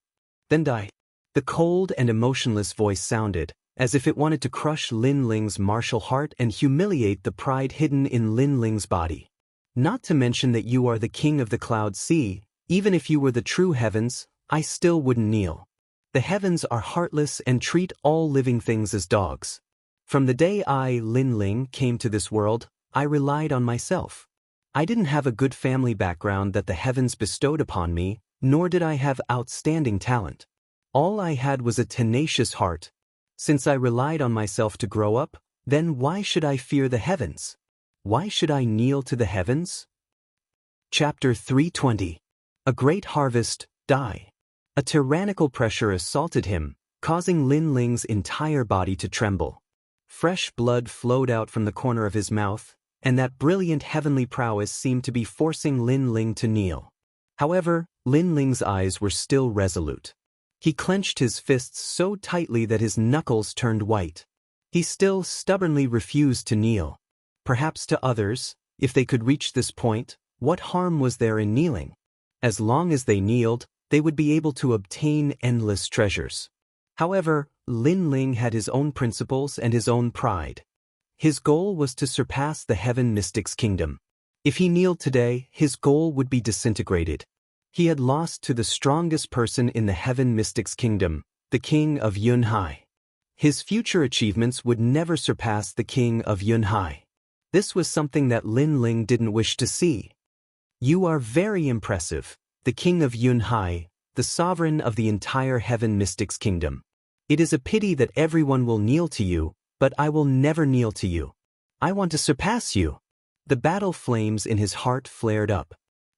Then die. The cold and emotionless voice sounded, as if it wanted to crush Lin Ling's martial heart and humiliate the pride hidden in Lin Ling's body. Not to mention that you are the king of the cloud sea, even if you were the true heavens, I still wouldn't kneel. The heavens are heartless and treat all living things as dogs. From the day I, Lin Ling, came to this world, I relied on myself. I didn't have a good family background that the heavens bestowed upon me, nor did I have outstanding talent. All I had was a tenacious heart. Since I relied on myself to grow up, then why should I fear the heavens? Why should I kneel to the heavens? Chapter 320. A Great Harvest, Die. A tyrannical pressure assaulted him, causing Lin Ling's entire body to tremble. Fresh blood flowed out from the corner of his mouth, and that brilliant heavenly prowess seemed to be forcing Lin Ling to kneel. However, Lin Ling's eyes were still resolute. He clenched his fists so tightly that his knuckles turned white. He still stubbornly refused to kneel. Perhaps to others, if they could reach this point, what harm was there in kneeling? As long as they kneeled, they would be able to obtain endless treasures. However, Lin Ling had his own principles and his own pride. His goal was to surpass the Heaven Mystic's kingdom. If he kneeled today, his goal would be disintegrated. He had lost to the strongest person in the Heaven Mystic's kingdom, the King of Yunhai. His future achievements would never surpass the King of Yunhai. This was something that Lin Ling didn't wish to see. You are very impressive, the King of Yunhai, the sovereign of the entire Heaven Mystic's kingdom. It is a pity that everyone will kneel to you, but I will never kneel to you. I want to surpass you. The battle flames in his heart flared up.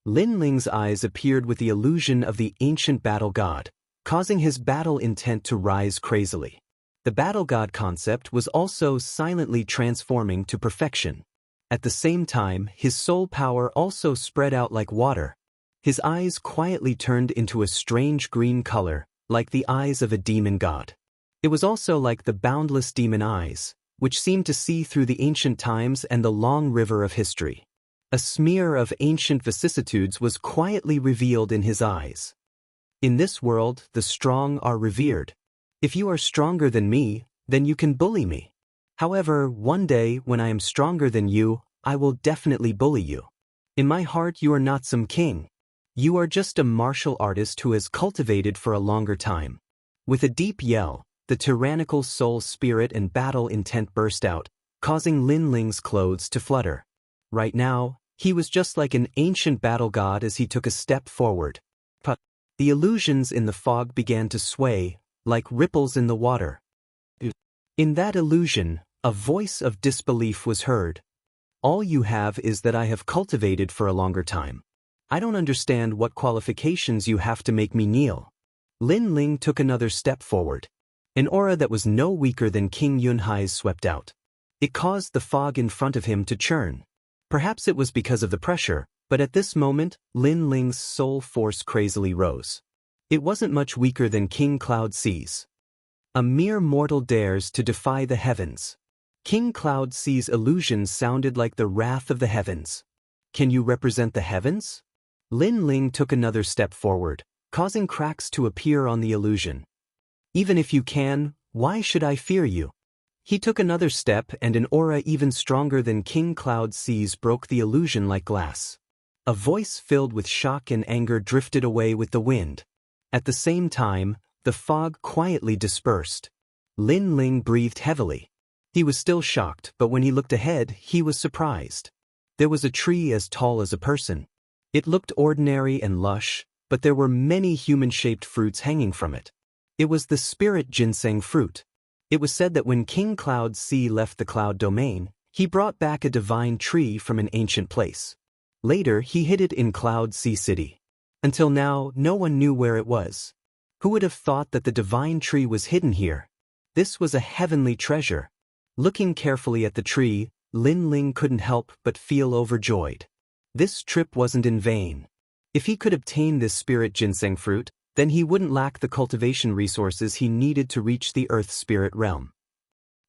Lin Ling's eyes appeared with the illusion of the ancient battle god, causing his battle intent to rise crazily. The battle god concept was also silently transforming to perfection. At the same time, his soul power also spread out like water. His eyes quietly turned into a strange green color, like the eyes of a demon god. It was also like the boundless demon eyes, which seemed to see through the ancient times and the long river of history. A smear of ancient vicissitudes was quietly revealed in his eyes. In this world, the strong are revered. If you are stronger than me, then you can bully me. However, one day, when I am stronger than you, I will definitely bully you. In my heart, you are not some king. You are just a martial artist who has cultivated for a longer time. With a deep yell, the tyrannical soul spirit and battle intent burst out, causing Lin Ling's clothes to flutter. Right now, he was just like an ancient battle god as he took a step forward. But the illusions in the fog began to sway, like ripples in the water. In that illusion, a voice of disbelief was heard. All you have is that I have cultivated for a longer time. I don't understand what qualifications you have to make me kneel. Lin Ling took another step forward. An aura that was no weaker than King Yunhai's swept out. It caused the fog in front of him to churn. Perhaps it was because of the pressure, but at this moment, Lin Ling's soul force crazily rose. It wasn't much weaker than King Cloud C's. A mere mortal dares to defy the heavens. King Cloud C's illusions sounded like the wrath of the heavens. Can you represent the heavens? Lin Ling took another step forward, causing cracks to appear on the illusion. Even if you can, why should I fear you? He took another step and an aura even stronger than King Cloud C's broke the illusion like glass. A voice filled with shock and anger drifted away with the wind. At the same time, the fog quietly dispersed. Lin Ling breathed heavily. He was still shocked, but when he looked ahead, he was surprised. There was a tree as tall as a person. It looked ordinary and lush, but there were many human-shaped fruits hanging from it. It was the spirit ginseng fruit. It was said that when King Cloud C left the cloud domain, he brought back a divine tree from an ancient place. Later, he hid it in Cloud C City. Until now, no one knew where it was. Who would have thought that the divine tree was hidden here? This was a heavenly treasure. Looking carefully at the tree, Lin Ling couldn't help but feel overjoyed. This trip wasn't in vain. If he could obtain this spirit ginseng fruit, then he wouldn't lack the cultivation resources he needed to reach the earth spirit realm.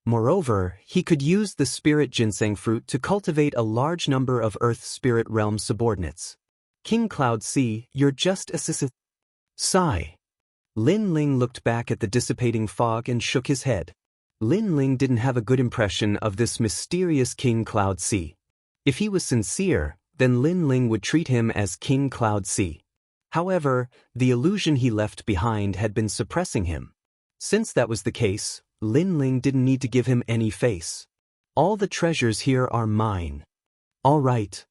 Moreover, he could use the spirit ginseng fruit to cultivate a large number of earth spirit realm subordinates. King Cloud C, you're just a sigh. Lin Ling looked back at the dissipating fog and shook his head. Lin Ling didn't have a good impression of this mysterious King Cloud C. If he was sincere, then Lin Ling would treat him as King Cloud C. However, the illusion he left behind had been suppressing him. Since that was the case, Lin Ling didn't need to give him any face. All the treasures here are mine. All right.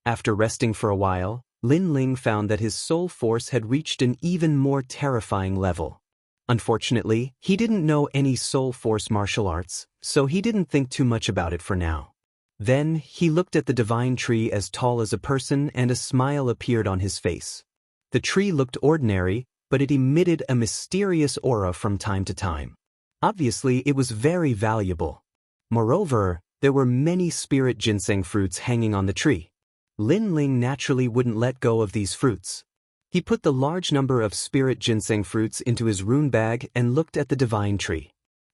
After resting for a while, Lin Ling found that his soul force had reached an even more terrifying level. Unfortunately, he didn't know any soul force martial arts, so he didn't think too much about it for now. Then, he looked at the divine tree as tall as a person and a smile appeared on his face. The tree looked ordinary, but it emitted a mysterious aura from time to time. Obviously, it was very valuable. Moreover, there were many spirit ginseng fruits hanging on the tree. Lin Ling naturally wouldn't let go of these fruits. He put the large number of spirit ginseng fruits into his rune bag and looked at the divine tree.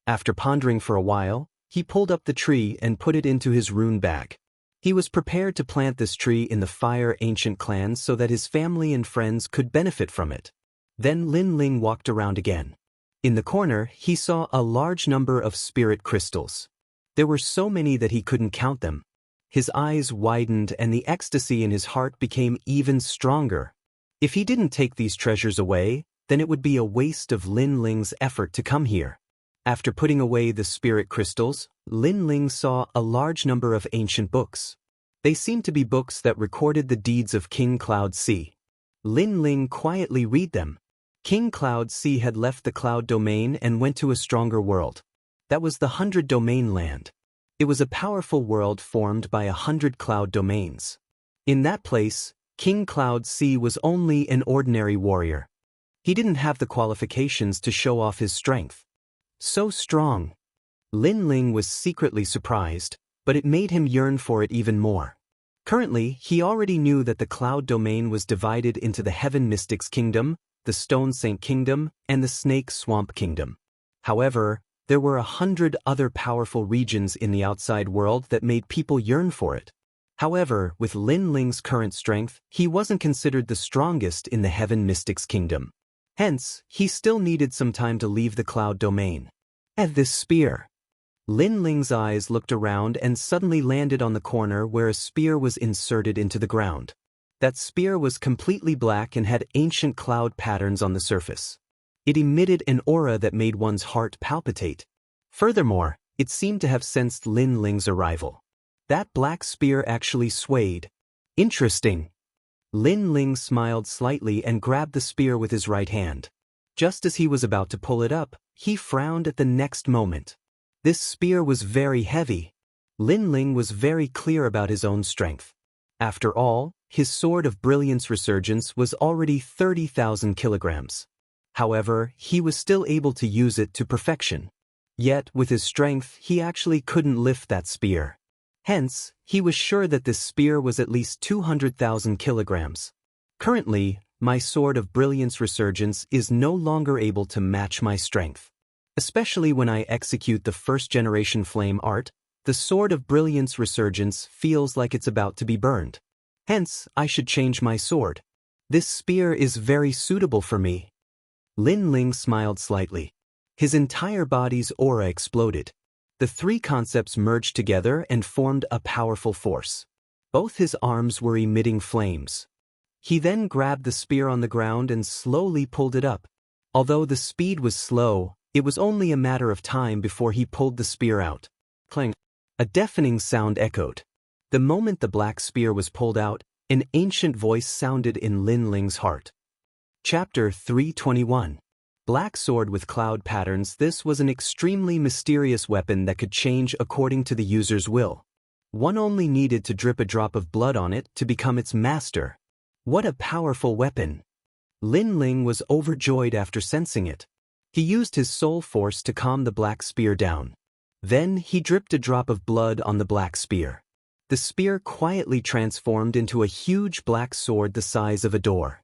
After pondering for a while, he pulled up the tree and put it into his rune bag. He was prepared to plant this tree in the Fire Ancient Clan so that his family and friends could benefit from it. Then Lin Ling walked around again. In the corner, he saw a large number of spirit crystals. There were so many that he couldn't count them. His eyes widened and the ecstasy in his heart became even stronger. If he didn't take these treasures away, then it would be a waste of Lin Ling's effort to come here. After putting away the spirit crystals, Lin Ling saw a large number of ancient books. They seemed to be books that recorded the deeds of King Cloud C. Lin Ling quietly read them. King Cloud C had left the cloud domain and went to a stronger world. That was the 100 domain land. It was a powerful world formed by 100 cloud domains. In that place, King Cloud C was only an ordinary warrior. He didn't have the qualifications to show off his strength. So strong. Lin Ling was secretly surprised, but it made him yearn for it even more. Currently, he already knew that the cloud domain was divided into the Heaven Mystics Kingdom, the Stone Saint Kingdom, and the Snake Swamp Kingdom. However, there were 100 other powerful regions in the outside world that made people yearn for it. However, with Lin Ling's current strength, he wasn't considered the strongest in the Heaven Mystics Kingdom. Hence, he still needed some time to leave the cloud domain. At this spear, Lin Ling's eyes looked around and suddenly landed on the corner where a spear was inserted into the ground. That spear was completely black and had ancient cloud patterns on the surface. It emitted an aura that made one's heart palpitate. Furthermore, it seemed to have sensed Lin Ling's arrival. That black spear actually swayed. Interesting. Lin Ling smiled slightly and grabbed the spear with his right hand. Just as he was about to pull it up, he frowned at the next moment. This spear was very heavy. Lin Ling was very clear about his own strength. After all, his sword of brilliance resurgence was already 30,000 kilograms. However, he was still able to use it to perfection. Yet, with his strength, he actually couldn't lift that spear. Hence, he was sure that this spear was at least 200,000 kilograms. Currently, my sword of brilliance resurgence is no longer able to match my strength. Especially when I execute the first-generation flame art, the sword of brilliance resurgence feels like it's about to be burned. Hence, I should change my sword. This spear is very suitable for me. Lin Ling smiled slightly. His entire body's aura exploded. The three concepts merged together and formed a powerful force. Both his arms were emitting flames. He then grabbed the spear on the ground and slowly pulled it up. Although the speed was slow, it was only a matter of time before he pulled the spear out. Clang! A deafening sound echoed. The moment the black spear was pulled out, an ancient voice sounded in Lin Ling's heart. Chapter 321. Black Sword with Cloud Patterns. This was an extremely mysterious weapon that could change according to the user's will. One only needed to drip a drop of blood on it to become its master. What a powerful weapon! Lin Ling was overjoyed after sensing it. He used his soul force to calm the black spear down. Then he dripped a drop of blood on the black spear. The spear quietly transformed into a huge black sword the size of a door.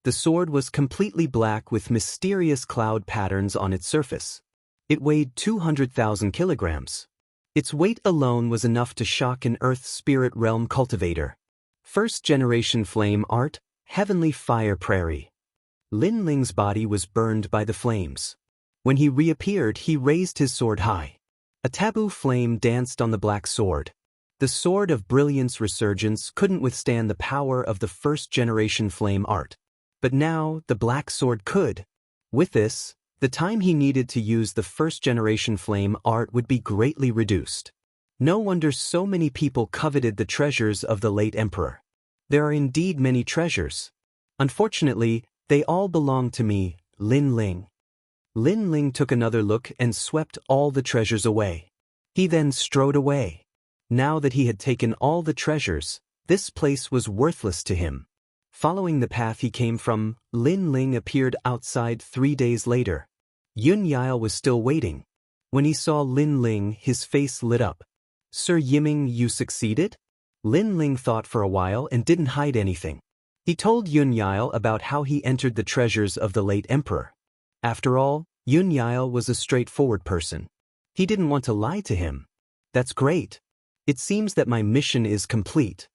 The sword was completely black with mysterious cloud patterns on its surface. It weighed 200,000 kilograms. Its weight alone was enough to shock an Earth Spirit Realm cultivator. First-generation flame art, Heavenly Fire Prairie. Lin Ling's body was burned by the flames. When he reappeared, he raised his sword high. A taboo flame danced on the black sword. The sword of brilliance resurgence couldn't withstand the power of the first-generation flame art. But now, the black sword could. With this, the time he needed to use the first-generation flame art would be greatly reduced. No wonder so many people coveted the treasures of the late emperor. There are indeed many treasures. Unfortunately, they all belong to me, Lin Ling. Lin Ling took another look and swept all the treasures away. He then strode away. Now that he had taken all the treasures, this place was worthless to him. Following the path he came from, Lin Ling appeared outside 3 days later. Yun Yile was still waiting. When he saw Lin Ling, his face lit up. "Sir Yiming, you succeeded?" Lin Ling thought for a while and didn't hide anything. He told Yun Yile about how he entered the treasures of the late emperor. After all, Yun Yile was a straightforward person. He didn't want to lie to him. "That's great. It seems that my mission is complete."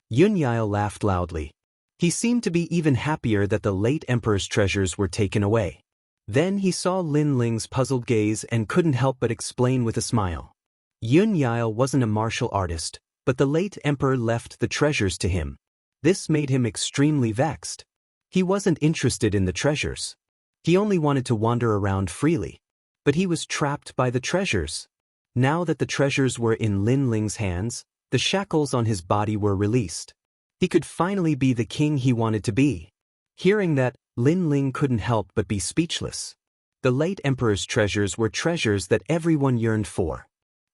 Yun Yile laughed loudly. He seemed to be even happier that the late emperor's treasures were taken away. Then he saw Lin Ling's puzzled gaze and couldn't help but explain with a smile. Yun Yile wasn't a martial artist, but the late emperor left the treasures to him. This made him extremely vexed. He wasn't interested in the treasures. He only wanted to wander around freely. But he was trapped by the treasures. Now that the treasures were in Lin Ling's hands, the shackles on his body were released. He could finally be the king he wanted to be. Hearing that, Lin Ling couldn't help but be speechless. The late emperor's treasures were treasures that everyone yearned for.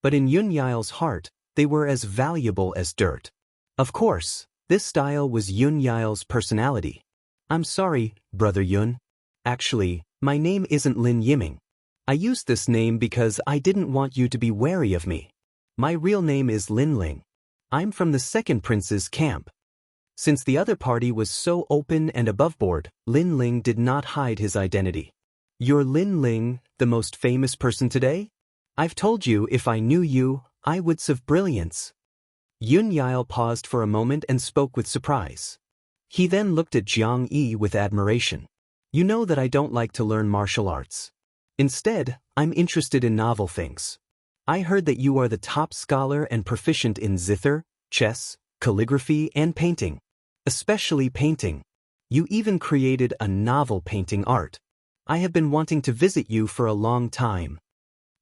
But in Yun Yile's heart, they were as valuable as dirt. Of course, this style was Yun Yile's personality. "I'm sorry, Brother Yun. Actually, my name isn't Lin Yiming. I used this name because I didn't want you to be wary of me. My real name is Lin Ling. I'm from the second prince's camp. Since the other party was so open and aboveboard, Lin Ling did not hide his identity. You're Lin Ling, the most famous person today? I've told you if I knew you, I would have brilliance. Yun Yile paused for a moment and spoke with surprise. He then looked at Jiang Yi with admiration. You know that I don't like to learn martial arts. Instead, I'm interested in novel things. I heard that you are the top scholar and proficient in zither, chess, calligraphy, and painting. Especially painting. You even created a novel painting art. I have been wanting to visit you for a long time.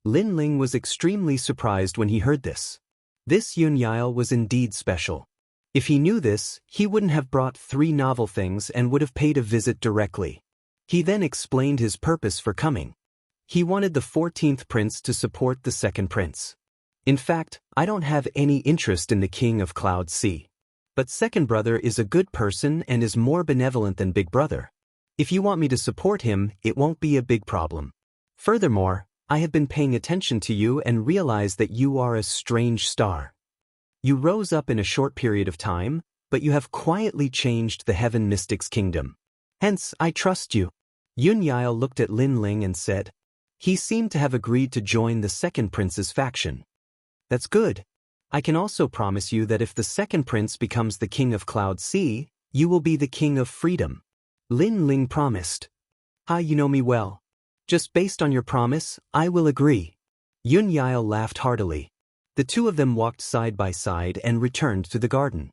Lin Ling was extremely surprised when he heard this. This Yun Yile was indeed special. If he knew this, he wouldn't have brought 3 novel things and would have paid a visit directly. He then explained his purpose for coming. He wanted the 14th prince to support the second prince. In fact, I don't have any interest in the king of Cloud Sea. But second brother is a good person and is more benevolent than big brother. If you want me to support him, it won't be a big problem. Furthermore, I have been paying attention to you and realized that you are a strange star. You rose up in a short period of time, but you have quietly changed the Heaven Mystics Kingdom. Hence, I trust you. Yun Yile looked at Lin Ling and said. He seemed to have agreed to join the second prince's faction. That's good. I can also promise you that if the second prince becomes the king of Cloud Sea, you will be the king of freedom. Lin Ling promised. You know me well. Just based on your promise, I will agree. Yun Yile laughed heartily. The two of them walked side by side and returned to the garden.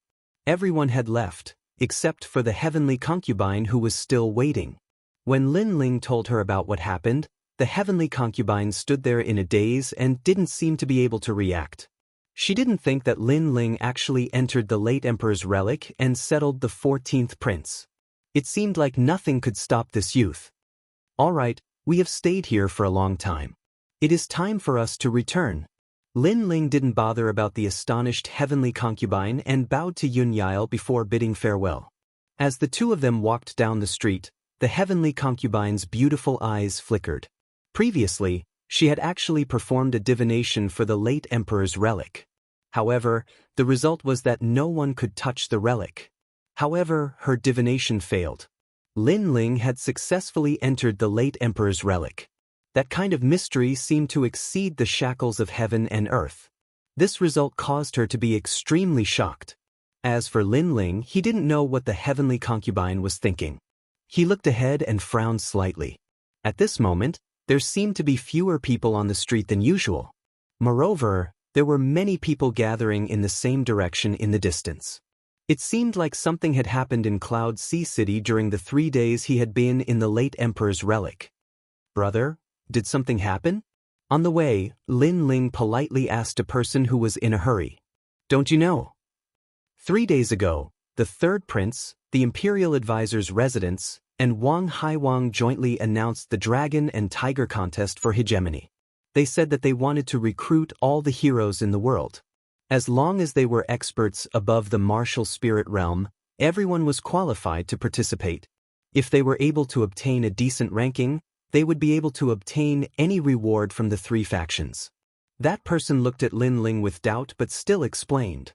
Everyone had left, except for the heavenly concubine who was still waiting. When Lin Ling told her about what happened, the heavenly concubine stood there in a daze and didn't seem to be able to react. She didn't think that Lin Ling actually entered the late emperor's relic and settled the 14th prince. It seemed like nothing could stop this youth. All right, we have stayed here for a long time. It is time for us to return. Lin Ling didn't bother about the astonished heavenly concubine and bowed to Yun Yile before bidding farewell. As the two of them walked down the street, the heavenly concubine's beautiful eyes flickered. Previously, she had actually performed a divination for the late emperor's relic. However, the result was that no one could touch the relic. However, her divination failed. Lin Ling had successfully entered the late emperor's relic. That kind of mystery seemed to exceed the shackles of heaven and earth. This result caused her to be extremely shocked. As for Lin Ling, he didn't know what the heavenly concubine was thinking. He looked ahead and frowned slightly. At this moment, there seemed to be fewer people on the street than usual. Moreover, there were many people gathering in the same direction in the distance. It seemed like something had happened in Cloud Sea City during the 3 days he had been in the late emperor's relic. Brother, did something happen? On the way, Lin Ling politely asked a person who was in a hurry. Don't you know? 3 days ago, the third prince, the imperial advisor's residence, and Wang Haiwang jointly announced the dragon and tiger contest for hegemony. They said that they wanted to recruit all the heroes in the world. As long as they were experts above the martial spirit realm, everyone was qualified to participate. If they were able to obtain a decent ranking, they would be able to obtain any reward from the 3 factions. That person looked at Lin Ling with doubt but still explained.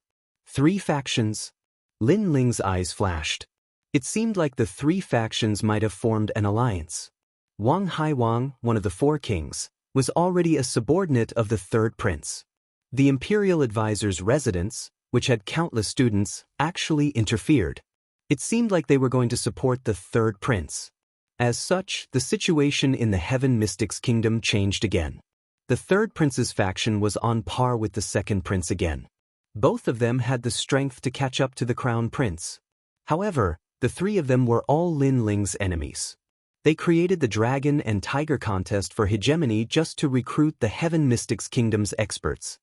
3 factions? Lin Ling's eyes flashed. It seemed like the 3 factions might have formed an alliance. Wang Haiwang, one of the 4 kings, was already a subordinate of the third prince. The imperial advisor's residence, which had countless students, actually interfered. It seemed like they were going to support the third prince. As such, the situation in the Heaven Mystics Kingdom changed again. The third prince's faction was on par with the second prince again. Both of them had the strength to catch up to the crown prince. However, the 3 of them were all Lin Ling's enemies. They created the dragon and tiger contest for hegemony just to recruit the Heaven Mystics Kingdom's experts.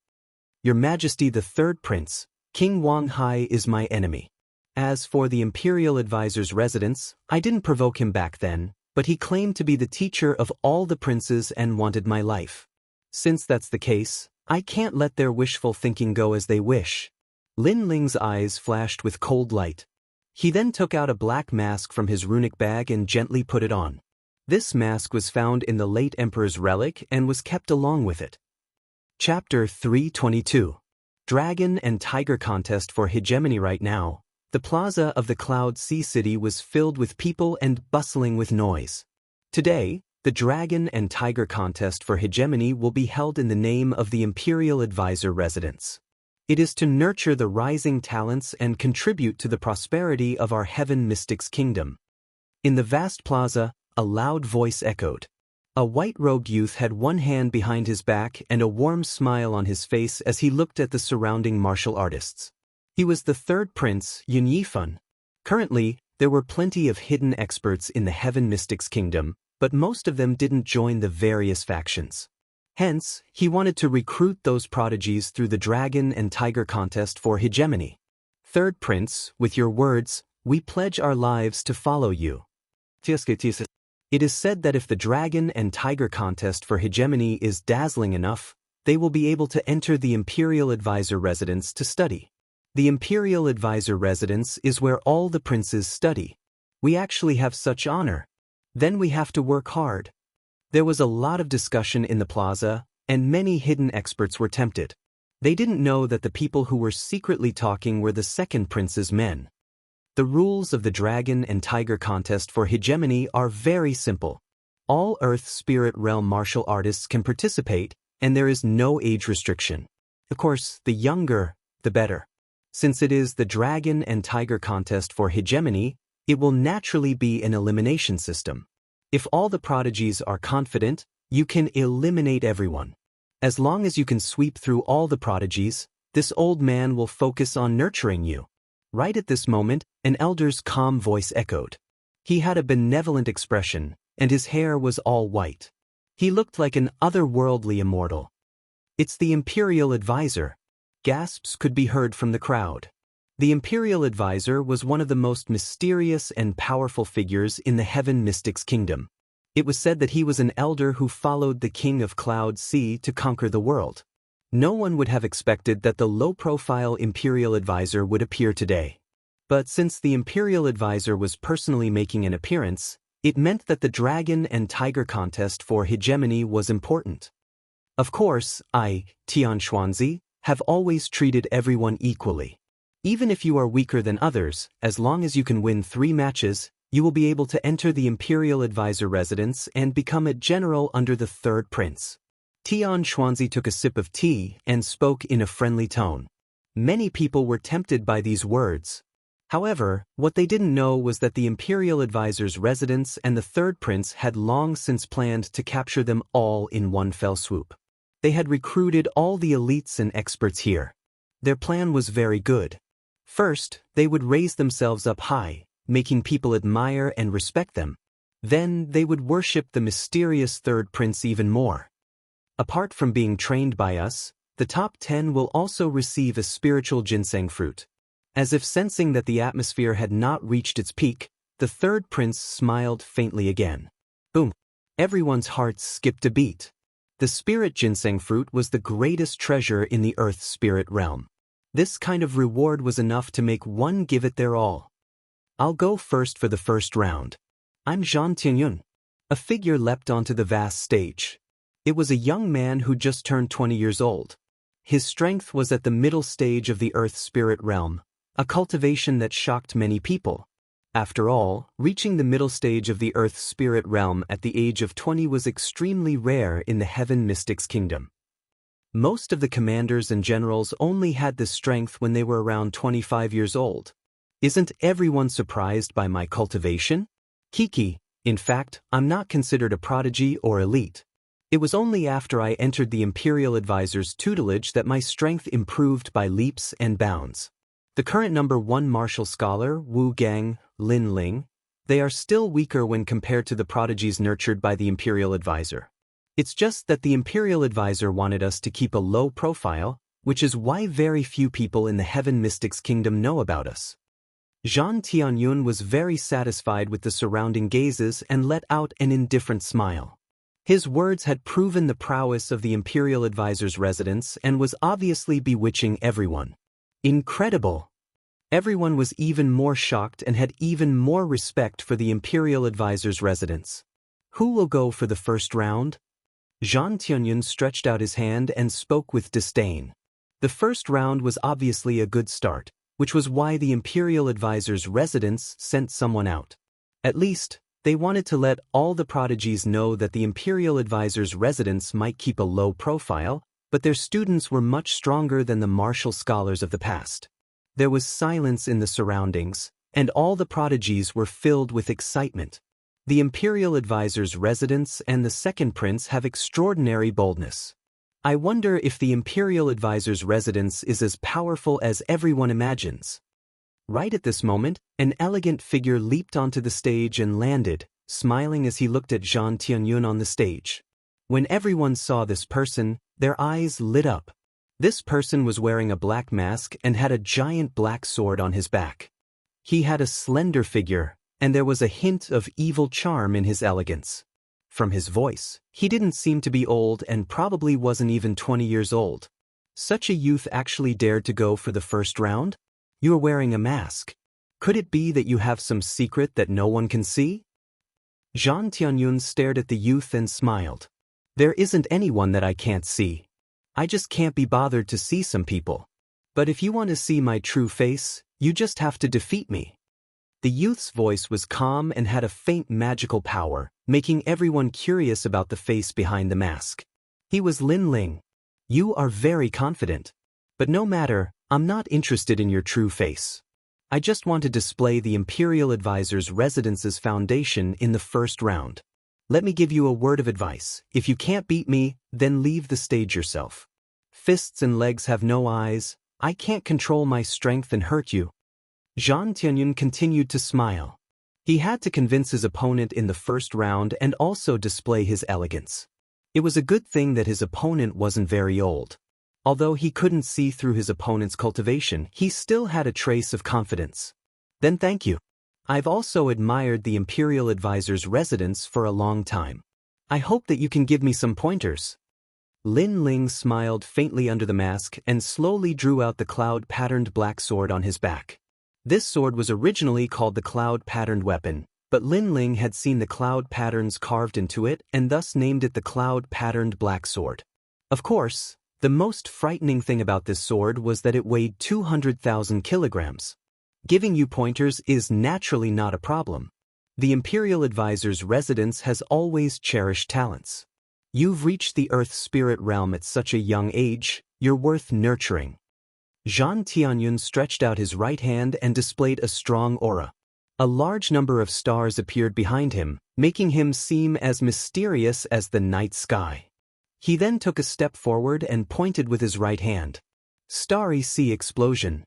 Your Majesty, the third prince, King Wang Hai, is my enemy. As for the imperial advisor's residence, I didn't provoke him back then, but he claimed to be the teacher of all the princes and wanted my life. Since that's the case, I can't let their wishful thinking go as they wish. Lin Ling's eyes flashed with cold light. He then took out a black mask from his runic bag and gently put it on. This mask was found in the late emperor's relic and was kept along with it. Chapter 322. Dragon and Tiger Contest for Hegemony. Right now, the plaza of the Cloud Sea City was filled with people and bustling with noise. Today, the Dragon and Tiger Contest for Hegemony will be held in the name of the Imperial Advisor Residence. It is to nurture the rising talents and contribute to the prosperity of our Heaven Mystics Kingdom. In the vast plaza, a loud voice echoed. A white-robed youth had one hand behind his back and a warm smile on his face as he looked at the surrounding martial artists. He was the third prince, Yun Yifan. Currently, there were plenty of hidden experts in the Heaven Mystics Kingdom, but most of them didn't join the various factions. Hence, he wanted to recruit those prodigies through the Dragon and Tiger Contest for Hegemony. Third prince, with your words, we pledge our lives to follow you. It is said that if the Dragon and Tiger Contest for Hegemony is dazzling enough, they will be able to enter the Imperial Advisor Residence to study. The Imperial Advisor Residence is where all the princes study. We actually have such honor. Then we have to work hard. There was a lot of discussion in the plaza, and many hidden experts were tempted. They didn't know that the people who were secretly talking were the second prince's men. The rules of the Dragon and Tiger Contest for Hegemony are very simple. All Earth Spirit Realm martial artists can participate, and there is no age restriction. Of course, the younger, the better. Since it is the Dragon and Tiger Contest for Hegemony, it will naturally be an elimination system. If all the prodigies are confident, you can eliminate everyone. As long as you can sweep through all the prodigies, this old man will focus on nurturing you. Right at this moment, an elder's calm voice echoed. He had a benevolent expression, and his hair was all white. He looked like an otherworldly immortal. It's the Imperial Advisor. Gasps could be heard from the crowd. The Imperial Advisor was one of the most mysterious and powerful figures in the Heaven Mystics Kingdom. It was said that he was an elder who followed the King of Cloud Sea to conquer the world. No one would have expected that the low-profile Imperial Advisor would appear today. But since the Imperial Advisor was personally making an appearance, it meant that the Dragon and Tiger Contest for Hegemony was important. Of course, I, Tian Xuanzi, have always treated everyone equally. Even if you are weaker than others, as long as you can win 3 matches, you will be able to enter the Imperial Advisor Residence and become a general under the third prince. Tian Xuanzi took a sip of tea and spoke in a friendly tone. Many people were tempted by these words. However, what they didn't know was that the Imperial Advisor's residence and the third prince had long since planned to capture them all in one fell swoop. They had recruited all the elites and experts here. Their plan was very good. First, they would raise themselves up high, making people admire and respect them. Then, they would worship the mysterious third prince even more. Apart from being trained by us, the top 10 will also receive a spiritual ginseng fruit. As if sensing that the atmosphere had not reached its peak, the third prince smiled faintly again. Boom! Everyone's hearts skipped a beat. The spirit ginseng fruit was the greatest treasure in the Earth Spirit Realm. This kind of reward was enough to make one give it their all. I'll go first for the first round. I'm Zhan Tianyun. A figure leapt onto the vast stage. It was a young man who just turned 20 years old. His strength was at the middle stage of the Earth Spirit Realm, a cultivation that shocked many people. After all, reaching the middle stage of the Earth Spirit Realm at the age of 20 was extremely rare in the Heaven Mystics Kingdom. Most of the commanders and generals only had this strength when they were around 25 years old. Isn't everyone surprised by my cultivation? Kiki, in fact, I'm not considered a prodigy or elite. It was only after I entered the Imperial Advisor's tutelage that my strength improved by leaps and bounds. The current number 1 martial scholar, Wang Lin, they are still weaker when compared to the prodigies nurtured by the Imperial Advisor. It's just that the Imperial Advisor wanted us to keep a low profile, which is why very few people in the Heaven Mystics Kingdom know about us. Zhan Tianyun was very satisfied with the surrounding gazes and let out an indifferent smile. His words had proven the prowess of the Imperial Advisor's residence and was obviously bewitching everyone. Incredible! Everyone was even more shocked and had even more respect for the Imperial Advisor's residence. Who will go for the first round? Zhang Tianyun stretched out his hand and spoke with disdain. The first round was obviously a good start, which was why the Imperial Advisor's residence sent someone out. At least, they wanted to let all the prodigies know that the Imperial Advisor's residence might keep a low profile, but their students were much stronger than the martial scholars of the past. There was silence in the surroundings, and all the prodigies were filled with excitement. The Imperial Advisor's residence and the second prince have extraordinary boldness. I wonder if the Imperial Advisor's residence is as powerful as everyone imagines. Right at this moment, an elegant figure leaped onto the stage and landed, smiling as he looked at Zhang Tianyun on the stage. When everyone saw this person, their eyes lit up. This person was wearing a black mask and had a giant black sword on his back. He had a slender figure, and there was a hint of evil charm in his elegance. From his voice, he didn't seem to be old and probably wasn't even 20 years old. Such a youth actually dared to go for the first round? You are wearing a mask. Could it be that you have some secret that no one can see? Zhang Tianyun stared at the youth and smiled. There isn't anyone that I can't see. I just can't be bothered to see some people. But if you want to see my true face, you just have to defeat me. The youth's voice was calm and had a faint magical power, making everyone curious about the face behind the mask. He was Lin Ling. You are very confident. But no matter, I'm not interested in your true face. I just want to display the Imperial Advisor's residence's foundation in the first round. Let me give you a word of advice. If you can't beat me, then leave the stage yourself. Fists and legs have no eyes. I can't control my strength and hurt you. Zhang Tianyun continued to smile. He had to convince his opponent in the first round and also display his elegance. It was a good thing that his opponent wasn't very old. Although he couldn't see through his opponent's cultivation, he still had a trace of confidence. Then thank you. I've also admired the Imperial Advisor's residence for a long time. I hope that you can give me some pointers. Lin Ling smiled faintly under the mask and slowly drew out the cloud-patterned black sword on his back. This sword was originally called the cloud-patterned weapon, but Lin Ling had seen the cloud patterns carved into it and thus named it the cloud-patterned black sword. Of course, the most frightening thing about this sword was that it weighed 200,000 kilograms. Giving you pointers is naturally not a problem. The Imperial Advisor's residence has always cherished talents. You've reached the Earth Spirit realm at such a young age, you're worth nurturing. Zhang Tianyun stretched out his right hand and displayed a strong aura. A large number of stars appeared behind him, making him seem as mysterious as the night sky. He then took a step forward and pointed with his right hand. Starry sea explosion.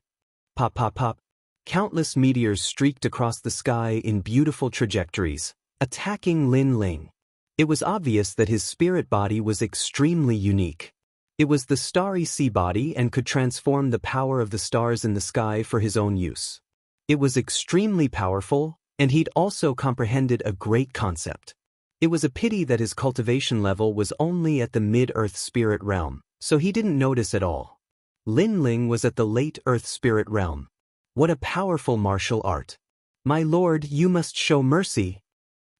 Pop pop pop. Countless meteors streaked across the sky in beautiful trajectories, attacking Lin Ling. It was obvious that his spirit body was extremely unique. It was the starry sea body and could transform the power of the stars in the sky for his own use. It was extremely powerful, and he'd also comprehended a great concept. It was a pity that his cultivation level was only at the mid-Earth Spirit realm, so he didn't notice at all. Lin Ling was at the late Earth Spirit realm. What a powerful martial art. My lord, you must show mercy.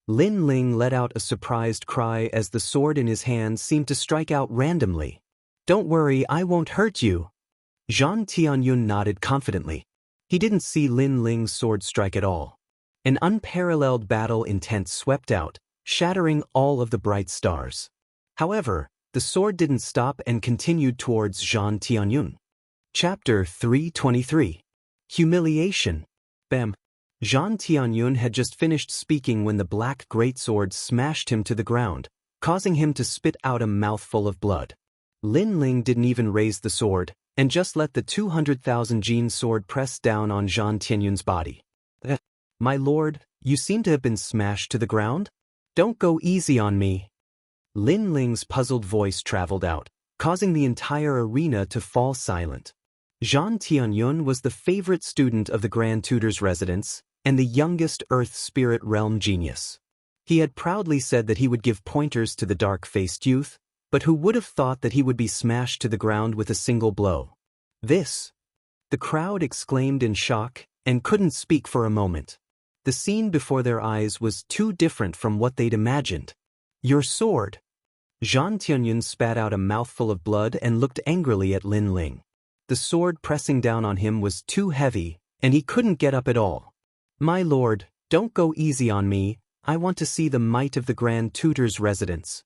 Lin Ling let out a surprised cry as the sword in his hand seemed to strike out randomly. Don't worry, I won't hurt you. Zhang Tianyun nodded confidently. He didn't see Lin Ling's sword strike at all. An unparalleled battle intent swept out, shattering all of the bright stars. However, the sword didn't stop and continued towards Zhang Tianyun. Chapter 323. Humiliation. Bam. Zhang Tianyun had just finished speaking when the black greatsword smashed him to the ground, causing him to spit out a mouthful of blood. Lin Ling didn't even raise the sword, and just let the 200,000 gene sword press down on Zhang Tianyun's body. My lord, you seem to have been smashed to the ground? Don't go easy on me. Lin Ling's puzzled voice traveled out, causing the entire arena to fall silent. Zhang Tianyun was the favorite student of the Grand Tutor's residence, and the youngest Earth Spirit Realm genius. He had proudly said that he would give pointers to the dark-faced youth, but who would have thought that he would be smashed to the ground with a single blow? This! The crowd exclaimed in shock, and couldn't speak for a moment. The scene before their eyes was too different from what they'd imagined. Your sword! Zhan Tianyun spat out a mouthful of blood and looked angrily at Lin Ling. The sword pressing down on him was too heavy, and he couldn't get up at all. "My lord, don't go easy on me, I want to see the might of the Grand Tutor's residence."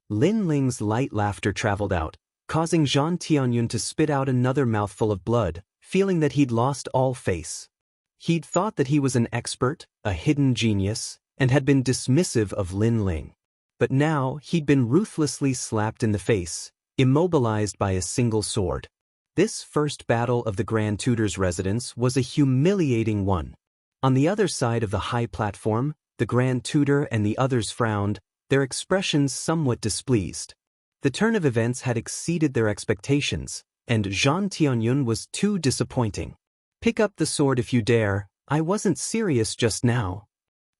Lin Ling's light laughter traveled out, causing Zhan Tianyun to spit out another mouthful of blood, feeling that he'd lost all face. He'd thought that he was an expert, a hidden genius, and had been dismissive of Lin Ling. But now he'd been ruthlessly slapped in the face, immobilized by a single sword. This first battle of the Grand Tutor's residence was a humiliating one. On the other side of the high platform, the Grand Tutor and the others frowned, their expressions somewhat displeased. The turn of events had exceeded their expectations, and Zhan Tianyun was too disappointing. "Pick up the sword if you dare, I wasn't serious just now."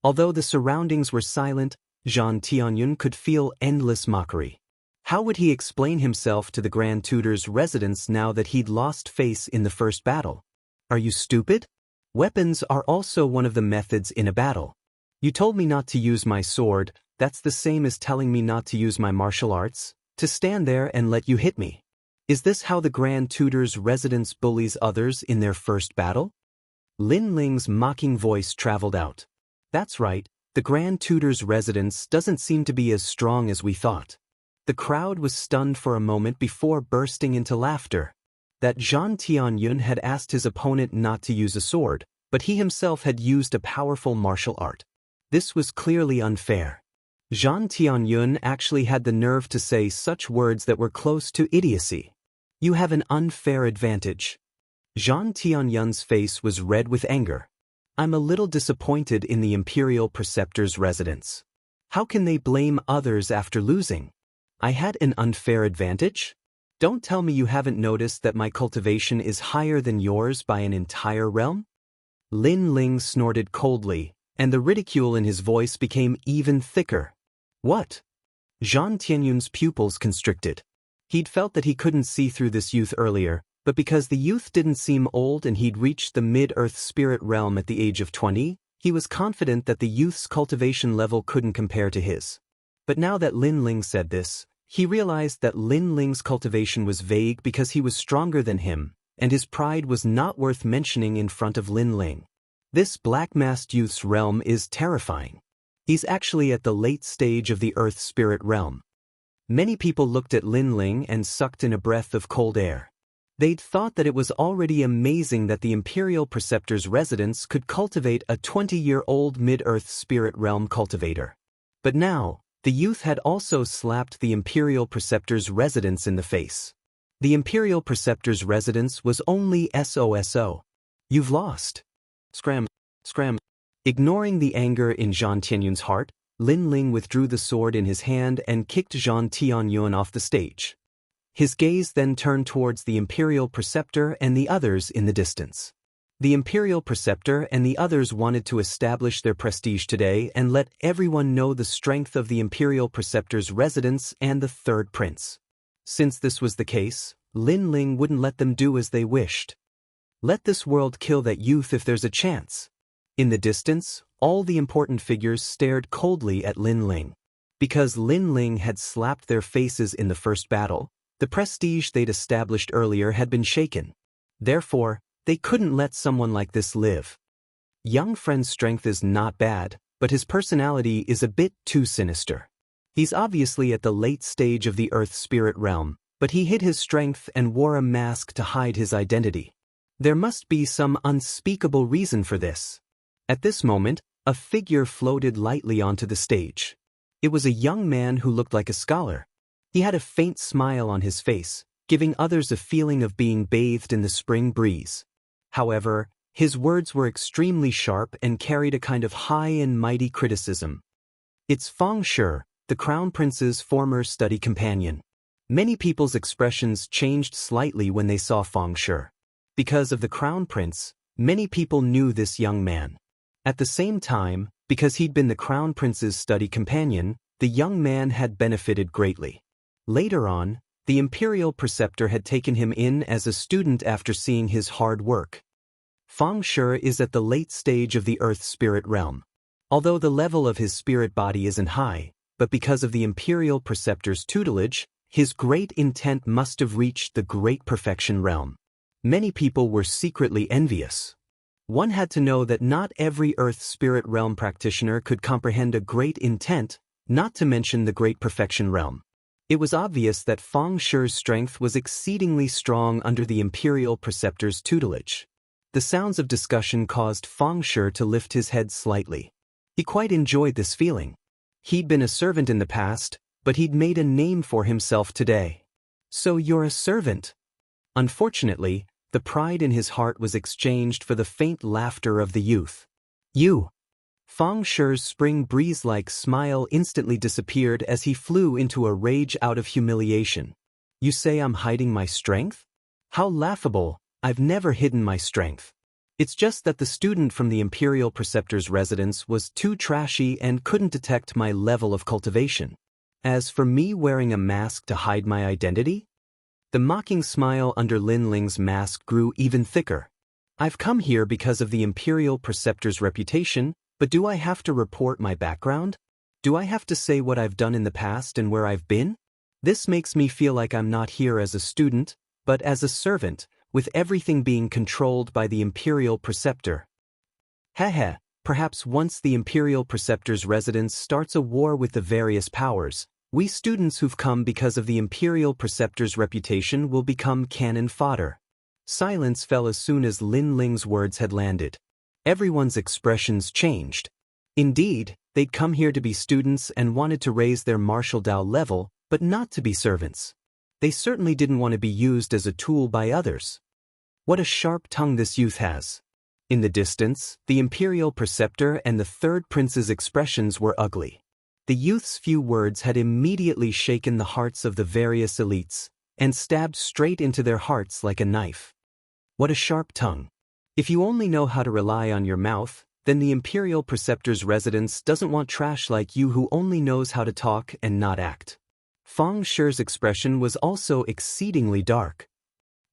Although the surroundings were silent, Zhan Tianyun could feel endless mockery. How would he explain himself to the Grand Tutor's residence now that he'd lost face in the first battle? "Are you stupid? Weapons are also one of the methods in a battle. You told me not to use my sword, that's the same as telling me not to use my martial arts, to stand there and let you hit me. Is this how the Grand Tutor's residence bullies others in their first battle?" Lin Ling's mocking voice traveled out. "That's right. The Grand Tutor's residence doesn't seem to be as strong as we thought." The crowd was stunned for a moment before bursting into laughter. That Zhan Tianyun had asked his opponent not to use a sword, but he himself had used a powerful martial art. This was clearly unfair. Zhan Tianyun actually had the nerve to say such words that were close to idiocy. "You have an unfair advantage." Zhan Tianyun's face was red with anger. "I'm a little disappointed in the Imperial Preceptor's residence. How can they blame others after losing? I had an unfair advantage? Don't tell me you haven't noticed that my cultivation is higher than yours by an entire realm?" Lin Ling snorted coldly, and the ridicule in his voice became even thicker. "What?" Zhan Tianyun's pupils constricted. He'd felt that he couldn't see through this youth earlier, but because the youth didn't seem old and he'd reached the mid-earth spirit realm at the age of 20, he was confident that the youth's cultivation level couldn't compare to his. But now that Lin Ling said this, he realized that Lin Ling's cultivation was vague because he was stronger than him, and his pride was not worth mentioning in front of Lin Ling. This black-masked youth's realm is terrifying. He's actually at the late stage of the earth spirit realm. Many people looked at Lin Ling and sucked in a breath of cold air. They'd thought that it was already amazing that the Imperial Preceptor's residence could cultivate a 20-year-old mid-earth spirit realm cultivator. But now, the youth had also slapped the Imperial Preceptor's residence in the face. The Imperial Preceptor's residence was only SOSO. "You've lost." Scram. Ignoring the anger in Zhan Tianyun's heart, Lin Ling withdrew the sword in his hand and kicked Zhan Tianyun off the stage. His gaze then turned towards the Imperial Preceptor and the others in the distance. The Imperial Preceptor and the others wanted to establish their prestige today and let everyone know the strength of the Imperial Preceptor's residence and the third prince. Since this was the case, Lin Ling wouldn't let them do as they wished. Let this world kill that youth if there's a chance. In the distance, all the important figures stared coldly at Lin Ling. Because Lin Ling had slapped their faces in the first battle, the prestige they'd established earlier had been shaken. Therefore, they couldn't let someone like this live. Young friend's strength is not bad, but his personality is a bit too sinister. He's obviously at the late stage of the earth spirit realm, but he hid his strength and wore a mask to hide his identity. There must be some unspeakable reason for this. At this moment, a figure floated lightly onto the stage. It was a young man who looked like a scholar. He had a faint smile on his face, giving others a feeling of being bathed in the spring breeze. However, his words were extremely sharp and carried a kind of high and mighty criticism. "It's Fang Shi, the Crown Prince's former study companion." Many people's expressions changed slightly when they saw Fang Shi. Because of the Crown Prince, many people knew this young man. At the same time, because he'd been the Crown Prince's study companion, the young man had benefited greatly. Later on, the Imperial Preceptor had taken him in as a student after seeing his hard work. Fang Shi is at the late stage of the Earth Spirit realm. Although the level of his spirit body isn't high, but because of the imperial preceptor's tutelage, his great intent must have reached the great perfection realm. Many people were secretly envious. One had to know that not every Earth Spirit Realm practitioner could comprehend a great intent, not to mention the great perfection realm. It was obvious that Feng Shi's strength was exceedingly strong under the imperial preceptor's tutelage. The sounds of discussion caused Feng Shi to lift his head slightly. He quite enjoyed this feeling. He'd been a servant in the past, but he'd made a name for himself today. So you're a servant? Unfortunately, the pride in his heart was exchanged for the faint laughter of the youth. You! Feng Shi's spring breeze-like smile instantly disappeared as he flew into a rage out of humiliation. You say I'm hiding my strength? How laughable! I've never hidden my strength. It's just that the student from the Imperial Preceptor's residence was too trashy and couldn't detect my level of cultivation. As for me wearing a mask to hide my identity? The mocking smile under Lin Ling's mask grew even thicker. I've come here because of the Imperial Preceptor's reputation, but do I have to report my background? Do I have to say what I've done in the past and where I've been? This makes me feel like I'm not here as a student, but as a servant, with everything being controlled by the Imperial Preceptor. Heh, perhaps once the Imperial Preceptor's residence starts a war with the various powers, we students who've come because of the Imperial Preceptor's reputation will become cannon fodder. Silence fell as soon as Lin Ling's words had landed. Everyone's expressions changed. Indeed, they'd come here to be students and wanted to raise their martial Dao level, but not to be servants. They certainly didn't want to be used as a tool by others. What a sharp tongue this youth has. In the distance, the Imperial Preceptor and the Third Prince's expressions were ugly. The youth's few words had immediately shaken the hearts of the various elites, and stabbed straight into their hearts like a knife. What a sharp tongue. If you only know how to rely on your mouth, then the Imperial Preceptor's residence doesn't want trash like you who only knows how to talk and not act. Feng Shi's expression was also exceedingly dark.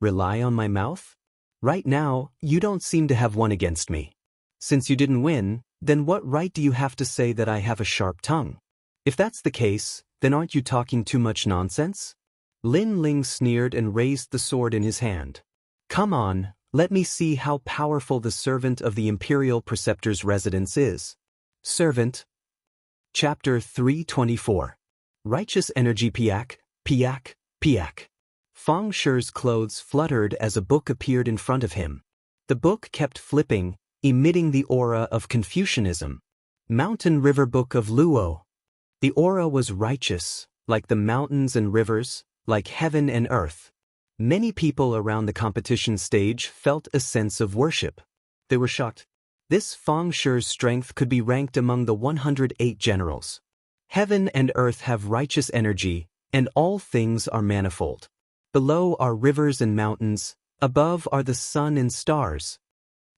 Rely on my mouth? Right now, you don't seem to have won against me. Since you didn't win, then what right do you have to say that I have a sharp tongue? If that's the case, then aren't you talking too much nonsense? Lin Ling sneered and raised the sword in his hand. Come on, let me see how powerful the servant of the Imperial Preceptor's residence is. Servant. Chapter 324. Righteous Energy Piak, Piak, Piak. Feng Shi's clothes fluttered as a book appeared in front of him. The book kept flipping, emitting the aura of Confucianism. Mountain River Book of Luo. The aura was righteous, like the mountains and rivers, like heaven and earth. Many people around the competition stage felt a sense of worship. They were shocked. This Feng Shi's strength could be ranked among the 108 generals. Heaven and earth have righteous energy, and all things are manifold. Below are rivers and mountains, above are the sun and stars.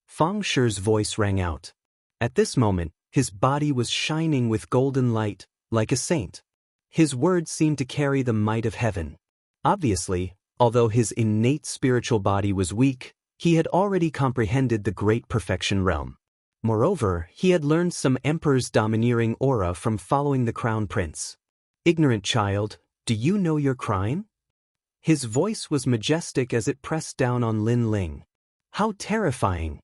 Feng Shi's voice rang out. At this moment, his body was shining with golden light, like a saint. His words seemed to carry the might of heaven. Obviously, although his innate spiritual body was weak, he had already comprehended the great perfection realm. Moreover, he had learned some emperor's domineering aura from following the crown prince. Ignorant child, do you know your crime? His voice was majestic as it pressed down on Lin Ling. How terrifying!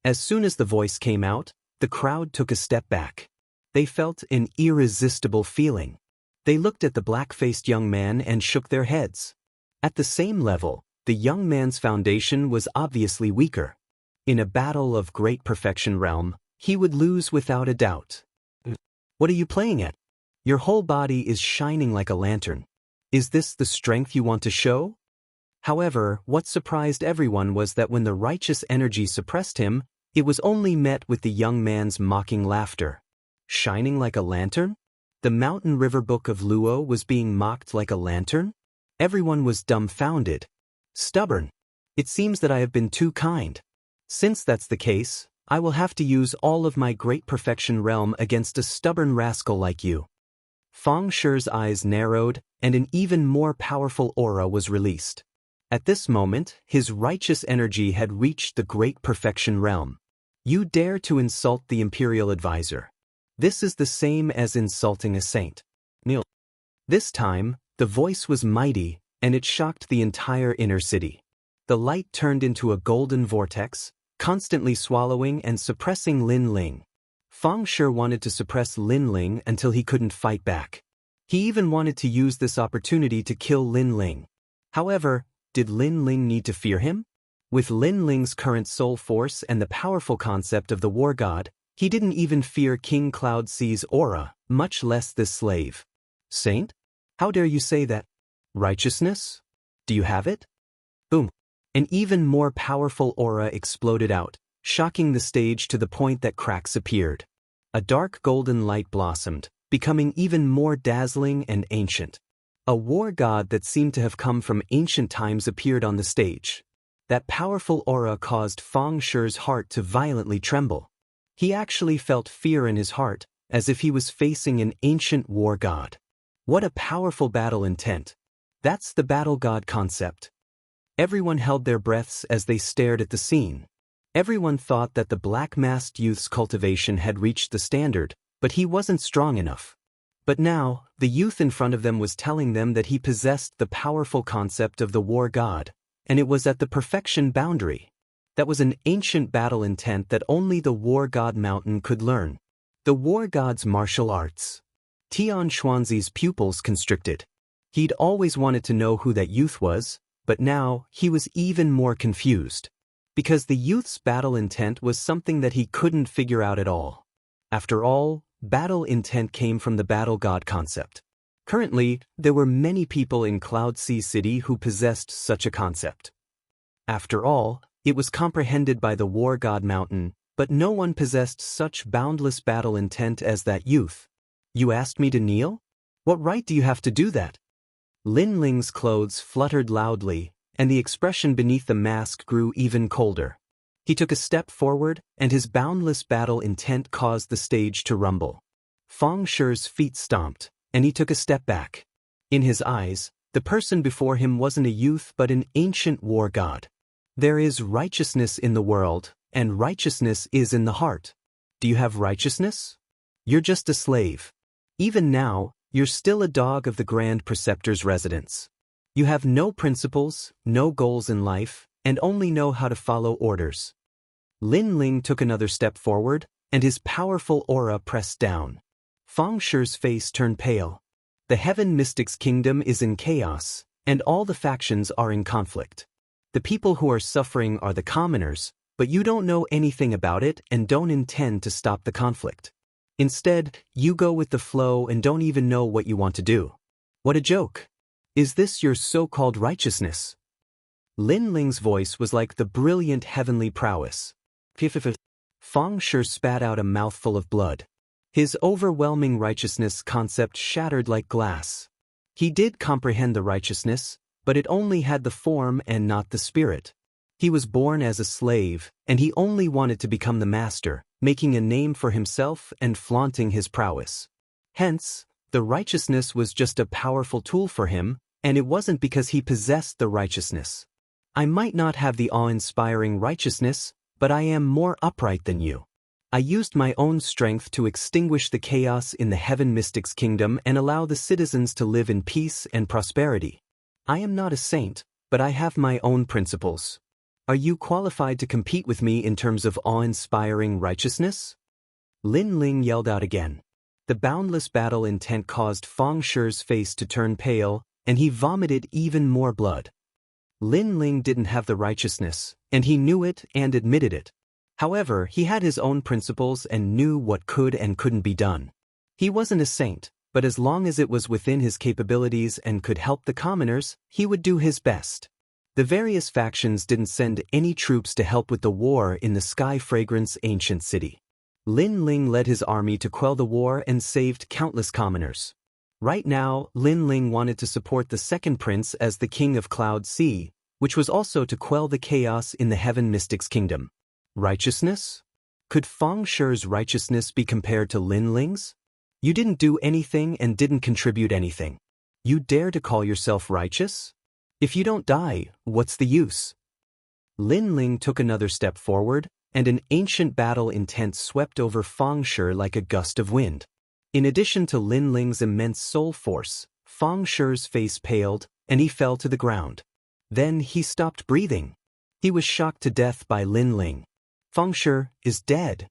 As soon as the voice came out, the crowd took a step back. They felt an irresistible feeling. They looked at the black-faced young man and shook their heads. At the same level, the young man's foundation was obviously weaker. In a battle of great perfection realm, he would lose without a doubt. What are you playing at? Your whole body is shining like a lantern. Is this the strength you want to show? However, what surprised everyone was that when the righteous energy suppressed him, it was only met with the young man's mocking laughter. Shining like a lantern? The Mountain River Book of Luo was being mocked like a lantern? Everyone was dumbfounded. Stubborn. It seems that I have been too kind. Since that's the case, I will have to use all of my great perfection realm against a stubborn rascal like you. Feng Shi's eyes narrowed, and an even more powerful aura was released. At this moment, his righteous energy had reached the great perfection realm. You dare to insult the imperial advisor. This is the same as insulting a saint. This time, the voice was mighty, and it shocked the entire inner city. The light turned into a golden vortex, constantly swallowing and suppressing Lin Ling. Fang Shi wanted to suppress Lin Ling until he couldn't fight back. He even wanted to use this opportunity to kill Lin Ling. However, did Lin Ling need to fear him? With Lin Ling's current soul force and the powerful concept of the war god, he didn't even fear King Cloud Sea's aura, much less this slave. Saint? How dare you say that? Righteousness? Do you have it? Boom. An even more powerful aura exploded out, shocking the stage to the point that cracks appeared. A dark golden light blossomed, becoming even more dazzling and ancient. A war god that seemed to have come from ancient times appeared on the stage. That powerful aura caused Fang Shi's heart to violently tremble. He actually felt fear in his heart, as if he was facing an ancient war god. What a powerful battle intent. That's the battle god concept. Everyone held their breaths as they stared at the scene. Everyone thought that the black-masked youth's cultivation had reached the standard, but he wasn't strong enough. But now, the youth in front of them was telling them that he possessed the powerful concept of the war god, and it was at the perfection boundary. That was an ancient battle intent that only the war god mountain could learn. The war god's martial arts. Tian Xuanzi's pupils constricted. He'd always wanted to know who that youth was, but now he was even more confused. Because the youth's battle intent was something that he couldn't figure out at all. After all, battle intent came from the battle god concept. Currently, there were many people in Cloud Sea City who possessed such a concept. After all, it was comprehended by the war god mountain, but no one possessed such boundless battle intent as that youth. You asked me to kneel? What right do you have to do that? Lin Ling's clothes fluttered loudly, and the expression beneath the mask grew even colder. He took a step forward, and his boundless battle intent caused the stage to rumble. Fang Shi's feet stomped, and he took a step back. In his eyes, the person before him wasn't a youth but an ancient war god. There is righteousness in the world, and righteousness is in the heart. Do you have righteousness? You're just a slave. Even now, you're still a dog of the Grand Preceptor's residence. You have no principles, no goals in life, and only know how to follow orders. Lin Ling took another step forward, and his powerful aura pressed down. Fang Shi's face turned pale. The Heaven Mystic's kingdom is in chaos, and all the factions are in conflict. The people who are suffering are the commoners, but you don't know anything about it and don't intend to stop the conflict. Instead, you go with the flow and don't even know what you want to do. What a joke! Is this your so-called righteousness? Lin Ling's voice was like the brilliant heavenly prowess. Fang Shi spat out a mouthful of blood. His overwhelming righteousness concept shattered like glass. He did comprehend the righteousness, but it only had the form and not the spirit. He was born as a slave, and he only wanted to become the master, making a name for himself and flaunting his prowess. Hence, the righteousness was just a powerful tool for him, and it wasn't because he possessed the righteousness. I might not have the awe-inspiring righteousness, but I am more upright than you. I used my own strength to extinguish the chaos in the Heaven Mystic's kingdom and allow the citizens to live in peace and prosperity. I am not a saint, but I have my own principles. Are you qualified to compete with me in terms of awe-inspiring righteousness? Lin Ling yelled out again. The boundless battle intent caused Fang Shi's face to turn pale, and he vomited even more blood. Lin Ling didn't have the righteousness, and he knew it and admitted it. However, he had his own principles and knew what could and couldn't be done. He wasn't a saint, but as long as it was within his capabilities and could help the commoners, he would do his best. The various factions didn't send any troops to help with the war in the Sky Fragrance ancient city. Lin Ling led his army to quell the war and saved countless commoners. Right now, Lin Ling wanted to support the second prince as the king of Cloud Sea, which was also to quell the chaos in the Heaven Mystic's kingdom. Righteousness? Could Fang Shi's righteousness be compared to Lin Ling's? You didn't do anything and didn't contribute anything. You dare to call yourself righteous? If you don't die, what's the use? Lin Ling took another step forward, and an ancient battle intent swept over Fang Shi like a gust of wind. In addition to Lin Ling's immense soul force, Feng Shi's face paled, and he fell to the ground. Then he stopped breathing. He was shocked to death by Lin Ling. Feng Shi is dead!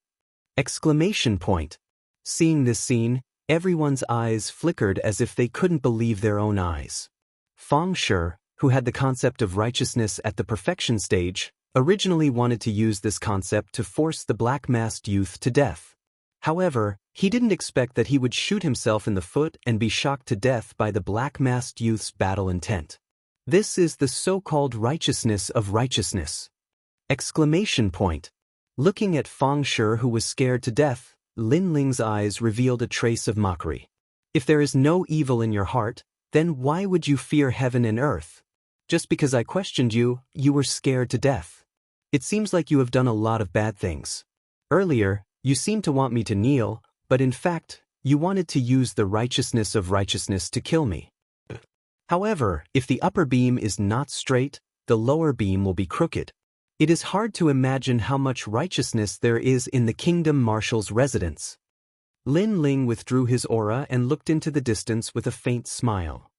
Exclamation point. Seeing this scene, everyone's eyes flickered as if they couldn't believe their own eyes. Feng Shi, who had the concept of righteousness at the perfection stage, originally wanted to use this concept to force the black-masked youth to death. However, he didn't expect that he would shoot himself in the foot and be shocked to death by the black-masked youth's battle intent. This is the so-called righteousness of righteousness! Exclamation point. Looking at Feng Shi, who was scared to death, Lin Ling's eyes revealed a trace of mockery. If there is no evil in your heart, then why would you fear heaven and earth? Just because I questioned you, you were scared to death. It seems like you have done a lot of bad things. Earlier, you seemed to want me to kneel, but in fact, you wanted to use the righteousness of righteousness to kill me. However, if the upper beam is not straight, the lower beam will be crooked. It is hard to imagine how much righteousness there is in the kingdom marshal's residence. Lin Ling withdrew his aura and looked into the distance with a faint smile.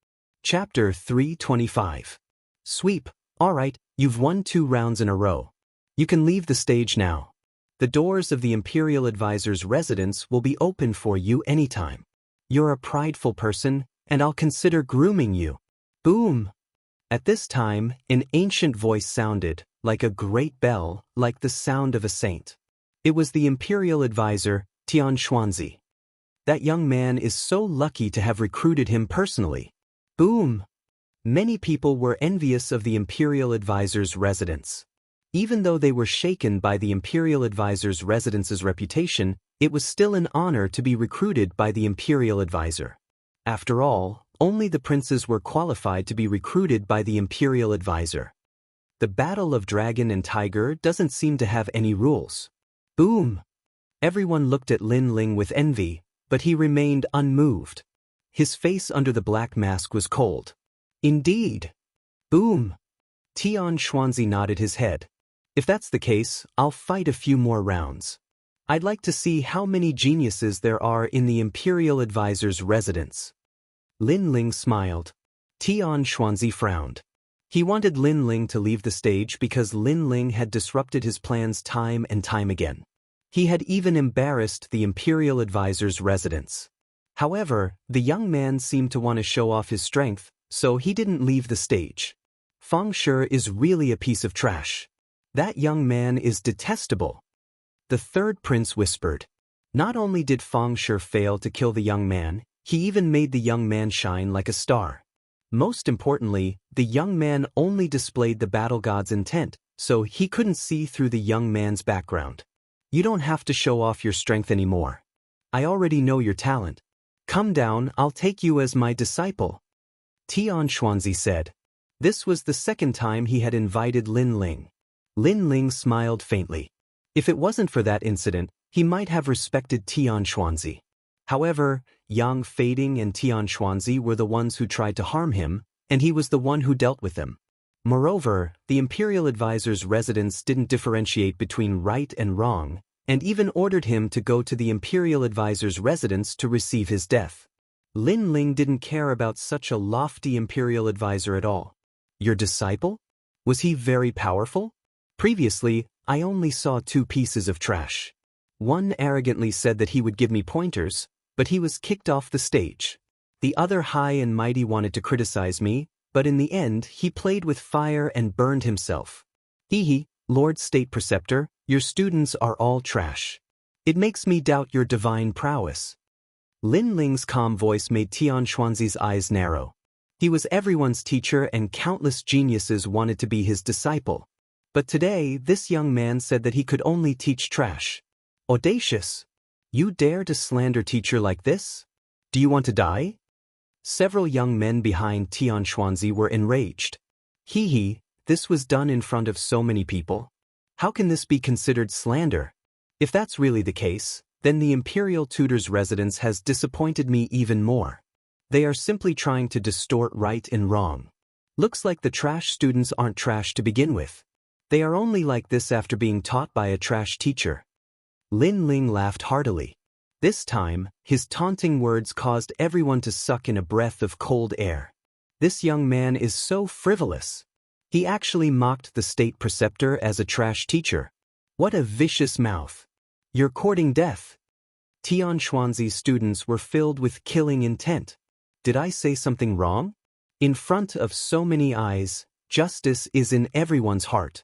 Chapter 325. Sweep. Alright, you've won 2 rounds in a row. You can leave the stage now. The doors of the Imperial Advisor's residence will be open for you anytime. You're a prideful person, and I'll consider grooming you. Boom! At this time, an ancient voice sounded, like a great bell, like the sound of a saint. It was the Imperial Advisor, Tian Xuanzi. That young man is so lucky to have recruited him personally. Boom! Many people were envious of the Imperial Advisor's residence. Even though they were shaken by the Imperial Advisor's residence's reputation, it was still an honor to be recruited by the Imperial Advisor. After all, only the princes were qualified to be recruited by the Imperial Advisor. The Battle of Dragon and Tiger doesn't seem to have any rules. Boom! Everyone looked at Lin Ling with envy, but he remained unmoved. His face under the black mask was cold. Indeed. Boom! Tian Xuanzi nodded his head. If that's the case, I'll fight a few more rounds. I'd like to see how many geniuses there are in the Imperial Advisor's residence. Lin Ling smiled. Tian Xuanzi frowned. He wanted Lin Ling to leave the stage because Lin Ling had disrupted his plans time and time again. He had even embarrassed the Imperial Advisor's residence. However, the young man seemed to want to show off his strength, so he didn't leave the stage. Feng Shi is really a piece of trash. That young man is detestable. The third prince whispered. Not only did Feng Shi fail to kill the young man, he even made the young man shine like a star. Most importantly, the young man only displayed the battle god's intent, so he couldn't see through the young man's background. You don't have to show off your strength anymore. I already know your talent. Come down, I'll take you as my disciple. Tian Xuanzi said. This was the second time he had invited Lin Ling. Lin Ling smiled faintly. If it wasn't for that incident, he might have respected Tian Xuanzi. However, Yang Fading and Tian Xuanzi were the ones who tried to harm him, and he was the one who dealt with them. Moreover, the Imperial Advisor's residence didn't differentiate between right and wrong, and even ordered him to go to the Imperial Advisor's residence to receive his death. Lin Ling didn't care about such a lofty Imperial Advisor at all. Your disciple? Was he very powerful? Previously, I only saw 2 pieces of trash. One arrogantly said that he would give me pointers, but he was kicked off the stage. The other high and mighty wanted to criticize me, but in the end he played with fire and burned himself. Hee, Lord State Preceptor, your students are all trash. It makes me doubt your divine prowess. Lin Ling's calm voice made Tian Xuanzi's eyes narrow. He was everyone's teacher and countless geniuses wanted to be his disciple. But today, this young man said that he could only teach trash. Audacious! You dare to slander teacher like this? Do you want to die? Several young men behind Tian Xuanzi were enraged. Hee, this was done in front of so many people. How can this be considered slander? If that's really the case, then the Imperial Tutor's residence has disappointed me even more. They are simply trying to distort right and wrong. Looks like the trash students aren't trash to begin with. They are only like this after being taught by a trash teacher. Lin Ling laughed heartily. This time, his taunting words caused everyone to suck in a breath of cold air. This young man is so frivolous. He actually mocked the state preceptor as a trash teacher. What a vicious mouth. You're courting death. Xianxia's students were filled with killing intent. Did I say something wrong? In front of so many eyes, justice is in everyone's heart.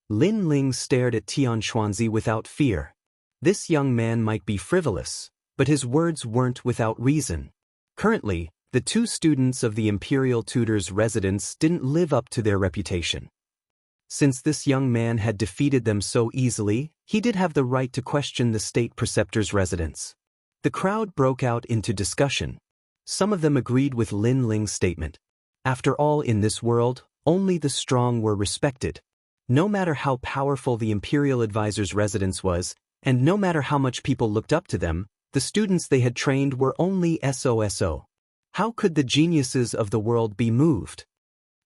Lin Ling stared at Xianxia without fear. This young man might be frivolous, but his words weren't without reason. Currently, the two students of the imperial tutor's residence didn't live up to their reputation. Since this young man had defeated them so easily, he did have the right to question the state preceptor's residence. The crowd broke out into discussion. Some of them agreed with Lin Ling's statement. After all, in this world, only the strong were respected. No matter how powerful the imperial advisor's residence was, and no matter how much people looked up to them, the students they had trained were only SOSO. How could the geniuses of the world be moved?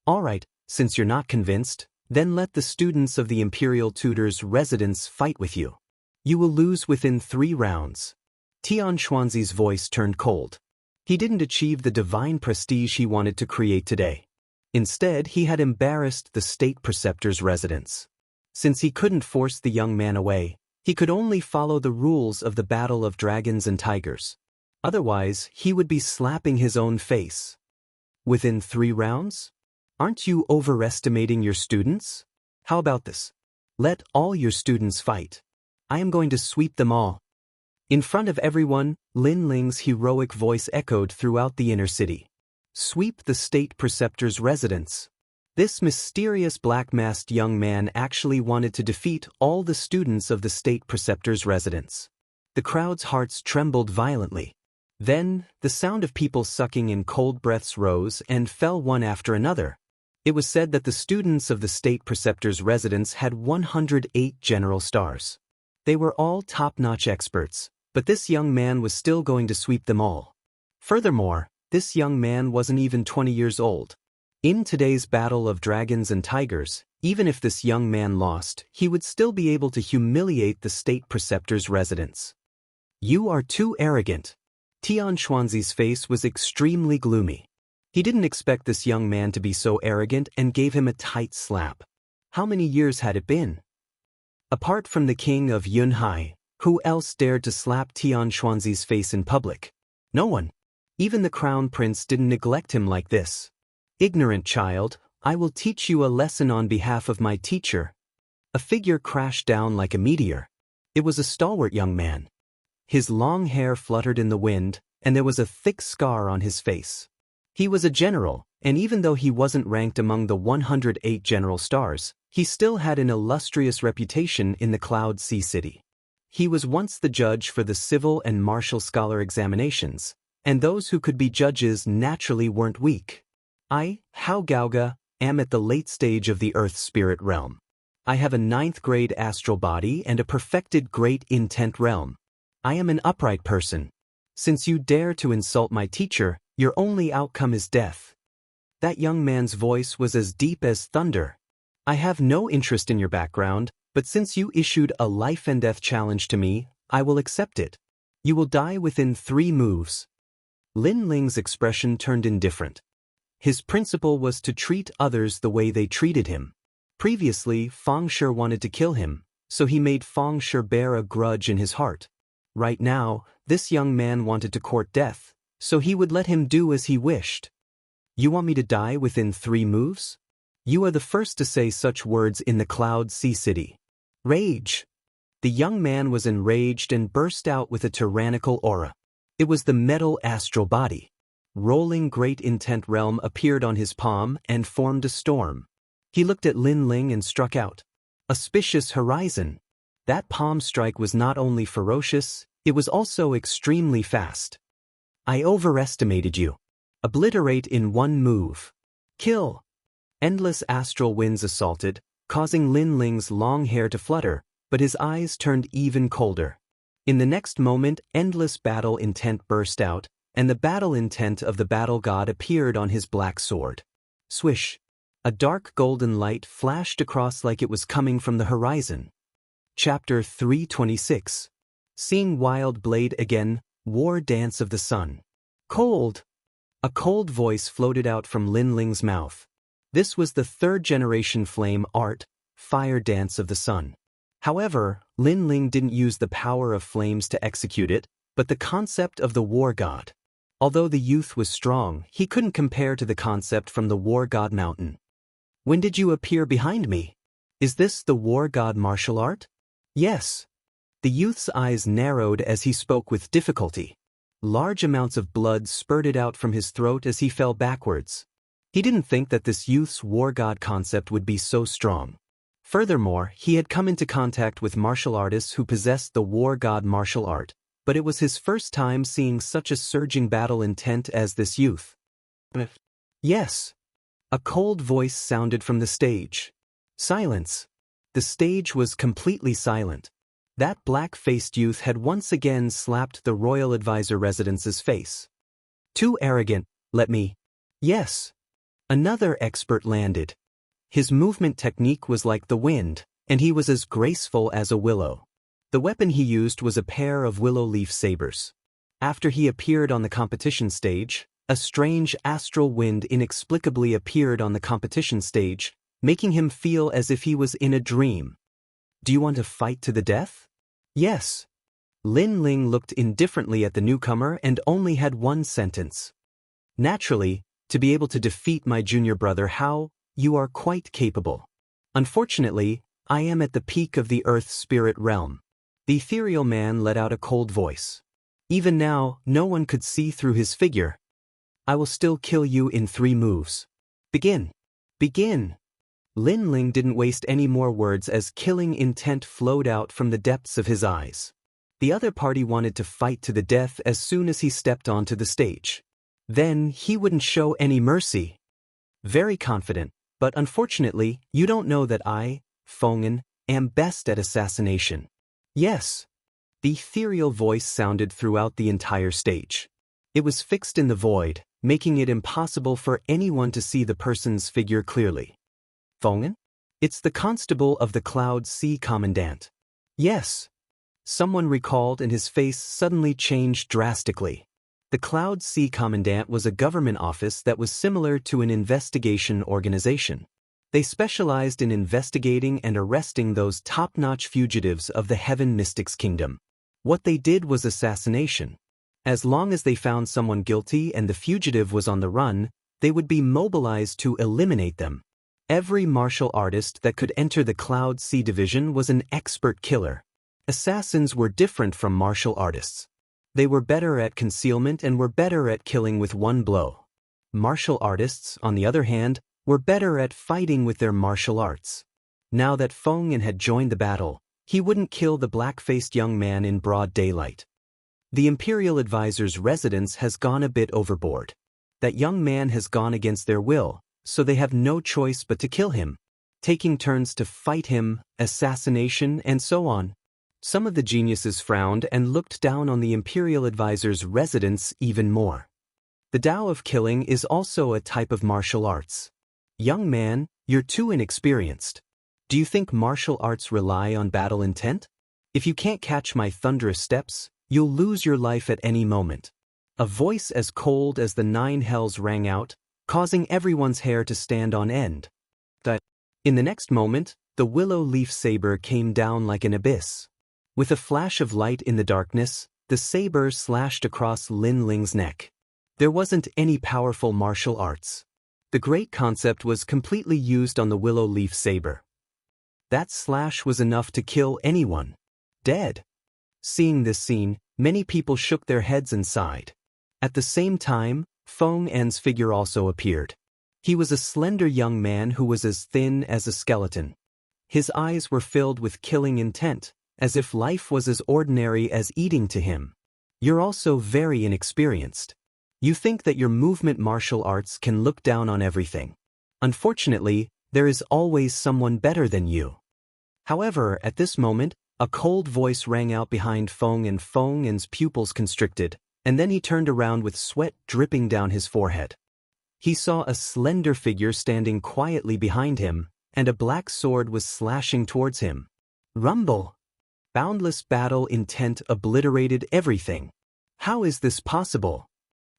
All right, since you're not convinced, then let the students of the imperial tutor's residence fight with you. You will lose within 3 rounds. Xianxia's voice turned cold. He didn't achieve the divine prestige he wanted to create today. Instead, he had embarrassed the state preceptor's residence. Since he couldn't force the young man away, he could only follow the rules of the battle of dragons and tigers. Otherwise, he would be slapping his own face. Within 3 rounds? Aren't you overestimating your students? How about this? Let all your students fight. I am going to sweep them all. In front of everyone, Lin Ling's heroic voice echoed throughout the inner city. Sweep the state preceptor's residence. This mysterious black-masked young man actually wanted to defeat all the students of the state preceptor's residence. The crowd's hearts trembled violently. Then, the sound of people sucking in cold breaths rose and fell one after another. It was said that the students of the state preceptor's residence had 108 general stars. They were all top-notch experts, but this young man was still going to sweep them all. Furthermore, this young man wasn't even 20 years old. In today's battle of dragons and tigers, even if this young man lost, he would still be able to humiliate the state preceptor's residence. You are too arrogant. Xianxia's face was extremely gloomy. He didn't expect this young man to be so arrogant and gave him a tight slap. How many years had it been? Apart from the king of Yunhai, who else dared to slap Xianxia's face in public? No one. Even the crown prince didn't neglect him like this. Ignorant child, I will teach you a lesson on behalf of my teacher. A figure crashed down like a meteor. It was a stalwart young man. His long hair fluttered in the wind, and there was a thick scar on his face. He was a general, and even though he wasn't ranked among the 108 general stars, he still had an illustrious reputation in the Cloud Sea City. He was once the judge for the civil and martial scholar examinations, and those who could be judges naturally weren't weak. I, Hao Gaoga, am at the late stage of the Earth Spirit realm. I have a 9th grade astral body and a perfected great intent realm. I am an upright person. Since you dare to insult my teacher, your only outcome is death. That young man's voice was as deep as thunder. I have no interest in your background, but since you issued a life and death challenge to me, I will accept it. You will die within 3 moves. Lin Ling's expression turned indifferent. His principle was to treat others the way they treated him. Previously, Feng Shi wanted to kill him, so he made Feng Shi bear a grudge in his heart. Right now, this young man wanted to court death, so he would let him do as he wished. You want me to die within 3 moves? You are the first to say such words in the Cloud Sea City. Rage. The young man was enraged and burst out with a tyrannical aura. It was the metal astral body. Rolling great intent realm appeared on his palm and formed a storm. He looked at Lin Ling and struck out. Auspicious horizon. That palm strike was not only ferocious, it was also extremely fast. I overestimated you. Obliterate in 1 move. Kill. Endless astral winds assaulted, causing Lin Ling's long hair to flutter, but his eyes turned even colder. In the next moment, endless battle intent burst out, and the battle intent of the battle god appeared on his black sword. Swish. A dark golden light flashed across like it was coming from the horizon. Chapter 326. Seeing Wild Blade again, War Dance of the Sun. Cold. A cold voice floated out from Lin Ling's mouth. This was the third-generation flame art, Fire Dance of the Sun. However, Lin Ling didn't use the power of flames to execute it, but the concept of the war god. Although the youth was strong, he couldn't compare to the concept from the war god mountain. When did you appear behind me? Is this the war god martial art? Yes. The youth's eyes narrowed as he spoke with difficulty. Large amounts of blood spurted out from his throat as he fell backwards. He didn't think that this youth's war god concept would be so strong. Furthermore, he had come into contact with martial artists who possessed the war god martial art, but it was his first time seeing such a surging battle intent as this youth. Yes. A cold voice sounded from the stage. Silence. The stage was completely silent. That black-faced youth had once again slapped the royal advisor residence's face. Too arrogant, let me. Yes. Another expert landed. His movement technique was like the wind, and he was as graceful as a willow. The weapon he used was a pair of willow leaf sabers. After he appeared on the competition stage, a strange astral wind inexplicably appeared on the competition stage, making him feel as if he was in a dream. Do you want to fight to the death? Yes. Lin Ling looked indifferently at the newcomer and only had one sentence. Naturally, to be able to defeat my junior brother, how? You are quite capable. Unfortunately, I am at the peak of the earth spirit realm. The ethereal man let out a cold voice. Even now, no one could see through his figure. I will still kill you in 3 moves. Begin. Begin. Lin Ling didn't waste any more words as killing intent flowed out from the depths of his eyes. The other party wanted to fight to the death as soon as he stepped onto the stage. Then he wouldn't show any mercy. Very confident, but unfortunately, you don't know that I, Feng'an, am best at assassination. Yes. The ethereal voice sounded throughout the entire stage. It was fixed in the void, making it impossible for anyone to see the person's figure clearly. Feng'an? It's the constable of the Cloud Sea Commandant. Yes. Someone recalled and his face suddenly changed drastically. The Cloud Sea Commandant was a government office that was similar to an investigation organization. They specialized in investigating and arresting those top-notch fugitives of the Heaven Mystics Kingdom. What they did was assassination. As long as they found someone guilty and the fugitive was on the run, they would be mobilized to eliminate them. Every martial artist that could enter the Cloud Sea Division was an expert killer. Assassins were different from martial artists. They were better at concealment and were better at killing with one blow. Martial artists, on the other hand, were better at fighting with their martial arts. Now that Feng'an had joined the battle, he wouldn't kill the black-faced young man in broad daylight. The Imperial Advisor's residence has gone a bit overboard. That young man has gone against their will, so they have no choice but to kill him, taking turns to fight him, assassination, and so on. Some of the geniuses frowned and looked down on the Imperial Advisor's residence even more. The Tao of killing is also a type of martial arts. Young man, you're too inexperienced. Do you think martial arts rely on battle intent? If you can't catch my thunderous steps, you'll lose your life at any moment. A voice as cold as the 9 hells rang out, causing everyone's hair to stand on end. In the next moment, the willow leaf saber came down like an abyss. With a flash of light in the darkness, the saber slashed across Lin Ling's neck. There wasn't any powerful martial arts. The great concept was completely used on the willow leaf saber. That slash was enough to kill anyone. Dead. Seeing this scene, many people shook their heads and sighed. At the same time, Feng'an's figure also appeared. He was a slender young man who was as thin as a skeleton. His eyes were filled with killing intent, as if life was as ordinary as eating to him. You're also very inexperienced. You think that your movement martial arts can look down on everything. Unfortunately, there is always someone better than you. However, at this moment, a cold voice rang out behind Feng and Feng'an's pupils constricted, and then he turned around with sweat dripping down his forehead. He saw a slender figure standing quietly behind him, and a black sword was slashing towards him. Rumble! Boundless battle intent obliterated everything. How is this possible?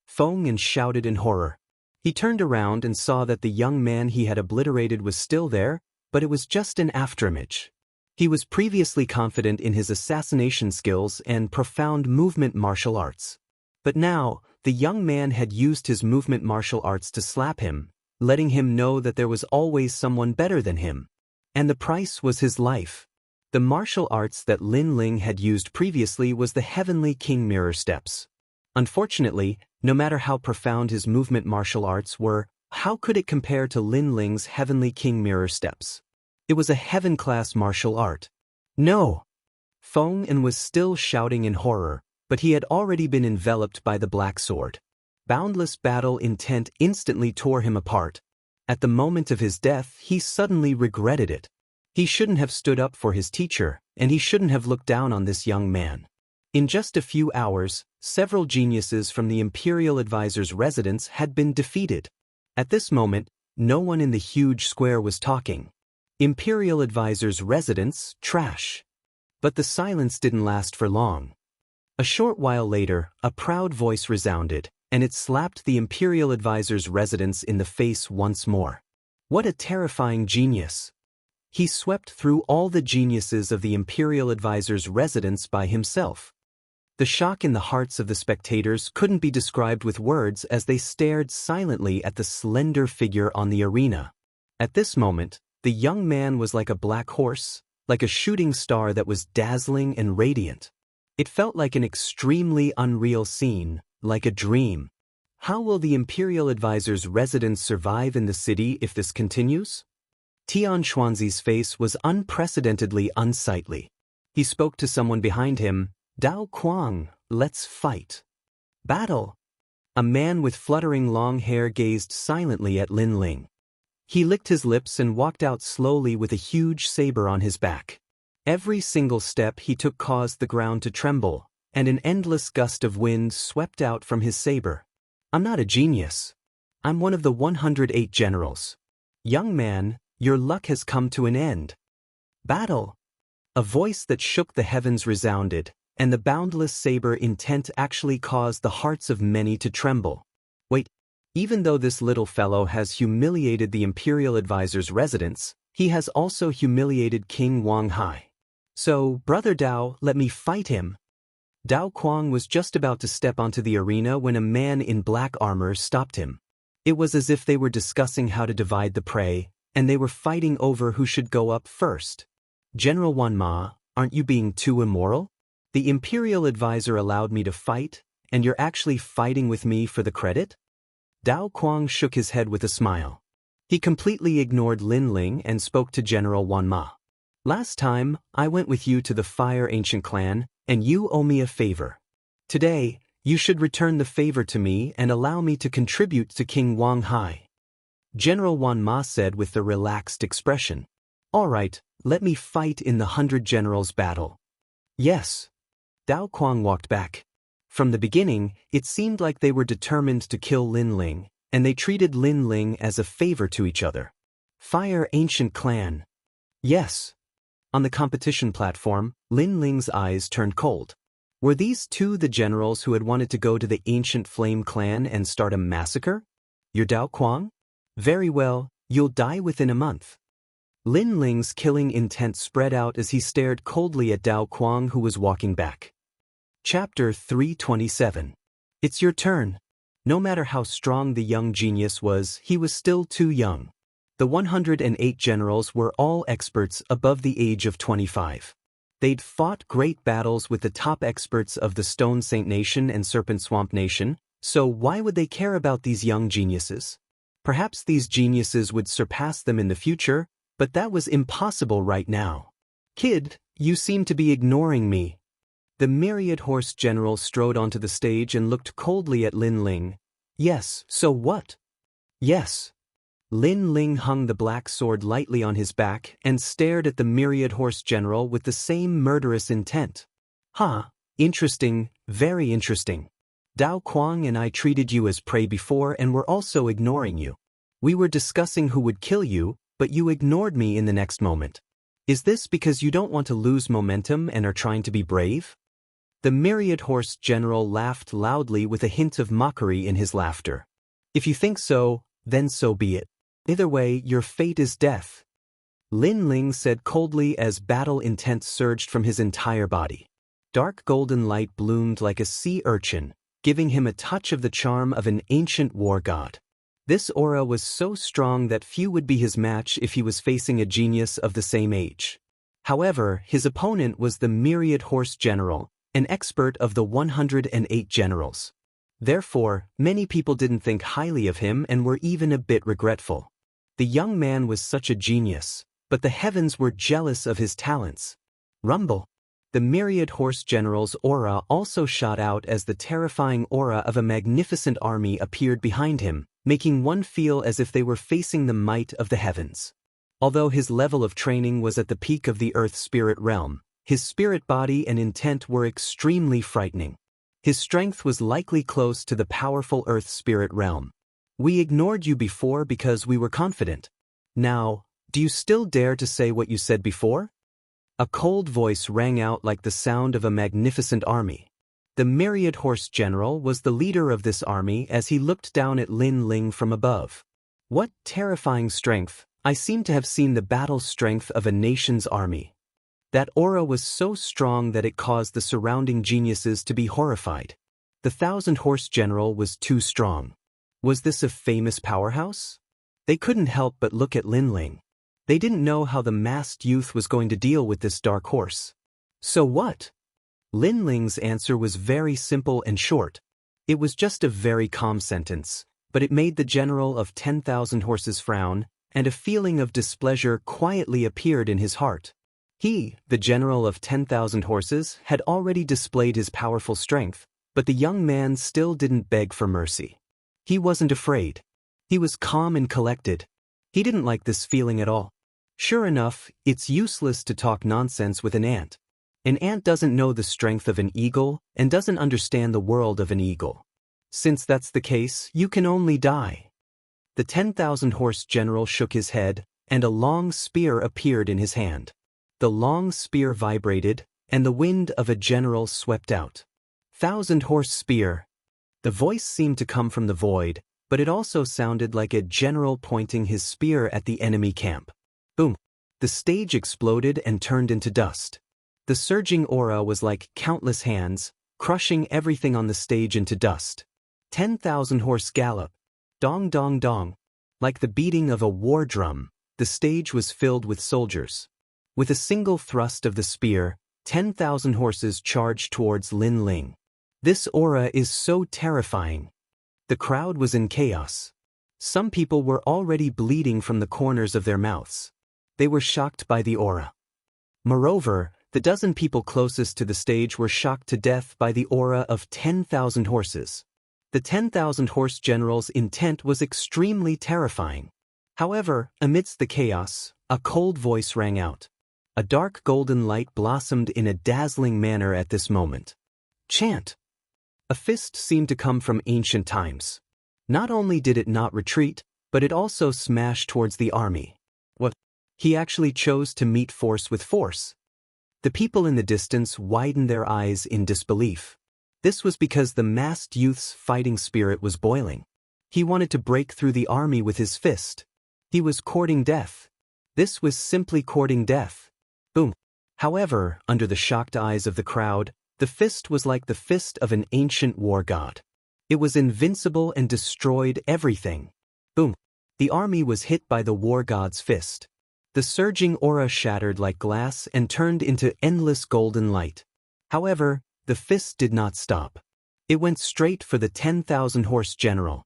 Feng and shouted in horror. He turned around and saw that the young man he had obliterated was still there, but it was just an afterimage. He was previously confident in his assassination skills and profound movement martial arts. But now, the young man had used his movement martial arts to slap him, letting him know that there was always someone better than him. And the price was his life. The martial arts that Lin Ling had used previously was the Heavenly King Mirror Steps. Unfortunately, no matter how profound his movement martial arts were, how could it compare to Lin Ling's Heavenly King Mirror Steps? It was a heaven-class martial art. No! Feng was still shouting in horror, but he had already been enveloped by the black sword. Boundless battle intent instantly tore him apart. At the moment of his death, he suddenly regretted it. He shouldn't have stood up for his teacher, and he shouldn't have looked down on this young man. In just a few hours, several geniuses from the Imperial Advisor's residence had been defeated. At this moment, no one in the huge square was talking. Imperial Advisor's residence, trash. But the silence didn't last for long. A short while later, a proud voice resounded, and it slapped the Imperial Advisor's residence in the face once more. What a terrifying genius! He swept through all the geniuses of the Imperial Advisor's residence by himself. The shock in the hearts of the spectators couldn't be described with words as they stared silently at the slender figure on the arena. At this moment, the young man was like a black horse, like a shooting star that was dazzling and radiant. It felt like an extremely unreal scene, like a dream. How will the Imperial Advisor's residence survive in the city if this continues? Tian Xuanzi's face was unprecedentedly unsightly. He spoke to someone behind him. Dao Kuang, let's fight. Battle. A man with fluttering long hair gazed silently at Lin Ling. He licked his lips and walked out slowly with a huge saber on his back. Every single step he took caused the ground to tremble, and an endless gust of wind swept out from his saber. I'm not a genius. I'm one of the 108 generals. Young man, your luck has come to an end. Battle. A voice that shook the heavens resounded, and the boundless saber intent actually caused the hearts of many to tremble. Wait, even though this little fellow has humiliated the Imperial Advisor's residence, he has also humiliated King Wang Hai. So, Brother Dao, let me fight him. Dao Kuang was just about to step onto the arena when a man in black armor stopped him. It was as if they were discussing how to divide the prey, and they were fighting over who should go up first. General Wan Ma, aren't you being too immoral? The Imperial Advisor allowed me to fight, and you're actually fighting with me for the credit? Dao Kuang shook his head with a smile. He completely ignored Lin Ling and spoke to General Wan Ma. Last time, I went with you to the Fire Ancient Clan, and you owe me a favor. Today, you should return the favor to me and allow me to contribute to King Wang Hai. General Wan Ma said with a relaxed expression. All right, let me fight in the 100 Generals battle. Yes. Dao Kuang walked back. From the beginning, it seemed like they were determined to kill Lin Ling, and they treated Lin Ling as a favor to each other. Fire Ancient Clan. Yes. On the competition platform, Lin Ling's eyes turned cold. Were these two the generals who had wanted to go to the Ancient Flame Clan and start a massacre? You're Dao Kuang? Very well, you'll die within a month. Lin Ling's killing intent spread out as he stared coldly at Dao Kuang, who was walking back. Chapter 327. It's your turn. No matter how strong the young genius was, he was still too young. The 108 generals were all experts above the age of 25. They'd fought great battles with the top experts of the Stone Saint Nation and Serpent Swamp Nation, so why would they care about these young geniuses? Perhaps these geniuses would surpass them in the future, but that was impossible right now. Kid, you seem to be ignoring me. The myriad horse general strode onto the stage and looked coldly at Lin Ling. Yes, so what? Yes. Lin Ling hung the black sword lightly on his back and stared at the myriad horse general with the same murderous intent. Interesting, very interesting. Dao Kuang and I treated you as prey before and were also ignoring you. We were discussing who would kill you, but you ignored me in the next moment. Is this because you don't want to lose momentum and are trying to be brave? The myriad horse general laughed loudly with a hint of mockery in his laughter. If you think so, then so be it. Either way, your fate is death. Lin Ling said coldly as battle intent surged from his entire body. Dark golden light bloomed like a sea urchin, giving him a touch of the charm of an ancient war god. This aura was so strong that few would be his match if he was facing a genius of the same age. However, his opponent was the myriad horse general, an expert of the 108 generals. Therefore, many people didn't think highly of him and were even a bit regretful. The young man was such a genius, but the heavens were jealous of his talents. Rumble. The myriad horse general's aura also shot out as the terrifying aura of a magnificent army appeared behind him, making one feel as if they were facing the might of the heavens. Although his level of training was at the peak of the earth spirit realm, his spirit body and intent were extremely frightening. His strength was likely close to the powerful earth spirit realm. We ignored you before because we were confident. Now, do you still dare to say what you said before? A cold voice rang out like the sound of a magnificent army. The myriad horse general was the leader of this army as he looked down at Lin Ling from above. What terrifying strength! I seem to have seen the battle strength of a nation's army. That aura was so strong that it caused the surrounding geniuses to be horrified. The 1,000-horse general was too strong. Was this a famous powerhouse? They couldn't help but look at Lin Ling. They didn't know how the masked youth was going to deal with this dark horse. So what? Lin Ling's answer was very simple and short. It was just a very calm sentence, but it made the general of 10,000 horses frown, and a feeling of displeasure quietly appeared in his heart. He, the general of 10,000 horses, had already displayed his powerful strength, but the young man still didn't beg for mercy. He wasn't afraid. He was calm and collected. He didn't like this feeling at all. Sure enough, it's useless to talk nonsense with an ant. An ant doesn't know the strength of an eagle and doesn't understand the world of an eagle. Since that's the case, you can only die. The 10,000-horse general shook his head, and a long spear appeared in his hand. The long spear vibrated, and the wind of a general swept out. 1,000-horse spear. The voice seemed to come from the void, but it also sounded like a general pointing his spear at the enemy camp. Boom! The stage exploded and turned into dust. The surging aura was like countless hands, crushing everything on the stage into dust. 10,000-horse gallop. Dong dong dong. Like the beating of a war drum, the stage was filled with soldiers. With a single thrust of the spear, 10,000 horses charged towards Lin Ling. This aura is so terrifying. The crowd was in chaos. Some people were already bleeding from the corners of their mouths. They were shocked by the aura. Moreover, the dozen people closest to the stage were shocked to death by the aura of 10,000 horses. The 10,000-horse general's intent was extremely terrifying. However, amidst the chaos, a cold voice rang out. A dark golden light blossomed in a dazzling manner at this moment. Chant! A fist seemed to come from ancient times. Not only did it not retreat, but it also smashed towards the army. What? He actually chose to meet force with force. The people in the distance widened their eyes in disbelief. This was because the masked youth's fighting spirit was boiling. He wanted to break through the army with his fist. He was courting death. This was simply courting death. Boom. However, under the shocked eyes of the crowd, the fist was like the fist of an ancient war god. It was invincible and destroyed everything. Boom. The army was hit by the war god's fist. The surging aura shattered like glass and turned into endless golden light. However, the fist did not stop. It went straight for the 10,000-horse general.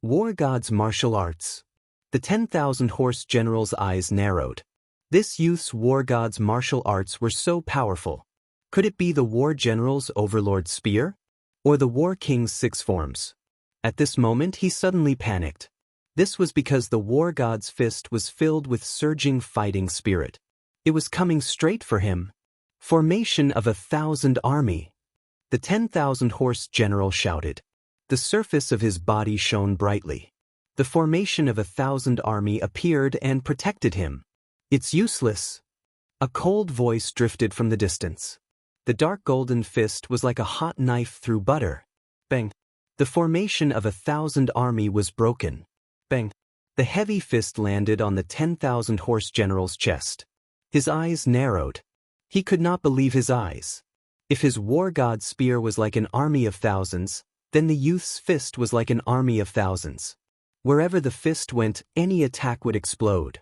War god's martial arts. The 10,000-horse general's eyes narrowed. This youth's war god's martial arts were so powerful. Could it be the war general's overlord spear? Or the war king's six forms? At this moment he suddenly panicked. This was because the war god's fist was filled with surging fighting spirit. It was coming straight for him. Formation of 1,000 army. The 10,000-horse general shouted. The surface of his body shone brightly. The formation of 1,000 army appeared and protected him. It's useless. A cold voice drifted from the distance. The dark golden fist was like a hot knife through butter. Bang! The formation of 1,000 army was broken. Bang! The heavy fist landed on the 10,000 horse general's chest. His eyes narrowed. He could not believe his eyes. If his war god spear was like an army of thousands, then the youth's fist was like an army of thousands. Wherever the fist went, any attack would explode.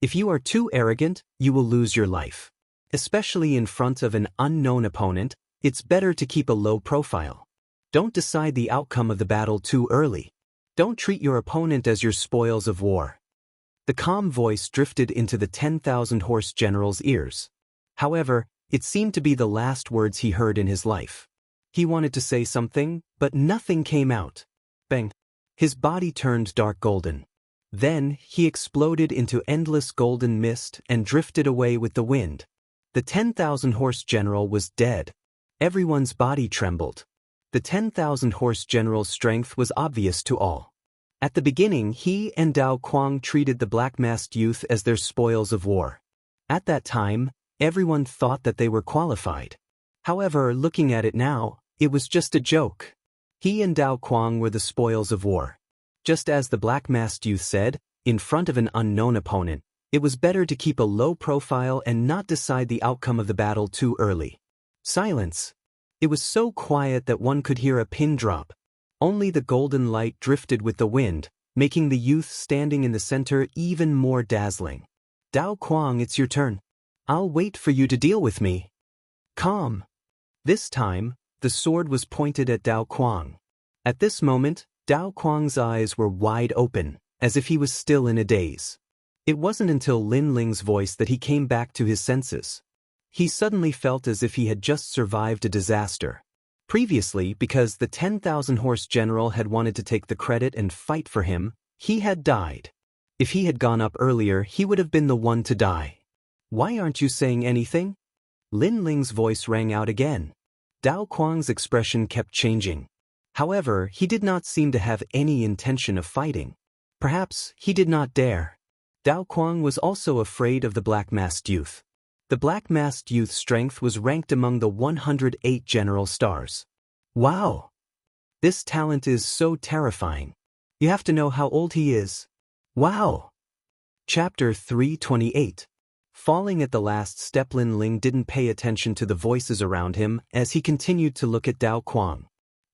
If you are too arrogant, you will lose your life. Especially in front of an unknown opponent, it's better to keep a low profile. Don't decide the outcome of the battle too early. Don't treat your opponent as your spoils of war. The calm voice drifted into the 10,000 horse general's ears. However, it seemed to be the last words he heard in his life. He wanted to say something, but nothing came out. Bang! His body turned dark golden. Then, he exploded into endless golden mist and drifted away with the wind. The 10,000 horse general was dead. Everyone's body trembled. The 10,000 horse general's strength was obvious to all. At the beginning, he and Dao Quang treated the black-masked youth as their spoils of war. At that time, everyone thought that they were qualified. However, looking at it now, it was just a joke. He and Dao Quang were the spoils of war. Just as the black-masked youth said, in front of an unknown opponent, it was better to keep a low profile and not decide the outcome of the battle too early. Silence. It was so quiet that one could hear a pin drop. Only the golden light drifted with the wind, making the youth standing in the center even more dazzling. Dao Quang, it's your turn. I'll wait for you to deal with me. Calm. This time, the sword was pointed at Dao Quang. At this moment, Dao Quang's eyes were wide open, as if he was still in a daze. It wasn't until Lin Ling's voice that he came back to his senses. He suddenly felt as if he had just survived a disaster. Previously, because the 10,000 horse general had wanted to take the credit and fight for him, he had died. If he had gone up earlier, he would have been the one to die. Why aren't you saying anything? Lin Ling's voice rang out again. Dao Quang's expression kept changing. However, he did not seem to have any intention of fighting. Perhaps he did not dare. Dao Quang was also afraid of the black-masked youth. The black-masked youth's strength was ranked among the 108 general stars. Wow! This talent is so terrifying. You have to know how old he is. Wow! Chapter 328. Falling at the last step, Lin Ling didn't pay attention to the voices around him as he continued to look at Dao Quang.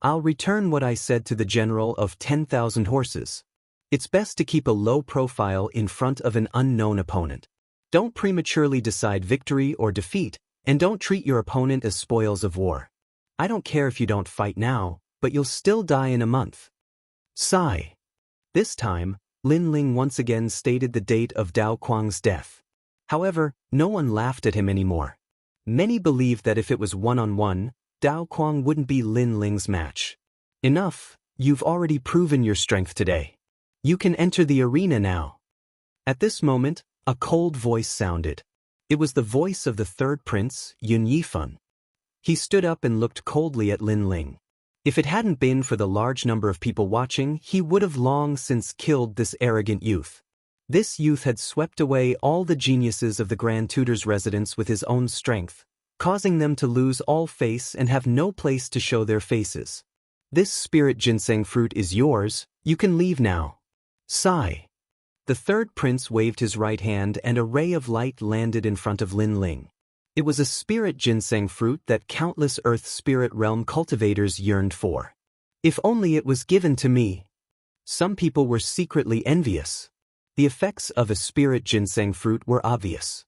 I'll return what I said to the general of 10,000 horses. It's best to keep a low profile in front of an unknown opponent. Don't prematurely decide victory or defeat, and don't treat your opponent as spoils of war. I don't care if you don't fight now, but you'll still die in a month. Sigh. This time, Lin Ling once again stated the date of Dao Quang's death. However, no one laughed at him anymore. Many believed that if it was one-on-one, Dao Quang wouldn't be Lin Ling's match. Enough, you've already proven your strength today. You can enter the arena now. At this moment, a cold voice sounded. It was the voice of the third prince, Yun Yifeng. He stood up and looked coldly at Lin Ling. If it hadn't been for the large number of people watching, he would have long since killed this arrogant youth. This youth had swept away all the geniuses of the Grand Tutor's residence with his own strength, causing them to lose all face and have no place to show their faces. This spirit ginseng fruit is yours, you can leave now. Sigh. The third prince waved his right hand and a ray of light landed in front of Lin Ling. It was a spirit ginseng fruit that countless Earth Spirit Realm cultivators yearned for. If only it was given to me. Some people were secretly envious. The effects of a spirit ginseng fruit were obvious.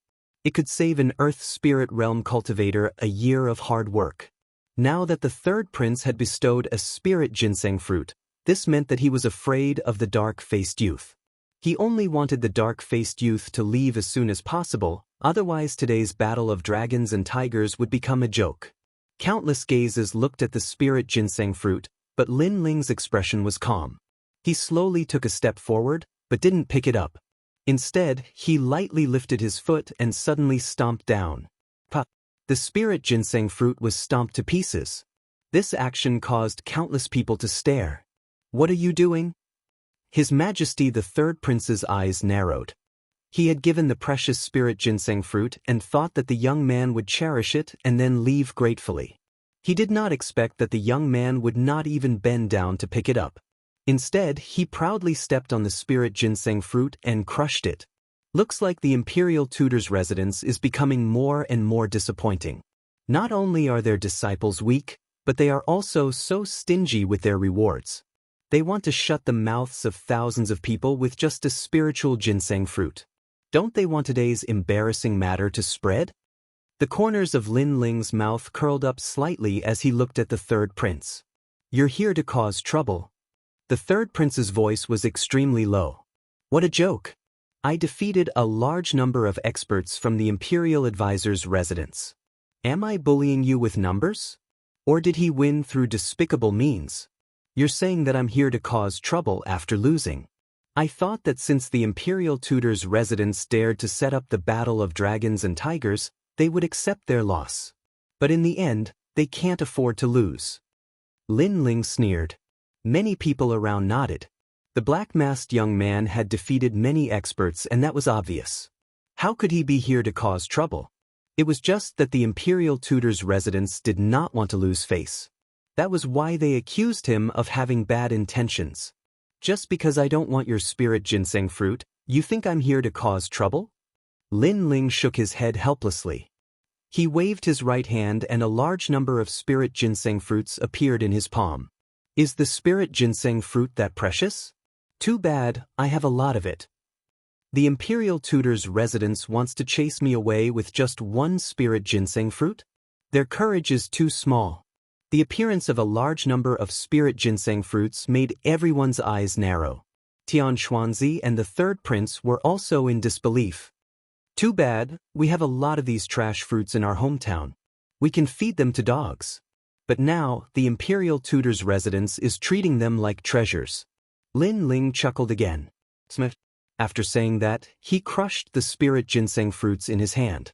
It could save an Earth Spirit Realm cultivator a year of hard work. Now that the third prince had bestowed a spirit ginseng fruit, this meant that he was afraid of the dark-faced youth. He only wanted the dark-faced youth to leave as soon as possible, otherwise today's battle of dragons and tigers would become a joke. Countless gazes looked at the spirit ginseng fruit, but Lin Ling's expression was calm. He slowly took a step forward, but didn't pick it up. Instead, he lightly lifted his foot and suddenly stomped down. Pa! The spirit ginseng fruit was stomped to pieces. This action caused countless people to stare. What are you doing? His Majesty the Third Prince's eyes narrowed. He had given the precious spirit ginseng fruit and thought that the young man would cherish it and then leave gratefully. He did not expect that the young man would not even bend down to pick it up. Instead, he proudly stepped on the spirit ginseng fruit and crushed it. Looks like the imperial tutor's residence is becoming more and more disappointing. Not only are their disciples weak, but they are also so stingy with their rewards. They want to shut the mouths of thousands of people with just a spiritual ginseng fruit. Don't they want today's embarrassing matter to spread? The corners of Lin Ling's mouth curled up slightly as he looked at the third prince. You're here to cause trouble. The third prince's voice was extremely low. What a joke. I defeated a large number of experts from the imperial advisor's residence. Am I bullying you with numbers? Or did he win through despicable means? You're saying that I'm here to cause trouble after losing. I thought that since the imperial tutor's residence dared to set up the battle of dragons and tigers, they would accept their loss. But in the end, they can't afford to lose. Lin Ling sneered. Many people around nodded. The black-masked young man had defeated many experts and that was obvious. How could he be here to cause trouble? It was just that the imperial tutor's residence did not want to lose face. That was why they accused him of having bad intentions. Just because I don't want your spirit ginseng fruit, you think I'm here to cause trouble? Lin Ling shook his head helplessly. He waved his right hand and a large number of spirit ginseng fruits appeared in his palm. Is the spirit ginseng fruit that precious? Too bad, I have a lot of it. The imperial tutor's residence wants to chase me away with just one spirit ginseng fruit? Their courage is too small. The appearance of a large number of spirit ginseng fruits made everyone's eyes narrow. Xianxia and the third prince were also in disbelief. Too bad, we have a lot of these trash fruits in our hometown. We can feed them to dogs. But now, the imperial tutor's residence is treating them like treasures. Lin Ling chuckled again. After saying that, he crushed the spirit ginseng fruits in his hand.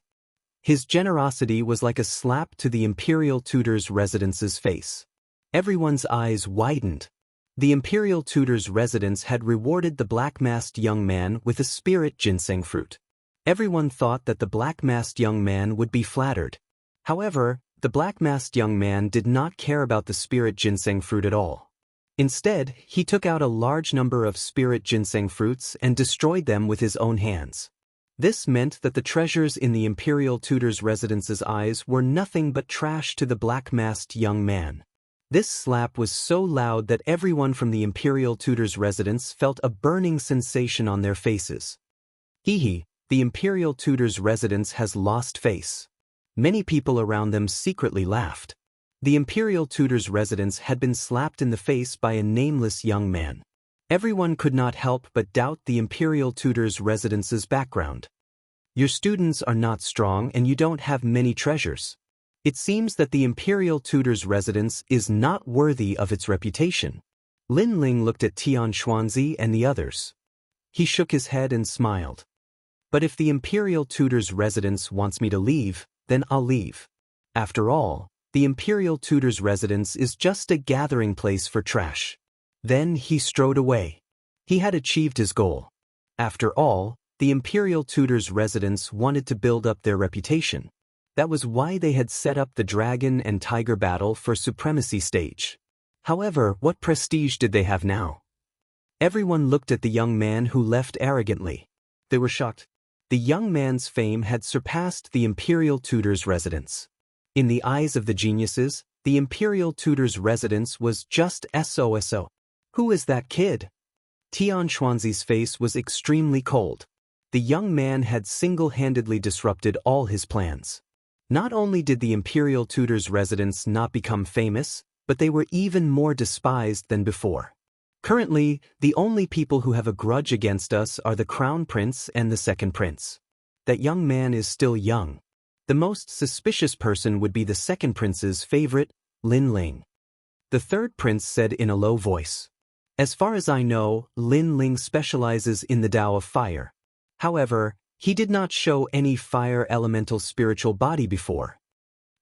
His generosity was like a slap to the imperial tutor's residence's face. Everyone's eyes widened. The imperial tutor's residence had rewarded the black-masked young man with a spirit ginseng fruit. Everyone thought that the black-masked young man would be flattered. However, the black-masked young man did not care about the spirit ginseng fruit at all. Instead, he took out a large number of spirit ginseng fruits and destroyed them with his own hands. This meant that the treasures in the imperial tutor's residence's eyes were nothing but trash to the black-masked young man. This slap was so loud that everyone from the imperial tutor's residence felt a burning sensation on their faces. Hee, the imperial tutor's residence has lost face. Many people around them secretly laughed. The imperial tutor's residence had been slapped in the face by a nameless young man. Everyone could not help but doubt the imperial tutor's residence's background. Your students are not strong and you don't have many treasures. It seems that the imperial tutor's residence is not worthy of its reputation. Lin Ling looked at Xianxia and the others. He shook his head and smiled. But if the imperial tutor's residence wants me to leave, then I'll leave. After all, the imperial tutor's residence is just a gathering place for trash. Then he strode away. He had achieved his goal. After all, the imperial tutor's residence wanted to build up their reputation. That was why they had set up the dragon and tiger battle for supremacy stage. However, what prestige did they have now? Everyone looked at the young man who left arrogantly. They were shocked. The young man's fame had surpassed the imperial tutor's residence. In the eyes of the geniuses, the imperial tutor's residence was just SOSO. Who is that kid? Xianxuanzi's face was extremely cold. The young man had single-handedly disrupted all his plans. Not only did the imperial tutor's residence not become famous, but they were even more despised than before. Currently, the only people who have a grudge against us are the crown prince and the second prince. That young man is still young. The most suspicious person would be the second prince's favorite, Lin Ling. The third prince said in a low voice. As far as I know, Lin Ling specializes in the Tao of fire. However, he did not show any fire elemental spiritual body before.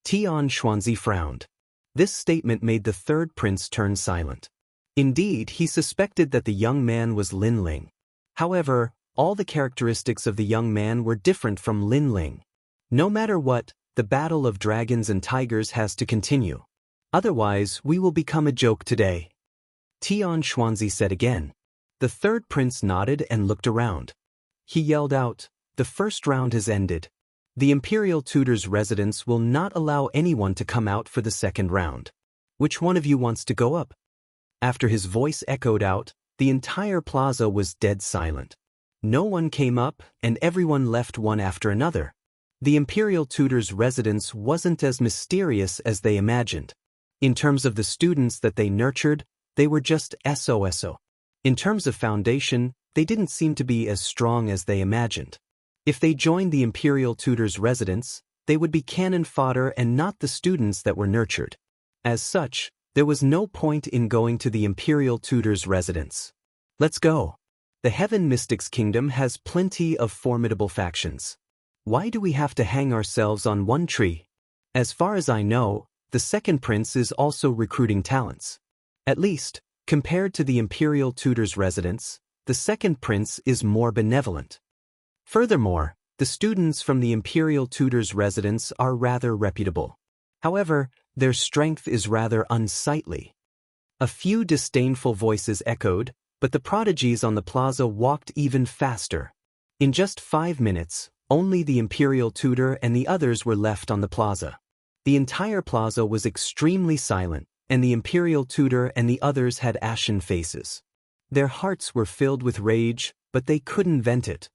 Xianxia frowned. This statement made the third prince turn silent. Indeed, he suspected that the young man was Lin Ling. However, all the characteristics of the young man were different from Lin Ling. No matter what, the battle of dragons and tigers has to continue. Otherwise, we will become a joke today. Tian Xuanzi said again. The third prince nodded and looked around. He yelled out, "The first round has ended. The imperial tutor's residence will not allow anyone to come out for the second round. Which one of you wants to go up?" After his voice echoed out, the entire plaza was dead silent. No one came up, and everyone left one after another. The imperial tutor's residence wasn't as mysterious as they imagined. In terms of the students that they nurtured, they were just SOSO. In terms of foundation, they didn't seem to be as strong as they imagined. If they joined the imperial tutor's residence, they would be cannon fodder and not the students that were nurtured. As such, there was no point in going to the imperial tutor's residence. Let's go. The Heaven Mystics Kingdom has plenty of formidable factions. Why do we have to hang ourselves on one tree? As far as I know, the second prince is also recruiting talents. At least, compared to the imperial tutor's residence, the second prince is more benevolent. Furthermore, the students from the imperial tutor's residence are rather reputable. However, their strength is rather unsightly. A few disdainful voices echoed, but the prodigies on the plaza walked even faster. In just 5 minutes, only the imperial tutor and the others were left on the plaza. The entire plaza was extremely silent, and the imperial tutor and the others had ashen faces. Their hearts were filled with rage, but they couldn't vent it.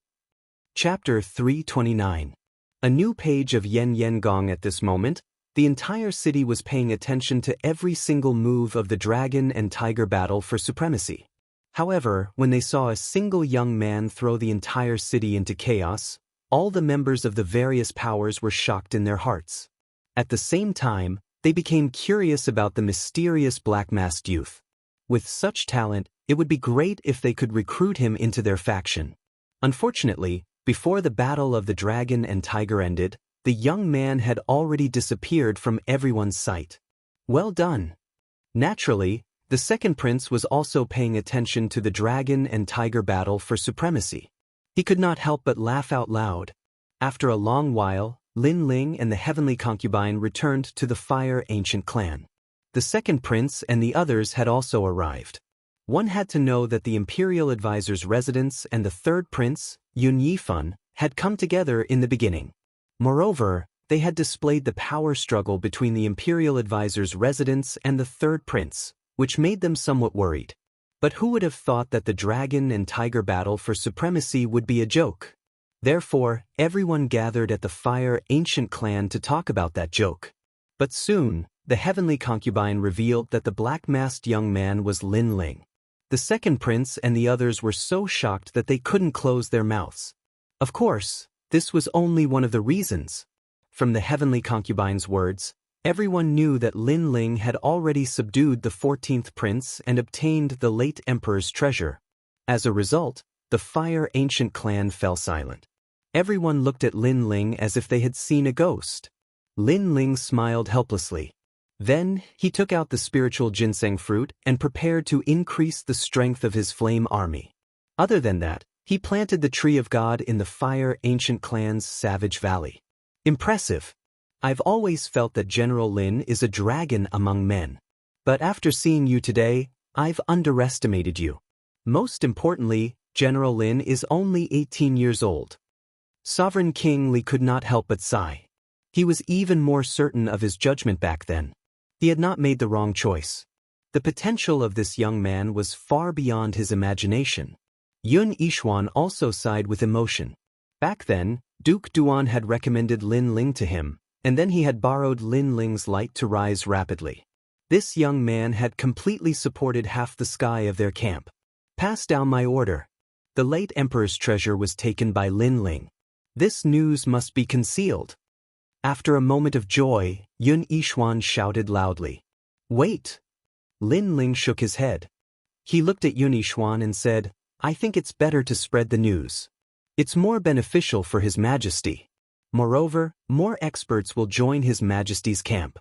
Chapter 329. A new page of Yen Yen Gong. At this moment, the entire city was paying attention to every single move of the dragon and tiger battle for supremacy. However, when they saw a single young man throw the entire city into chaos, all the members of the various powers were shocked in their hearts. At the same time, they became curious about the mysterious black-masked youth. With such talent, it would be great if they could recruit him into their faction. Unfortunately, before the battle of the dragon and tiger ended, the young man had already disappeared from everyone's sight. Well done. Naturally, the second prince was also paying attention to the dragon and tiger battle for supremacy. He could not help but laugh out loud. After a long while, Lin Ling and the heavenly concubine returned to the Fire Ancient clan. The second prince and the others had also arrived. One had to know that the imperial advisor's residence and the third prince, Yun Yifan, had come together in the beginning. Moreover, they had displayed the power struggle between the imperial advisor's residence and the third prince, which made them somewhat worried. But who would have thought that the dragon and tiger battle for supremacy would be a joke? Therefore, everyone gathered at the Fire Ancient clan to talk about that joke. But soon, the heavenly concubine revealed that the black-masked young man was Lin Ling. The second prince and the others were so shocked that they couldn't close their mouths. Of course, this was only one of the reasons. From the heavenly concubine's words, everyone knew that Lin Ling had already subdued the 14th prince and obtained the late emperor's treasure. As a result, the Fire Ancient clan fell silent. Everyone looked at Lin Ling as if they had seen a ghost. Lin Ling smiled helplessly. Then, he took out the spiritual ginseng fruit and prepared to increase the strength of his flame army. Other than that, he planted the tree of God in the Fire Ancient clan's Savage Valley. Impressive. I've always felt that General Lin is a dragon among men. But after seeing you today, I've underestimated you. Most importantly, General Lin is only 18 years old. Sovereign King Li could not help but sigh. He was even more certain of his judgment back then. He had not made the wrong choice. The potential of this young man was far beyond his imagination. Yun Yixuan also sighed with emotion. Back then, Duke Duan had recommended Lin Ling to him, and then he had borrowed Lin Ling's light to rise rapidly. This young man had completely supported half the sky of their camp. Pass down my order. The late emperor's treasure was taken by Lin Ling. This news must be concealed. After a moment of joy, Yun Yixuan shouted loudly. Wait! Lin Ling shook his head. He looked at Yun Yixuan and said, I think it's better to spread the news. It's more beneficial for His Majesty. Moreover, more experts will join His Majesty's camp.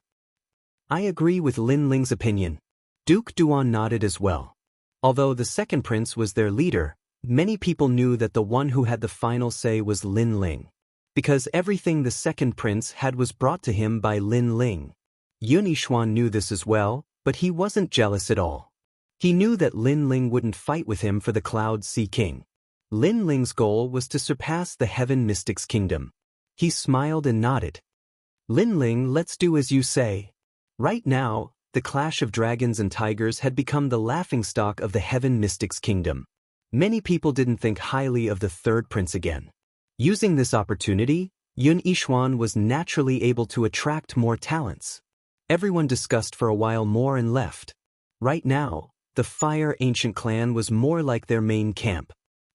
I agree with Lin Ling's opinion. Duke Duan nodded as well. Although the second prince was their leader, Many people knew that the one who had the final say was Lin Ling, because everything the second prince had was brought to him by Lin Ling. Yun Yixuan knew this as well, but he wasn't jealous at all. He knew that Lin Ling wouldn't fight with him for the Cloud Sea King. Lin Ling's goal was to surpass the Heaven Mystic's kingdom. He smiled and nodded. Lin Ling, let's do as you say. Right now, the clash of dragons and tigers had become the laughingstock of the Heaven Mystic's kingdom. Many people didn't think highly of the third prince again. Using this opportunity, Yun Yixuan was naturally able to attract more talents. Everyone discussed for a while more and left. Right now, the Fire Ancient clan was more like their main camp.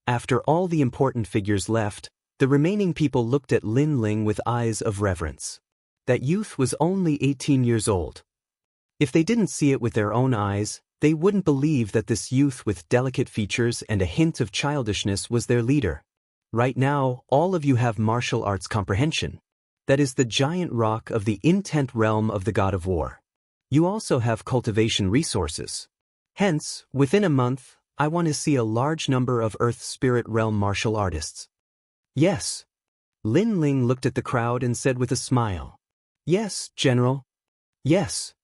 After all the important figures left, the remaining people looked at Lin Ling with eyes of reverence. That youth was only 18 years old. If they didn't see it with their own eyes, they wouldn't believe that this youth with delicate features and a hint of childishness was their leader. Right now, all of you have martial arts comprehension. That is the giant rock of the intent realm of the god of war. You also have cultivation resources. Hence, within a month, I want to see a large number of Earth Spirit Realm martial artists. Yes. Lin Ling looked at the crowd and said with a smile. Yes, General. Yes.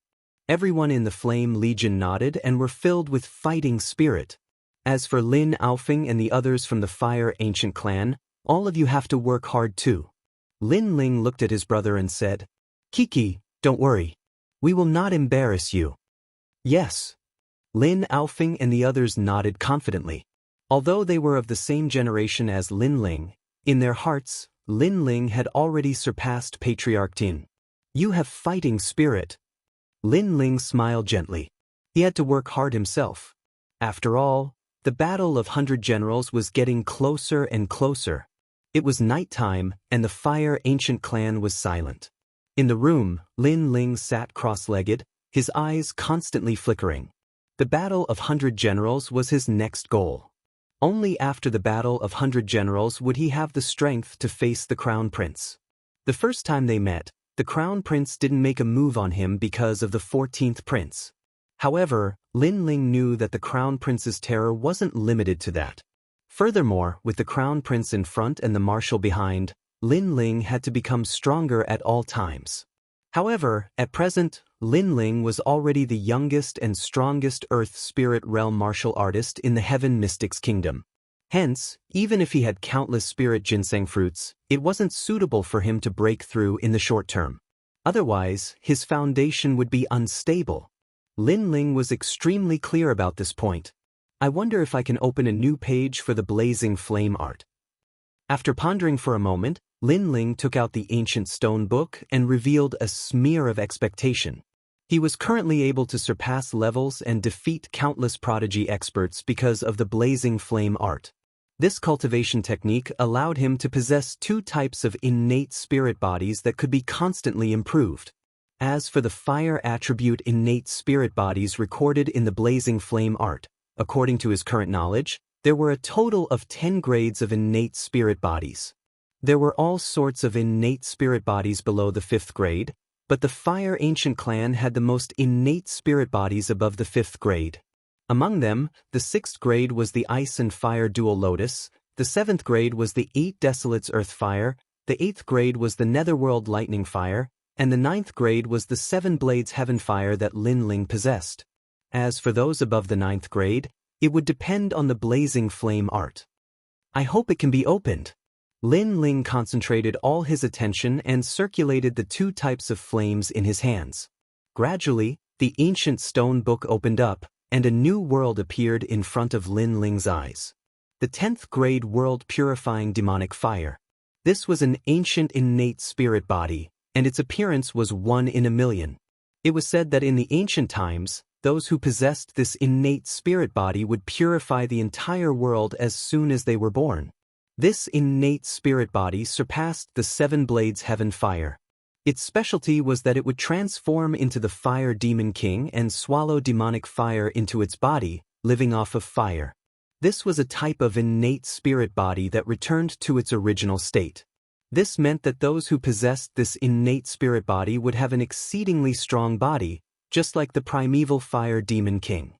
Everyone in the Flame Legion nodded and were filled with fighting spirit. As for Lin Aofing and the others from the Fire Ancient clan, all of you have to work hard too. Lin Ling looked at his brother and said, Kiki, don't worry. We will not embarrass you. Yes. Lin Aofing and the others nodded confidently. Although they were of the same generation as Lin Ling, in their hearts, Lin Ling had already surpassed Patriarch Tin. You have fighting spirit. Lin Ling smiled gently. He had to work hard himself. After all, the battle of 100 generals was getting closer and closer. It was nighttime, and the Fire Ancient clan was silent. In the room, Lin Ling sat cross-legged, his eyes constantly flickering. The battle of 100 generals was his next goal. Only after the battle of 100 generals would he have the strength to face the Crown Prince. The first time they met, the Crown Prince didn't make a move on him because of the 14th prince. However, Lin Ling knew that the Crown Prince's terror wasn't limited to that. Furthermore, with the Crown Prince in front and the Marshal behind, Lin Ling had to become stronger at all times. However, at present, Lin Ling was already the youngest and strongest Earth Spirit Realm martial artist in the Heaven Mystic's kingdom. Hence, even if he had countless spirit ginseng fruits, it wasn't suitable for him to break through in the short term. Otherwise, his foundation would be unstable. Lin Ling was extremely clear about this point. I wonder if I can open a new page for the Blazing Flame art. After pondering for a moment, Lin Ling took out the ancient stone book and revealed a smear of expectation. He was currently able to surpass levels and defeat countless prodigy experts because of the Blazing Flame art. This cultivation technique allowed him to possess two types of innate spirit bodies that could be constantly improved. As for the fire attribute innate spirit bodies recorded in the Blazing Flame art, according to his current knowledge, there were a total of 10 grades of innate spirit bodies. There were all sorts of innate spirit bodies below the 5th grade, but the Fire Ancient clan had the most innate spirit bodies above the 5th grade. Among them, the 6th grade was the Ice and Fire Dual Lotus, the 7th grade was the 8 Desolates Earth Fire, the 8th grade was the Netherworld Lightning Fire, and the 9th grade was the 7 Blades Heaven Fire that Lin Ling possessed. As for those above the 9th grade, it would depend on the Blazing Flame art. I hope it can be opened. Lin Ling concentrated all his attention and circulated the two types of flames in his hands. Gradually, the ancient stone book opened up, and a new world appeared in front of Lin Ling's eyes. The 10th grade world purifying demonic fire. This was an ancient innate spirit body, and its appearance was 1 in a million. It was said that in the ancient times, those who possessed this innate spirit body would purify the entire world as soon as they were born. This innate spirit body surpassed the 7 Blades Heaven Fire. Its specialty was that it would transform into the Fire Demon King and swallow demonic fire into its body, living off of fire. This was a type of innate spirit body that returned to its original state. This meant that those who possessed this innate spirit body would have an exceedingly strong body, just like the primeval Fire Demon King.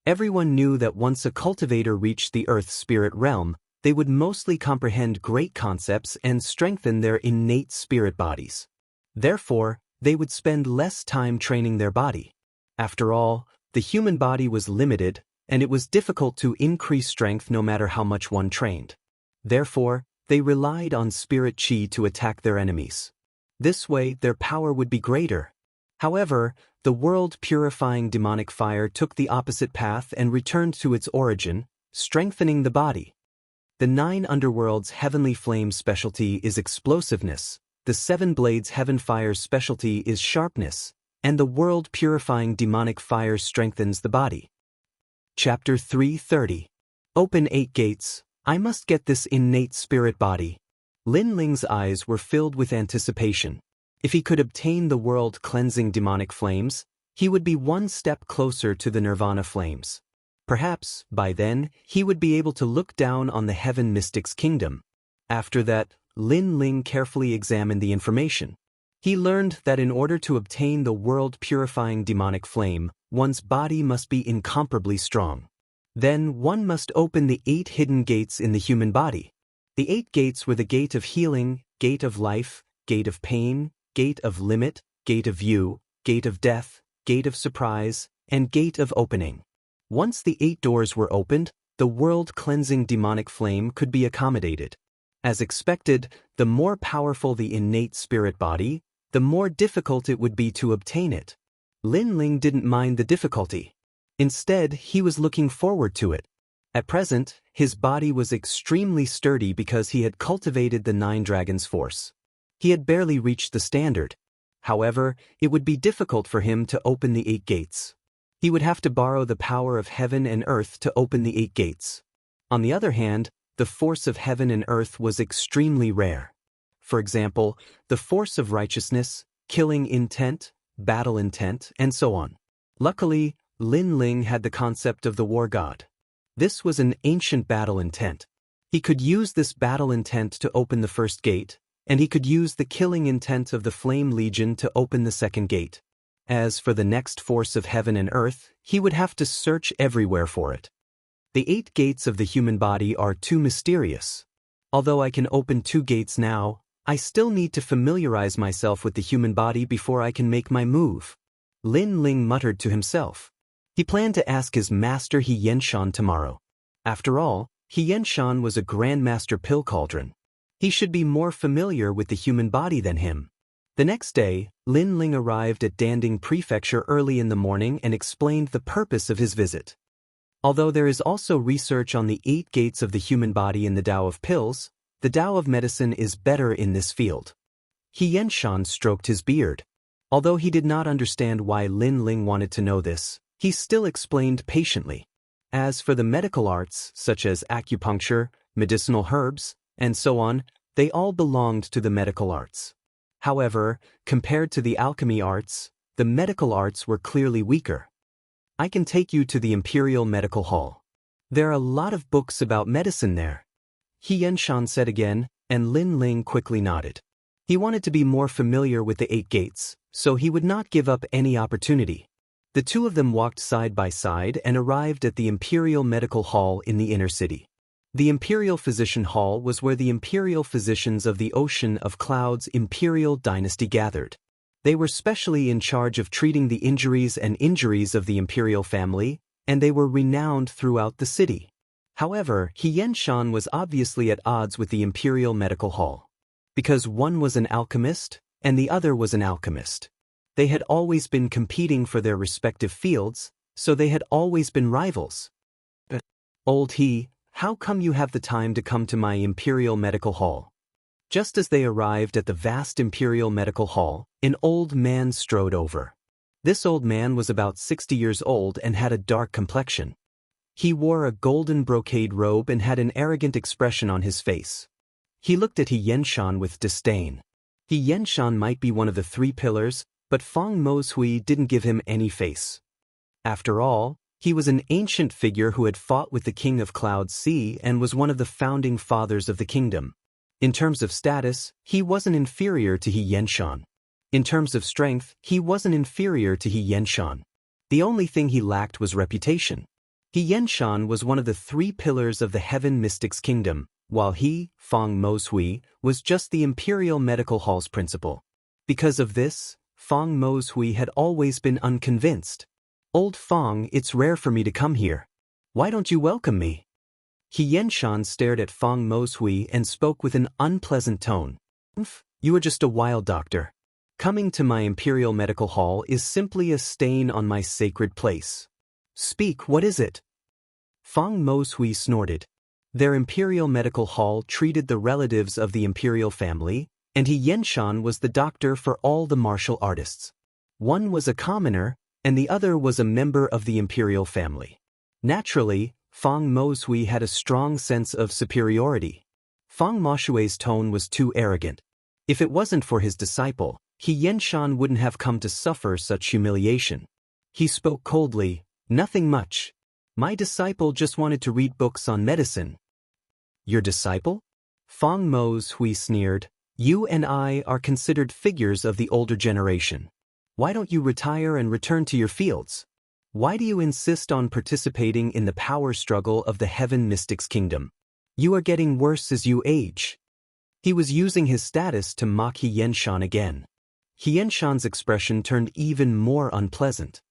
Everyone knew that once a cultivator reached the earth's spirit realm, they would mostly comprehend great concepts and strengthen their innate spirit bodies. Therefore, they would spend less time training their body. After all, the human body was limited, and it was difficult to increase strength no matter how much one trained. Therefore, they relied on spirit qi to attack their enemies. This way, their power would be greater. However, the world-purifying demonic fire took the opposite path and returned to its origin, strengthening the body. The 9 underworlds' heavenly flame's specialty is explosiveness, the 7 blades heaven fire's specialty is sharpness, and the world-purifying demonic fire strengthens the body. Chapter 330. Open 8 gates. I must get this innate spirit body. Lin Ling's eyes were filled with anticipation. If he could obtain the world-cleansing demonic flames, he would be one step closer to the nirvana flames. Perhaps, by then, he would be able to look down on the heaven mystic's kingdom. After that, Lin Ling carefully examined the information. He learned that in order to obtain the world-purifying demonic flame, one's body must be incomparably strong. Then one must open the 8 hidden gates in the human body. The 8 gates were the gate of healing, gate of life, gate of pain, gate of limit, gate of view, gate of death, gate of surprise, and gate of opening. Once the 8 doors were opened, the world-cleansing demonic flame could be accommodated. As expected, the more powerful the innate spirit body, the more difficult it would be to obtain it. Lin Ling didn't mind the difficulty. Instead, he was looking forward to it. At present, his body was extremely sturdy because he had cultivated the 9 dragons' force. He had barely reached the standard. However, it would be difficult for him to open the 8 gates. He would have to borrow the power of heaven and earth to open the 8 gates. On the other hand, the force of heaven and earth was extremely rare. For example, the force of righteousness, killing intent, battle intent, and so on. Luckily, Lin Ling had the concept of the war god. This was an ancient battle intent. He could use this battle intent to open the first gate, and he could use the killing intent of the Flame Legion to open the second gate. As for the next force of heaven and earth, he would have to search everywhere for it. The 8 gates of the human body are too mysterious. Although I can open 2 gates now, I still need to familiarize myself with the human body before I can make my move. Lin Ling muttered to himself. He planned to ask his master He Yenshan tomorrow. After all, He Yenshan was a grandmaster pill cauldron. He should be more familiar with the human body than him. The next day, Lin Ling arrived at Danding Prefecture early in the morning and explained the purpose of his visit. Although there is also research on the 8 gates of the human body in the Tao of pills, the Tao of medicine is better in this field. He Yenshan stroked his beard. Although he did not understand why Lin Ling wanted to know this, he still explained patiently. As for the medical arts, such as acupuncture, medicinal herbs, and so on, they all belonged to the medical arts. However, compared to the alchemy arts, the medical arts were clearly weaker. I can take you to the Imperial Medical Hall. There are a lot of books about medicine there. He Yenshan said again, and Lin Ling quickly nodded. He wanted to be more familiar with the 8 gates, so he would not give up any opportunity. The two of them walked side by side and arrived at the Imperial Medical Hall in the inner city. The Imperial Physician Hall was where the imperial physicians of the Ocean of Clouds Imperial Dynasty gathered. They were specially in charge of treating the injuries and injuries of the imperial family, and they were renowned throughout the city. However, He Yenshan was obviously at odds with the Imperial Medical Hall. Because one was an alchemist, and the other was an alchemist. They had always been competing for their respective fields, so they had always been rivals. Old He, how come you have the time to come to my Imperial Medical Hall? Just as they arrived at the vast Imperial Medical Hall, an old man strode over. This old man was about 60 years old and had a dark complexion. He wore a golden brocade robe and had an arrogant expression on his face. He looked at He Yenshan with disdain. He Yenshan might be one of the 3 pillars, but Feng Mozhui didn't give him any face. After all, he was an ancient figure who had fought with the King of Cloud Sea and was one of the founding fathers of the kingdom. In terms of status, he wasn't inferior to He Yenshan. In terms of strength, he wasn't inferior to He Yenshan. The only thing he lacked was reputation. He Xianxia was one of the 3 pillars of the Heaven Mystics Kingdom, while he, Feng Moshui, was just the Imperial Medical Hall's principal. Because of this, Feng Moshui had always been unconvinced. "Old Feng, it's rare for me to come here. Why don't you welcome me?" He Xianxia stared at Feng Moshui and spoke with an unpleasant tone. "You are just a wild doctor. Coming to my Imperial Medical Hall is simply a stain on my sacred place. Speak, what is it?" Feng Moshui snorted. Their Imperial Medical Hall treated the relatives of the Imperial family, and He Xianxia was the doctor for all the martial artists. One was a commoner, and the other was a member of the Imperial family. Naturally, Feng Moshui had a strong sense of superiority. Feng Moshui's tone was too arrogant. If it wasn't for his disciple, He Xianxia wouldn't have come to suffer such humiliation. He spoke coldly, "Nothing much. My disciple just wanted to read books on medicine." "Your disciple?" Feng Moshui sneered. "You and I are considered figures of the older generation. Why don't you retire and return to your fields? Why do you insist on participating in the power struggle of the Heaven Mystics Kingdom? You are getting worse as you age." He was using his status to mock He Xianxia again. He Xianxia's expression turned even more unpleasant.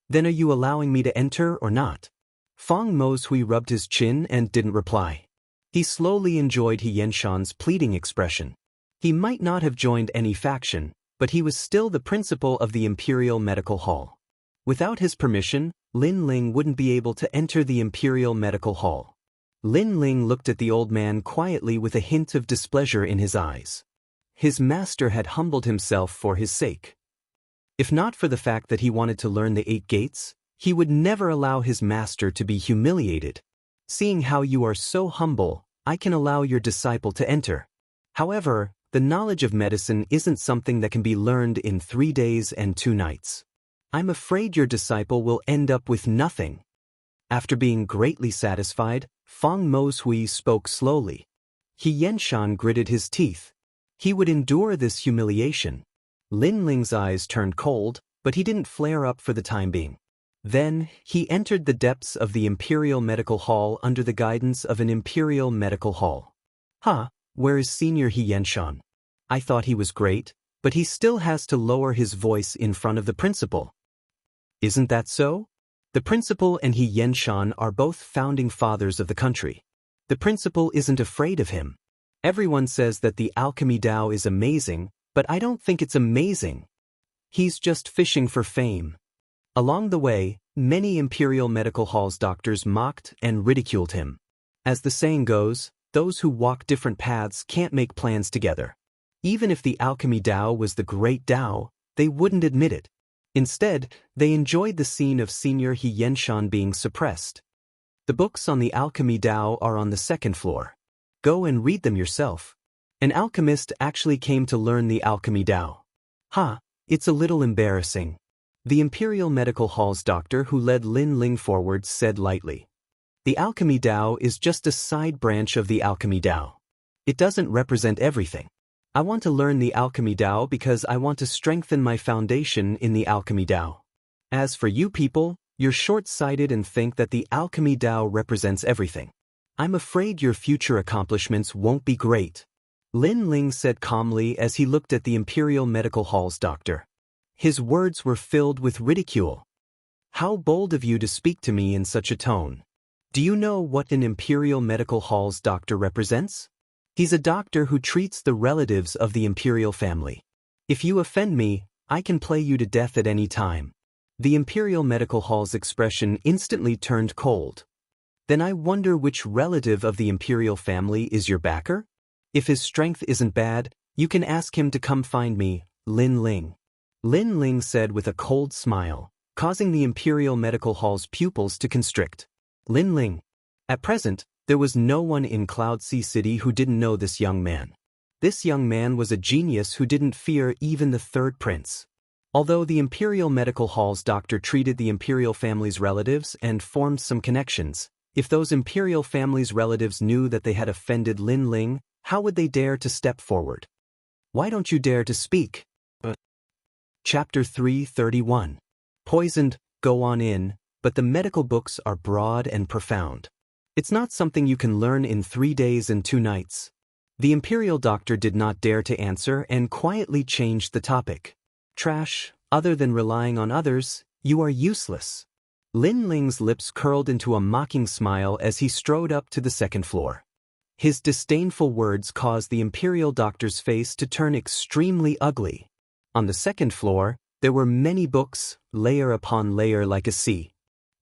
"Then are you allowing me to enter or not?" Feng Moshui rubbed his chin and didn't reply. He slowly enjoyed He Xianxia's pleading expression. He might not have joined any faction, but he was still the principal of the Imperial Medical Hall. Without his permission, Lin Ling wouldn't be able to enter the Imperial Medical Hall. Lin Ling looked at the old man quietly with a hint of displeasure in his eyes. His master had humbled himself for his sake. If not for the fact that he wanted to learn the 8 gates, he would never allow his master to be humiliated. "Seeing how you are so humble, I can allow your disciple to enter. However, the knowledge of medicine isn't something that can be learned in 3 days and 2 nights. I'm afraid your disciple will end up with nothing." After being greatly satisfied, Feng Moshui spoke slowly. He Xianxia gritted his teeth. He would endure this humiliation. Lin Ling's eyes turned cold, but he didn't flare up for the time being. Then, he entered the depths of the Imperial Medical Hall under the guidance of an Imperial Medical Hall. Where is Senior He Xianxia? I thought he was great, but he still has to lower his voice in front of the principal. Isn't that so? The principal and He Xianxia are both founding fathers of the country. The principal isn't afraid of him. Everyone says that the alchemy Dao is amazing, but I don't think it's amazing. He's just fishing for fame. Along the way, many Imperial Medical Hall's doctors mocked and ridiculed him. As the saying goes, those who walk different paths can't make plans together. Even if the alchemy Dao was the great Dao, they wouldn't admit it. Instead, they enjoyed the scene of Senior He Xianxia being suppressed. The books on the alchemy Dao are on the 2nd floor. Go and read them yourself. An alchemist actually came to learn the alchemy Dao. It's a little embarrassing. The Imperial Medical Hall's doctor who led Lin Ling forward said lightly. The alchemy Dao is just a side branch of the alchemy Dao. It doesn't represent everything. I want to learn the alchemy Dao because I want to strengthen my foundation in the alchemy Dao. As for you people, you're short-sighted and think that the alchemy Dao represents everything. I'm afraid your future accomplishments won't be great. Lin Ling said calmly as he looked at the Imperial Medical Hall's doctor. His words were filled with ridicule. How bold of you to speak to me in such a tone. Do you know what an Imperial Medical Hall's doctor represents? He's a doctor who treats the relatives of the Imperial family. If you offend me, I can play you to death at any time. The Imperial Medical Hall's expression instantly turned cold. Then I wonder which relative of the Imperial family is your backer? If his strength isn't bad, you can ask him to come find me, Lin Ling. Lin Ling said with a cold smile, causing the Imperial Medical Hall's pupils to constrict. Lin Ling. At present, there was no one in Cloud Sea City who didn't know this young man. This young man was a genius who didn't fear even the 3rd prince. Although the Imperial Medical Hall's doctor treated the Imperial family's relatives and formed some connections, if those Imperial family's relatives knew that they had offended Lin Ling, how would they dare to step forward? Why don't you dare to speak? Chapter 331. Poisoned, go on in, but the medical books are broad and profound. It's not something you can learn in 3 days and 2 nights. The imperial doctor did not dare to answer and quietly changed the topic. Trash, other than relying on others, you are useless. Lin Ling's lips curled into a mocking smile as he strode up to the second floor. His disdainful words caused the imperial doctor's face to turn extremely ugly. On the second floor, there were many books, layer upon layer like a sea.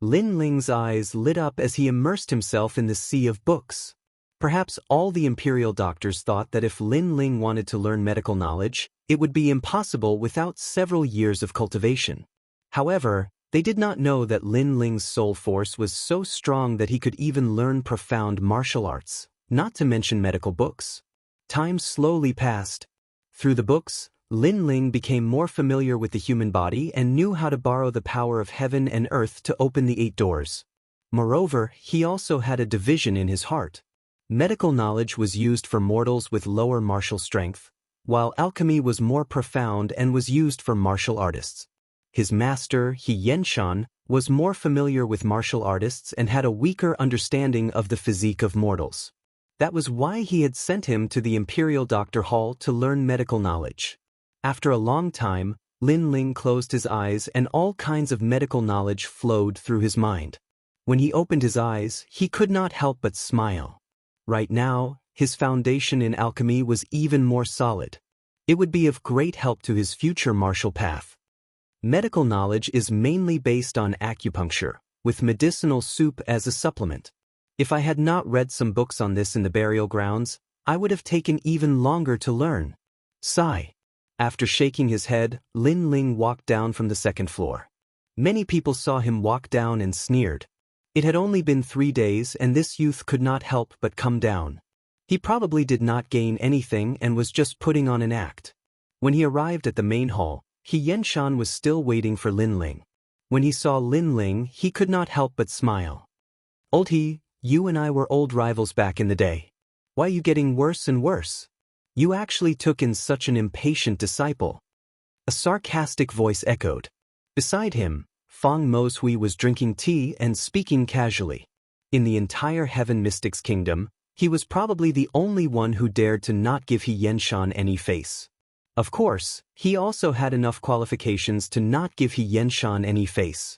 Lin Ling's eyes lit up as he immersed himself in the sea of books. Perhaps all the imperial doctors thought that if Lin Ling wanted to learn medical knowledge, it would be impossible without several years of cultivation. However, they did not know that Lin Ling's soul force was so strong that he could even learn profound martial arts, not to mention medical books. Time slowly passed. Through the books, Lin Ling became more familiar with the human body and knew how to borrow the power of heaven and earth to open the 8 doors. Moreover, he also had a division in his heart. Medical knowledge was used for mortals with lower martial strength, while alchemy was more profound and was used for martial artists. His master, Xianxia, was more familiar with martial artists and had a weaker understanding of the physique of mortals. That was why he had sent him to the Imperial Doctor Hall to learn medical knowledge. After a long time, Lin Ling closed his eyes and all kinds of medical knowledge flowed through his mind. When he opened his eyes, he could not help but smile. Right now, his foundation in alchemy was even more solid. It would be of great help to his future martial path. Medical knowledge is mainly based on acupuncture, with medicinal soup as a supplement. If I had not read some books on this in the burial grounds, I would have taken even longer to learn. Sigh. After shaking his head, Lin Ling walked down from the second floor. Many people saw him walk down and sneered. It had only been 3 days and this youth could not help but come down. He probably did not gain anything and was just putting on an act. When he arrived at the main hall, Xianxia was still waiting for Lin Ling. When he saw Lin Ling, he could not help but smile. "Old He, you and I were old rivals back in the day. Why are you getting worse and worse? You actually took in such an impatient disciple." A sarcastic voice echoed. Beside him, Fang Moshui was drinking tea and speaking casually. In the entire Heaven Mystics Kingdom, he was probably the only one who dared to not give Xianxia any face. Of course, he also had enough qualifications to not give Xianxia any face.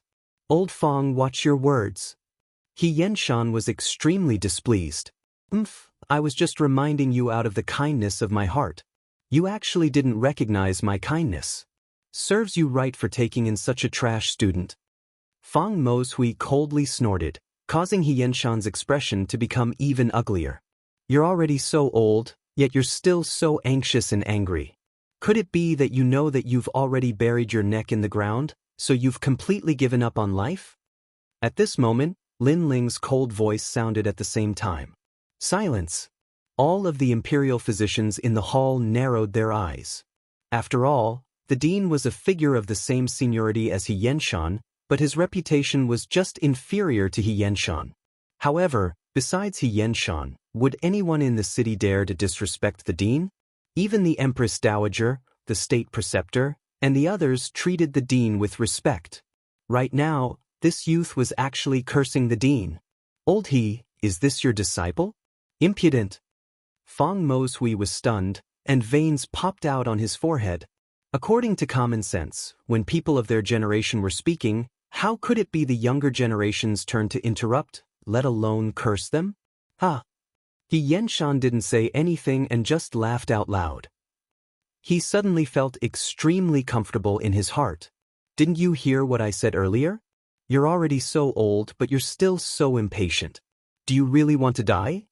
"Old Fang, watch your words." Xianxia was extremely displeased. I was just reminding you out of the kindness of my heart. You actually didn't recognize my kindness. Serves you right for taking in such a trash student." Fang Moshui coldly snorted, causing Xianxia's expression to become even uglier. "You're already so old, yet you're still so anxious and angry. Could it be that you know that you've already buried your neck in the ground, so you've completely given up on life?" At this moment, Lin Ling's cold voice sounded at the same time. Silence. All of the imperial physicians in the hall narrowed their eyes. After all, the dean was a figure of the same seniority as Xianxia, but his reputation was just inferior to Xianxia. However, besides Xianxia, would anyone in the city dare to disrespect the dean? Even the Empress Dowager, the state preceptor, and the others treated the dean with respect. Right now, this youth was actually cursing the dean. "Old He, is this your disciple? Impudent!" Fang Moshui was stunned, and veins popped out on his forehead. According to common sense, when people of their generation were speaking, how could it be the younger generation's turn to interrupt, let alone curse them? Xianxia didn't say anything and just laughed out loud. He suddenly felt extremely comfortable in his heart. "Didn't you hear what I said earlier? You're already so old, but you're still so impatient. Do you really want to die?"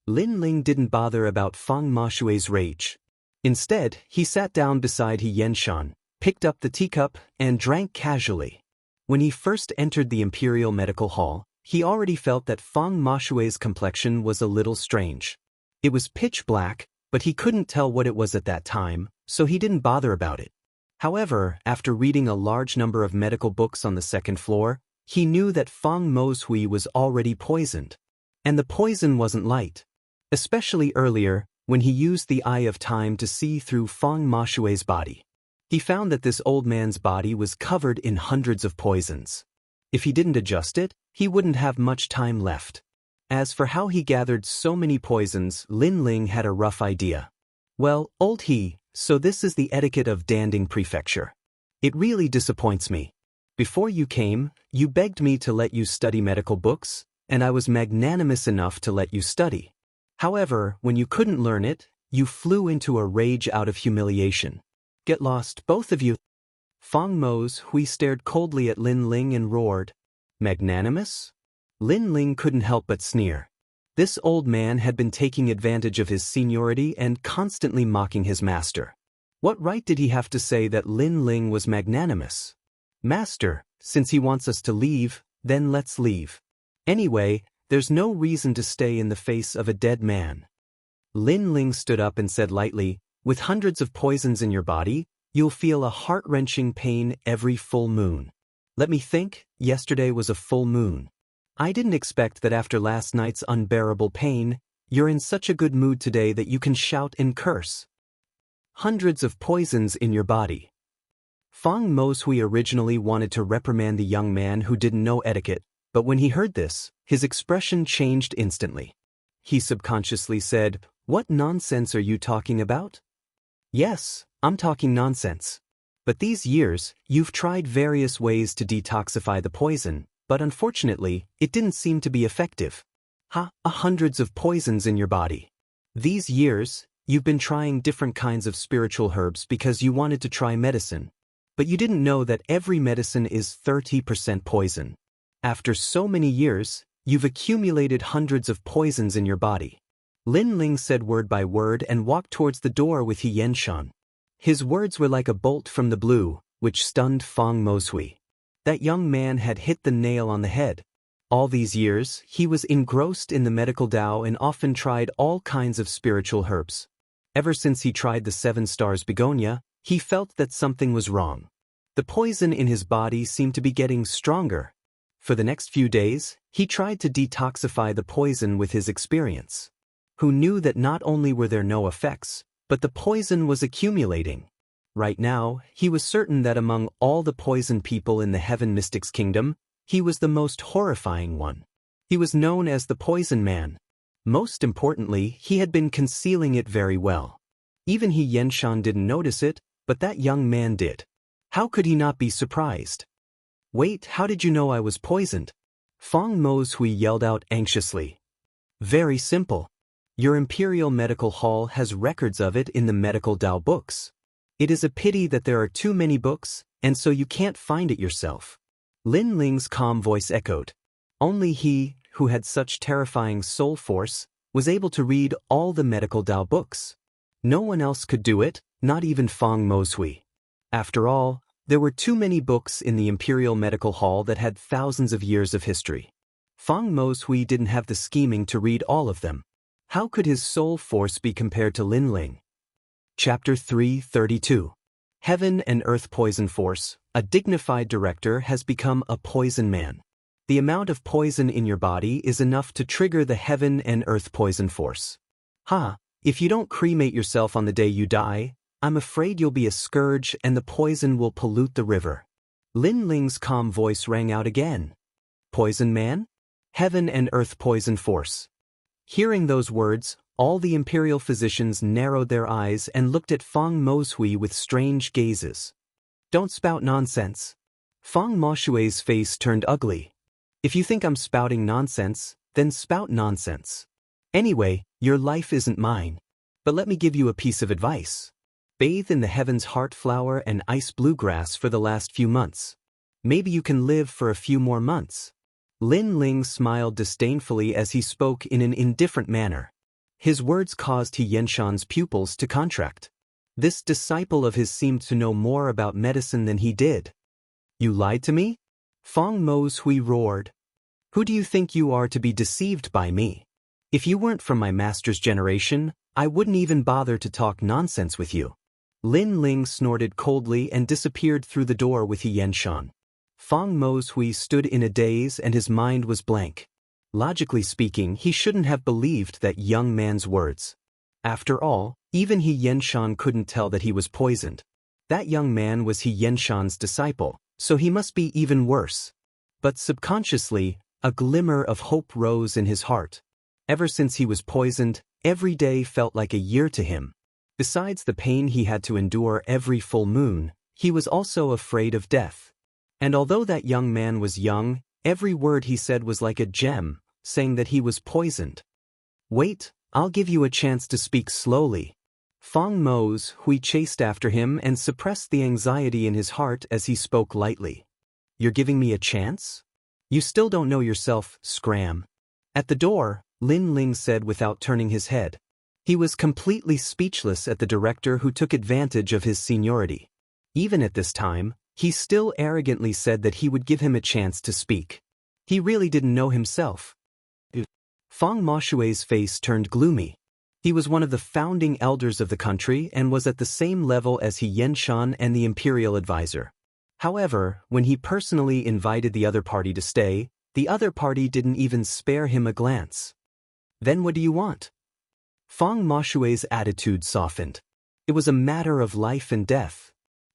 Lin Ling didn't bother about Fang Moshui's rage. Instead, he sat down beside Xianxia, picked up the teacup, and drank casually. When he first entered the Imperial Medical Hall, he already felt that Fang Moshui's complexion was a little strange. It was pitch black, but he couldn't tell what it was at that time, so he didn't bother about it. However, after reading a large number of medical books on the second floor, he knew that Fang Moshui was already poisoned. And the poison wasn't light. Especially earlier, when he used the Eye of Time to see through Fang Moshui's body. He found that this old man's body was covered in hundreds of poisons. If he didn't adjust it, he wouldn't have much time left. As for how he gathered so many poisons, Lin Ling had a rough idea. Well, old he, so this is the etiquette of Danding Prefecture. It really disappoints me. Before you came, you begged me to let you study medical books, and I was magnanimous enough to let you study. However, when you couldn't learn it, you flew into a rage out of humiliation. Get lost, both of you. Fang Mo's Hui stared coldly at Lin Ling and roared. Magnanimous? Lin Ling couldn't help but sneer. This old man had been taking advantage of his seniority and constantly mocking his master. What right did he have to say that Lin Ling was magnanimous? Master, since he wants us to leave, then let's leave. Anyway, there's no reason to stay in the face of a dead man. Lin Ling stood up and said lightly, with hundreds of poisons in your body, you'll feel a heart-wrenching pain every full moon. Let me think, yesterday was a full moon. I didn't expect that after last night's unbearable pain, you're in such a good mood today that you can shout and curse. Hundreds of poisons in your body. Fang Mohui originally wanted to reprimand the young man who didn't know etiquette, but when he heard this, his expression changed instantly. He subconsciously said, "What nonsense are you talking about?" Yes, I'm talking nonsense. But these years, you've tried various ways to detoxify the poison, but unfortunately, it didn't seem to be effective. Hundreds of poisons in your body. These years, you've been trying different kinds of spiritual herbs because you wanted to try medicine. But you didn't know that every medicine is 30% poison. After so many years, you've accumulated hundreds of poisons in your body. Lin Ling said word by word and walked towards the door with He Yenshan. His words were like a bolt from the blue, which stunned Fang Mohui. That young man had hit the nail on the head. All these years, he was engrossed in the medical Dao and often tried all kinds of spiritual herbs. Ever since he tried the 7 stars begonia, he felt that something was wrong. The poison in his body seemed to be getting stronger. For the next few days, he tried to detoxify the poison with his experience. Who knew that not only were there no effects, but the poison was accumulating. Right now, he was certain that among all the poisoned people in the Heaven Mystics Kingdom, he was the most horrifying one. He was known as the Poison Man. Most importantly, he had been concealing it very well. Even He Yenshan didn't notice it, but that young man did. How could he not be surprised? Wait, how did you know I was poisoned? Fang Mohui yelled out anxiously. Very simple. Your Imperial Medical Hall has records of it in the Medical Dao books. It is a pity that there are too many books, and so you can't find it yourself. Lin Ling's calm voice echoed. Only he, who had such terrifying soul force, was able to read all the Medical Dao books. No one else could do it, not even Fang Mohui. After all, there were too many books in the Imperial Medical Hall that had thousands of years of history. Fang Mohui didn't have the scheming to read all of them. How could his soul force be compared to Lin Ling? Chapter 332. Heaven and Earth Poison Force. A dignified director has become a poison man. The amount of poison in your body is enough to trigger the Heaven and Earth Poison Force. If you don't cremate yourself on the day you die, I'm afraid you'll be a scourge and the poison will pollute the river. Lin Ling's calm voice rang out again. Poison man? Heaven and Earth Poison Force. Hearing those words, all the imperial physicians narrowed their eyes and looked at Fang Mohui with strange gazes. Don't spout nonsense. Fang Moshui's face turned ugly. If you think I'm spouting nonsense, then spout nonsense. Anyway, your life isn't mine. But let me give you a piece of advice. Bathe in the Heaven's Heart Flower and Ice Bluegrass for the last few months. Maybe you can live for a few more months. Lin Ling smiled disdainfully as he spoke in an indifferent manner. His words caused He Yenshan's pupils to contract. This disciple of his seemed to know more about medicine than he did. You lied to me? Fang Mohui roared. Who do you think you are to be deceived by me? If you weren't from my master's generation, I wouldn't even bother to talk nonsense with you. Lin Ling snorted coldly and disappeared through the door with He Yenshan. Fang Mohui stood in a daze and his mind was blank. Logically speaking, he shouldn't have believed that young man's words. After all, even He Yenshan couldn't tell that he was poisoned. That young man was He Yenshan's disciple, so he must be even worse. But subconsciously, a glimmer of hope rose in his heart. Ever since he was poisoned, every day felt like a year to him. Besides the pain he had to endure every full moon, he was also afraid of death. And although that young man was young, every word he said was like a gem, saying that he was poisoned. "Wait, I'll give you a chance to speak slowly." Fang Mo's Hui chased after him and suppressed the anxiety in his heart as he spoke lightly. "You're giving me a chance? You still don't know yourself, scram." At the door, Lin Ling said without turning his head. He was completely speechless at the director who took advantage of his seniority. Even at this time, he still arrogantly said that he would give him a chance to speak. He really didn't know himself. Fang Moshui's face turned gloomy. He was one of the founding elders of the country and was at the same level as He Yenshan and the imperial advisor. However, when he personally invited the other party to stay, the other party didn't even spare him a glance. "Then what do you want?" Fang Moshui's attitude softened. It was a matter of life and death.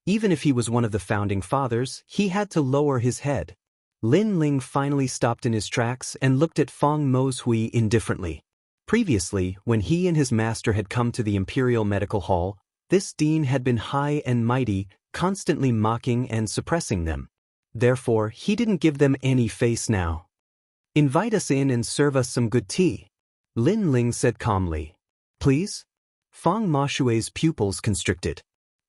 Even if he was one of the founding fathers, he had to lower his head. Lin Ling finally stopped in his tracks and looked at Fang Moshui indifferently. Previously, when he and his master had come to the Imperial Medical Hall, this dean had been high and mighty, constantly mocking and suppressing them. Therefore, he didn't give them any face now. "Invite us in and serve us some good tea," Lin Ling said calmly. "Please?" Fang Moshui's pupils constricted.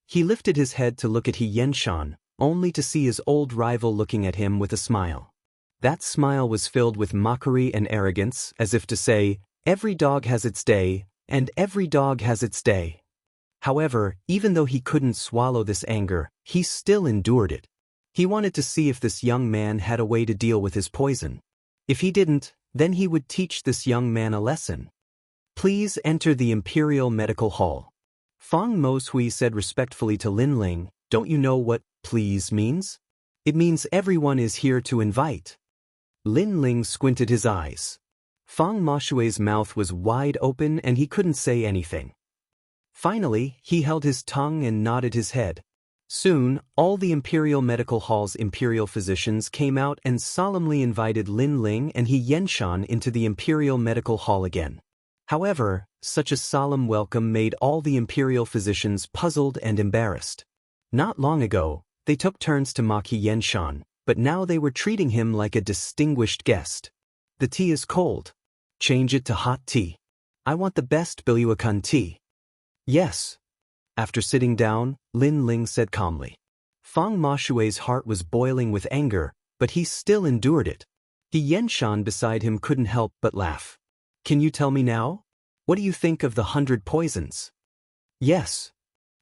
He lifted his head to look at He Yenshan, only to see his old rival looking at him with a smile. That smile was filled with mockery and arrogance, as if to say, "Every dog has its day, and every dog has its day." However, even though he couldn't swallow this anger, he still endured it. He wanted to see if this young man had a way to deal with his poison. If he didn't, then he would teach this young man a lesson. "Please enter the Imperial Medical Hall." Fang Moshui said respectfully to Lin Ling, "Don't you know what 'please' means? It means everyone is here to invite." Lin Ling squinted his eyes. Fang Moshui's mouth was wide open and he couldn't say anything. Finally, he held his tongue and nodded his head. Soon, all the Imperial Medical Hall's imperial physicians came out and solemnly invited Lin Ling and He Yenshan into the Imperial Medical Hall again. However, such a solemn welcome made all the imperial physicians puzzled and embarrassed. Not long ago, they took turns to mock He Yenshan, but now they were treating him like a distinguished guest. "The tea is cold. Change it to hot tea. I want the best Biluakan tea." "Yes." After sitting down, Lin Ling said calmly. Fang Moshui's heart was boiling with anger, but he still endured it. He Yenshan beside him couldn't help but laugh. "Can you tell me now? What do you think of the 100 poisons?" "Yes."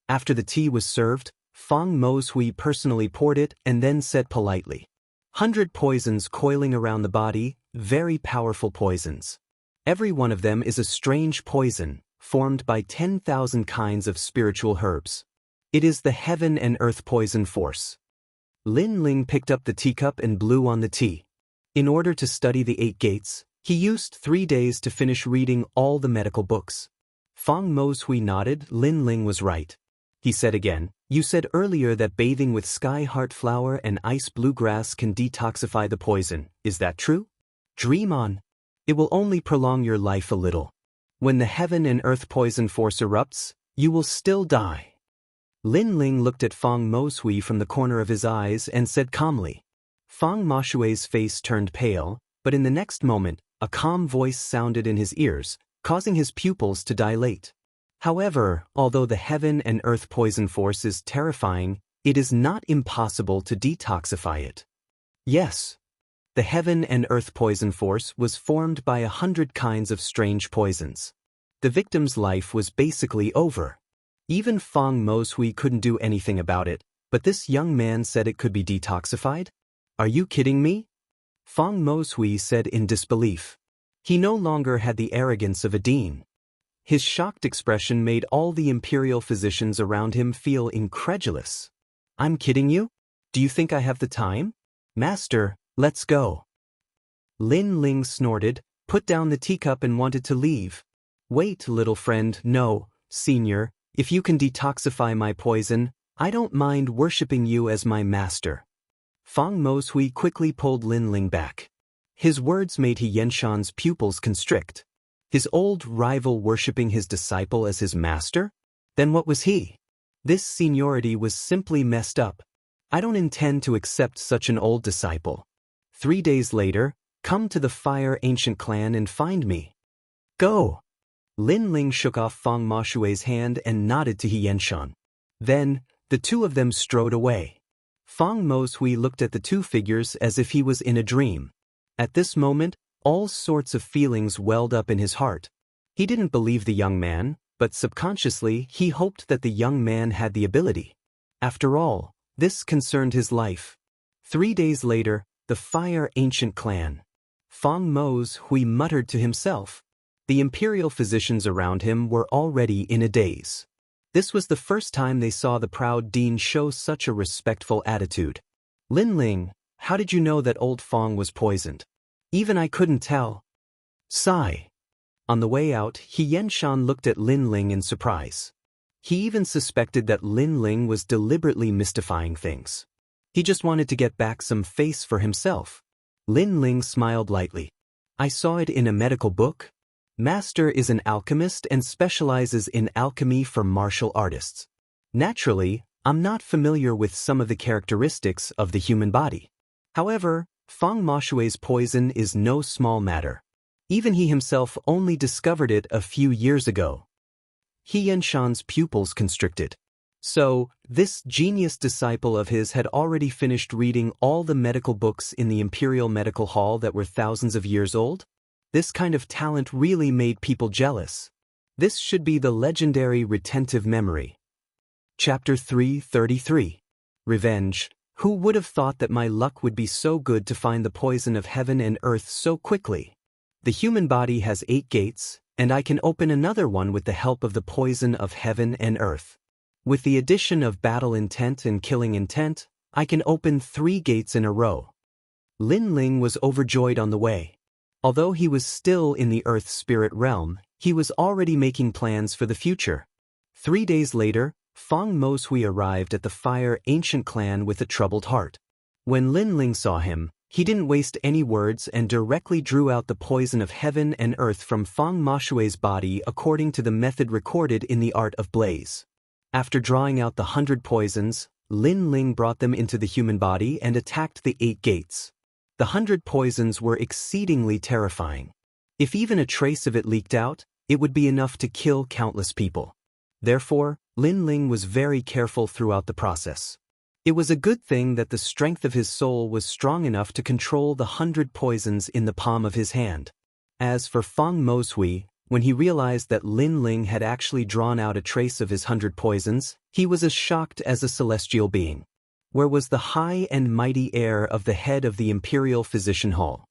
After the tea was served, Fang Moshui personally poured it and then said politely, "100 poisons coiling around the body, very powerful poisons. Every one of them is a strange poison, formed by 10,000 kinds of spiritual herbs. It is the heaven and earth poison force." Lin Ling picked up the teacup and blew on the tea. In order to study the 8 gates, he used 3 days to finish reading all the medical books. Fang Moshui nodded. Lin Ling was right. He said again, "You said earlier that bathing with sky heart flower and ice bluegrass can detoxify the poison. Is that true? Dream on. It will only prolong your life a little. When the heaven and earth poison force erupts, you will still die." Lin Ling looked at Fang Moshui from the corner of his eyes and said calmly. Fang Moshui's face turned pale, but in the next moment, a calm voice sounded in his ears, causing his pupils to dilate. "However, although the heaven and earth poison force is terrifying, it is not impossible to detoxify it." Yes. The heaven and earth poison force was formed by 100 kinds of strange poisons. The victim's life was basically over. Even Fang Moshui couldn't do anything about it, but this young man said it could be detoxified? "Are you kidding me?" Fang Moshui said in disbelief. He no longer had the arrogance of a dean. His shocked expression made all the imperial physicians around him feel incredulous. "I'm kidding you? Do you think I have the time? Master, let's go." Lin Ling snorted, put down the teacup and wanted to leave. "Wait, little friend, no, senior, if you can detoxify my poison, I don't mind worshipping you as my master." Fang Moshui quickly pulled Lin Ling back. His words made He Yenshan's pupils constrict. His old rival worshipping his disciple as his master? Then what was he? This seniority was simply messed up. I don't intend to accept such an old disciple. 3 days later, come to the Fire Ancient Clan and find me. Go! Lin Ling shook off Fang Moshui's hand and nodded to He Yenshan. Then, the two of them strode away. Fang Moshui looked at the two figures as if he was in a dream. At this moment, all sorts of feelings welled up in his heart. He didn't believe the young man, but subconsciously he hoped that the young man had the ability. After all, this concerned his life. 3 days later, the Fire Ancient Clan. Fang Moshui muttered to himself. The imperial physicians around him were already in a daze. This was the first time they saw the proud dean show such a respectful attitude. Lin Ling, how did you know that old Fang was poisoned? Even I couldn't tell. Sigh. On the way out, He Yenshan looked at Lin Ling in surprise. He even suspected that Lin Ling was deliberately mystifying things. He just wanted to get back some face for himself. Lin Ling smiled lightly. I saw it in a medical book. Master is an alchemist and specializes in alchemy for martial artists. Naturally, I'm not familiar with some of the characteristics of the human body. However, Fang Moshui's poison is no small matter. Even he himself only discovered it a few years ago. He Yenshan's pupils constricted. So, this genius disciple of his had already finished reading all the medical books in the Imperial Medical Hall that were thousands of years old? This kind of talent really made people jealous. This should be the legendary retentive memory. Chapter 333. Revenge. Who would have thought that my luck would be so good to find the poison of heaven and earth so quickly? The human body has 8 gates, and I can open another one with the help of the poison of heaven and earth. With the addition of battle intent and killing intent, I can open 3 gates in a row. Lin Ling was overjoyed on the way. Although he was still in the earth spirit realm, he was already making plans for the future. 3 days later, Fang Moshui arrived at the Fire Ancient Clan with a troubled heart. When Lin Ling saw him, he didn't waste any words and directly drew out the poison of heaven and earth from Fang Moshui's body according to the method recorded in the Art of Blaze. After drawing out the 100 poisons, Lin Ling brought them into the human body and attacked the 8 gates. The 100 poisons were exceedingly terrifying. If even a trace of it leaked out, it would be enough to kill countless people. Therefore, Lin Ling was very careful throughout the process. It was a good thing that the strength of his soul was strong enough to control the 100 poisons in the palm of his hand. As for Fang Moshui, when he realized that Lin Ling had actually drawn out a trace of his 100 poisons, he was as shocked as a celestial being. Where was the high and mighty air of the head of the Imperial Physician Hall?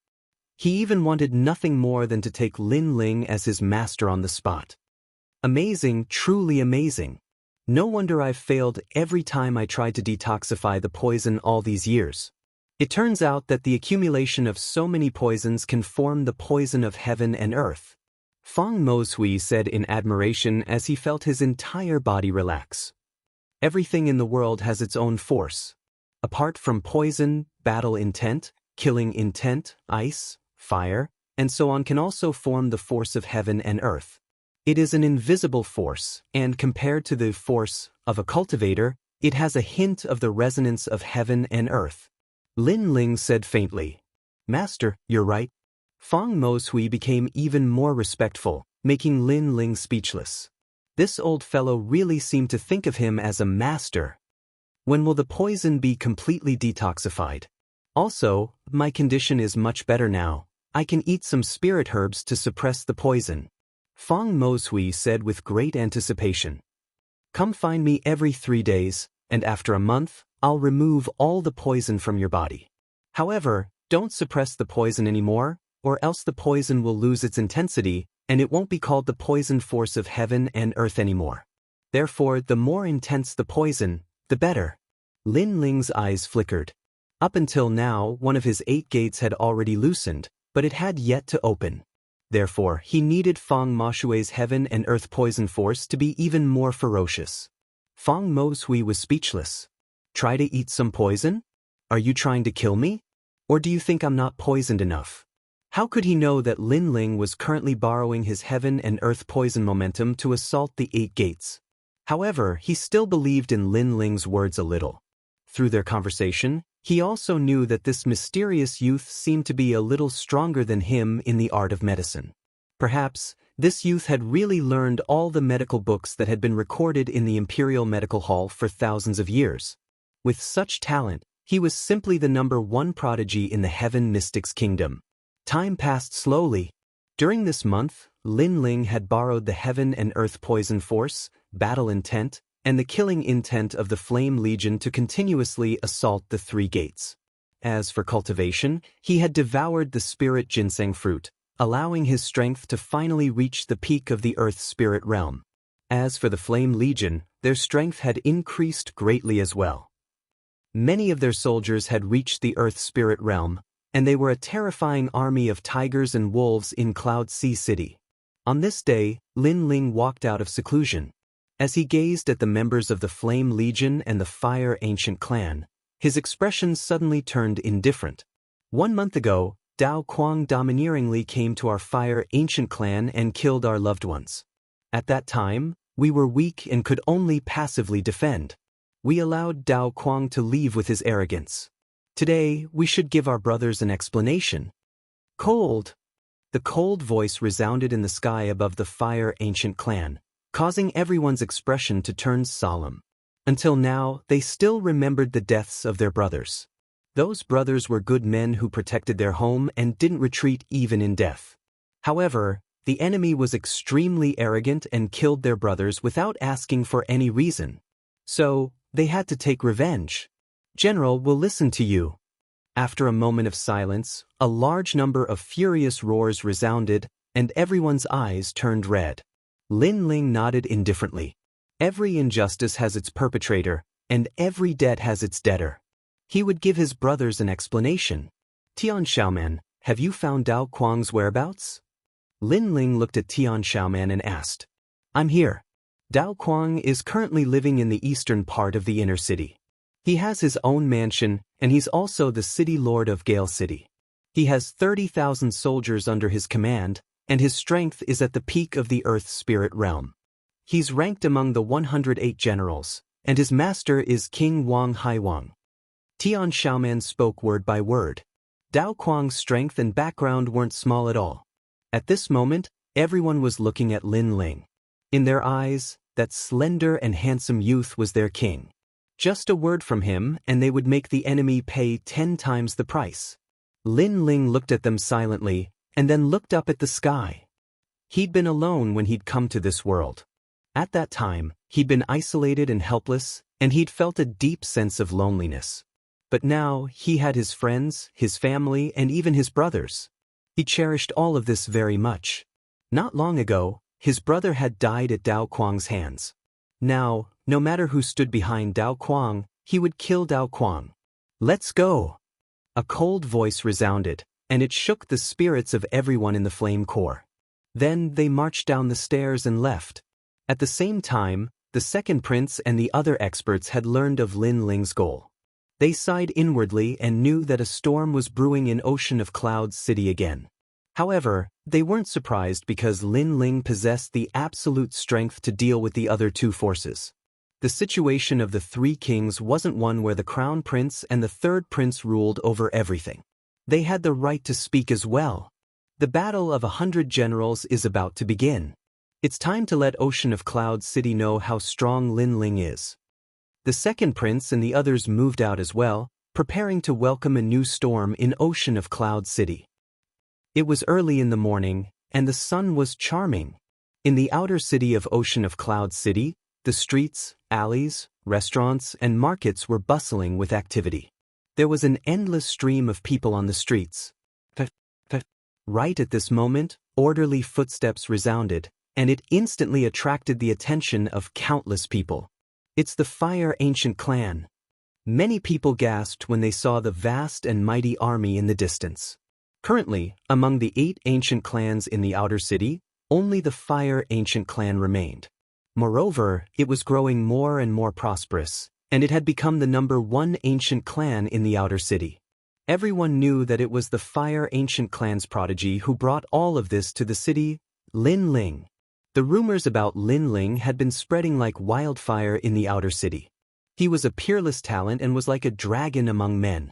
He even wanted nothing more than to take Lin Ling as his master on the spot. Amazing, truly amazing. No wonder I've failed every time I tried to detoxify the poison all these years. It turns out that the accumulation of so many poisons can form the poison of heaven and earth. Fang Moshui said in admiration as he felt his entire body relax. Everything in the world has its own force. Apart from poison, battle intent, killing intent, ice, fire, and so on can also form the force of heaven and earth. It is an invisible force, and compared to the force of a cultivator, it has a hint of the resonance of heaven and earth. Lin Ling said faintly, Master, you're right. Fang Moshui became even more respectful, making Lin Ling speechless. This old fellow really seemed to think of him as a master. When will the poison be completely detoxified? Also, my condition is much better now. I can eat some spirit herbs to suppress the poison. Fang Moshui said with great anticipation. Come find me every 3 days, and after a month, I'll remove all the poison from your body. However, don't suppress the poison anymore, or else the poison will lose its intensity, and it won't be called the poison force of heaven and earth anymore. Therefore, the more intense the poison, the better. Lin Ling's eyes flickered. Up until now, one of his 8 gates had already loosened, but it had yet to open. Therefore, he needed Fang Moshui's heaven and earth poison force to be even more ferocious. Fang Moshui was speechless. Try to eat some poison? Are you trying to kill me? Or do you think I'm not poisoned enough? How could he know that Lin Ling was currently borrowing his heaven and earth poison momentum to assault the 8 gates? However, he still believed in Lin Ling's words a little. Through their conversation, he also knew that this mysterious youth seemed to be a little stronger than him in the art of medicine. Perhaps, this youth had really learned all the medical books that had been recorded in the Imperial Medical Hall for thousands of years. With such talent, he was simply the #1 prodigy in the Heaven Mystics Kingdom. Time passed slowly. During this month, Lin Ling had borrowed the Heaven and Earth Poison Force, Battle Intent, and the killing intent of the Flame Legion to continuously assault the 3 gates. As for cultivation, he had devoured the spirit ginseng fruit, allowing his strength to finally reach the peak of the Earth Spirit realm. As for the Flame Legion, their strength had increased greatly as well. Many of their soldiers had reached the Earth Spirit realm, and they were a terrifying army of tigers and wolves in Cloud Sea City. On this day, Lin Ling walked out of seclusion. As he gazed at the members of the Flame Legion and the Fire Ancient Clan, his expression suddenly turned indifferent. 1 month ago, Dao Quang domineeringly came to our Fire Ancient Clan and killed our loved ones. At that time, we were weak and could only passively defend. We allowed Dao Quang to leave with his arrogance. Today, we should give our brothers an explanation. Cold. The cold voice resounded in the sky above the Fire Ancient Clan, causing everyone's expression to turn solemn. Until now, they still remembered the deaths of their brothers. Those brothers were good men who protected their home and didn't retreat even in death. However, the enemy was extremely arrogant and killed their brothers without asking for any reason. So, they had to take revenge. General will listen to you. After a moment of silence, a large number of furious roars resounded, and everyone's eyes turned red. Lin Ling nodded indifferently. Every injustice has its perpetrator, and every debt has its debtor. He would give his brothers an explanation. Tian Xiaoman, have you found Dao Quang's whereabouts? Lin Ling looked at Tian Xiaoman and asked. I'm here. Dao Quang is currently living in the eastern part of the inner city. He has his own mansion, and he's also the city lord of Gale City. He has 30,000 soldiers under his command, and his strength is at the peak of the Earth Spirit realm. He's ranked among the 108 generals, and his master is King Wang Haiwang. Tian Xiaoman spoke word by word. Dao Quang's strength and background weren't small at all. At this moment, everyone was looking at Lin Ling. In their eyes, that slender and handsome youth was their king. Just a word from him, and they would make the enemy pay 10 times the price. Lin Ling looked at them silently, and then looked up at the sky. He'd been alone when he'd come to this world. At that time, he'd been isolated and helpless, and he'd felt a deep sense of loneliness. But now, he had his friends, his family, and even his brothers. He cherished all of this very much. Not long ago, his brother had died at Dao Quang's hands. Now, no matter who stood behind Dao Quang, he would kill Dao Quang. Let's go! A cold voice resounded, and it shook the spirits of everyone in the Flame Corps. Then they marched down the stairs and left. At the same time, the second prince and the other experts had learned of Lin Ling's goal. They sighed inwardly and knew that a storm was brewing in Ocean of Clouds City again. However, they weren't surprised because Lin Ling possessed the absolute strength to deal with the other 2 forces. The situation of the 3 kings wasn't one where the crown prince and the third prince ruled over everything. They had the right to speak as well. The battle of 100 generals is about to begin. It's time to let Ocean of Clouds City know how strong Lin Ling is. The second prince and the others moved out as well, preparing to welcome a new storm in Ocean of Cloud City. It was early in the morning, and the sun was charming. In the outer city of Ocean of Cloud City, the streets, alleys, restaurants, and markets were bustling with activity. There was an endless stream of people on the streets. Right at this moment, orderly footsteps resounded, and it instantly attracted the attention of countless people. It's the Fire Ancient Clan. Many people gasped when they saw the vast and mighty army in the distance. Currently, among the 8 ancient clans in the outer city, only the Fire Ancient Clan remained. Moreover, it was growing more and more prosperous, and it had become the #1 ancient clan in the outer city. Everyone knew that it was the Fire Ancient Clan's prodigy who brought all of this to the city, Lin Ling. The rumors about Lin Ling had been spreading like wildfire in the outer city. He was a peerless talent and was like a dragon among men.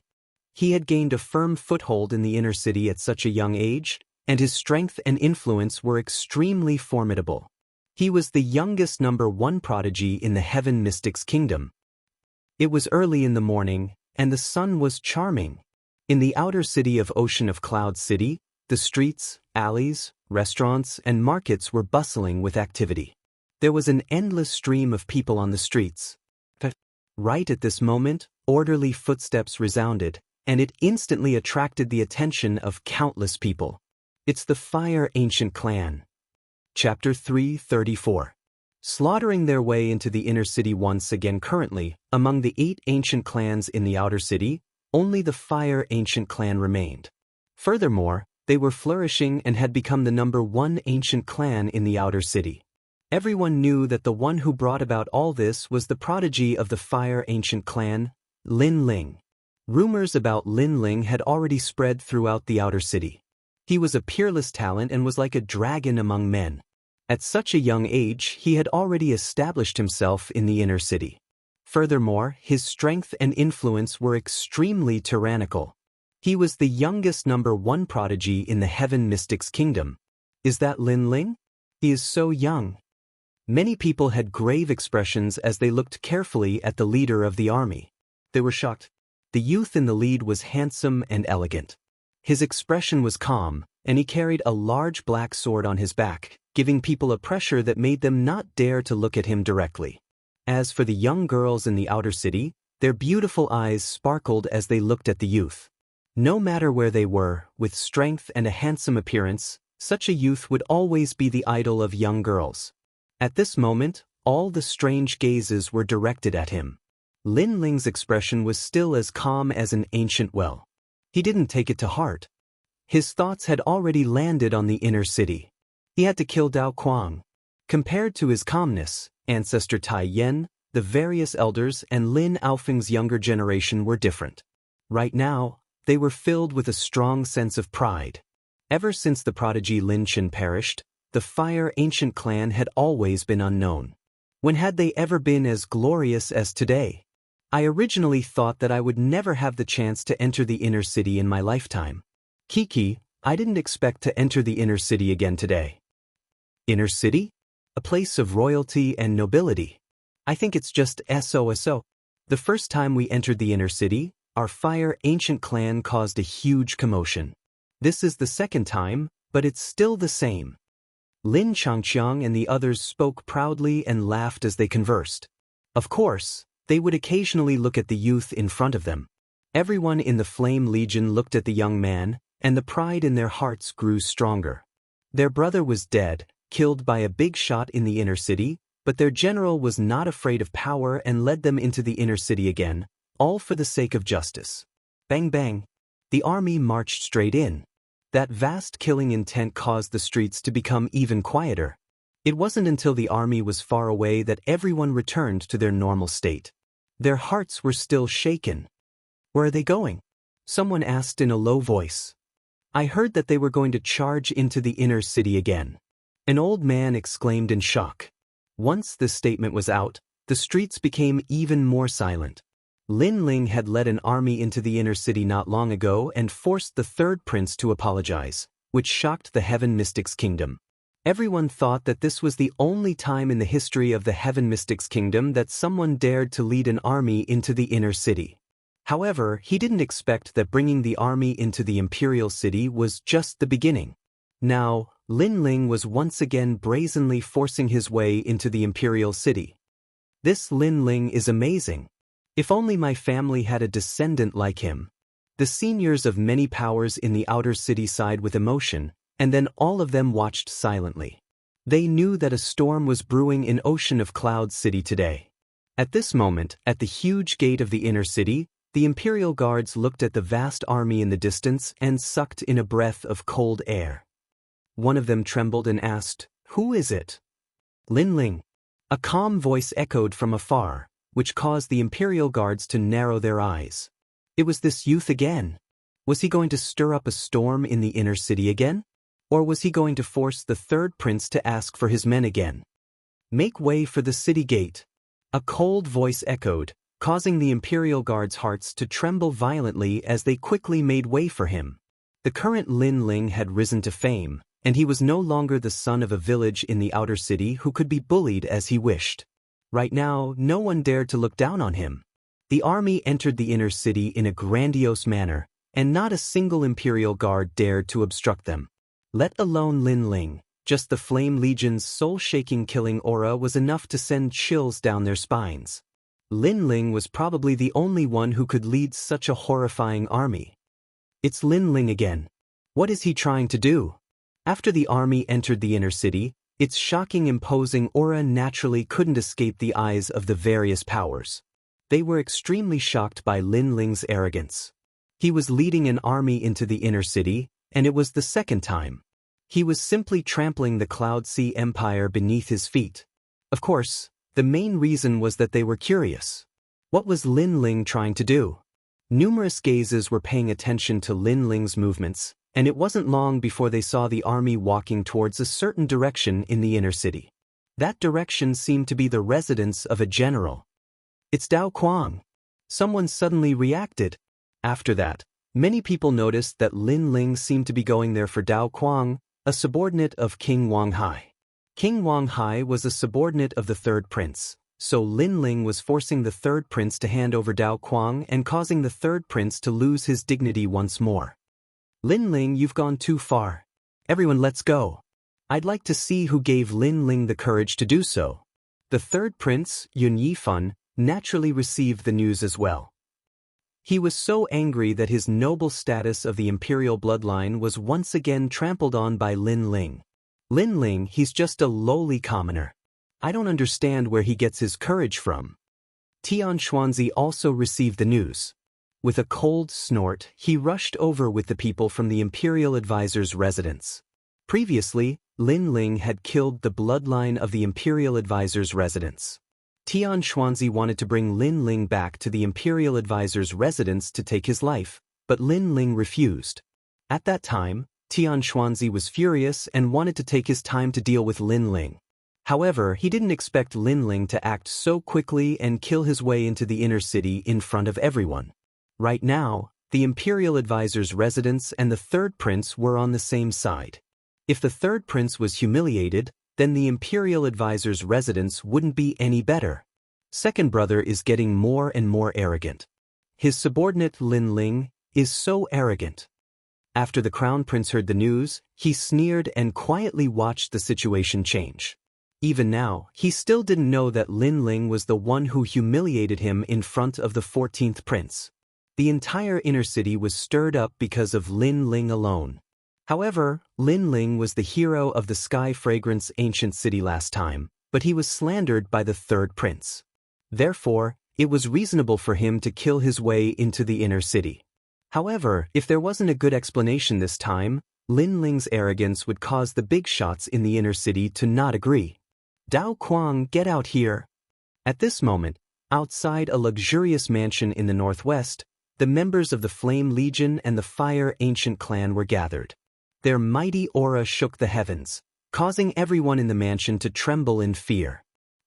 He had gained a firm foothold in the inner city at such a young age, and his strength and influence were extremely formidable. He was the youngest #1 prodigy in the Heaven Mystics Kingdom. It was early in the morning, and the sun was charming. In the outer city of Ocean of Cloud City, the streets, alleys, restaurants, and markets were bustling with activity. There was an endless stream of people on the streets. But right at this moment, orderly footsteps resounded, and it instantly attracted the attention of countless people. It's the Fire Ancient Clan. Chapter 334. Slaughtering their way into the inner city once again. Currently, among the 8 ancient clans in the outer city, only the Fire Ancient Clan remained. Furthermore, they were flourishing and had become the #1 ancient clan in the outer city. Everyone knew that the one who brought about all this was the prodigy of the Fire Ancient Clan, Lin Ling. Rumors about Lin Ling had already spread throughout the outer city. He was a peerless talent and was like a dragon among men. At such a young age, he had already established himself in the inner city. Furthermore, his strength and influence were extremely tyrannical. He was the youngest #1 prodigy in the Heaven Mystics Kingdom. Is that Lin Ling? He is so young. Many people had grave expressions as they looked carefully at the leader of the army. They were shocked. The youth in the lead was handsome and elegant. His expression was calm, and he carried a large black sword on his back, giving people a pressure that made them not dare to look at him directly. As for the young girls in the outer city, their beautiful eyes sparkled as they looked at the youth. No matter where they were, with strength and a handsome appearance, such a youth would always be the idol of young girls. At this moment, all the strange gazes were directed at him. Lin Ling's expression was still as calm as an ancient well. He didn't take it to heart. His thoughts had already landed on the inner city. He had to kill Dao Kuang. Compared to his calmness, Ancestor Tai Yen, the various elders, and Lin Aofeng's younger generation were different. Right now, they were filled with a strong sense of pride. Ever since the prodigy Lin Chen perished, the Fire Ancient Clan had always been unknown. When had they ever been as glorious as today? I originally thought that I would never have the chance to enter the inner city in my lifetime. Kiki, I didn't expect to enter the inner city again today. Inner city? A place of royalty and nobility. I think it's just SOSO. The first time we entered the inner city, our Fire Ancient Clan caused a huge commotion. This is the second time, but it's still the same. Lin Changqiang and the others spoke proudly and laughed as they conversed. Of course, they would occasionally look at the youth in front of them. Everyone in the Flame Legion looked at the young man, and the pride in their hearts grew stronger. Their brother was dead, killed by a big shot in the inner city, but their general was not afraid of power and led them into the inner city again, all for the sake of justice. Bang bang. The army marched straight in. That vast killing intent caused the streets to become even quieter. It wasn't until the army was far away that everyone returned to their normal state. Their hearts were still shaken. Where are they going? Someone asked in a low voice. I heard that they were going to charge into the inner city again. An old man exclaimed in shock. Once this statement was out, the streets became even more silent. Lin Ling had led an army into the inner city not long ago and forced the third prince to apologize, which shocked the Heaven Mystics Kingdom. Everyone thought that this was the only time in the history of the Heaven Mystics Kingdom that someone dared to lead an army into the inner city. However, he didn't expect that bringing the army into the Imperial City was just the beginning. Now, Lin Ling was once again brazenly forcing his way into the Imperial City. This Lin Ling is amazing. If only my family had a descendant like him. The seniors of many powers in the outer city sighed with emotion, and then all of them watched silently. They knew that a storm was brewing in Ocean of Cloud City today. At this moment, at the huge gate of the inner city, the Imperial Guards looked at the vast army in the distance and sucked in a breath of cold air. One of them trembled and asked, "Who is it?" Lin Ling. A calm voice echoed from afar, which caused the Imperial Guards to narrow their eyes. It was this youth again. Was he going to stir up a storm in the inner city again? Or was he going to force the third prince to ask for his men again? Make way for the city gate. A cold voice echoed, causing the Imperial Guards' hearts to tremble violently as they quickly made way for him. The current Lin Ling had risen to fame, and he was no longer the son of a village in the outer city who could be bullied as he wished. Right now, no one dared to look down on him. The army entered the inner city in a grandiose manner, and not a single Imperial Guard dared to obstruct them. Let alone Lin Ling, just the Flame Legion's soul-shaking killing aura was enough to send chills down their spines. Lin Ling was probably the only one who could lead such a horrifying army. It's Lin Ling again. What is he trying to do? After the army entered the inner city, its shocking imposing aura naturally couldn't escape the eyes of the various powers. They were extremely shocked by Lin Ling's arrogance. He was leading an army into the inner city, and it was the second time. He was simply trampling the Cloud Sea Empire beneath his feet. Of course, the main reason was that they were curious. What was Lin Ling trying to do? Numerous gazes were paying attention to Lin Ling's movements, and it wasn't long before they saw the army walking towards a certain direction in the inner city. That direction seemed to be the residence of a general. It's Dao Quang. Someone suddenly reacted. After that, many people noticed that Lin Ling seemed to be going there for Dao Quang, a subordinate of King Wang Hai. King Wang Hai was a subordinate of the third prince, so Lin Ling was forcing the third prince to hand over Dao Quang and causing the third prince to lose his dignity once more. Lin Ling, you've gone too far. Everyone, let's go. I'd like to see who gave Lin Ling the courage to do so. The third prince, Yun Yifan, naturally received the news as well. He was so angry that his noble status of the imperial bloodline was once again trampled on by Lin Ling. Lin Ling, he's just a lowly commoner. I don't understand where he gets his courage from. Tian Xuanzi also received the news. With a cold snort, he rushed over with the people from the imperial advisor's residence. Previously, Lin Ling had killed the bloodline of the imperial advisor's residence. Tian Xuanzi wanted to bring Lin Ling back to the imperial advisor's residence to take his life, but Lin Ling refused. At that time, Tian Xuanzi was furious and wanted to take his time to deal with Lin Ling. However, he didn't expect Lin Ling to act so quickly and kill his way into the inner city in front of everyone. Right now, the imperial advisor's residence and the third prince were on the same side. If the third prince was humiliated, then the imperial advisor's residence wouldn't be any better. Second brother is getting more and more arrogant. His subordinate Lin Ling is so arrogant. After the crown prince heard the news, he sneered and quietly watched the situation change. Even now, he still didn't know that Lin Ling was the one who humiliated him in front of the 14th prince. The entire inner city was stirred up because of Lin Ling alone. However, Lin Ling was the hero of the Sky Fragrance ancient city last time, but he was slandered by the third prince. Therefore, it was reasonable for him to kill his way into the inner city. However, if there wasn't a good explanation this time, Lin Ling's arrogance would cause the big shots in the inner city to not agree. Dao Quang, get out here. At this moment, outside a luxurious mansion in the northwest, the members of the Flame Legion and the Fire Ancient Clan were gathered. Their mighty aura shook the heavens, causing everyone in the mansion to tremble in fear.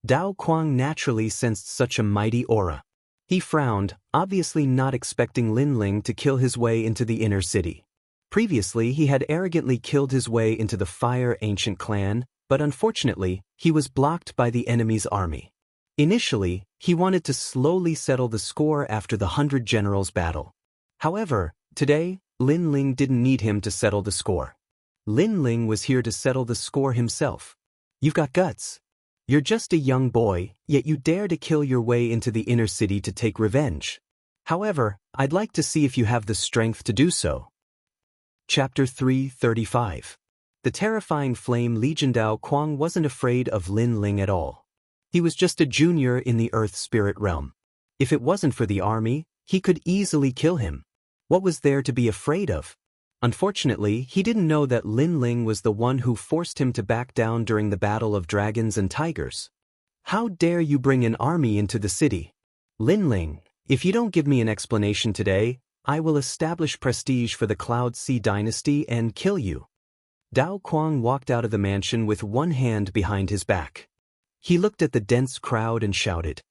Dao Quang naturally sensed such a mighty aura. He frowned, obviously not expecting Lin Ling to kill his way into the inner city. Previously, he had arrogantly killed his way into the Fire Ancient Clan, but unfortunately, he was blocked by the enemy's army. Initially, he wanted to slowly settle the score after the 100 Generals battle. However, today, Lin Ling didn't need him to settle the score. Lin Ling was here to settle the score himself. You've got guts. You're just a young boy, yet you dare to kill your way into the inner city to take revenge. However, I'd like to see if you have the strength to do so. Chapter 335. The terrifying Flame Legion. Dao Quang wasn't afraid of Lin Ling at all. He was just a junior in the Earth Spirit realm. If it wasn't for the army, he could easily kill him. What was there to be afraid of? Unfortunately, he didn't know that Lin Ling was the one who forced him to back down during the Battle of Dragons and Tigers. How dare you bring an army into the city? Lin Ling, if you don't give me an explanation today, I will establish prestige for the Cloud Sea dynasty and kill you. Dao Kuang walked out of the mansion with one hand behind his back. He looked at the dense crowd and shouted.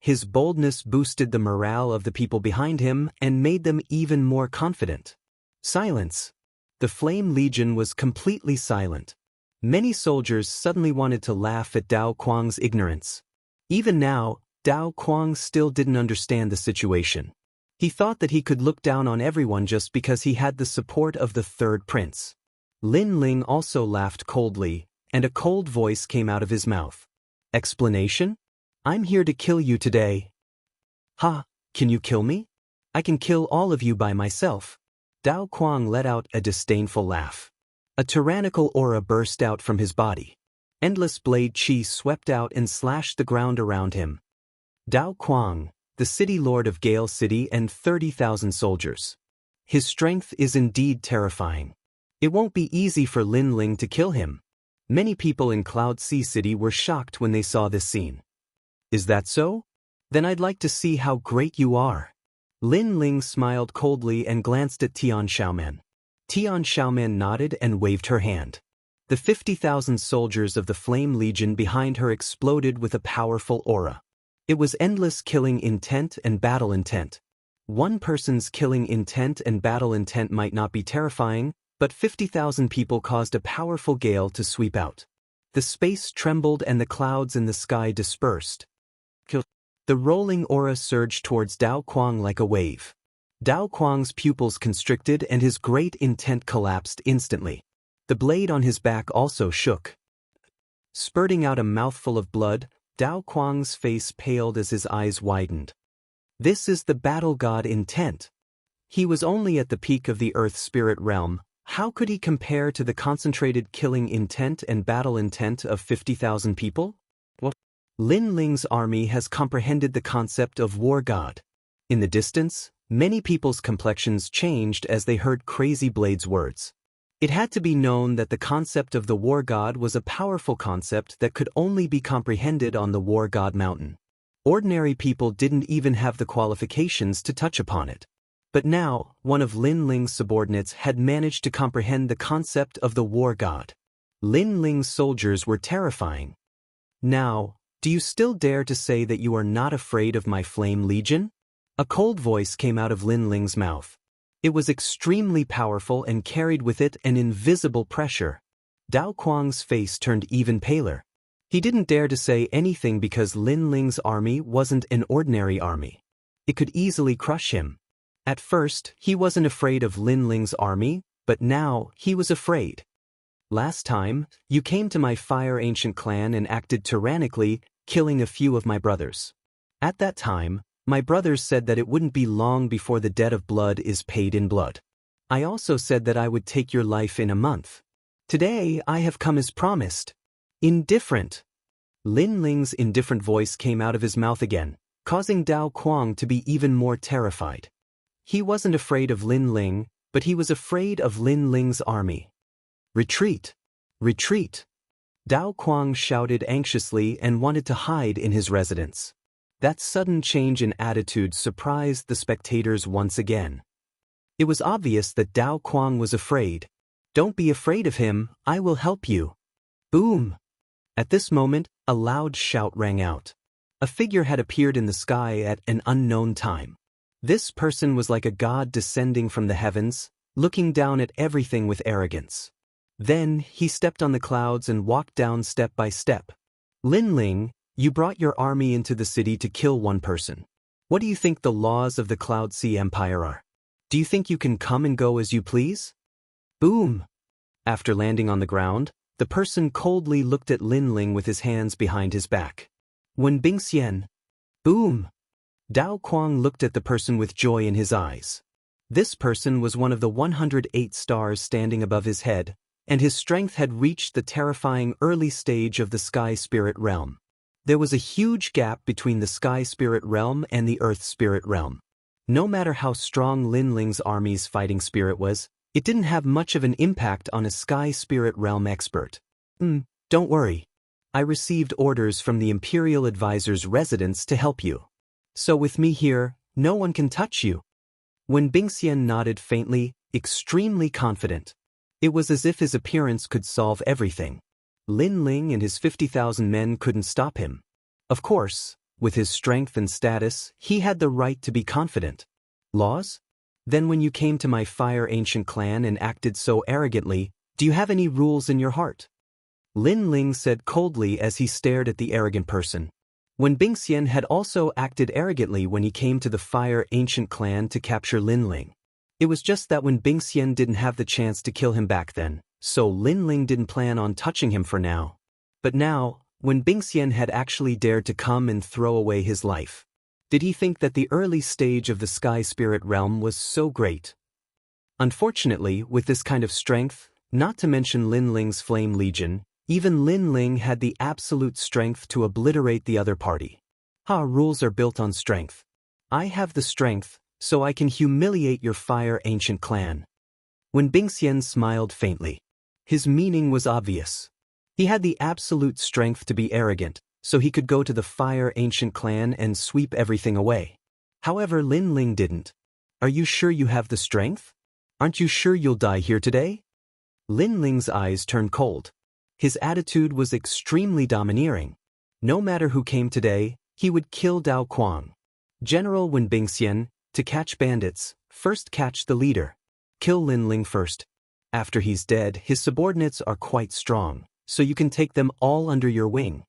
His boldness boosted the morale of the people behind him and made them even more confident. Silence. The Flame Legion was completely silent. Many soldiers suddenly wanted to laugh at Dao Kuang's ignorance. Even now, Dao Kuang still didn't understand the situation. He thought that he could look down on everyone just because he had the support of the third prince. Lin Ling also laughed coldly, and a cold voice came out of his mouth. Explanation? I'm here to kill you today. Ha, can you kill me? I can kill all of you by myself. Dao Kuang let out a disdainful laugh. A tyrannical aura burst out from his body. Endless blade chi swept out and slashed the ground around him. Dao Kuang, the city lord of Gale City and 30,000 soldiers. His strength is indeed terrifying. It won't be easy for Lin Ling to kill him. Many people in Cloud Sea City were shocked when they saw this scene. Is that so? Then I'd like to see how great you are. Lin Ling smiled coldly and glanced at Tian Xiaoman. Tian Xiaoman nodded and waved her hand. The 50,000 soldiers of the Flame Legion behind her exploded with a powerful aura. It was endless killing intent and battle intent. One person's killing intent and battle intent might not be terrifying, but 50,000 people caused a powerful gale to sweep out. The space trembled and the clouds in the sky dispersed. The rolling aura surged towards Dao Kuang like a wave. Dao Kuang's pupils constricted and his great intent collapsed instantly. The blade on his back also shook. Spurting out a mouthful of blood, Dao Kuang's face paled as his eyes widened. This is the battle god intent. He was only at the peak of the earth spirit realm. How could he compare to the concentrated killing intent and battle intent of 50,000 people? Lin Ling's army has comprehended the concept of war god. In the distance, many people's complexions changed as they heard Crazy Blade's words. It had to be known that the concept of the war god was a powerful concept that could only be comprehended on the war god mountain. Ordinary people didn't even have the qualifications to touch upon it. But now, one of Lin Ling's subordinates had managed to comprehend the concept of the war god. Lin Ling's soldiers were terrifying. Now, do you still dare to say that you are not afraid of my Flame Legion? A cold voice came out of Lin Ling's mouth. It was extremely powerful and carried with it an invisible pressure. Dao Kuang's face turned even paler. He didn't dare to say anything because Lin Ling's army wasn't an ordinary army. It could easily crush him. At first, he wasn't afraid of Lin Ling's army, but now he was afraid. Last time, you came to my Fire Ancient clan and acted tyrannically, killing a few of my brothers. At that time, my brothers said that it wouldn't be long before the debt of blood is paid in blood. I also said that I would take your life in a month. Today, I have come as promised. Indifferent. Lin Ling's indifferent voice came out of his mouth again, causing Dao Kuang to be even more terrified. He wasn't afraid of Lin Ling, but he was afraid of Lin Ling's army. Retreat! Retreat! Dao Kuang shouted anxiously and wanted to hide in his residence. That sudden change in attitude surprised the spectators once again. It was obvious that Dao Kuang was afraid. Don't be afraid of him, I will help you. Boom! At this moment, a loud shout rang out. A figure had appeared in the sky at an unknown time. This person was like a god descending from the heavens, looking down at everything with arrogance. Then, he stepped on the clouds and walked down step by step. Lin Ling, you brought your army into the city to kill one person. What do you think the laws of the Cloud Sea Empire are? Do you think you can come and go as you please? Boom! After landing on the ground, the person coldly looked at Lin Ling with his hands behind his back. Wen Bingxian. Boom! Dao Kuang looked at the person with joy in his eyes. This person was one of the 108 stars standing above his head, and his strength had reached the terrifying early stage of the Sky Spirit Realm. There was a huge gap between the Sky Spirit Realm and the Earth Spirit Realm. No matter how strong Lin Ling's army's fighting spirit was, it didn't have much of an impact on a Sky Spirit Realm expert. Don't worry. I received orders from the Imperial Advisor's residence to help you. So with me here, no one can touch you. When Bingxian nodded faintly, extremely confident. It was as if his appearance could solve everything. Lin Ling and his 50,000 men couldn't stop him. Of course, with his strength and status, he had the right to be confident. Laws? Then when you came to my fire ancient clan and acted so arrogantly, do you have any rules in your heart? Lin Ling said coldly as he stared at the arrogant person. When Bingxian had also acted arrogantly when he came to the fire ancient clan to capture Lin Ling. It was just that when Bingxian didn't have the chance to kill him back then, so Lin Ling didn't plan on touching him for now. But now, when Bingxian had actually dared to come and throw away his life, did he think that the early stage of the Sky Spirit realm was so great? Unfortunately, with this kind of strength, not to mention Lin Ling's Flame Legion, even Lin Ling had the absolute strength to obliterate the other party. Rules are built on strength. I have the strength, so I can humiliate your fire ancient clan. When Bingxian smiled faintly, his meaning was obvious. He had the absolute strength to be arrogant, so he could go to the fire ancient clan and sweep everything away. However, Lin Ling didn't. Are you sure you have the strength? Aren't you sure you'll die here today? Lin Ling's eyes turned cold. His attitude was extremely domineering. No matter who came today, he would kill Dao Quang. General Wen Bingxian, to catch bandits, first catch the leader. Kill Lin Ling first. After he's dead, his subordinates are quite strong, so you can take them all under your wing.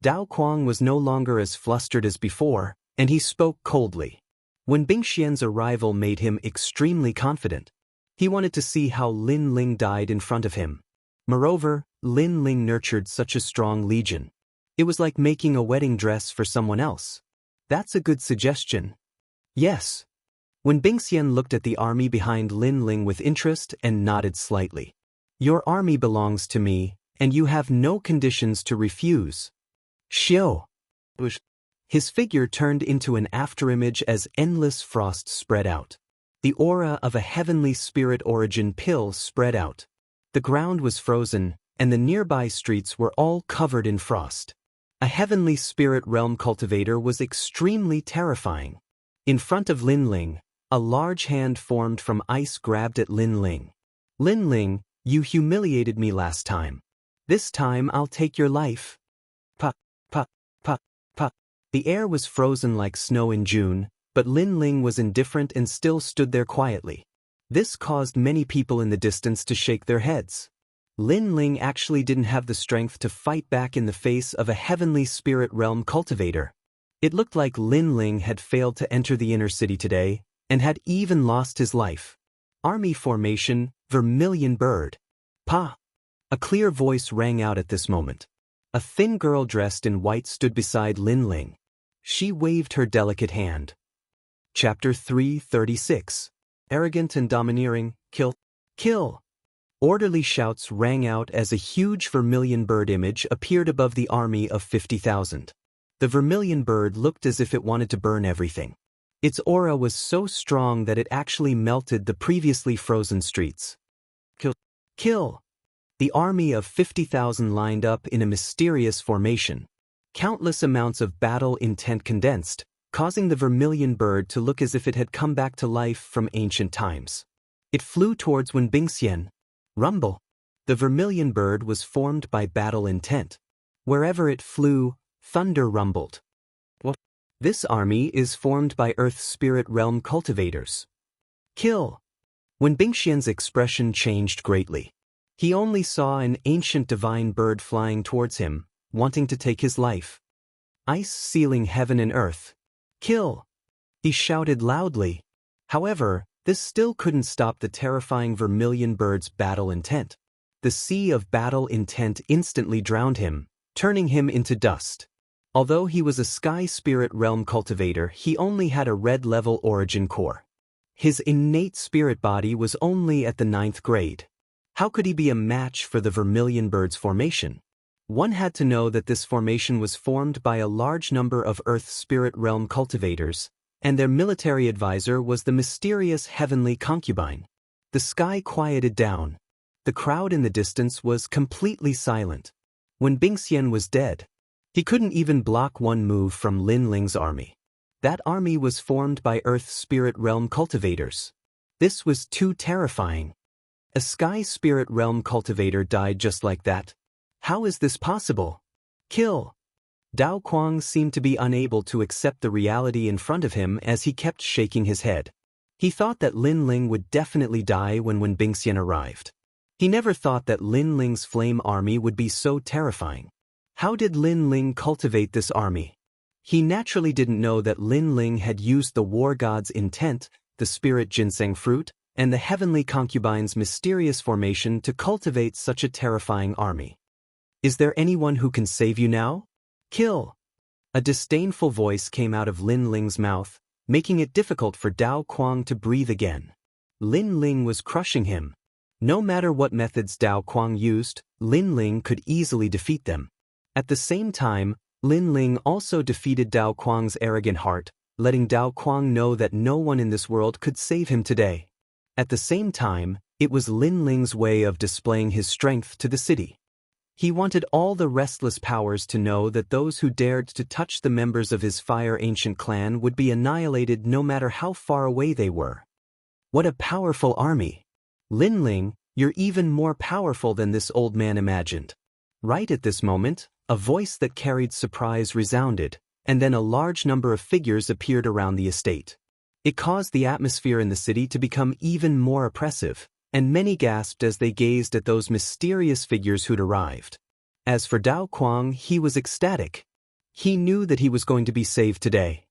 Dao Quang was no longer as flustered as before, and he spoke coldly. When Bingxian's arrival made him extremely confident. He wanted to see how Lin Ling died in front of him. Moreover, Lin Ling nurtured such a strong legion. It was like making a wedding dress for someone else. That's a good suggestion. Yes. When Bingxian looked at the army behind Lin Ling with interest and nodded slightly. Your army belongs to me, and you have no conditions to refuse. Xiao. His figure turned into an afterimage as endless frost spread out. The aura of a heavenly spirit origin pill spread out. The ground was frozen, and the nearby streets were all covered in frost. A heavenly spirit realm cultivator was extremely terrifying. In front of Lin Ling, a large hand formed from ice grabbed at Lin Ling. Lin Ling, you humiliated me last time. This time I'll take your life. Pa, pa, pa, pa. The air was frozen like snow in June, but Lin Ling was indifferent and still stood there quietly. This caused many people in the distance to shake their heads. Lin Ling actually didn't have the strength to fight back in the face of a heavenly spirit realm cultivator. It looked like Lin Ling had failed to enter the inner city today, and had even lost his life. Army formation, Vermilion Bird. Pa! A clear voice rang out at this moment. A thin girl dressed in white stood beside Lin Ling. She waved her delicate hand. Chapter 336. Arrogant and domineering, kill, kill. Orderly shouts rang out as a huge vermilion bird image appeared above the army of 50,000. The vermilion bird looked as if it wanted to burn everything. Its aura was so strong that it actually melted the previously frozen streets. Kill, kill. The army of 50,000 lined up in a mysterious formation. Countless amounts of battle intent condensed, causing the vermilion bird to look as if it had come back to life from ancient times. It flew towards Wen Bingxian. Rumble. The vermilion bird was formed by battle intent. Wherever it flew, thunder rumbled. What? This army is formed by Earth's spirit realm cultivators. Kill. When Bingxian's expression changed greatly. He only saw an ancient divine bird flying towards him, wanting to take his life. Ice sealing heaven and earth. Kill. He shouted loudly. However, this still couldn't stop the terrifying vermilion bird's battle intent. The sea of battle intent instantly drowned him, turning him into dust. Although he was a sky spirit realm cultivator, he only had a red level origin core. His innate spirit body was only at the 9th grade. How could he be a match for the vermilion bird's formation? One had to know that this formation was formed by a large number of Earth's spirit realm cultivators, and their military advisor was the mysterious heavenly concubine. The sky quieted down. The crowd in the distance was completely silent. When Bingxian was dead, he couldn't even block one move from Lin Ling's army. That army was formed by Earth's spirit realm cultivators. This was too terrifying. A sky spirit realm cultivator died just like that. How is this possible? Kill! Dao Kuang seemed to be unable to accept the reality in front of him as he kept shaking his head. He thought that Lin Ling would definitely die when Bingxian arrived. He never thought that Lin Ling's flame army would be so terrifying. How did Lin Ling cultivate this army? He naturally didn't know that Lin Ling had used the war god's intent, the spirit ginseng fruit, and the heavenly concubine's mysterious formation to cultivate such a terrifying army. Is there anyone who can save you now? Kill! A disdainful voice came out of Lin Ling's mouth, making it difficult for Dao Kuang to breathe again. Lin Ling was crushing him. No matter what methods Dao Kuang used, Lin Ling could easily defeat them. At the same time, Lin Ling also defeated Dao Kuang's arrogant heart, letting Dao Kuang know that no one in this world could save him today. At the same time, it was Lin Ling's way of displaying his strength to the city. He wanted all the restless powers to know that those who dared to touch the members of his Fire Ancient clan would be annihilated no matter how far away they were. What a powerful army! Lin Ling, you're even more powerful than this old man imagined. Right at this moment, a voice that carried surprise resounded, and then a large number of figures appeared around the estate. It caused the atmosphere in the city to become even more oppressive, and many gasped as they gazed at those mysterious figures who'd arrived. As for Dao Kuang, he was ecstatic. He knew that he was going to be saved today.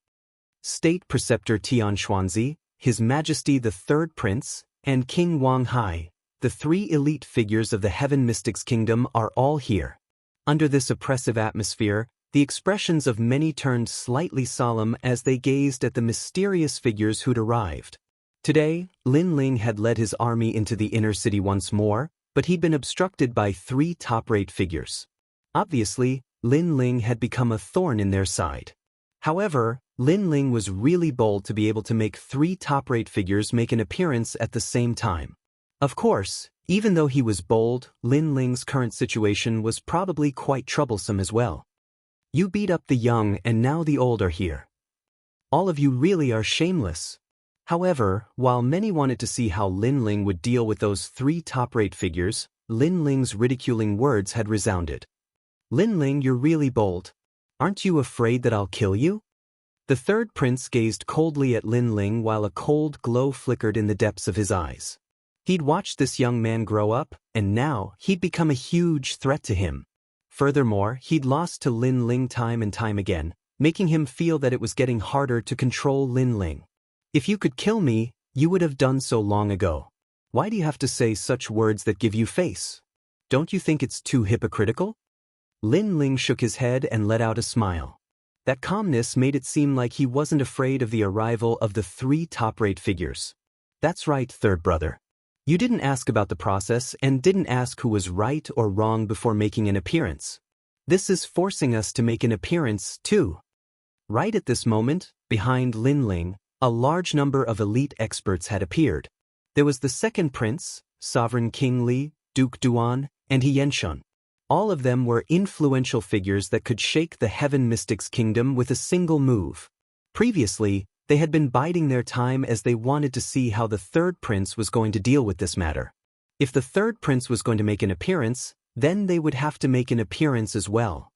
State Preceptor Tian Xuanzi, His Majesty the Third Prince, and King Wang Hai, the three elite figures of the Heaven Mystics Kingdom, are all here. Under this oppressive atmosphere, the expressions of many turned slightly solemn as they gazed at the mysterious figures who'd arrived. Today, Lin Ling had led his army into the inner city once more, but he'd been obstructed by three top-rate figures. Obviously, Lin Ling had become a thorn in their side. However, Lin Ling was really bold to be able to make three top-rate figures make an appearance at the same time. Of course, even though he was bold, Lin Ling's current situation was probably quite troublesome as well. You beat up the young and now the old are here. All of you really are shameless. However, while many wanted to see how Lin Ling would deal with those three top-rate figures, Lin Ling's ridiculing words had resounded. Lin Ling, you're really bold. Aren't you afraid that I'll kill you? The third prince gazed coldly at Lin Ling while a cold glow flickered in the depths of his eyes. He'd watched this young man grow up, and now he'd become a huge threat to him. Furthermore, he'd lost to Lin Ling time and time again, making him feel that it was getting harder to control Lin Ling. If you could kill me, you would have done so long ago. Why do you have to say such words that give you face? Don't you think it's too hypocritical? Lin Ling shook his head and let out a smile. That calmness made it seem like he wasn't afraid of the arrival of the three top-rate figures. That's right, third brother. You didn't ask about the process and didn't ask who was right or wrong before making an appearance. This is forcing us to make an appearance, too. Right at this moment, behind Lin Ling, a large number of elite experts had appeared. There was the second prince, Sovereign King Li, Duke Duan, and Xianxia. All of them were influential figures that could shake the Heaven Mystics Kingdom with a single move. Previously, they had been biding their time as they wanted to see how the third prince was going to deal with this matter. If the third prince was going to make an appearance, then they would have to make an appearance as well.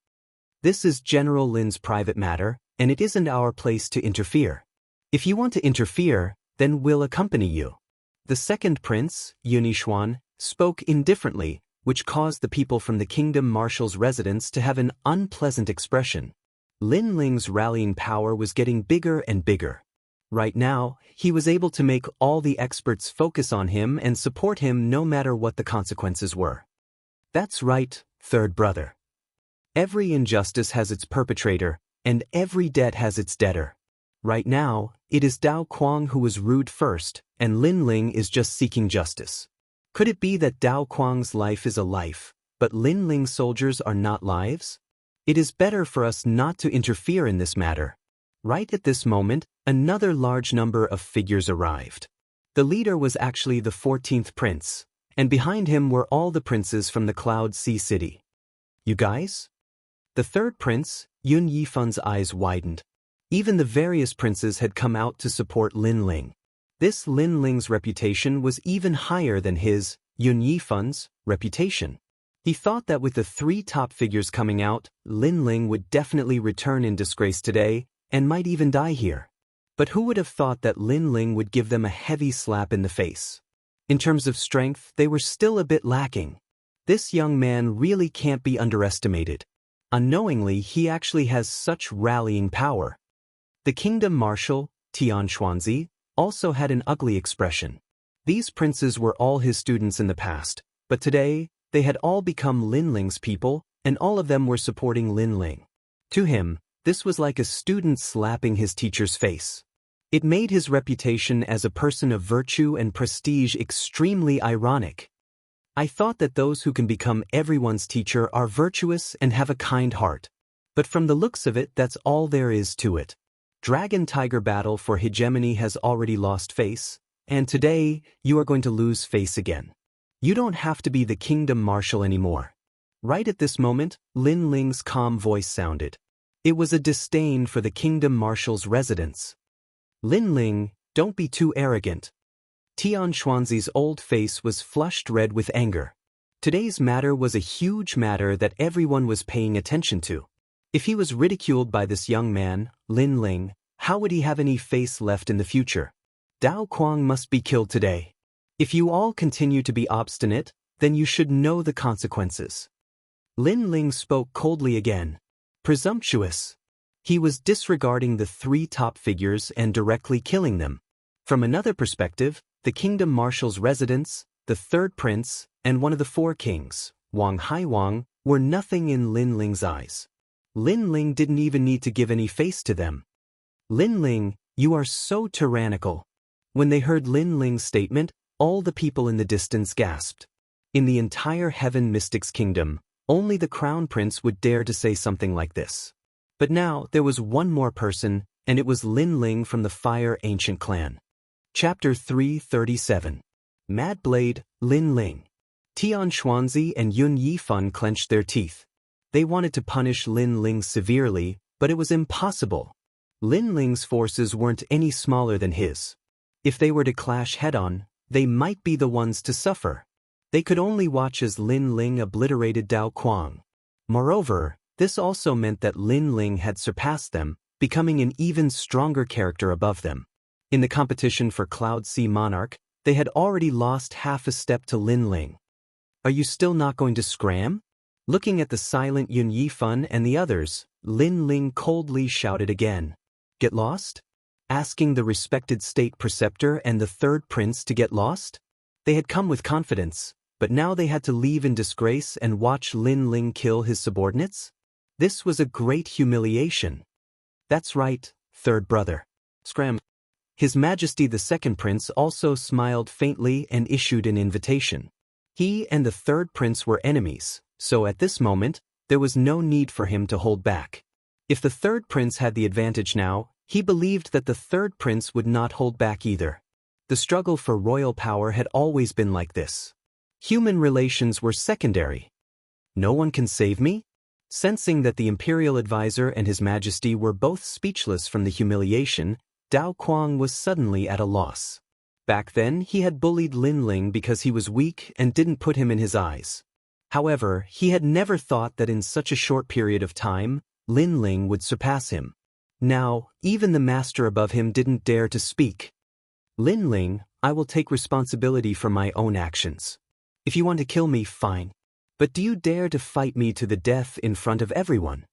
This is General Lin's private matter, and it isn't our place to interfere. If you want to interfere, then we'll accompany you. The second prince, Yunishuan, spoke indifferently, which caused the people from the kingdom marshal's residence to have an unpleasant expression. Lin Ling's rallying power was getting bigger and bigger. Right now, he was able to make all the experts focus on him and support him no matter what the consequences were. That's right, third brother. Every injustice has its perpetrator, and every debt has its debtor. Right now, it is Dao Kuang who was rude first, and Lin Ling is just seeking justice. Could it be that Dao Kuang's life is a life, but Lin Ling's soldiers are not lives? It is better for us not to interfere in this matter. Right at this moment, another large number of figures arrived. The leader was actually the 14th prince, and behind him were all the princes from the Cloud Sea City. You guys? The third prince, Yun Yifun's eyes widened. Even the various princes had come out to support Lin Ling. This Lin Ling's reputation was even higher than his, Yun Yifan's, reputation. He thought that with the 3 top figures coming out, Lin Ling would definitely return in disgrace today, and might even die here. But who would have thought that Lin Ling would give them a heavy slap in the face? In terms of strength, they were still a bit lacking. This young man really can't be underestimated. Unknowingly, he actually has such rallying power. The kingdom marshal, Tian Xuanzi, also had an ugly expression. These princes were all his students in the past, but today, they had all become Lin Ling's people, and all of them were supporting Lin Ling. To him, this was like a student slapping his teacher's face. It made his reputation as a person of virtue and prestige extremely ironic. I thought that those who can become everyone's teacher are virtuous and have a kind heart. But from the looks of it, that's all there is to it. Dragon-tiger battle for hegemony has already lost face, and today, you are going to lose face again. You don't have to be the kingdom marshal anymore. Right at this moment, Lin Ling's calm voice sounded. It was a disdain for the kingdom marshal's residence. Lin Ling, don't be too arrogant. Tian Xuanzi's old face was flushed red with anger. Today's matter was a huge matter that everyone was paying attention to. If he was ridiculed by this young man, Lin Ling, how would he have any face left in the future? Dao Kuang must be killed today. If you all continue to be obstinate, then you should know the consequences. Lin Ling spoke coldly again. Presumptuous. He was disregarding the 3 top figures and directly killing them. From another perspective, the kingdom marshal's residence, the 3rd prince, and one of the 4 kings, Wang Haiwang, were nothing in Lin Ling's eyes. Lin Ling didn't even need to give any face to them. Lin Ling, you are so tyrannical. When they heard Lin Ling's statement, all the people in the distance gasped. In the entire Heaven Mystics Kingdom, only the crown prince would dare to say something like this. But now, there was one more person, and it was Lin Ling from the Fire Ancient clan. Chapter 337. Mad Blade, Lin Ling. Tian Xuanzi and Yun Yifan clenched their teeth. They wanted to punish Lin Ling severely, but it was impossible. Lin Ling's forces weren't any smaller than his. If they were to clash head-on, they might be the ones to suffer. They could only watch as Lin Ling obliterated Dao Kuang. Moreover, this also meant that Lin Ling had surpassed them, becoming an even stronger character above them. In the competition for Cloud Sea Monarch, they had already lost half a step to Lin Ling. Are you still not going to scram? Looking at the silent Yun Yifan and the others, Lin Ling coldly shouted again. Get lost? Asking the respected state preceptor and the 3rd prince to get lost? They had come with confidence, but now they had to leave in disgrace and watch Lin Ling kill his subordinates? This was a great humiliation. That's right, 3rd brother. Scram. His Majesty the 2nd prince also smiled faintly and issued an invitation. He and the 3rd prince were enemies, so at this moment, there was no need for him to hold back. If the 3rd prince had the advantage now, he believed that the 3rd prince would not hold back either. The struggle for royal power had always been like this. Human relations were secondary. No one can save me? Sensing that the imperial advisor and his majesty were both speechless from the humiliation, Dao Kuang was suddenly at a loss. Back then, he had bullied Lin Ling because he was weak and didn't put him in his eyes. However, he had never thought that in such a short period of time, Lin Ling would surpass him. Now, even the master above him didn't dare to speak. Lin Ling, I will take responsibility for my own actions. If you want to kill me, fine. But do you dare to fight me to the death in front of everyone?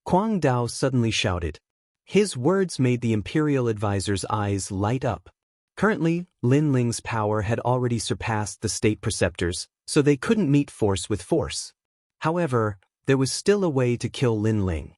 Kuang Dao suddenly shouted. His words made the imperial advisor's eyes light up. Currently, Lin Ling's power had already surpassed the state preceptors, so they couldn't meet force with force. However, there was still a way to kill Lin Ling.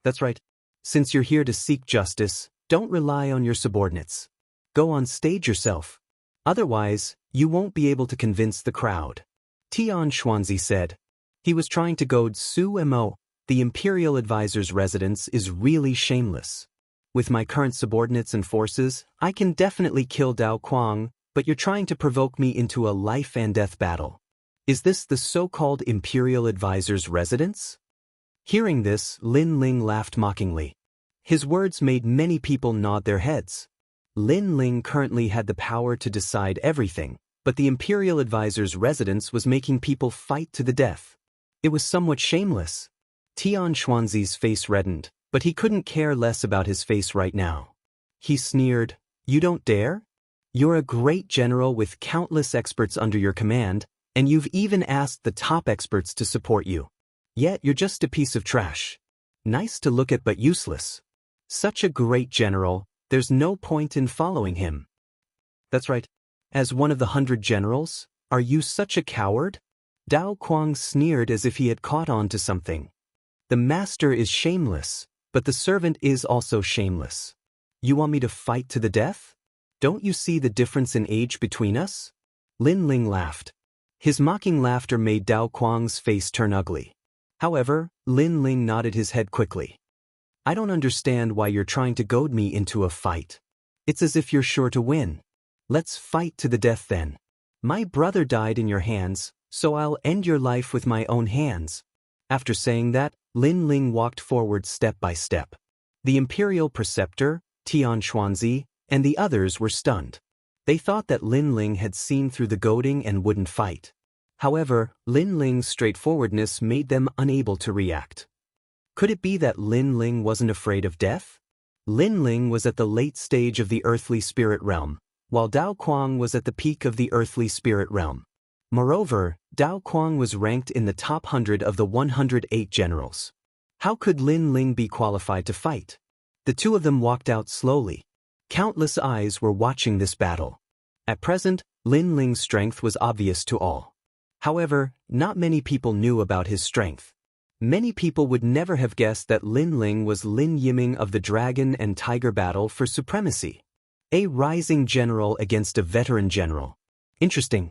That's right. Since you're here to seek justice, don't rely on your subordinates. Go on stage yourself. Otherwise, you won't be able to convince the crowd. Tian Xuanzi said. He was trying to goad Su Mo. The imperial advisor's residence is really shameless. With my current subordinates and forces, I can definitely kill Dao Kuang, but you're trying to provoke me into a life and death battle. Is this the so-called imperial advisor's residence? Hearing this, Lin Ling laughed mockingly. His words made many people nod their heads. Lin Ling currently had the power to decide everything, but the imperial advisor's residence was making people fight to the death. It was somewhat shameless. Tian Xuanzi's face reddened, but he couldn't care less about his face right now. He sneered, "You don't dare? You're a great general with countless experts under your command, and you've even asked the top experts to support you. Yet you're just a piece of trash. Nice to look at but useless. Such a great general, there's no point in following him." That's right. As one of the 100 generals, are you such a coward? Dao Kuang sneered as if he had caught on to something. The master is shameless, but the servant is also shameless. You want me to fight to the death? Don't you see the difference in age between us? Lin Ling laughed. His mocking laughter made Dao Kuang's face turn ugly. However, Lin Ling nodded his head quickly. I don't understand why you're trying to goad me into a fight. It's as if you're sure to win. Let's fight to the death then. My brother died in your hands, so I'll end your life with my own hands. After saying that, Lin Ling walked forward step by step. The imperial preceptor, Tian Xuanzi, and the others were stunned. They thought that Lin Ling had seen through the goading and wouldn't fight. However, Lin Ling's straightforwardness made them unable to react. Could it be that Lin Ling wasn't afraid of death? Lin Ling was at the late stage of the earthly spirit realm, while Dao Kuang was at the peak of the earthly spirit realm. Moreover, Dao Kuang was ranked in the top 100 of the 108 generals. How could Lin Ling be qualified to fight? The two of them walked out slowly. Countless eyes were watching this battle. At present, Lin Ling's strength was obvious to all. However, not many people knew about his strength. Many people would never have guessed that Lin Ling was Lin Yiming of the Dragon and Tiger battle for supremacy. A rising general against a veteran general. Interesting.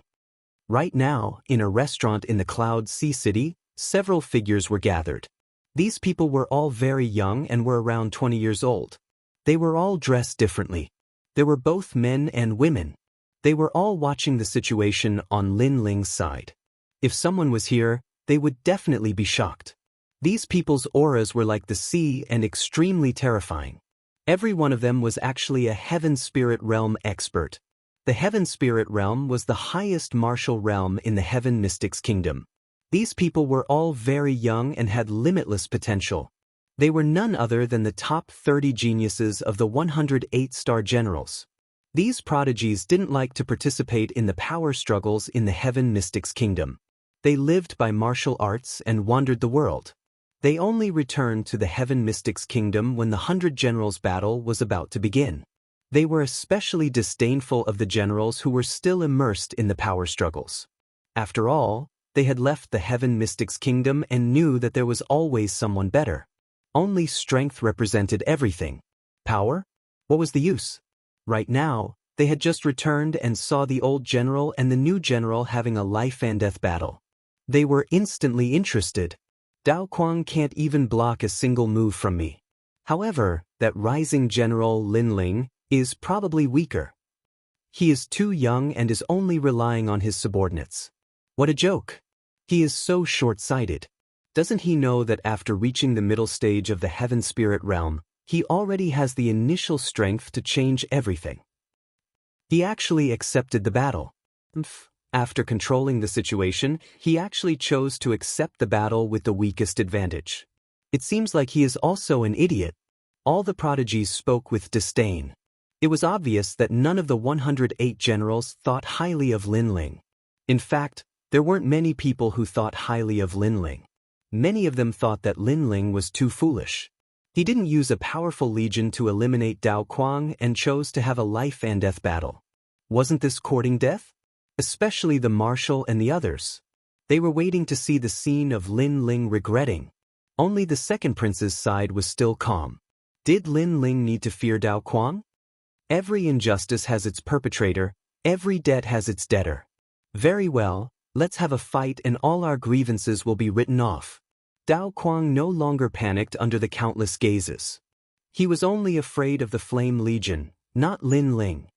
Right now, in a restaurant in the Cloud Sea City, several figures were gathered. These people were all very young and were around 20 years old. They were all dressed differently. There were both men and women. They were all watching the situation on Lin Ling's side. If someone was here, they would definitely be shocked. These people's auras were like the sea and extremely terrifying. Every one of them was actually a Heaven Spirit Realm expert. The Heaven Spirit Realm was the highest martial realm in the Heaven Mystics Kingdom. These people were all very young and had limitless potential. They were none other than the top 30 geniuses of the 108-star generals. These prodigies didn't like to participate in the power struggles in the Heaven Mystics Kingdom. They lived by martial arts and wandered the world. They only returned to the Heaven Mystics Kingdom when the 100 Generals battle was about to begin. They were especially disdainful of the generals who were still immersed in the power struggles. After all, they had left the Heaven Mystics Kingdom and knew that there was always someone better. Only strength represented everything. Power? What was the use? Right now, they had just returned and saw the old general and the new general having a life-and-death battle. They were instantly interested. Dao Kuang can't even block a single move from me. However, that rising general Lin Ling is probably weaker. He is too young and is only relying on his subordinates. What a joke. He is so short-sighted. Doesn't he know that after reaching the middle stage of the Heaven Spirit Realm, he already has the initial strength to change everything? He actually accepted the battle. After controlling the situation, he actually chose to accept the battle with the weakest advantage. It seems like he is also an idiot. All the prodigies spoke with disdain. It was obvious that none of the 108 generals thought highly of Lin Ling. In fact, there weren't many people who thought highly of Lin Ling. Many of them thought that Lin Ling was too foolish. He didn't use a powerful legion to eliminate Dao Kuang and chose to have a life-and-death battle. Wasn't this courting death? Especially the marshal and the others. They were waiting to see the scene of Lin Ling regretting. Only the second prince's side was still calm. Did Lin Ling need to fear Dao Kuang? Every injustice has its perpetrator, every debt has its debtor. Very well, let's have a fight and all our grievances will be written off. Dao Kuang no longer panicked under the countless gazes. He was only afraid of the Flame Legion, not Lin Ling.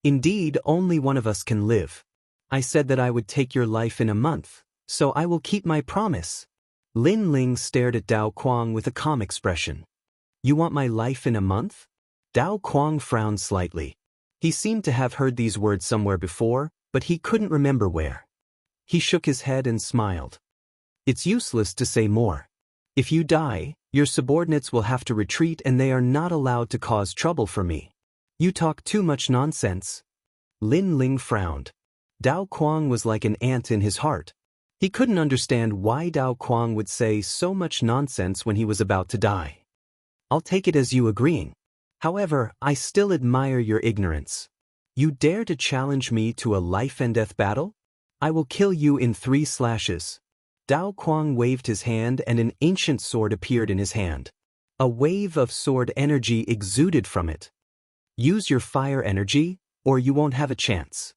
Indeed, only one of us can live. I said that I would take your life in a month, so I will keep my promise. Lin Ling stared at Dao Kuang with a calm expression. You want my life in a month? Dao Kuang frowned slightly. He seemed to have heard these words somewhere before, but he couldn't remember where. He shook his head and smiled. It's useless to say more. If you die, your subordinates will have to retreat and they are not allowed to cause trouble for me. You talk too much nonsense. Lin Ling frowned. Dao Kuang was like an ant in his heart. He couldn't understand why Dao Kuang would say so much nonsense when he was about to die. I'll take it as you agreeing. However, I still admire your ignorance. You dare to challenge me to a life-and-death battle? I will kill you in 3 slashes. Dao Kuang waved his hand and an ancient sword appeared in his hand. A wave of sword energy exuded from it. Use your fire energy, or you won't have a chance.